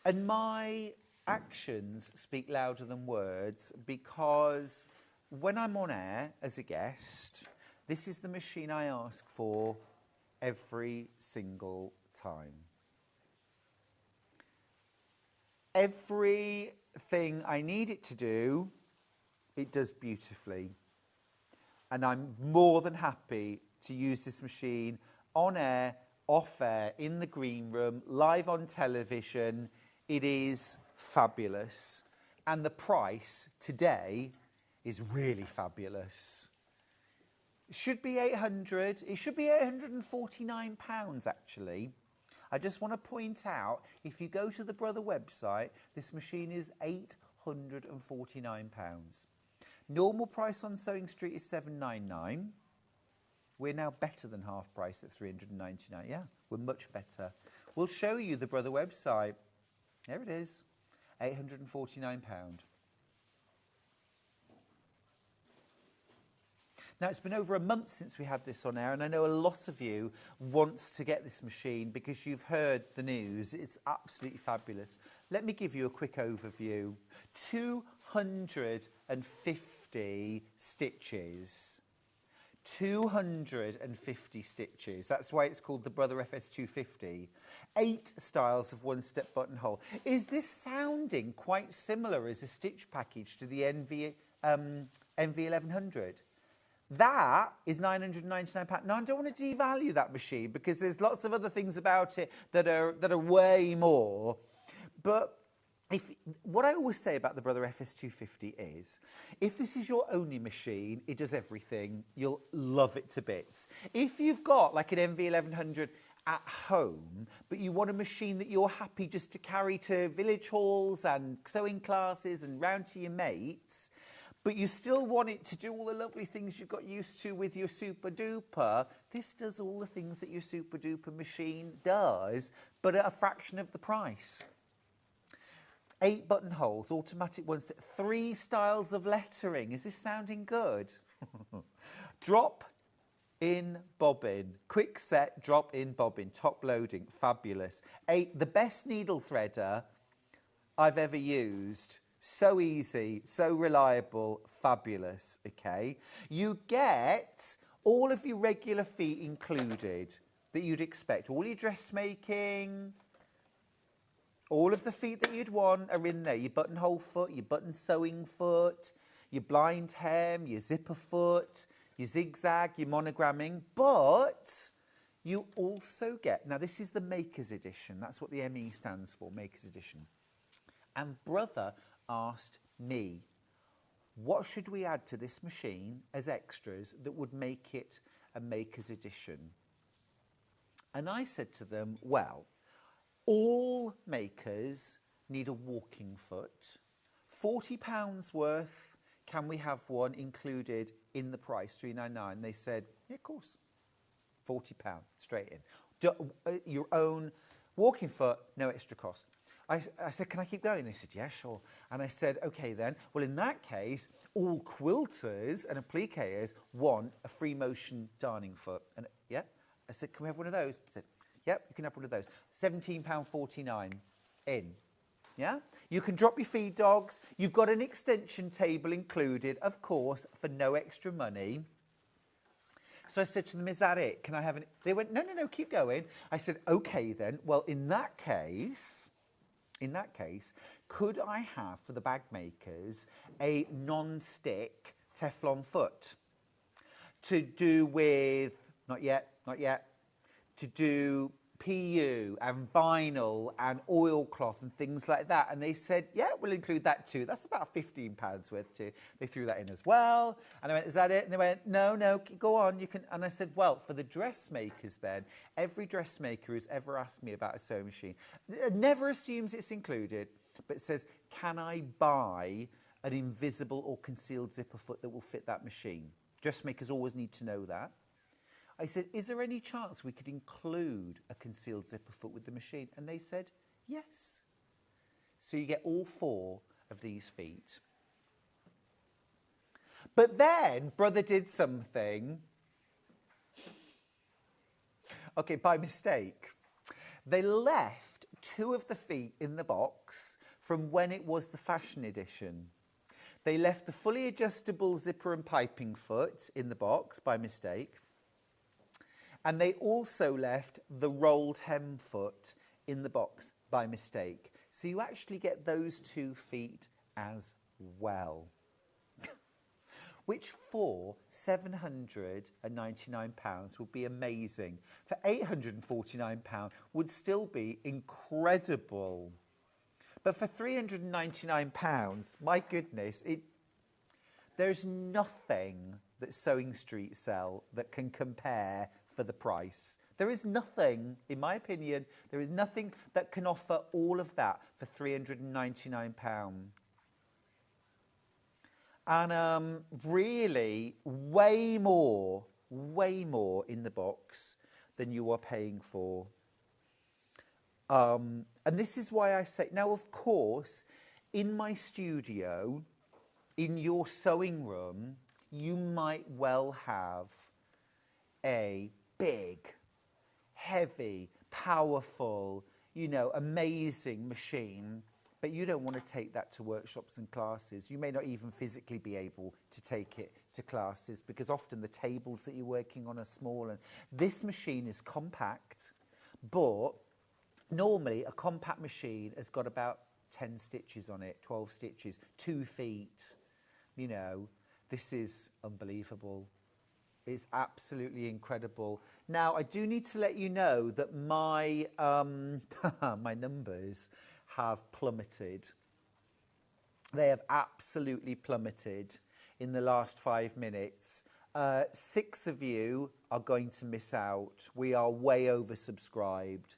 And my actions speak louder than words, because when I'm on air as a guest, this is the machine I ask for every single time. Everything I need it to do, it does beautifully. And I'm more than happy to use this machine on air, off air, in the green room, live on television. It is fabulous. And the price today is really fabulous. It should be £800. It should be £849 actually. I just want to point out, if you go to the Brother website, this machine is £849. Normal price on Sewing Street is £799. We're now better than half price at £399. Yeah, we're much better. We'll show you the Brother website. There it is, £849. Now, it's been over a month since we had this on air, and I know a lot of you want to get this machine because you've heard the news. It's absolutely fabulous. Let me give you a quick overview. 250 stitches. 250 stitches. That's why it's called the Brother FS 250. 8 styles of one-step buttonhole. Is this sounding quite similar as a stitch package to the NV 1100? That is £999. Now, I don't want to devalue that machine because there's lots of other things about it that are way more. But what I always say about the Brother FS 250 is, if this is your only machine, it does everything. You'll love it to bits. If you've got like an NV 1100 at home, but you want a machine that you're happy just to carry to village halls and sewing classes and round to your mates, but you still want it to do all the lovely things you got used to with your Super Duper, this does all the things that your Super Duper machine does, but at a fraction of the price. 8 buttonholes, automatic ones, 3 styles of lettering. Is this sounding good? Drop in bobbin, quick set, drop in bobbin, top loading, fabulous. 8, the best needle threader I've ever used. So easy, so reliable, fabulous, okay? You get all of your regular feet included that you'd expect. All your dressmaking, all of the feet that you'd want are in there. Your buttonhole foot, your button sewing foot, your blind hem, your zipper foot, your zigzag, your monogramming. But you also get, now this is the Maker's Edition. That's what the ME stands for, Maker's Edition. And Brother asked me, what should we add to this machine as extras that would make it a Maker's Edition? And I said to them, well, all makers need a walking foot. £40 worth, can we have one included in the price, £399? They said, yeah, of course. £40, straight in. Your own walking foot, no extra cost. I said, can I keep going? They said, yeah, sure. And I said, okay then. Well, in that case, all quilters and appliqueurs want a free motion darning foot. And yeah, I said, can we have one of those? I said, yep, you can have one of those. £17.49 in. Yeah? You can drop your feed dogs. You've got an extension table included, of course, for no extra money. So I said to them, is that it? Can I have an... They went, no, no, no, keep going. I said, okay then. Well, in that case, could I have, for the bag makers, a non-stick Teflon foot to do with, not yet, to do PU and vinyl and oilcloth and things like that? And they said, yeah, we'll include that too. That's about £15 worth too. They threw that in as well. And I went, is that it? And they went, no, no, go on. You can. And I said, well, for the dressmakers then, every dressmaker who's ever asked me about a sewing machine never assumes it's included, but says, can I buy an invisible or concealed zipper foot that will fit that machine? Dressmakers always need to know that. I said, is there any chance we could include a concealed zipper foot with the machine? And they said, yes. So you get all 4 of these feet. But then brother did something. Okay, by mistake. They left 2 of the feet in the box from when it was the fashion edition. They left the fully adjustable zipper and piping foot in the box by mistake. And they also left the rolled hem foot in the box by mistake. So you actually get those 2 feet as well. Which for £799 would be amazing. For £849 would still be incredible. But for £399, my goodness, there's nothing that Sewing Street sell that can compare for the price. There is nothing, in my opinion, there is nothing that can offer all of that for £399. And really, way more in the box than you are paying for. And this is why I say, now of course, in my studio, in your sewing room, you might well have a big, heavy, powerful, amazing machine, but you don't want to take that to workshops and classes. You may not even physically be able to take it to classes because often the tables that you're working on are small. And this machine is compact, but normally a compact machine has got about 10 stitches on it, 12 stitches, 2 feet. This is unbelievable. It's absolutely incredible. Now, I do need to let you know that my my numbers have plummeted. They have absolutely plummeted in the last 5 minutes. 6 of you are going to miss out. We are way oversubscribed.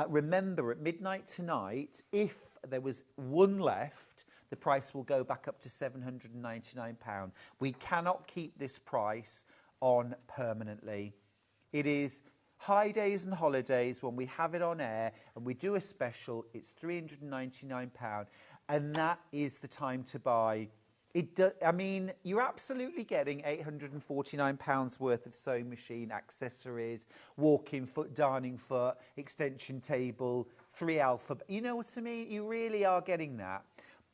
Remember, at midnight tonight, if there was 1 left, the price will go back up to £799. We cannot keep this price on permanently. It is high days and holidays when we have it on air and we do a special. It's £399, and that is the time to buy. I mean, you're absolutely getting £849 worth of sewing machine, accessories, walk-in foot, darning foot, extension table, 3 alpha. You know what I mean? You really are getting that.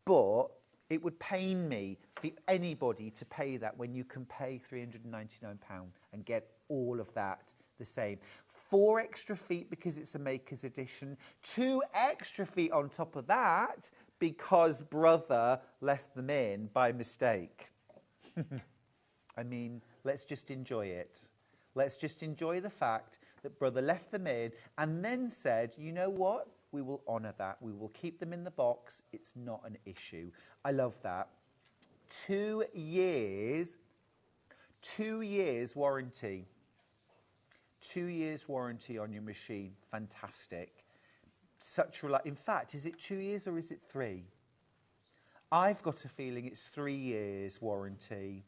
But it would pain me for anybody to pay that when you can pay £399 and get all of that the same. 4 extra feet because it's a maker's edition. 2 extra feet on top of that because brother left them in by mistake. I mean, let's just enjoy it. Let's just enjoy the fact that brother left them in and then said, you know what? We will honour that. We will keep them in the box. It's not an issue. I love that. 2 years warranty. 2 years warranty on your machine. Fantastic. In fact, is it 2 years or is it 3? I've got a feeling it's 3 years warranty.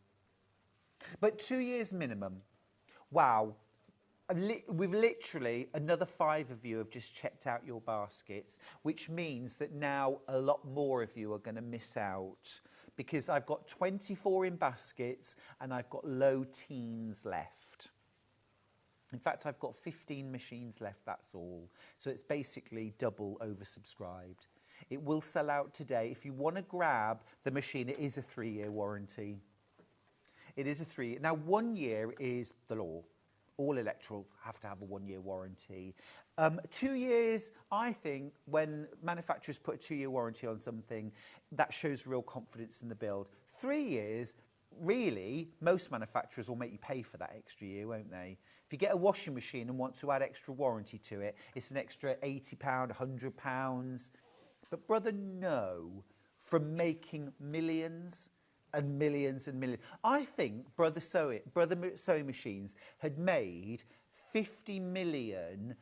But 2 years minimum. Wow. We've literally, another 5 of you have just checked out your baskets, which means that now a lot more of you are going to miss out because I've got 24 in baskets and I've got low teens left. In fact, I've got 15 machines left, that's all. So it's basically double oversubscribed. It will sell out today. If you want to grab the machine, it is a 3-year warranty. It is a 3-year. Now, 1 year is the law. All electricals have to have a 1-year warranty. 2 years, I think, when manufacturers put a 2-year warranty on something, that shows real confidence in the build. 3 years, really, most manufacturers will make you pay for that extra year, won't they? If you get a washing machine and want to add extra warranty to it, it's an extra £80, £100. But brother, no, from making millions and millions and millions. I think brother sewing machines had made 50 million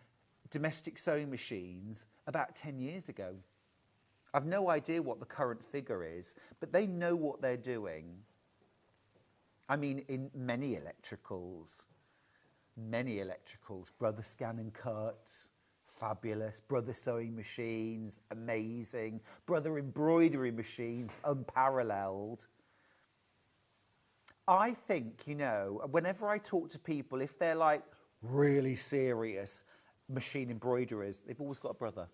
domestic sewing machines about 10 years ago. I've no idea what the current figure is, but they know what they're doing. I mean, in many electricals, brother scan and cut, fabulous, brother sewing machines, amazing, brother embroidery machines, unparalleled. I think, you know, whenever I talk to people, if they're like really serious machine embroiderers, they've always got a brother.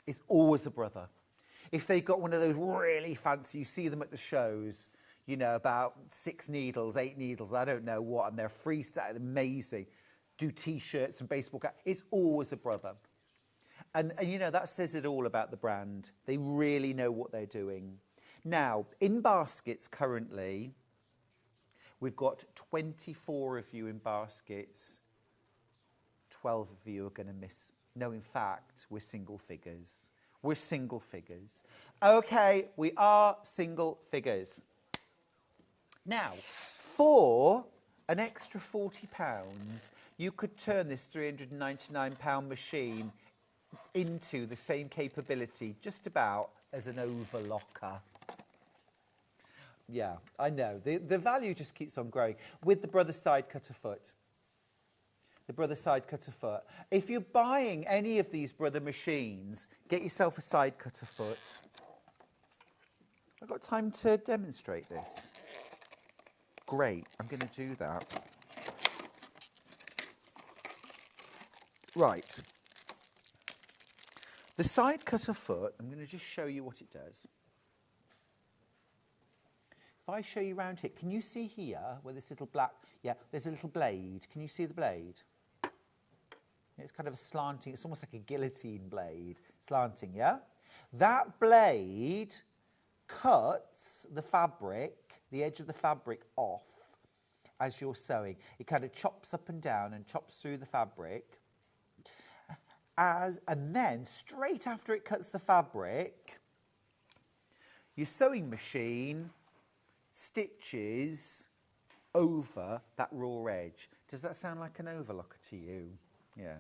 It's always a brother. If they've got one of those really fancy, you see them at the shows, you know, about 6 needles, 8 needles, I don't know what, and they're freestyle, amazing. Do T-shirts and baseball caps. It's always a brother. And, you know, that says it all about the brand. They really know what they're doing. Now, in baskets currently, we've got 24 of you in baskets. 12 of you are going to miss. No, in fact, we're single figures. We're single figures. Okay, we are single figures. Now, for an extra £40, you could turn this £399 machine into the same capability just about as an overlocker. Yeah, I know. The value just keeps on growing with the brother side cutter foot. The brother side cutter foot. If you're buying any of these brother machines, get yourself a side cutter foot. I've got time to demonstrate this. Great, I'm going to do that. Right. The side cutter foot, I'm going to just show you what it does. If I show you around here, can you see here where this little black, yeah, there's a little blade. Can you see the blade? It's kind of a slanting, it's almost like a guillotine blade, slanting, yeah? That blade cuts the fabric, the edge of the fabric off as you're sewing. It kind of chops up and down and chops through the fabric. And then, straight after it cuts the fabric, your sewing machine stitches over that raw edge. Does that sound like an overlocker to you? Yeah.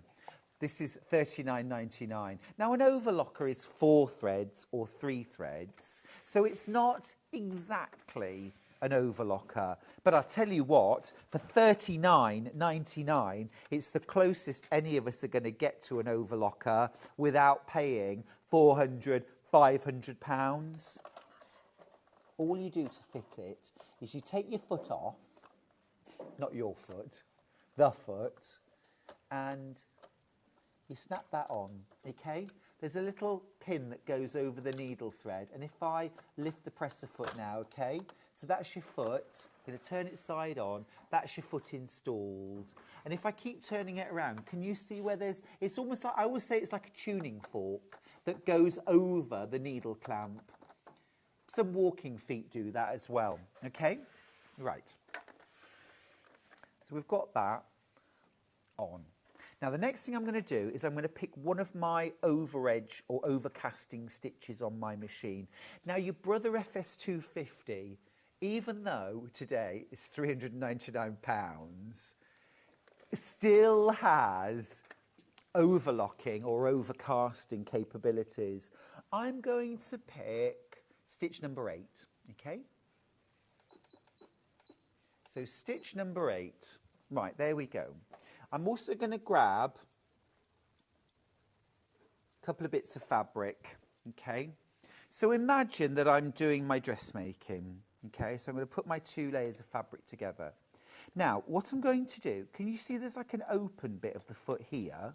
This is $39.99. Now, an overlocker is 4 threads or 3 threads, so it's not exactly an overlocker. But I'll tell you what, for $39.99, it's the closest any of us are going to get to an overlocker without paying £400, £500. All you do to fit it is you take your foot off, not your foot, the foot, and you snap that on, okay? There's a little pin that goes over the needle thread, and if I lift the presser foot now, okay? So that's your foot. I'm going to turn it side on. That's your foot installed. And if I keep turning it around, can you see where there's... It's almost like... I always say it's like a tuning fork that goes over the needle clamp. Some walking feet do that as well, okay? Right. So we've got that on. Now, the next thing I'm going to do is I'm going to pick one of my over edge or overcasting stitches on my machine. Now, your Brother FS250, even though today it's £399, still has overlocking or overcasting capabilities. I'm going to pick stitch number 8, okay? So stitch number 8, right, there we go. I'm also going to grab a couple of bits of fabric, okay? So imagine that I'm doing my dressmaking, okay? So I'm going to put my 2 layers of fabric together. Now, what I'm going to do, can you see there's like an open bit of the foot here?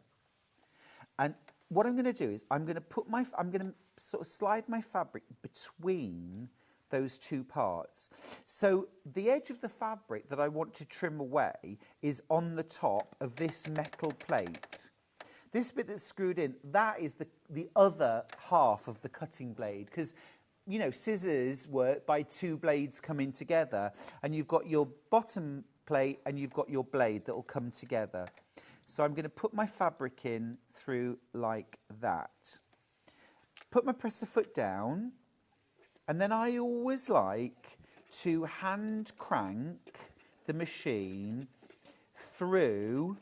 And what I'm going to do is I'm going to sort of slide my fabric between those two parts. So the edge of the fabric that I want to trim away is on the top of this metal plate. This bit that's screwed in, that is the other half of the cutting blade, because, you know, scissors work by two blades coming together, and you've got your bottom plate and you've got your blade that will come together. So I'm going to put my fabric in through like that. Put my presser foot down, and then I always like to hand crank the machine through.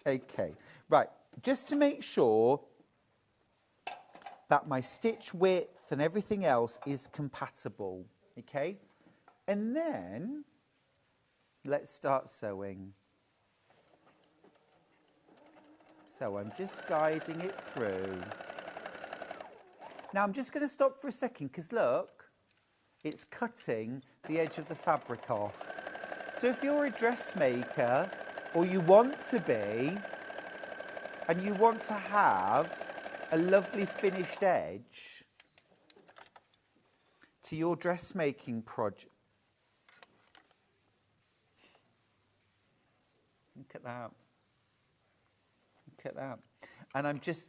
Okay, right, just to make sure that my stitch width and everything else is compatible, okay? And then let's start sewing. So I'm just guiding it through. Now I'm just going to stop for a second, because look, it's cutting the edge of the fabric off. So if you're a dressmaker, or you want to be, and you want to have a lovely finished edge to your dressmaking project. Look at that. Look at that. And I'm just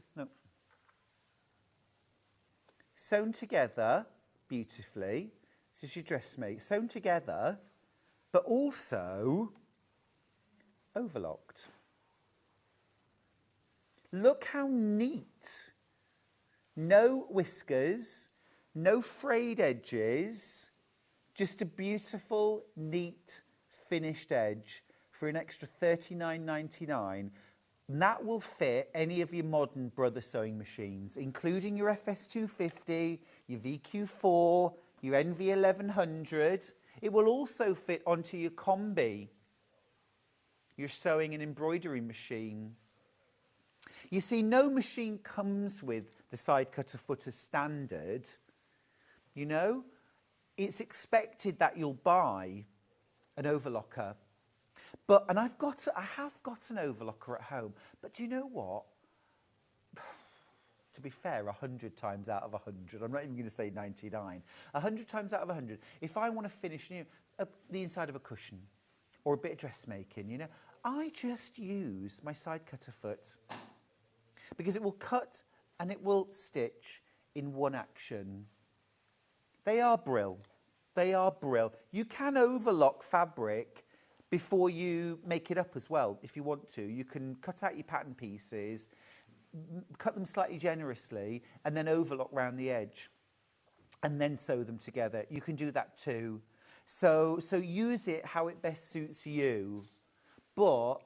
sewn together beautifully. This is your dressmate. Sewn together, but also overlocked. Look how neat. No whiskers, no frayed edges, just a beautiful, neat, finished edge for an extra $39.99. And that will fit any of your modern Brother sewing machines, including your FS250, your VQ4, your NV1100. It will also fit onto your Combi, your sewing and embroidery machine. You see, no machine comes with the side cutter foot as standard. You know, it's expected that you'll buy an overlocker. And I have got an overlocker at home. But do you know what? To be fair, 100 times out of 100, I'm not even going to say 99, 100 times out of 100, if I want to finish the inside of a cushion or a bit of dressmaking, you know, I just use my side cutter foot, because it will cut and it will stitch in one action. They are brill. They are brill. You can overlock fabric before you make it up as well, if you want to. You can cut out your pattern pieces, cut them slightly generously, and then overlock round the edge, and then sew them together. You can do that too. So use it how it best suits you, but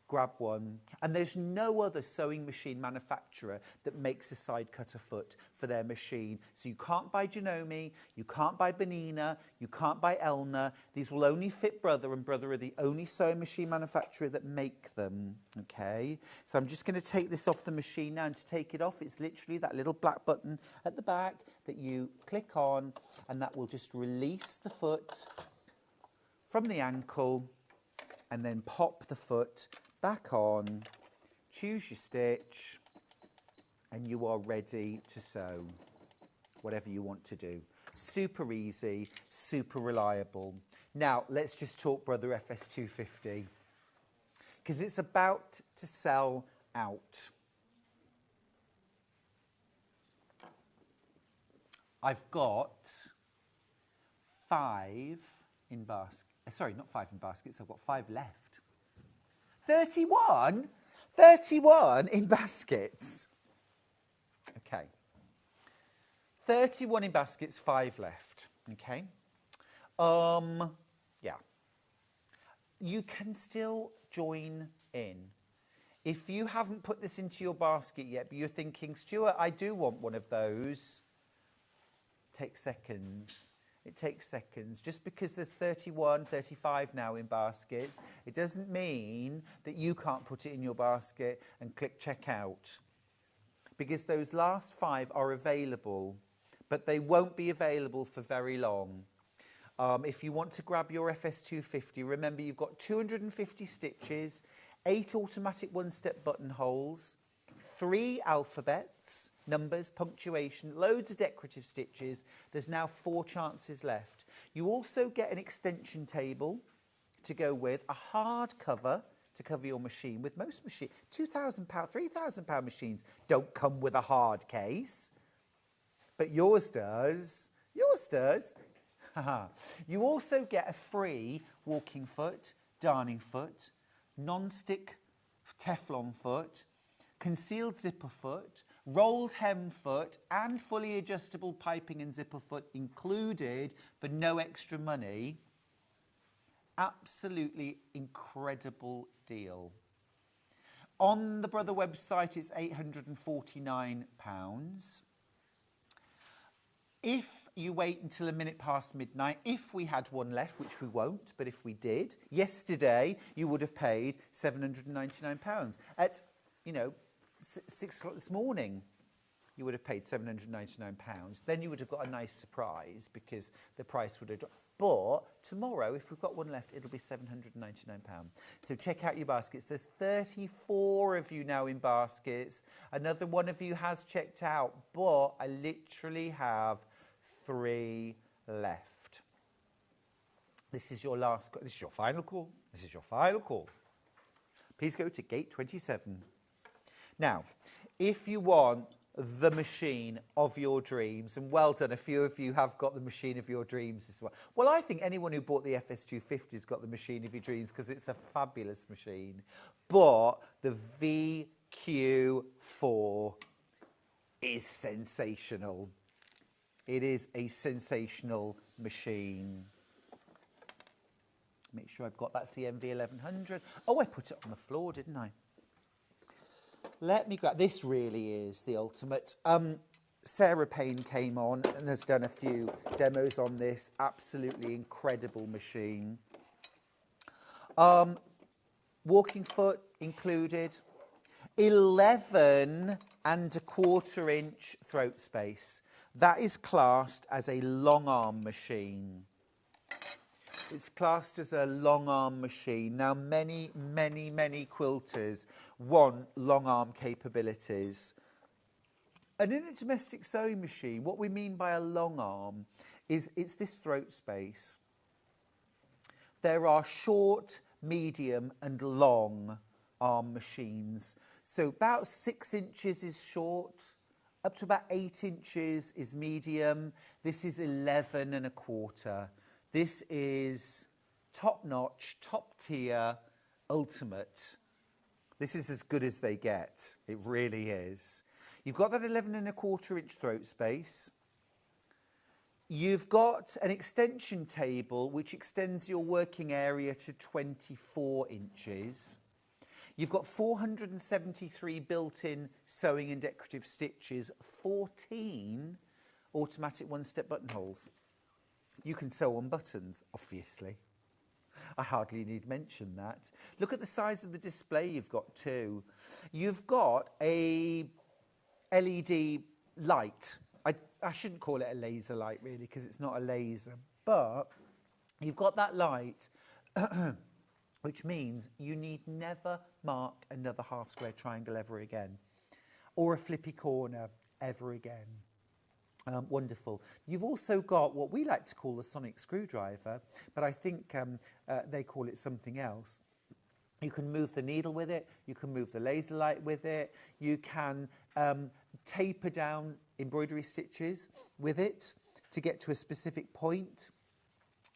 grab one. And there's no other sewing machine manufacturer that makes a side cutter foot for their machine. So you can't buy Janome, you can't buy Benina, you can't buy Elna. These will only fit Brother, and Brother are the only sewing machine manufacturer that make them, okay? So I'm just going to take this off the machine now, and to take it off, it's literally that little black button at the back that you click on, and that will just release the foot from the ankle, and then pop the foot back on, choose your stitch, and you are ready to sew whatever you want to do. Super easy, super reliable. Now, let's just talk Brother FS250, because it's about to sell out. I've got 5 in baskets. Sorry, not 5 in baskets, I've got 5 left. 31? 31 in baskets. Okay. 31 in baskets, 5 left. Okay. Yeah. You can still join in. If you haven't put this into your basket yet, but you're thinking, Stuart, I do want one of those, take seconds. It takes seconds. Just because there's 31, 35 now in baskets, it doesn't mean that you can't put it in your basket and click checkout. Because those last 5 are available, but they won't be available for very long. If you want to grab your FS250, remember you've got 250 stitches, 8 automatic one-step buttonholes, 3 alphabets, numbers, punctuation, loads of decorative stitches. There's now 4 chances left. You also get an extension table to go with, a hard cover to cover your machine. With most machines, £2,000, £3,000 machines don't come with a hard case, but yours does. Yours does. You also get a free walking foot, darning foot, non-stick Teflon foot, concealed zipper foot, rolled hem foot, and fully adjustable piping and zipper foot included for no extra money. Absolutely incredible deal. On the Brother website, it's £849. If you wait until a minute past midnight, if we had one left, which we won't, but if we did, yesterday you would have paid £799. At, 6 o'clock this morning, you would have paid £799. Then you would have got a nice surprise because the price would have dropped. But tomorrow, if we've got one left, it'll be £799. So check out your baskets. There's 34 of you now in baskets. Another one of you has checked out, but I literally have 3 left. This is your last call. This is your final call. This is your final call. Please go to gate 27. Now, if you want the machine of your dreams, and well done, a few of you have got the machine of your dreams as well. Well, I think anyone who bought the FS250 has got the machine of your dreams because it's a fabulous machine. But the VQ4 is sensational. It is a sensational machine. Make sure I've got that CMV 1100. Oh, I put it on the floor, didn't I? Let me grab, this really is the ultimate. Sarah Payne came on and has done a few demos on this. Absolutely incredible machine. Walking foot included. 11¼ inch throat space. That is classed as a long arm machine. It's classed as a long arm machine. Now, many quilters want long arm capabilities. And in a domestic sewing machine, what we mean by a long arm is it's this throat space. There are short, medium and long arm machines. So about 6 inches is short, up to about 8 inches is medium. This is 11¼ This is top-notch, top-tier, ultimate. This is as good as they get. It really is. You've got that 11¼ inch throat space. You've got an extension table which extends your working area to 24 inches. You've got 473 built-in sewing and decorative stitches, 14 automatic one-step buttonholes. You can sew on buttons, obviously. I hardly need mention that. Look at the size of the display you've got too. You've got a LED light. I shouldn't call it a laser light really because it's not a laser, but you've got that light which means you need never mark another half square triangle ever again or a flippy corner ever again. Wonderful. You've also got what we like to call the sonic screwdriver, but I think they call it something else. You can move the needle with it, you can move the laser light with it, you can taper down embroidery stitches with it to get to a specific point.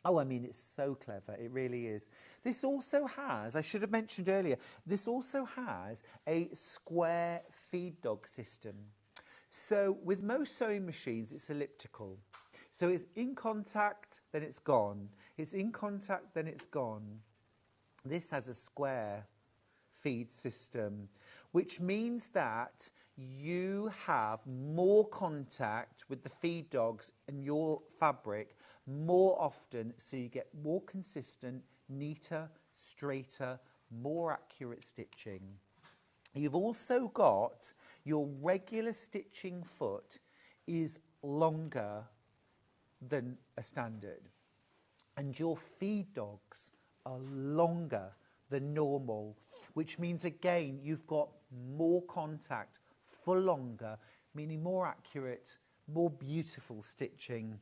Oh, I mean, it's so clever, it really is. This also has, I should have mentioned earlier, this also has a square feed dog system. So with most sewing machines, it's elliptical. So it's in contact, then it's gone. It's in contact, then it's gone. This has a square feed system, which means that you have more contact with the feed dogs and your fabric more often, so you get more consistent, neater, straighter, more accurate stitching. You've also got your regular stitching foot is longer than a standard, and your feed dogs are longer than normal, which means, again, you've got more contact for longer, meaning more accurate, more beautiful stitching.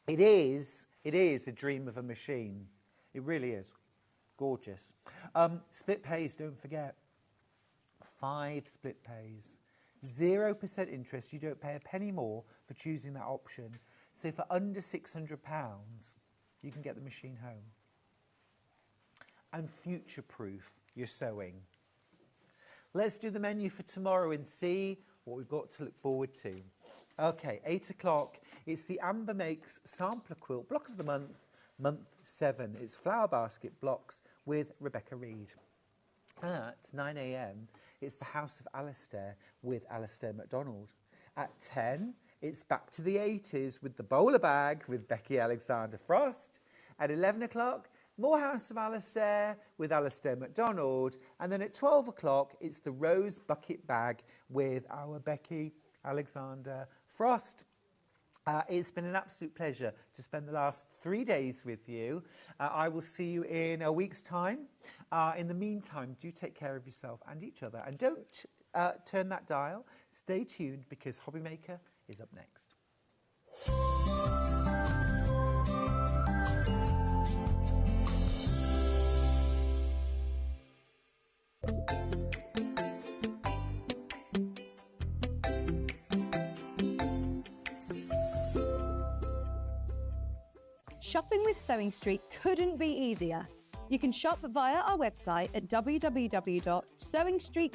It is a dream of a machine. It really is. Gorgeous. Split pays, don't forget. 5 split pays. 0% interest. You don't pay a penny more for choosing that option. So for under £600, you can get the machine home. And future-proof your sewing. Let's do the menu for tomorrow and see what we've got to look forward to. Okay, 8 o'clock. It's the Amber Makes Sampler Quilt Block of the Month, month 7. It's flower basket blocks with Rebecca Reed. At 9 a.m, it's the House of Alistair with Alistair MacDonald. At 10, it's Back to the 80s with the Bowler Bag with Becky Alexander Frost. At 11 o'clock, more House of Alistair with Alistair MacDonald. And then at 12 o'clock, it's the Rose Bucket Bag with our Becky Alexander Frost. It's been an absolute pleasure to spend the last 3 days with you. I will see you in a week's time. In the meantime, do take care of yourself and each other. And don't turn that dial. Stay tuned because Hobbymaker is up next. Shopping with Sewing Street couldn't be easier. You can shop via our website at www.sewingstreet.com